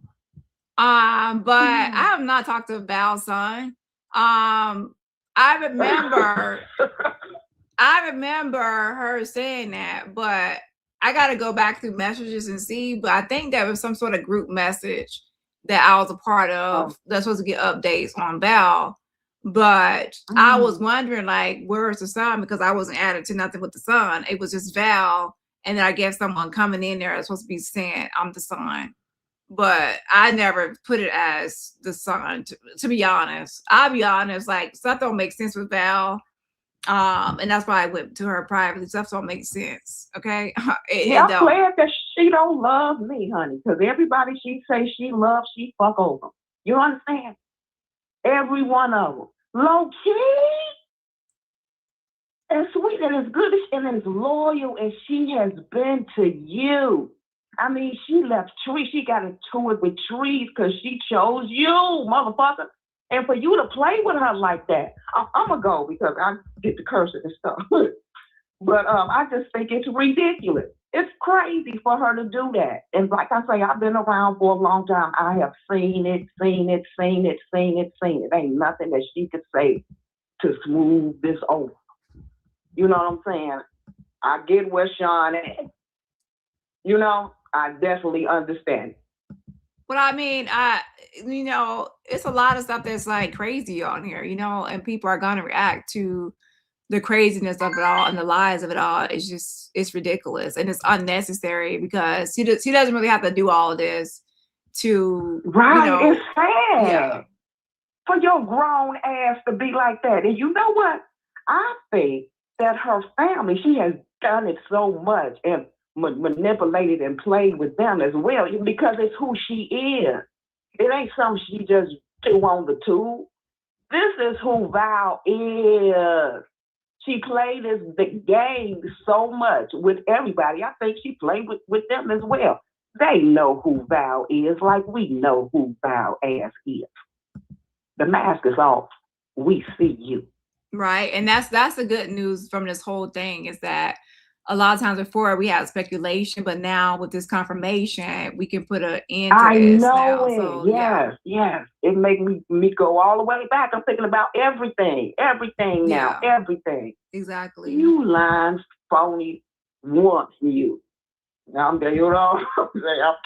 But I have not talked to Val's son. I remember her saying that, but I got to go back through messages and see. But I think that was some sort of group message that I was a part of that's supposed to get updates on Val. But I was wondering, like, where's the son? Because I wasn't added to nothing with the son. It was just Val. And then I guess someone coming in there is supposed to be saying, I'm the son. But I never put it as the son, to be honest. I'll be honest, like, stuff don't make sense with Val. And that's why I went to her privately. Stuff don't make sense. Okay. I'm glad that she don't love me, honey. Because everybody she say she loves, she fuck over. You understand? Every one of them. Low key. And sweet and as good and as loyal as she has been to you. I mean, she left trees. She got into it with trees because she chose you, motherfucker. And for you to play with her like that, I'm going to go because I get the cursing and stuff. But I just think it's ridiculous. It's crazy for her to do that. And like I say, I've been around for a long time. I have seen it. Ain't nothing that she could say to smooth this over. You know what I'm saying? I get where Sean is. I definitely understand. But I mean, it's a lot of stuff that's like crazy on here, and people are gonna react to the craziness of it all and the lies of it all. It's ridiculous and it's unnecessary because she doesn't really have to do all of this to it's sad. Yeah. For your grown ass to be like that. And you know what? I think that her family, she has done it so much and manipulated and played with them as well because it's who she is. It ain't something she just threw on the tube. This is who Val is. She played the game so much with everybody. I think she played with them as well. They know who Val is like we know who Val ass is. The mask is off. We see you. Right. And that's the good news from this whole thing is that a lot of times before we had speculation, but now with this confirmation, we can put an end to this. I know now. it. So, yes. It make me go all the way back. I'm thinking about everything now, everything. Exactly. You lying, phony, want you. Now I'm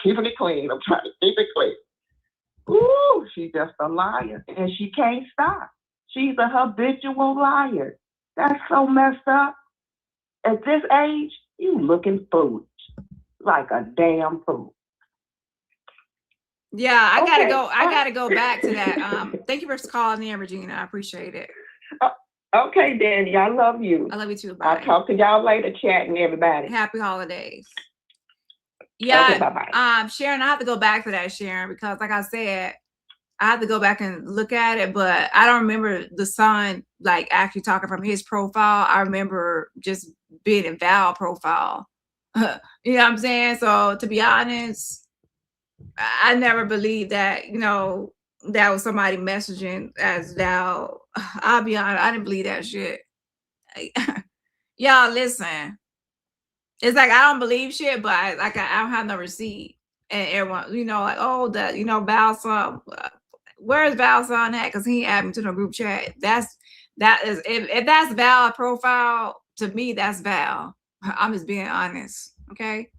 keeping it clean. I'm trying to keep it clean. Ooh, she's just a liar, and she can't stop. She's a habitual liar. That's so messed up. At this age, you looking foolish, like a damn fool. Yeah, I gotta Okay. go. I gotta go back to that. Thank you for calling in, Regina. I appreciate it. Okay, Dani, I love you. I love you too. I'll Bye. talk to y'all later, chatting everybody. Happy holidays. Okay, Yeah. bye-bye. Sharon, I have to go back to that, Sharon, because like I said, I have to go back and look at it, but I don't remember the son like actually talking from his profile. I remember just being in Val profile. You know what I'm saying? So to be honest, I never believed that, you know, that was somebody messaging as Val. I'll be honest, I didn't believe that shit. Y'all listen. It's like I don't believe shit, but I don't have no receipt. And everyone, you know, like, oh, that, you know, Val's son. Where's Val's son at? Because he added me to the group chat. That is if that's Val profile, to me, that's Val. I'm just being honest. Okay.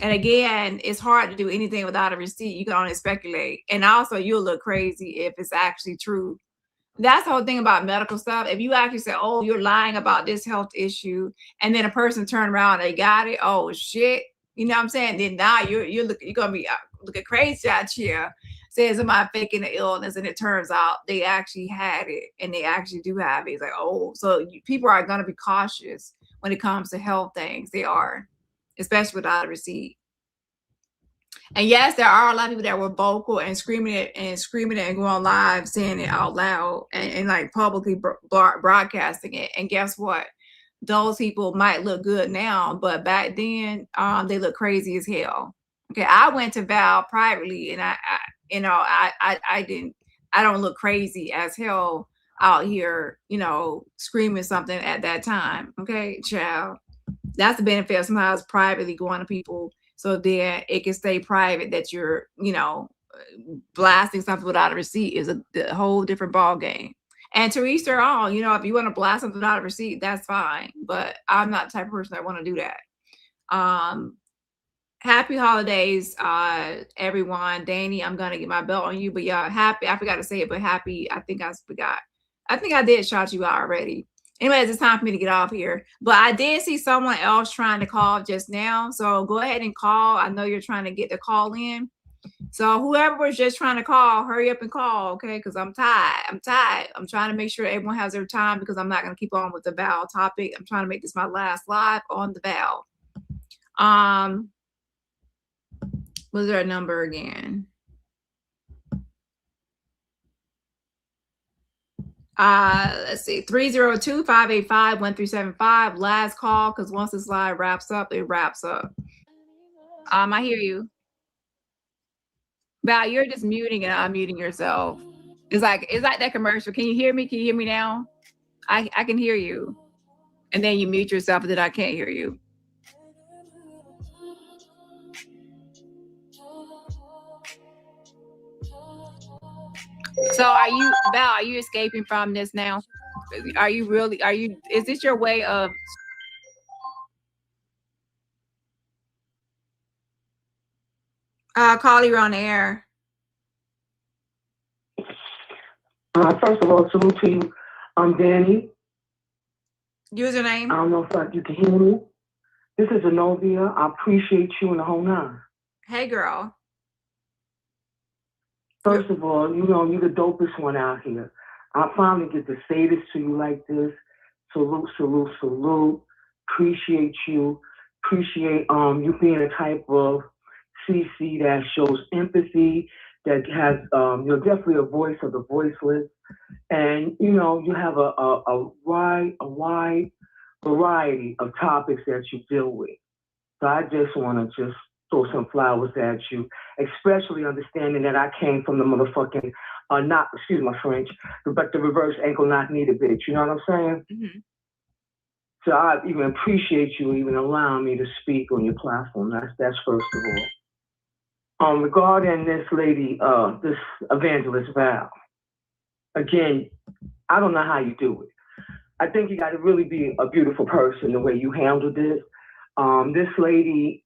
And again, it's hard to do anything without a receipt. You can only speculate. And also you'll look crazy if it's actually true. That's the whole thing about medical stuff. If you actually say, oh, you're lying about this health issue, and then a person turn around and they got it, oh shit. You know what I'm saying? Then now you're gonna be looking crazy out here, saying somebody faking the illness, and it turns out they actually had it, and they actually do have it. It's like, oh, so people are gonna be cautious when it comes to health things. They are, especially without a receipt. And yes, there are a lot of people that were vocal and screaming it and going live, saying it out loud and like publicly broadcasting it. And guess what? Those people might look good now, but back then, they look crazy as hell. Okay, I went to Val privately, and I don't look crazy as hell out here, you know, screaming something at that time. Okay, child. That's the benefit of sometimes privately going to people, so then it can stay private that you're, you know, blasting something without a receipt is a whole different ball game. And to each their own, you know, if you want to blast something without a receipt, that's fine. But I'm not the type of person that want to do that. Happy holidays, everyone. Dani, I'm gonna get my belt on you, but yeah, happy. I forgot to say it, but happy. I think I forgot. I think I did shout you out already. Anyways, it's time for me to get off here. But I did see someone else trying to call just now. So go ahead and call. I know you're trying to get the call in. So whoever was just trying to call, hurry up and call, okay? Because I'm tired. I'm trying to make sure everyone has their time because I'm not going to keep on with the Val topic. I'm trying to make this my last live on the Val. Was there a number again? Let's see, 302-585-1375. Last call, because once this live wraps up, it wraps up. I hear you. Val, you're just muting and unmuting yourself. It's like that commercial. Can you hear me? Can you hear me now? I can hear you. And then you mute yourself and then I can't hear you. So Val, are you escaping from this now? Is this your way of call you on the air? First of all, salute to you. I'm Dani. Username? I don't know if you can hear me. This is Anovia. I appreciate you and the whole nine. Hey, girl. First of all, you know, you're the dopest one out here. I finally get to say this to you like this. Salute, salute, salute. Appreciate you. Appreciate you being a type of CC that shows empathy, that has, you're definitely a voice of the voiceless. And, you know, you have a wide variety of topics that you deal with. So I just want to just throw some flowers at you, especially understanding that I came from the motherfucking, excuse my French, but the reverse ankle knock needed bitch. You know what I'm saying? Mm-hmm. So I even appreciate you even allowing me to speak on your platform. That's first of all. Regarding this lady, this Evangelist Val, again, I don't know how you do it. I think you got to really be a beautiful person the way you handled this. This lady,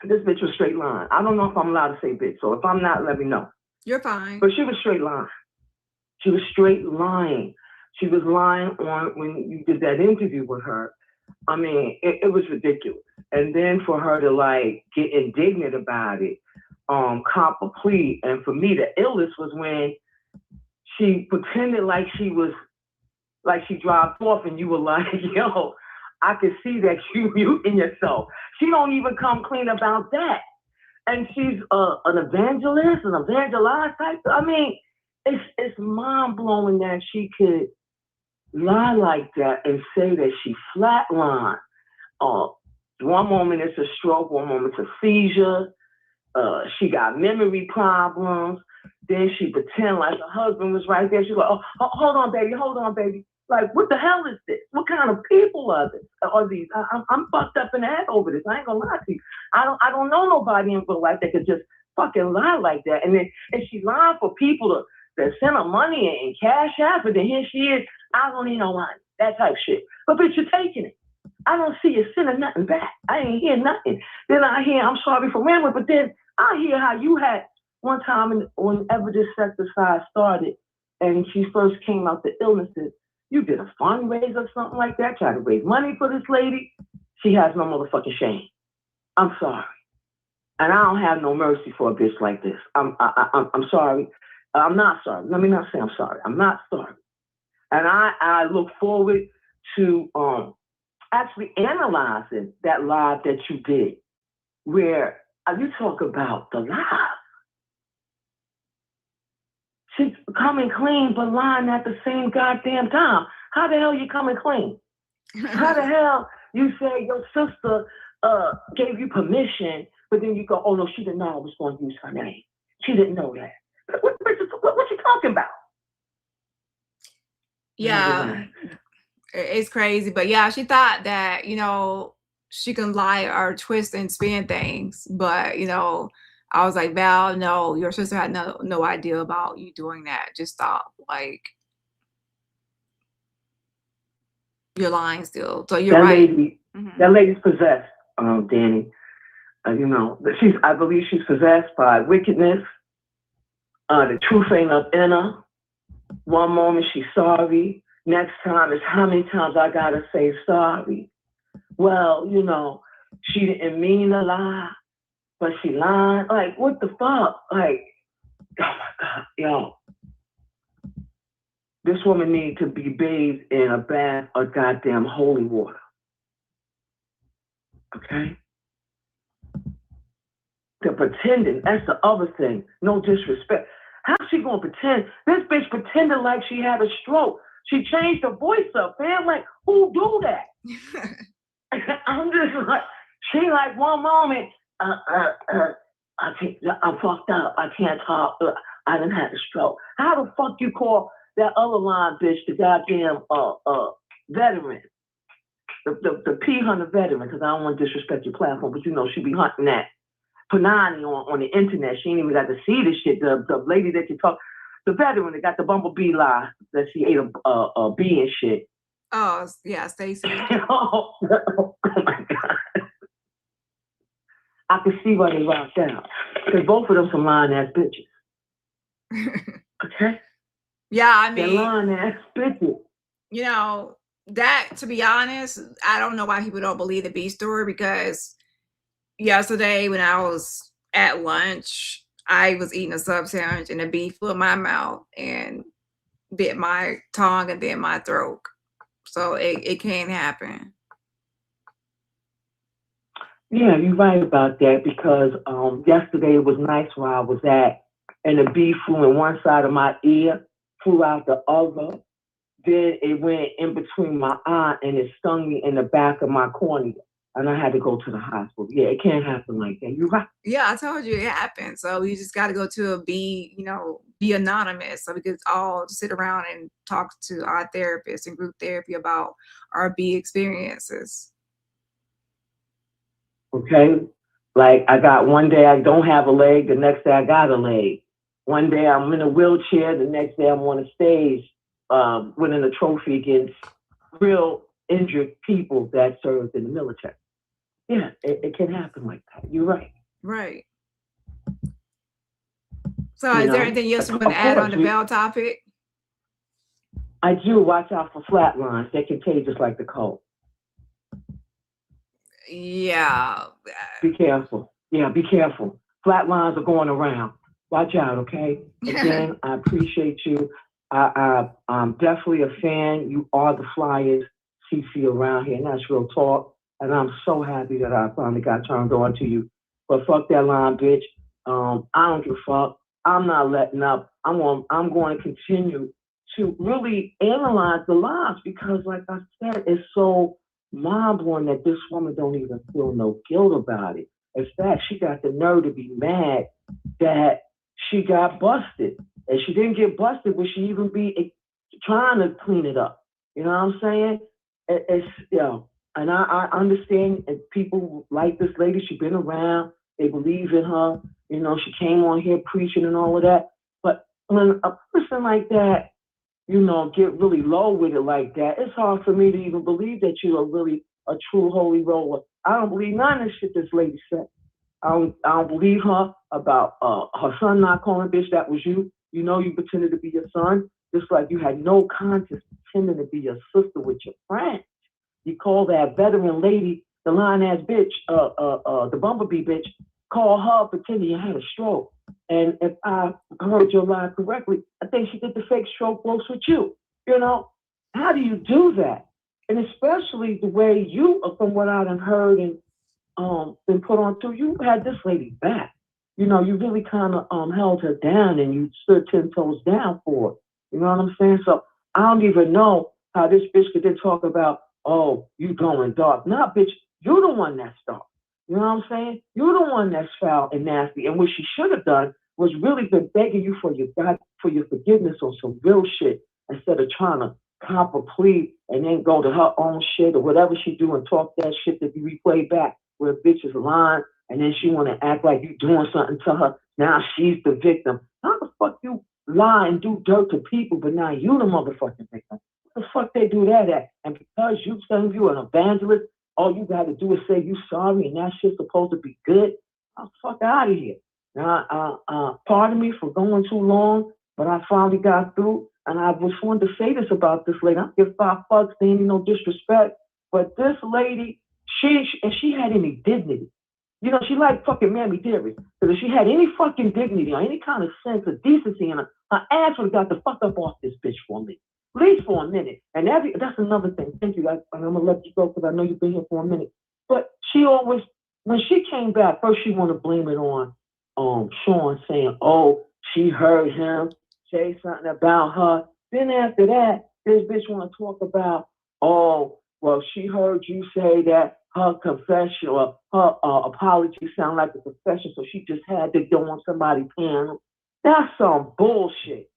this bitch was straight line. I don't know if I'm allowed to say bitch, so if I'm not, let me know. You're fine. But she was straight line. She was straight lying. She was lying on when you did that interview with her. I mean, it was ridiculous. And then for her to like get indignant about it, complete. And for me, the illest was when she pretended like she dropped off, and you were like, yo, I can see that you muting yourself. She don't even come clean about that. And she's an evangelist, an evangelist type. I mean, it's mind blowing that she could lie like that and say that she flatlined. One moment it's a stroke, one moment it's a seizure. She got memory problems. Then she pretend like her husband was right there. She's like, oh, hold on, baby. Like, what the hell is this? What kind of people are these? I'm fucked up in the head over this. I ain't gonna lie to you. I don't know nobody in real life that could just fucking lie like that. And she lying for people to send her money and cash out, but then here she is. I don't need no money. That type shit. But bitch, you're taking it. I don't see you sending nothing back. I ain't hear nothing. Then I hear, I'm sorry for rambling, but then I hear how you had one time whenever this exercise started and she first came out the illnesses, you did a fundraiser or something like that, try to raise money for this lady. She has no motherfucking shame. I'm sorry. And I don't have no mercy for a bitch like this. I'm sorry. I'm not sorry. Let me not say I'm sorry. I'm not sorry. And I look forward to actually analyzing that live that you did, where you talk about the live. She's coming clean, but lying at the same goddamn time. How the hell you coming clean? How the hell you say your sister gave you permission, but then you go, oh no, she didn't know I was going to use her name. She didn't know that. What you talking about? Yeah, it's crazy. But yeah, she thought that, she can lie or twist and spin things. But, I was like, Val, no, your sister had no idea about you doing that. Just stop. Like, you're lying still. So you're right. That lady's possessed, Dani. I believe she's possessed by wickedness. The truth ain't up in her. One moment she's sorry. Next time it's how many times I gotta say sorry. Well, she didn't mean to lie, but she lied. Like, what the fuck? Like, oh my God, yo. This woman needs to be bathed in a bath of goddamn holy water. Okay? The pretending, that's the other thing. No disrespect. How's she gonna pretend? This bitch pretended like she had a stroke. She changed her voice up, man. Like, who do that? I'm just like, she like one moment, I'm fucked up. I can't talk. I done had a stroke. How the fuck you call that other line bitch the goddamn veteran? The P-Hunter veteran, because I don't want to disrespect your platform, but she be hunting that Panani on the internet. She ain't even got to see this shit. The lady that you talk, the veteran that got the bumblebee lie that she ate a bee and shit. Oh, yeah, Stacey. Oh my God. I can see why they rocked out. Because both of them some lying ass bitches. Okay? Yeah, I mean, they're lying ass bitches. That, to be honest, I don't know why people don't believe the bee story, because yesterday when I was at lunch, I was eating a sub sandwich and a bee flew in my mouth and bit my tongue and then my throat. So it can happen. Yeah, you're right about that, because yesterday it was nice where I was at, and the bee flew in one side of my ear, flew out the other. Then it went in between my eye and it stung me in the back of my cornea. And I had to go to the hospital. Yeah, it can't happen like that. You're right. Yeah, I told you it happened. So we just got to go to a be anonymous, so we could all sit around and talk to our therapists and group therapy about our bee experiences. Okay? Like, I got one day I don't have a leg, the next day I got a leg. One day I'm in a wheelchair, the next day I'm on a stage winning a trophy against real injured people that served in the military. Yeah, it can happen like that. You're right. Right. So is there anything else you want to add on the Bell topic? I do. Watch out for flatlines. They're contagious like the cold. Yeah. Be careful. Yeah, be careful. flat lines are going around. Watch out, okay? Again, I appreciate you. I'm definitely a fan. You are the flyest CC around here, and that's real talk. And I'm so happy that I finally got turned on to you. But fuck that line, bitch. I don't give a fuck. I'm not letting up. I'm going to continue to really analyze the lives because, like I said, it's so mind-blowing that this woman don't even feel no guilt about it. In fact, she got the nerve to be mad that she got busted. And she didn't get busted, would she even be trying to clean it up? You know what I'm saying? It's, you know, and I understand and people like this lady, she's been around, they believe in her, you know, she came on here preaching and all of that. But when a person like that, you know, get really low with it like that, it's hard for me to even believe that you are really a true holy roller. I don't believe none of this shit this lady said. I don't believe her about her son not calling bitch. That was you. You know you pretended to be your son, just like you had no conscience pretending to be your sister with your friend. You call that veteran lady the lying-ass bitch, the bumblebee bitch, call her pretending you had a stroke. And if I heard your line correctly, I think she did the fake stroke close with you. You know, how do you do that? And especially the way you, from what I've heard and been put on to, you had this lady back. You know, you really kind of held her down and you stood 10 toes down for her. You know what I'm saying? So I don't even know how this bitch could then talk about, oh, you going dark. Nah, bitch, you're the one that's dark. You know what I'm saying? You're the one that's foul and nasty. And what she should have done was really been begging you for your forgiveness on some real shit instead of trying to cop a plea and then go to her own shit or whatever she do and talk that shit that you replay back where a bitch is lying and then she want to act like you doing something to her. Now she's the victim. How the fuck you lie and do dirt to people, but now you the motherfucking victim? What the fuck they do that at? And because you saying you an evangelist, all you got to do is say you sorry and that shit's supposed to be good. Oh, fuck out of here. Now, pardon me for going too long, but I finally got through. And I just wanted to say this about this lady. I don't give 5 fucks, ain't no disrespect. But this lady, she had any dignity. You know, she like fucking Mammy Dearest. Because if she had any fucking dignity or any kind of sense of decency in her, her ass would have got the fuck up off this bitch for me. At least for a minute. And that's another thing. Thank you. I'm going to let you go because I know you've been here for a minute. But she always, when she came back, first she want to blame it on Sean saying, oh, she heard him say something about her. Then after that, this bitch want to talk about, oh, well, she heard you say that her confession or her apology sound like a confession, so she just had to go on somebody's panel. That's some bullshit.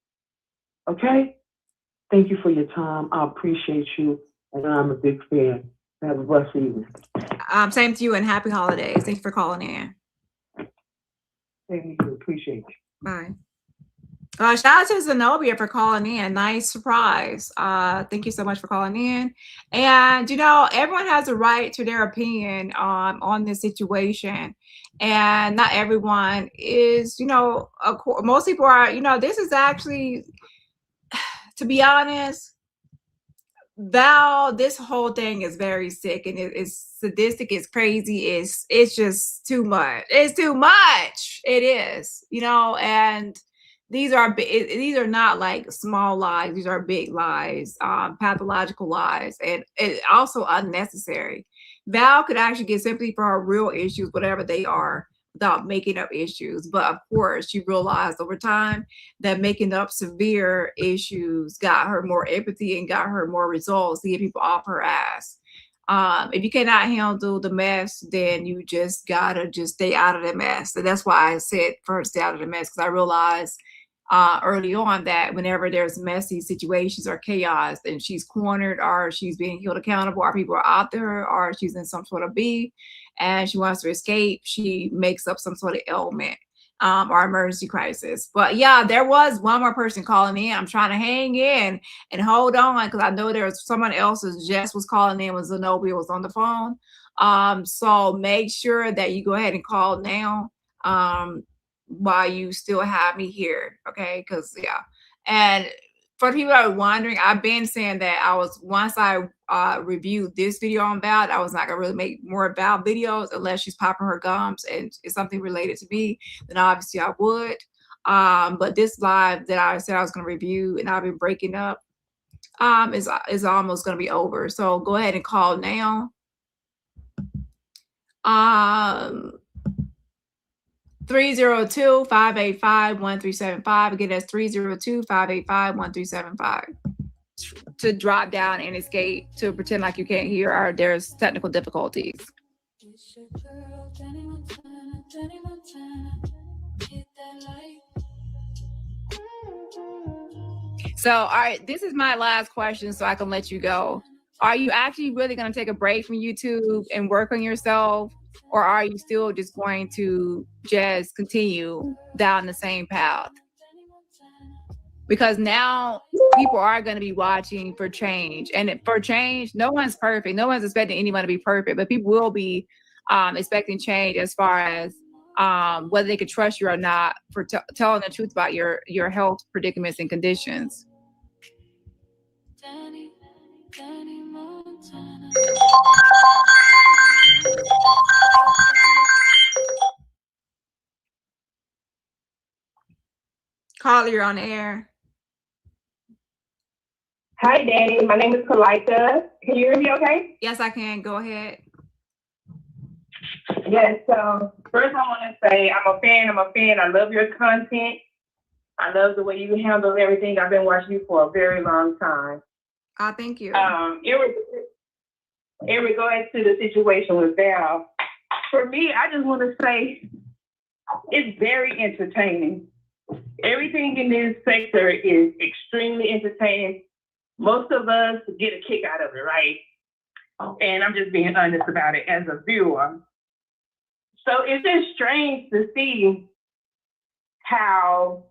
Okay? Thank you for your time. I appreciate you, and I'm a big fan. Have a blessed evening. Same to you, and happy holidays. Thanks for calling in. Thank you. Appreciate you. Bye. Shout out to Zenobia for calling in. Nice surprise. Thank you so much for calling in. And you know, everyone has a right to their opinion on this situation. And not everyone is, you know, most people are, you know, this is actually, to be honest, Val, this whole thing is very sick and it's sadistic, it's crazy, it's just too much. It's too much. It is, you know, and these are not like small lies. These are big lies, pathological lies, and it also unnecessary. Val could actually get sympathy for her real issues, whatever they are, without making up issues. But of course, she realized over time that making up severe issues got her more empathy and got her more results to get people off her ass. If you cannot handle the mess, then you just gotta just stay out of the mess. And that's why I said first stay out of the mess, because I realized early on that whenever there's messy situations or chaos and she's cornered or she's being held accountable or people are out there or she's in some sort of beef and she wants to escape, she makes up some sort of ailment or emergency crisis. But yeah, there was one more person calling in. I'm trying to hang in and hold on because I know there was someone else's Jess was calling in when Zenobia was on the phone. So make sure that you go ahead and call now. While you still have me here, okay? Because yeah, and for people that are wondering, I've been saying that once I reviewed this video on Val, I was not gonna really make more Val videos unless she's popping her gums and it's something related to me, then obviously I would. But this live that I said I was gonna review and I've been breaking up is almost gonna be over. So go ahead and call now. 302-585-1375. Again, that's 302-585-1375. To drop down and escape, to pretend like you can't hear, or there's technical difficulties. So, all right, this is my last question so I can let you go. Are you actually really going to take a break from YouTube and work on yourself? Or are you still just going to just continue down the same path? Because now people are going to be watching for change. And for change, no one's perfect. No one's expecting anyone to be perfect. But people will be expecting change as far as whether they can trust you or not for telling the truth about your health predicaments and conditions. Caller, you're on the air. Hi, Dani. My name is Kalika. Can you hear me okay? Yes, I can. Go ahead. Yes. So first I want to say I'm a fan. I love your content. I love the way you handle everything. I've been watching you for a very long time. Thank you. In regards to the situation with Val, for me, I just want to say it's very entertaining. Everything in this sector is extremely entertaining. Most of us get a kick out of it, right? And I'm just being honest about it as a viewer. So it's just strange to see how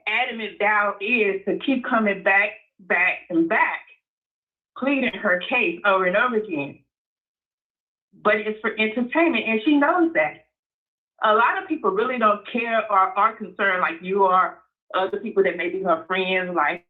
adamant Val is to keep coming back, pleading her case over and over again. But it's for entertainment, and she knows that. A lot of people really don't care or are concerned like you are, other people that may be her friends, like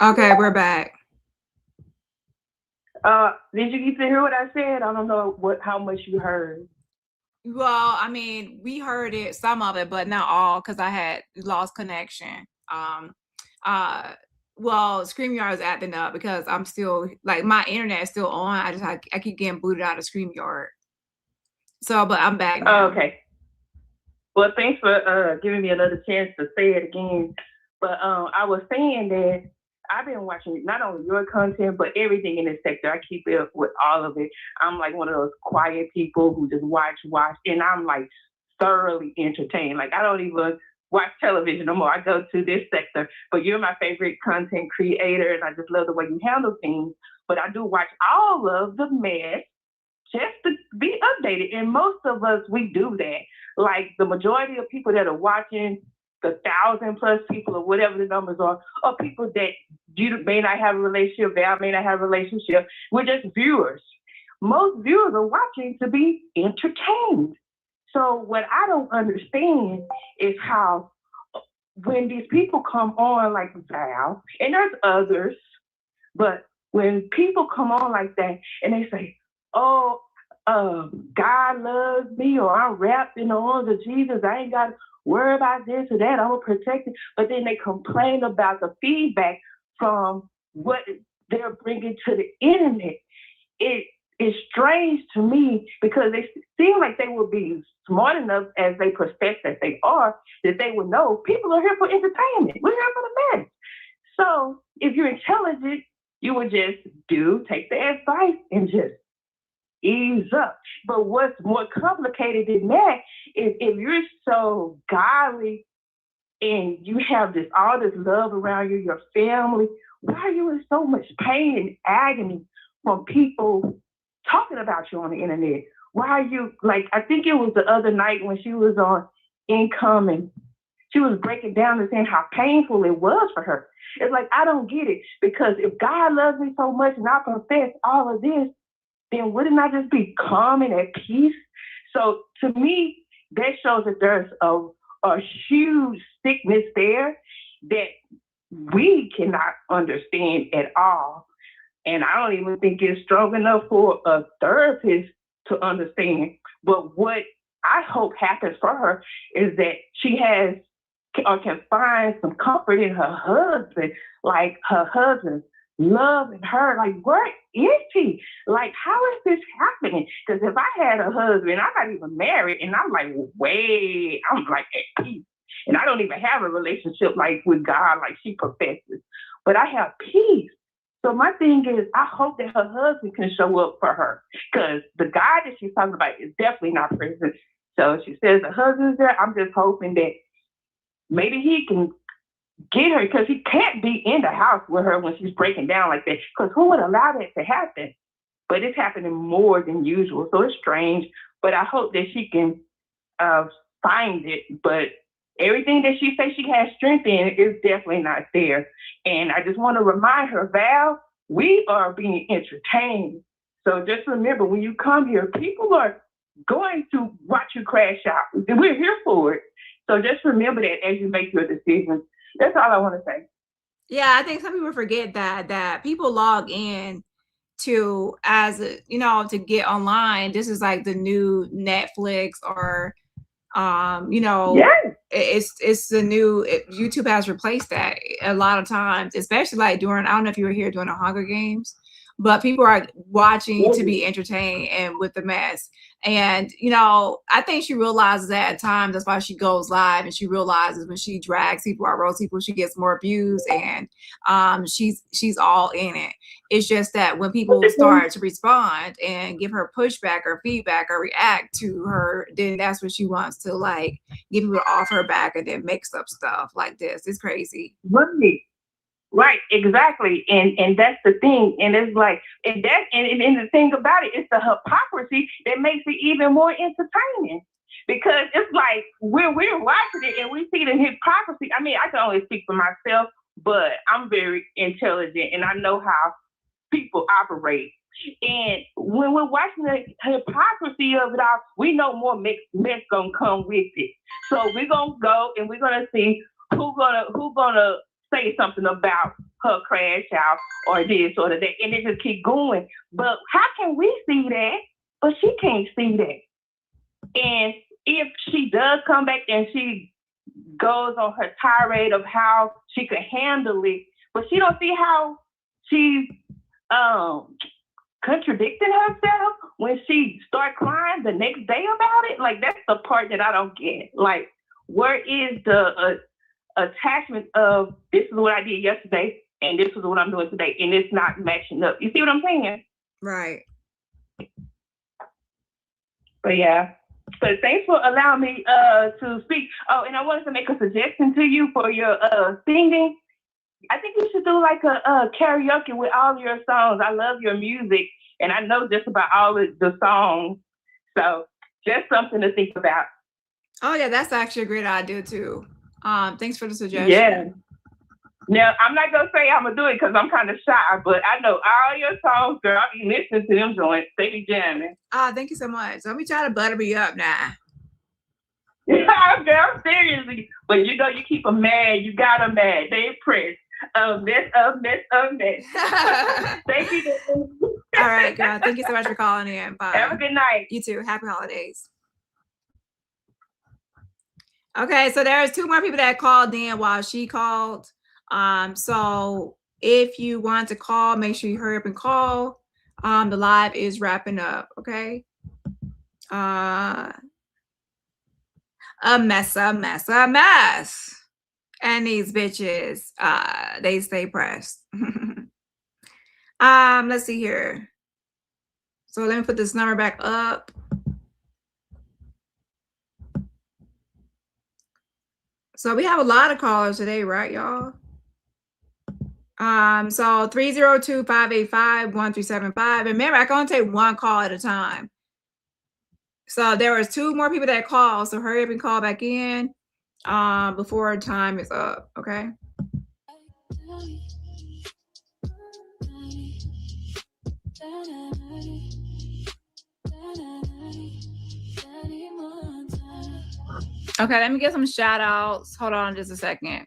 Okay, we're back. did you get to hear what I said? I don't know how much you heard. Well, I mean, we heard it, some of it, but not all, because I had lost connection. Well, StreamYard is acting up because I'm still, like, my internet is still on. I keep getting booted out of StreamYard. So, but I'm back now. Okay. Well, thanks for giving me another chance to say it again. But I was saying that I've been watching not only your content, but everything in this sector. I keep up with all of it. I'm like one of those quiet people who just watch, and I'm like thoroughly entertained. Like I don't even watch television no more. I go to this sector, but you're my favorite content creator, and I just love the way you handle things. But I do watch all of the mess just to be updated. And most of us, we do that. Like the majority of people that are watching, the 1,000+ people or whatever the numbers are people that you may not have a relationship, Val may not have a relationship. We're just viewers. Most viewers are watching to be entertained. So what I don't understand is how when these people come on like Val, and there's others, but when people come on like that and they say, oh, God loves me, or I'm wrapped in the arms of Jesus, I ain't got to worry about this or that, I'm protected. But then they complain about the feedback from what they're bringing to the internet. It is strange to me because they seem like they would be smart enough, as they profess that they are, that they would know people are here for entertainment. We're here for the mess. So if you're intelligent, you would just take the advice and just ease up. But what's more complicated than that is if you're so godly and you have all this love around you, your family, why are you in so much pain and agony from people talking about you on the internet? Why are you, like, I think it was the other night when she was on Income and she was breaking down and saying how painful it was for her. It's like, I don't get it, because if God loves me so much and I confess all of this, then wouldn't I just be calm and at peace? So to me, that shows that there's a huge sickness there that we cannot understand at all. And I don't even think it's strong enough for a therapist to understand. But what I hope happens for her is that she has or can find some comfort in her husband, like her husband's loving her. Like, where is he? Like, how is this happening? Because if I had a husband, I'm not even married, and I'm like, I'm like at peace. And I don't even have a relationship like with God, like she professes, but I have peace. So my thing is, I hope that her husband can show up for her, because the guy that she's talking about is definitely not present. So she says the husband's there. I'm just hoping that maybe he can get her, because he can't be in the house with her when she's breaking down like that, because who would allow that to happen? But it's happening more than usual, so it's strange. But I hope that she can find it. But everything that she says she has strength in is definitely not there. And I just want to remind her, Val, we are being entertained. So just remember, when you come here, people are going to watch you crash out. We're here for it. So just remember that as you make your decisions. That's all I want to say. Yeah, I think some people forget that people log in to, as a, to get online. This is like the new Netflix, or it's the new YouTube has replaced that a lot of times, especially like during, I don't know if you were here during the Hunger Games, but people are watching to be entertained and with the mess. And, I think she realizes that at times. That's why she goes live, and she realizes when she drags people or roasts people, she gets more views, and she's all in it. It's just that when people start to respond and give her pushback or feedback or react to her, then that's when she wants to like get people off her back and then mix up stuff like this. It's crazy. Right, exactly. And that's the thing. And it's like, and the thing about it is the hypocrisy that makes it even more entertaining. Because it's like we're watching it and we see the hypocrisy. I mean, I can only speak for myself, but I'm very intelligent and I know how people operate. And when we're watching the hypocrisy of it all, we know more mess gonna come with it. So we're gonna go and we're gonna see who's gonna say something about her crash out or this or that, and it just keep going. But how can we see that, but she can't see that? And if she does come back and she goes on her tirade of how she could handle it, but she don't see how she's contradicting herself when she start crying the next day about it. Like, that's the part that I don't get. Like, where is the attachment of this is what I did yesterday and this is what I'm doing today, and it's not matching up? You see what I'm saying? Right. But yeah. But thanks for allowing me to speak. Oh, and I wanted to make a suggestion to you for your singing. I think you should do like a karaoke with all your songs. I love your music, and I know just about all of the songs. So just something to think about. Oh yeah, that's actually a great idea too. Thanks for the suggestion. Yeah. Now, I'm not going to say I'm going to do it because I'm kind of shy, but I know all your songs, girl. I be listening to them joints. They be jamming. Thank you so much. Let me try to butter me up now. Girl, seriously. But you know, you keep them mad. You got them mad. They impressed. Mess. Thank you. All right, girl. Thank you so much for calling in. Bye. Have a good night. You too. Happy holidays. Okay, so there's 2 more people that called in while she called. So if you want to call, make sure you hurry up and call. The live is wrapping up. Okay. A mess. And these bitches, they stay pressed. Let's see here. So let me put this number back up. So we have a lot of callers today, right, y'all? So 302-585-1375. Remember, I can only take 1 call at a time. So there was 2 more people that called. So hurry up and call back in before time is up. Okay. Okay, let me get some shout outs. Hold on just a second.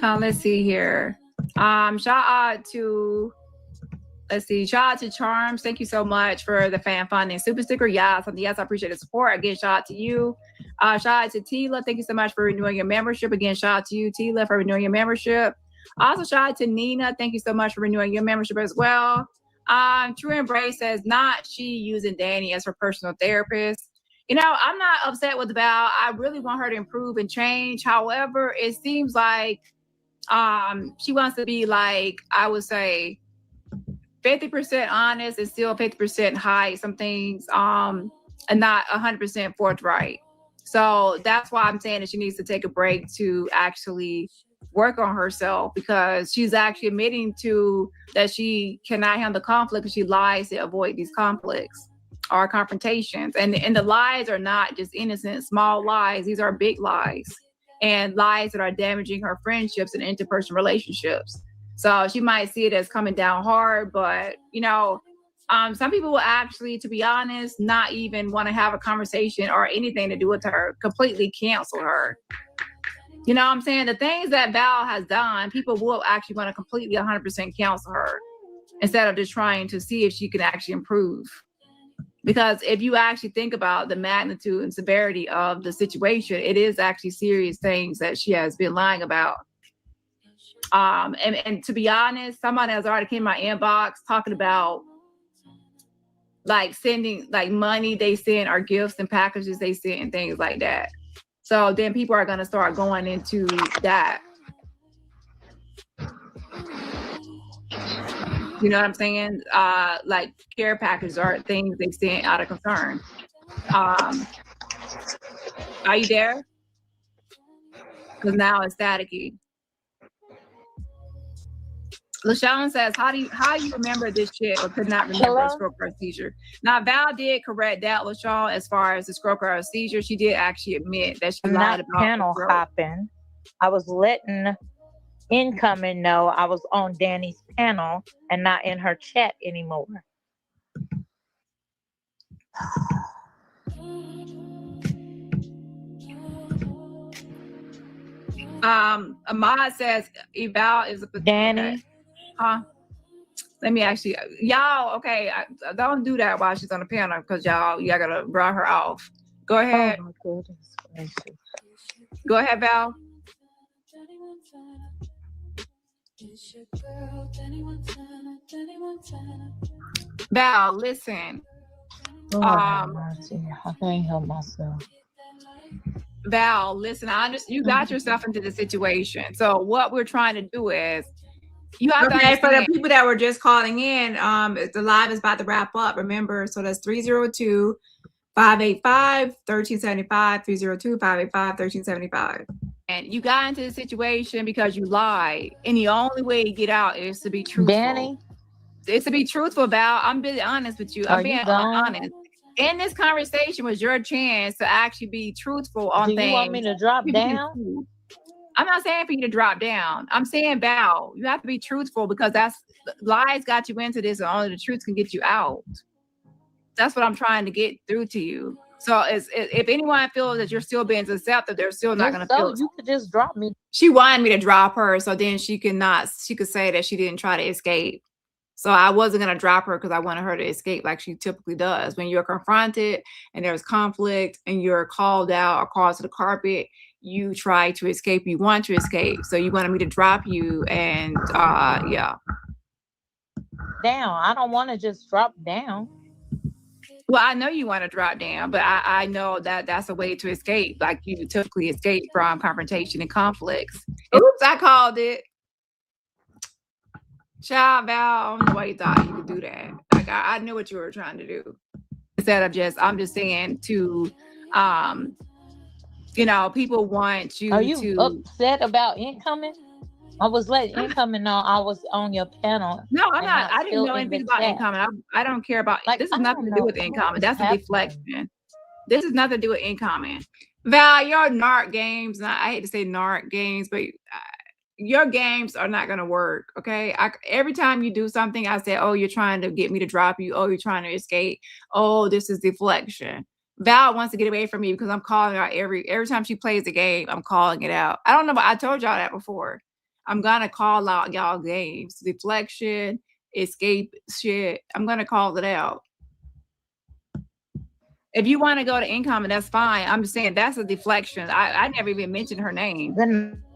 Let's see here. Shout out to Charms. Thank you so much for the fan funding super sticker. Yes, I appreciate the support. Again, shout out to you. Shout out to Tila. Thank you so much for renewing your membership. Again, shout out to you, Tila, for renewing your membership. Also, shout out to Nina. Thank you so much for renewing your membership as well. True Embrace says, not she using Dani as her personal therapist. You know, I'm not upset with Val. I really want her to improve and change. However, it seems like she wants to be like, I would say, 50% honest and still 50% hide some things, and not 100% forthright. So that's why I'm saying that she needs to take a break to actually work on herself, because she's actually admitting to that she cannot handle conflict because she lies to avoid these conflicts or confrontations. And the lies are not just innocent, small lies. These are big lies, and lies that are damaging her friendships and interpersonal relationships. So she might see it as coming down hard, but you know, some people will actually, to be honest, not even want to have a conversation or anything to do with her, completely cancel her. You know what I'm saying? The things that Val has done, people will actually want to completely 100% cancel her instead of just trying to see if she can actually improve. Because if you actually think about the magnitude and severity of the situation, it is actually serious things that she has been lying about. And to be honest, someone has already came in my inbox talking about like sending like money they send or gifts and packages they send and things like that. So then people are going to start going into that. You know what I'm saying? Like care packages are things they send out of concern. Are you there? Because now it's staticky. LaShawn says, how do you remember this shit or could not remember a stroke or a seizure? Now, Val did correct that, LaShawn, as far as the stroke or a seizure. She did actually admit that she lied about panel hopping. I was letting incoming know I was on Dani's panel and not in her chat anymore. Ahmad says Eval is a Dani. Okay. Let me actually, y'all, okay, don't do that while she's on the panel, because y'all gotta run her off. Go ahead. Oh my goodness gracious. Go ahead, Val. Val, listen. I can't help myself. Val, listen, you got yourself into the situation. So what we're trying to do is, you have to understand. For the people that were just calling in, the live is about to wrap up. Remember, so that's 302-585-1375, 302-585-1375. And you got into the situation because you lied, and the only way to get out is to be truthful. Dani, it's to be truthful, Val. I'm being honest with you. I'm being honest. In this conversation was your chance to actually be truthful on things. Do you want me to drop down? I'm not saying for you to drop down. I'm saying, Val, you have to be truthful, because lies got you into this, and only the truth can get you out. That's what I'm trying to get through to you. So if anyone feels that you're still being deceptive, they're still not going to feel. You could just drop me. She wanted me to drop her, so then she could say that she didn't try to escape. So I wasn't going to drop her because I wanted her to escape like she typically does. When you're confronted and there's conflict and you're called out or called to the carpet, you try to escape. You want to escape. So you wanted me to drop you, and yeah. Down. I don't want to just drop down. Well, I know you want to drop down, but I know that that's a way to escape. Like you typically escape from confrontation and conflicts. Oops, I called it. Child, Val, I don't know why you thought you could do that. Like I knew what you were trying to do. Instead of I'm just saying to, people want you. Are you upset about incoming? I was letting incoming know I was on your panel. No, I'm not. I didn't know anything about incoming. I don't care about. This has nothing to do with incoming. That's a deflection. This has nothing to do with incoming. Val, your NARC games. I hate to say NARC games, but your games are not going to work. Okay. Every time you do something, I say, oh, you're trying to get me to drop you. Oh, you're trying to escape. Oh, this is deflection. Val wants to get away from me because I'm calling out every time she plays the game. I'm calling it out. I don't know, but I told y'all that before. I'm gonna call out y'all games, deflection, escape shit. I'm gonna call it out. If you want to go to incoming, that's fine. I'm just saying that's a deflection. I never even mentioned her name.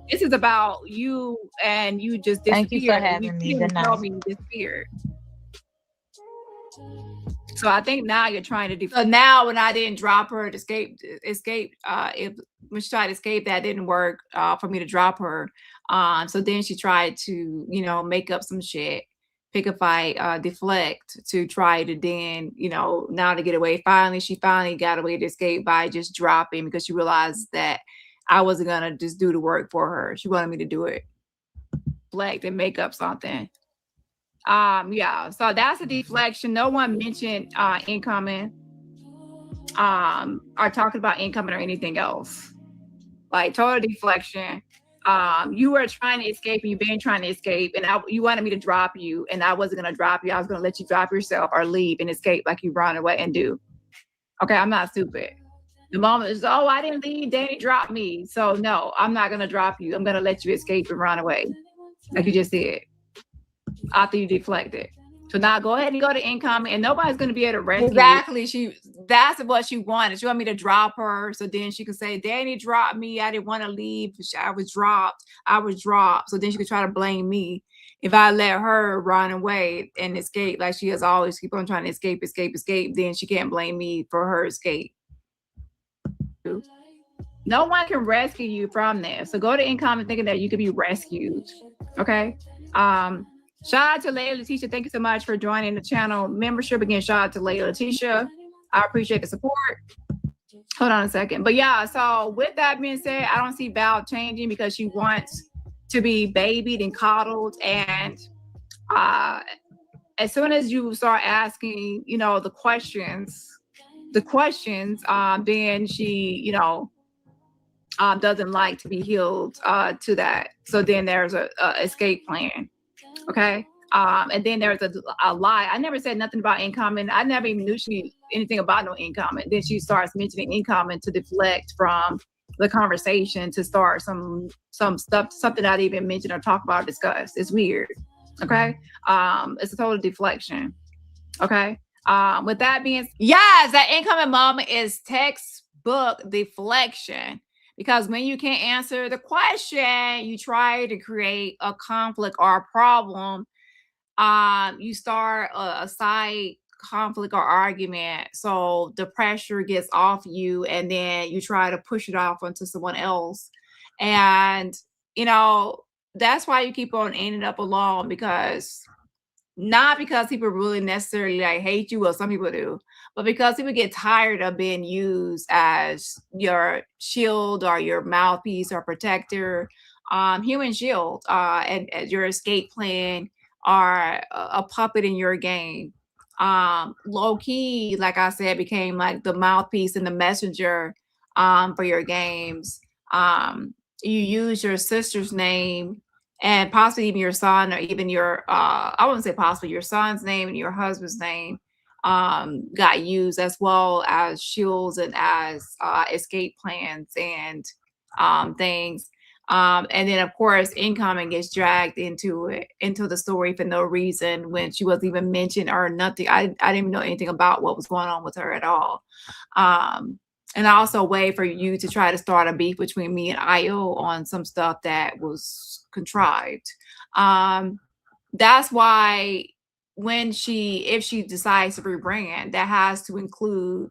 This is about you, and you just disappeared. Thank you for having me. Good night. You disappeared. So I think now you're trying to so now when I didn't drop her to escape, when she tried to escape, that didn't work for me to drop her. So then she tried to, make up some shit, pick a fight, deflect to try to then, now to get away. She finally got away to escape by just dropping because she realized that I wasn't gonna just do the work for her. She wanted me to do it, deflect and make up something. Yeah, so that's a deflection. No one mentioned incoming or talking about incoming or anything else. Like total deflection. You were trying to escape and you've been trying to escape, and you wanted me to drop you, and I wasn't gonna drop you. I was gonna let you drop yourself or leave and escape like you run away and do. Okay, I'm not stupid. The moment is, oh, I didn't leave, Dani dropped me. So no, I'm not gonna drop you. I'm gonna let you escape and run away. Like you just said. After you deflected. So now go ahead and go to incoming, and nobody's going to be able to rescue you. That's what she wanted. She wanted me to drop her, so then she could say, Dani dropped me. I didn't want to leave. I was dropped. So then she could try to blame me if I let her run away and escape, like she has always keep on trying to escape. Then she can't blame me for her escape. No one can rescue you from this. So go to incoming thinking that you could be rescued. Okay. Shout out to Leila Letitia. Thank you so much for joining the channel membership. Again, shout out to Leila Letitia. I appreciate the support. Hold on a second. But yeah, so with that being said, I don't see Val changing because she wants to be babied and coddled. And as soon as you start asking, the questions, then she, doesn't like to be healed to that. So then there's a escape plan. Okay. And then there's a lie. I never said nothing about incoming. I never even knew anything about no incoming. Then she starts mentioning incoming to deflect from the conversation, to start some stuff, something I didn't even mention or talk about or discuss. It's weird. Okay. It's a total deflection. Okay. With that being, yes, that incoming moment is textbook deflection. Because when you can't answer the question, you try to create a conflict or a problem. You start a side conflict or argument. So the pressure gets off you, and then you try to push it off onto someone else. And, that's why you keep on ending up alone, not because people really necessarily hate you, or some people do, but because people get tired of being used as your shield or your mouthpiece or protector, human shield, and as your escape plan, or a puppet in your game. Low key, like I said, became like the mouthpiece and the messenger for your games. You use your sister's name, and possibly even your son, or even your, I wouldn't say possibly, your son's name and your husband's name, got used, as well as shields and as escape plans and things. And then of course Incoming gets dragged into the story for no reason when she wasn't even mentioned or nothing. I didn't even know anything about what was going on with her at all. And I also wait for you to try to start a beef between me and Io on some stuff that was contrived. That's why if she decides to rebrand, that has to include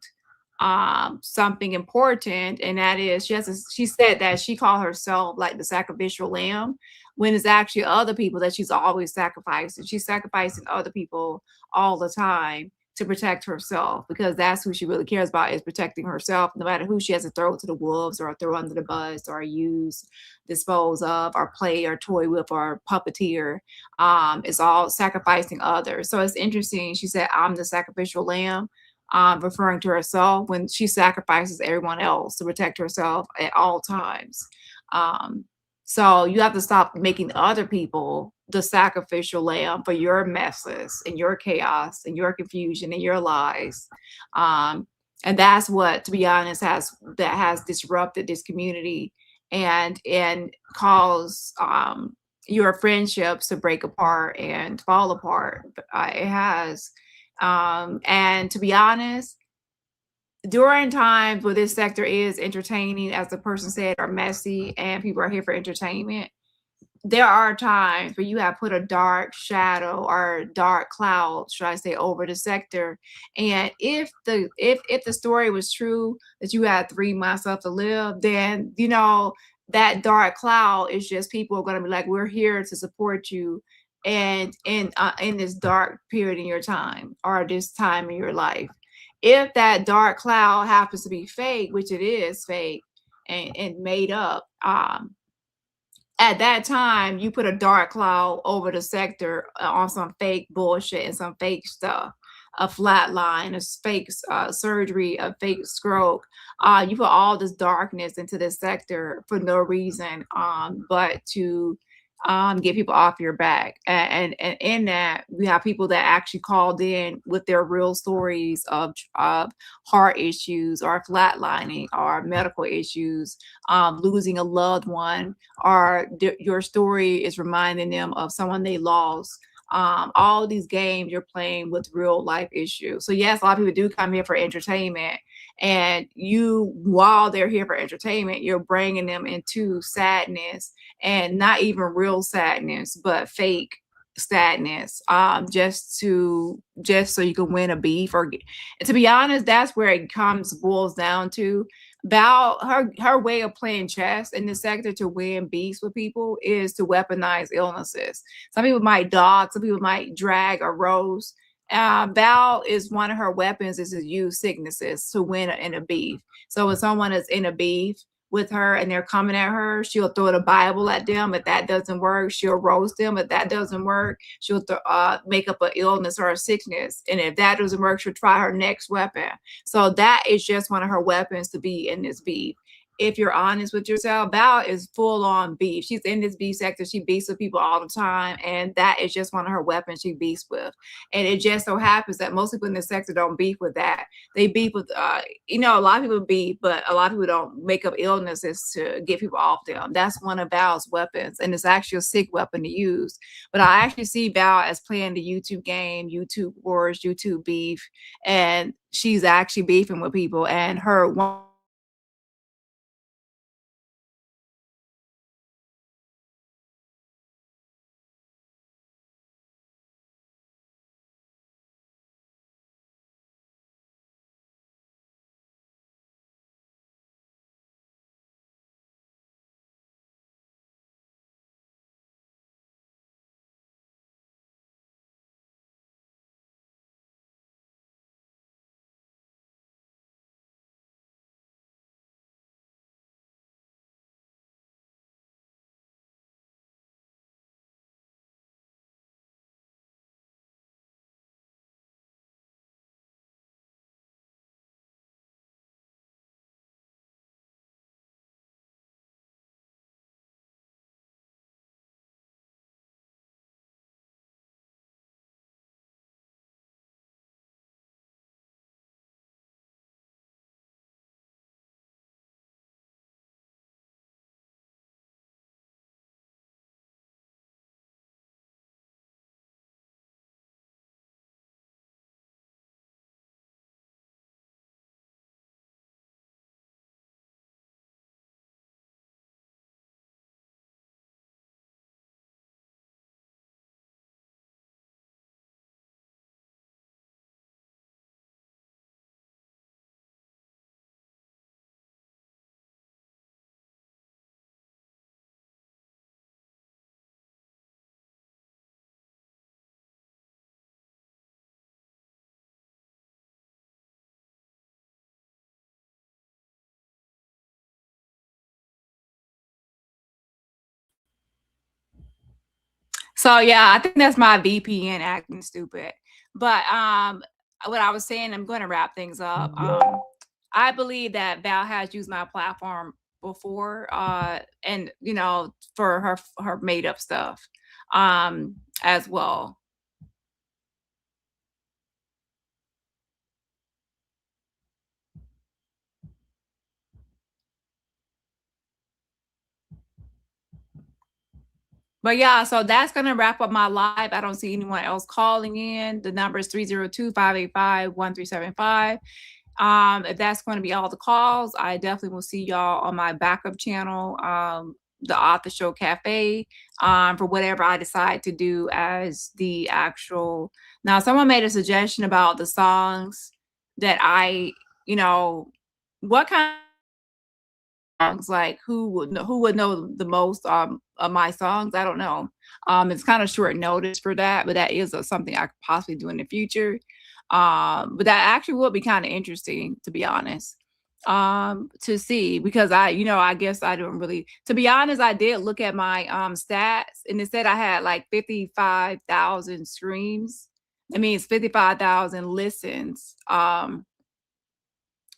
something important, and that is she said that she called herself like the sacrificial lamb, when it's actually other people that she's always sacrificing. She's sacrificing other people all the time to protect herself, because that's who she really cares about, is protecting herself, no matter who she has to throw to the wolves or throw under the bus or use, dispose of, or play or toy with or puppeteer. It's all sacrificing others. So it's interesting. She said, I'm the sacrificial lamb, referring to herself, when she sacrifices everyone else to protect herself at all times. So you have to stop making other people the sacrificial lamb for your messes and your chaos and your confusion and your lies. And that's what, to be honest, has disrupted this community and caused your friendships to break apart and fall apart. It has. And to be honest, during times where this sector is entertaining, as the person said, or messy, and people are here for entertainment, there are times where you have put a dark shadow or dark cloud, should I say, over the sector. And if the story was true that you had 3 months left to live, then that dark cloud is just people are going to be like, we're here to support you, and in this dark period in your time or this time in your life. If that dark cloud happens to be fake, which it is fake and made up, at that time you put a dark cloud over the sector on some fake bullshit and some fake stuff, a flat line, a fake surgery, a fake stroke. You put all this darkness into this sector for no reason but to get people off your back. And in that, we have people that actually called in with their real stories of heart issues or flatlining or medical issues, losing a loved one, or your story is reminding them of someone they lost. All these games you're playing with real life issues. So yes, a lot of people do come here for entertainment, and while they're here for entertainment, you're bringing them into sadness, and not even real sadness, but fake sadness, just so you can win a beef. And to be honest, that's where it boils down to. Val, her way of playing chess in this sector to win beefs with people is to weaponize illnesses. Some people might dog, some people might drag or rose. Val is one of her weapons is to use sicknesses to win in a beef. So when someone is in a beef with her and they're coming at her, she'll throw the Bible at them. If that doesn't work, she'll roast them. If that doesn't work, she'll make up an illness or a sickness. And if that doesn't work, she'll try her next weapon. So that is just one of her weapons to be in this beef. If you're honest with yourself, Val is full on beef. She's in this beef sector. She beefs with people all the time. And that is just one of her weapons she beefs with. And it just so happens that most people in this sector don't beef with that. They beef with, a lot of people beef, but a lot of people don't make up illnesses to get people off them. That's one of Val's weapons. And it's actually a sick weapon to use. But I actually see Val as playing the YouTube game, YouTube wars, YouTube beef. And she's actually beefing with people. And her one So yeah, I think that's my VPN acting stupid. But what I was saying, I'm going to wrap things up. I believe that Val has used my platform before, and for her made up stuff, as well. But yeah, so that's going to wrap up my live. I don't see anyone else calling in. The number is 302-585-1375. If that's going to be all the calls, I definitely will see y'all on my backup channel, the Author Show Cafe, for whatever I decide to do as the actual. Now, someone made a suggestion about the songs that what kind of songs, like who would know the most of my songs? I don't know. It's kind of short notice for that, but that is something I could possibly do in the future. But that actually would be kind of interesting, to be honest, to see, because I guess I don't really, to be honest, I did look at my stats, and it said I had like 55,000 streams. That means 55,000 listens.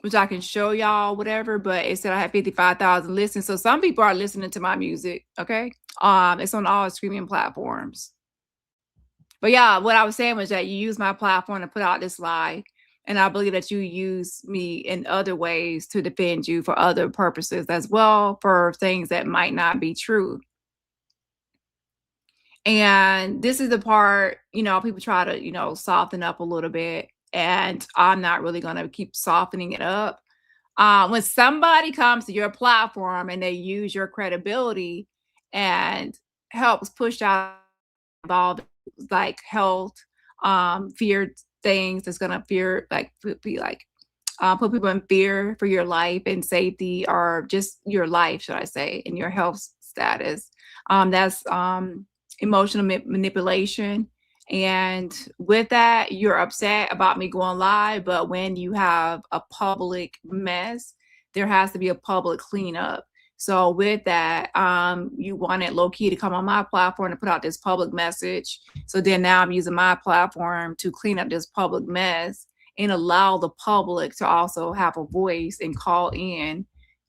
Which I can show y'all, whatever, but it said I had 55,000 listens. So some people are listening to my music, okay? It's on all streaming platforms. But yeah, what I was saying was that you use my platform to put out this live, and I believe that you use me in other ways to defend you for other purposes as well, for things that might not be true. And this is the part, people try to, soften up a little bit, and I'm not really going to keep softening it up. When somebody comes to your platform and they use your credibility and helps push out involved like health, fear things that's gonna put people in fear for your life and safety, or just your life, should I say, and your health status. That's emotional manipulation. And with that, you're upset about me going live, but when you have a public mess, there has to be a public cleanup. So with that, you wanted low-key to come on my platform to put out this public message. So then now I'm using my platform to clean up this public mess and allow the public to also have a voice and call in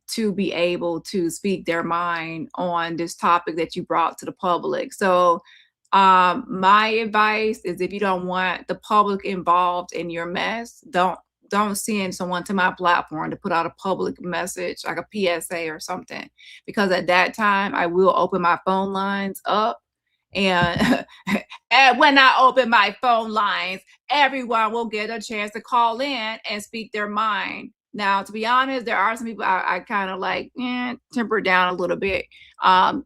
to be able to speak their mind on this topic that you brought to the public. So my advice is, if you don't want the public involved in your mess, don't send someone to my platform to put out a public message like a PSA or something, because at that time I will open my phone lines up, and and when I open my phone lines, everyone will get a chance to call in and speak their mind. Now, to be honest, there are some people I kind of like temper down a little bit,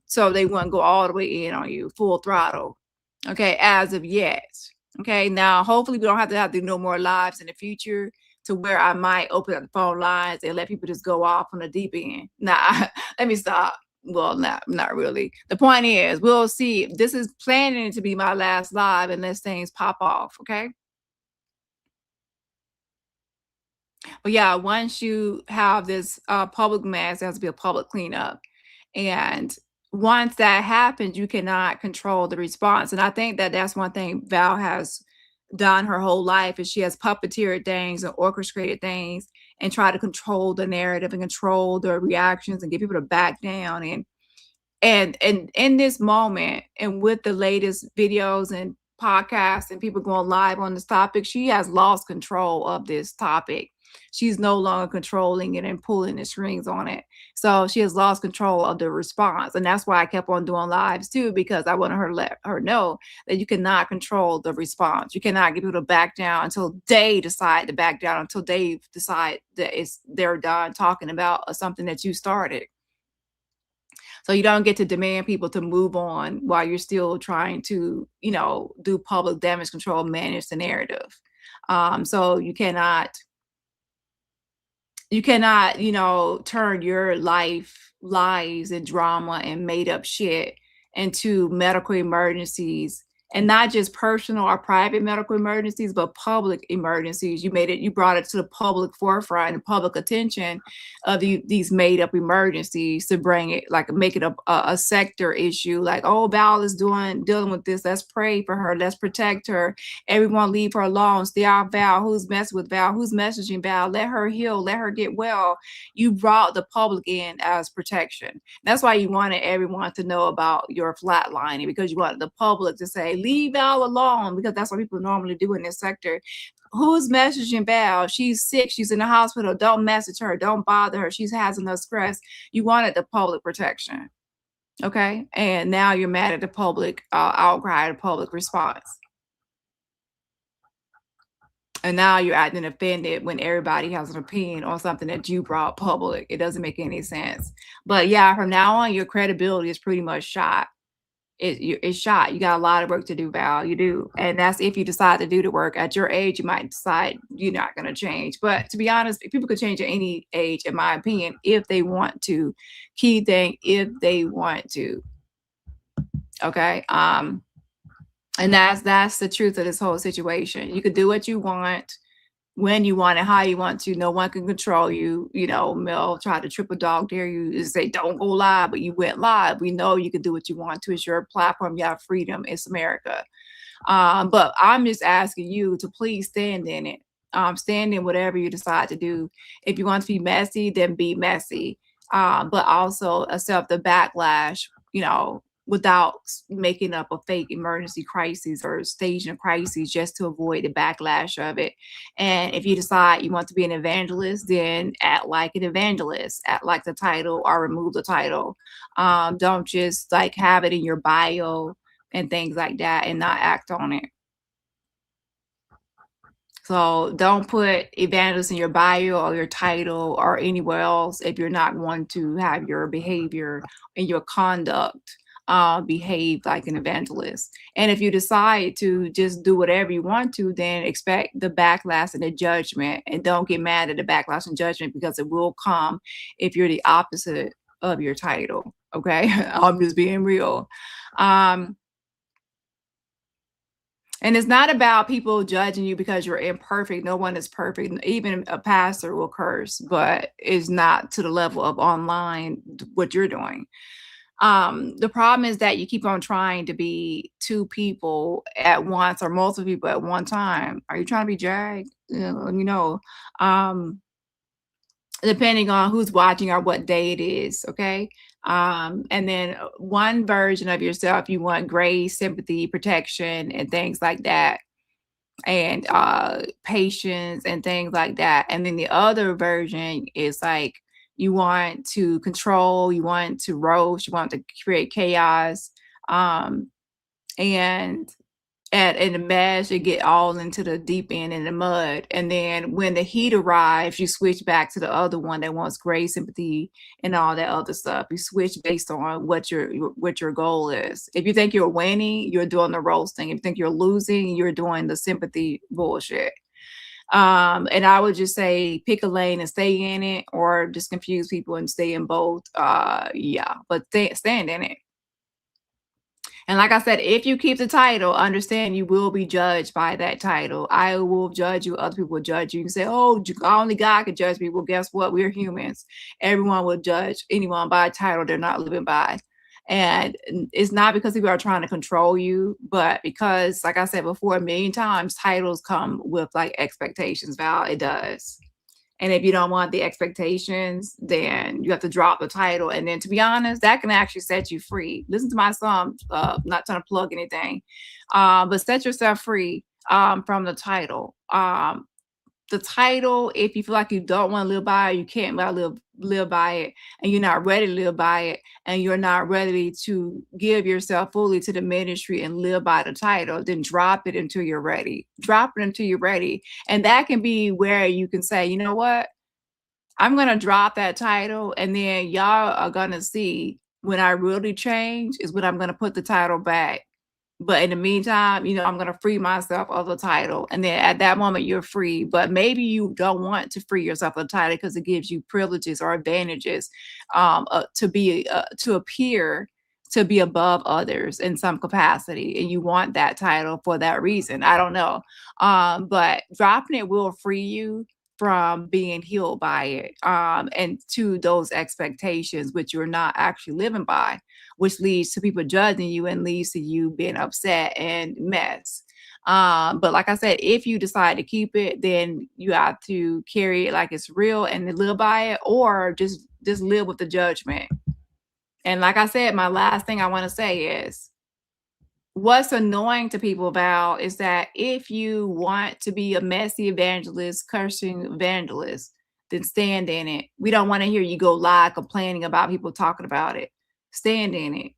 so they wouldn't go all the way in on you full throttle. Okay, as of yet. Okay, now hopefully we don't have to do no more lives in the future, to where I might open up the phone lines and let people just go off on the deep end. Nah, let me stop. Well, not really. The point is, we'll see. This is planning to be my last live unless things pop off, okay? But yeah, once you have this public mass, there has to be a public cleanup. And once that happens, you cannot control the response. And I think that that's one thing Val has done her whole life, is she has puppeteered things and orchestrated things and try to control the narrative and control the reactions and get people to back down. And in this moment, and with the latest videos and podcasts and people going live on this topic, she has lost control of this topic. She's no longer controlling it and pulling the strings on it. So she has lost control of the response. And that's why I kept on doing lives too, because I wanted her to let her know that you cannot control the response. You cannot get people to back down until they decide to back down, until they decide that they're done talking about something that you started. So you don't get to demand people to move on while you're still trying to, do public damage control, manage the narrative. So you cannot, turn your lives and drama and made up shit into medical emergencies and not just personal or private medical emergencies, but public emergencies. You brought it to the public forefront and public attention of these made up emergencies to bring it, like make it a sector issue. Like, oh, Val is dealing with this. Let's pray for her. Let's protect her. Everyone leave her alone. Stay off Val. Who's messing with Val? Who's messaging Val? Let her heal. Let her get well. You brought the public in as protection. That's why you wanted everyone to know about your flatlining, because you wanted the public to say, leave Val alone, because that's what people normally do in this sector. Who's messaging Val? She's sick. She's in the hospital. Don't message her. Don't bother her. She's has enough stress. You wanted the public protection. Okay. And now you're mad at the public outcry, the public response. And now you're acting offended when everybody has an opinion on something that you brought public. It doesn't make any sense. But yeah, from now on, your credibility is pretty much shot. It's shot. You got a lot of work to do, Val. You do. And that's if you decide to do the work. At your age, you might decide you're not going to change. But to be honest, people could change at any age, in my opinion, if they want to. Key thing, if they want to. Okay. And that's the truth of this whole situation. You could do what you want, when you want it, how you want to. No one can control you. You know, Mel tried to triple dog dare you to say, don't go live, but you went live. We know you can do what you want to. It's your platform. You have freedom. It's America. But I'm just asking you to please stand in it. Stand in whatever you decide to do. If you want to be messy, then be messy. But also accept the backlash, without making up a fake emergency crisis or staging a crisis just to avoid the backlash of it. And if you decide you want to be an evangelist, then act like an evangelist, act like the title, or remove the title. Don't just like have it in your bio and things like that and not act on it. So don't put evangelist in your bio or your title or anywhere else if you're not going to have your behavior and your conduct behave like an evangelist. And if you decide to just do whatever you want to, then expect the backlash and the judgment, and don't get mad at the backlash and judgment, because it will come if you're the opposite of your title. Okay. I'm just being real. And it's not about people judging you because you're imperfect. No one is perfect. Even a pastor will curse, but it's not to the level of online what you're doing. The problem is that you keep on trying to be two people at once or multiple people at one time. Are you trying to be Jag? Depending on who's watching or what day it is. Okay. And then one version of yourself, you want grace, sympathy, protection, and things like that. And patience and things like that. And then the other version is like, you want to control, you want to roast, you want to create chaos, and in the mess, you get all into the deep end in the mud. And then when the heat arrives, you switch back to the other one that wants grace, sympathy, and all that other stuff. You switch based on what your goal is. If you think you're winning, you're doing the roasting. If you think you're losing, you're doing the sympathy bullshit. And I would just say pick a lane and stay in it, or just confuse people and stay in both. But stand in it. And like I said, if you keep the title, understand you will be judged by that title. I will judge you. Other people will judge you. You can say, oh, only God can judge me. Well, guess what? We're humans. Everyone will judge anyone by a title they're not living by. And it's not because people are trying to control you, but because, like I said before, 1,000,000 times, titles come with like expectations, Val. It does. And if you don't want the expectations, then you have to drop the title. And then, to be honest, that can actually set you free. Listen to my song, not trying to plug anything, but set yourself free from the title. The title, if you feel like you don't want to live by it, you can't live by it, and you're not ready to live by it, and you're not ready to give yourself fully to the ministry and live by the title, then drop it until you're ready. Drop it until you're ready. And that can be where you can say, you know what? I'm going to drop that title, and then y'all are going to see when I really change is when I'm going to put the title back. But in the meantime, I'm going to free myself of the title. And then at that moment, you're free. But maybe you don't want to free yourself of the title because it gives you privileges or advantages to appear to be above others in some capacity, and you want that title for that reason. I don't know. But dropping it will free you from being healed by it, and to those expectations which you're not actually living by, which leads to people judging you and leads to you being upset and mess. But like I said, if you decide to keep it, then you have to carry it like it's real and live by it, or just live with the judgment. And like I said, my last thing I want to say is, what's annoying to people, Val, is that if you want to be a messy evangelist, cursing evangelist, then stand in it. We don't want to hear you go live complaining about people talking about it. Stand in it.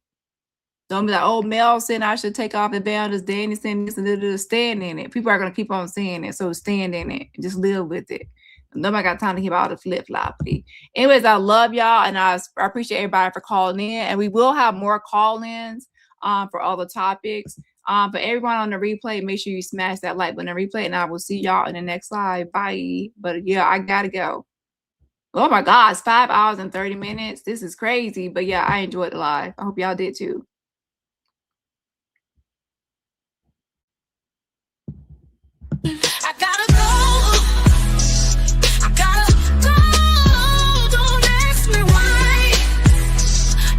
Don't be like, oh, Mel said I should take off evangelist, Dani said this and that. Stand in it. People are going to keep on saying it. So stand in it. Just live with it. Nobody got time to hear all the flip-floppy. Anyways, I love y'all, and I appreciate everybody for calling in. And we will have more call-ins for all the topics. For everyone on the replay, make sure you smash that like button on the replay, and I will see y'all in the next live. Bye. But yeah, I gotta go. Oh my God, it's 5 hours and 30 minutes. This is crazy. But yeah, I enjoyed the live. I hope y'all did too. I gotta go. I gotta go. Don't ask me why.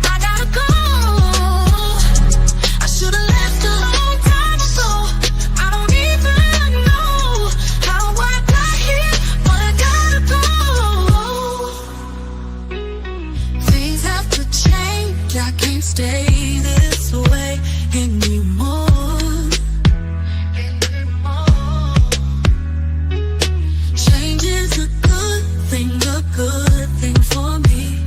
I gotta go. I should've left a long time ago. I don't even know how I got here, but I gotta go. Things have to change. I can't stay this way anymore. Good thing for me.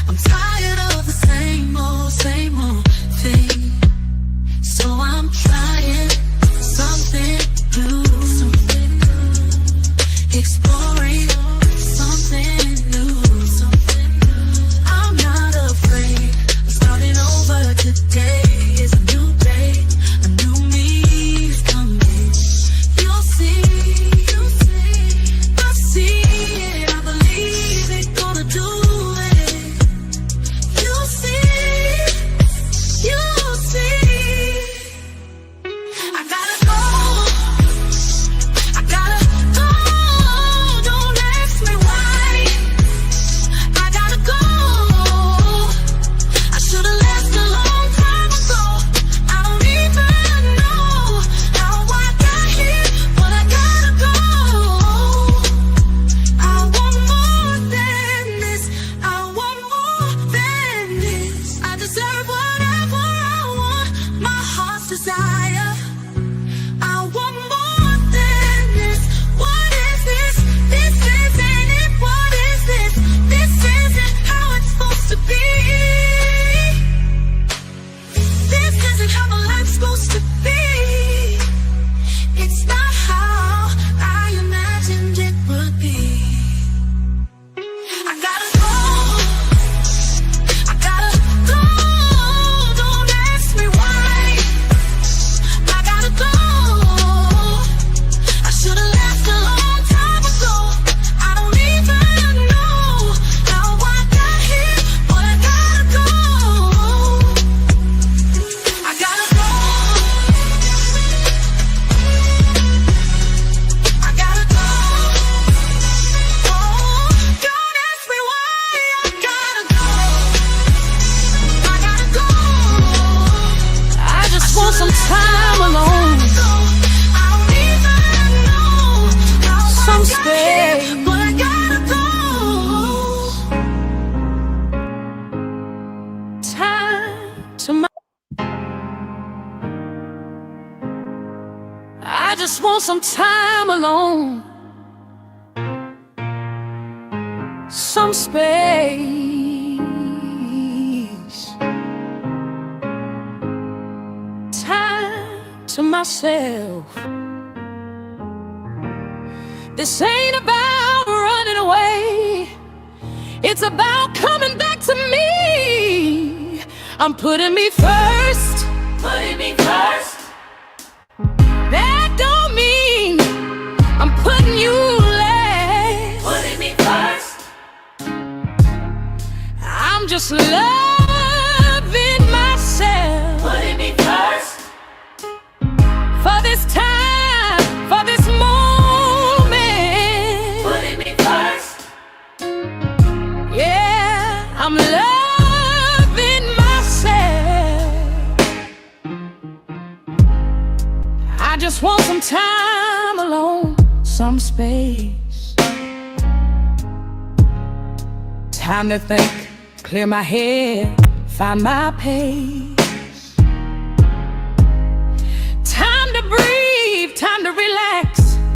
I'm tired of the same old thing. So I'm trying something new, exploring something new. I'm not afraid of starting over today. It's a new day, a new me is coming. You'll see, I see it. Do it. You'll see. I gotta go. I gotta go. Don't ask me why. I gotta go. I should've left a long time ago. I don't even know how I got here, but I gotta go. I want more than this. I want more than this. I deserve whatever I want, my heart's desire. I want more than this. What is this? This isn't it. What is this? This isn't how it's supposed to be. This isn't how my life's supposed to be. It's not how I imagined it would be. I gotta go. I gotta go. Don't ask me why. I gotta go. I should've left a long time ago. I don't even know how I got here, but I gotta go. I gotta go. I gotta go. Don't ask me why. I gotta go. I gotta go. I just want some time alone, I don't even know how some I got here, space. but I gotta go. Time to my. I just want some time alone, some space. Time to myself. This ain't about running away. It's about coming back to me. I'm putting me first. Putting me first. That don't mean I'm putting you last. Putting me first. I'm just loving just want some time alone, some space. Time to think, clear my head, find my pace.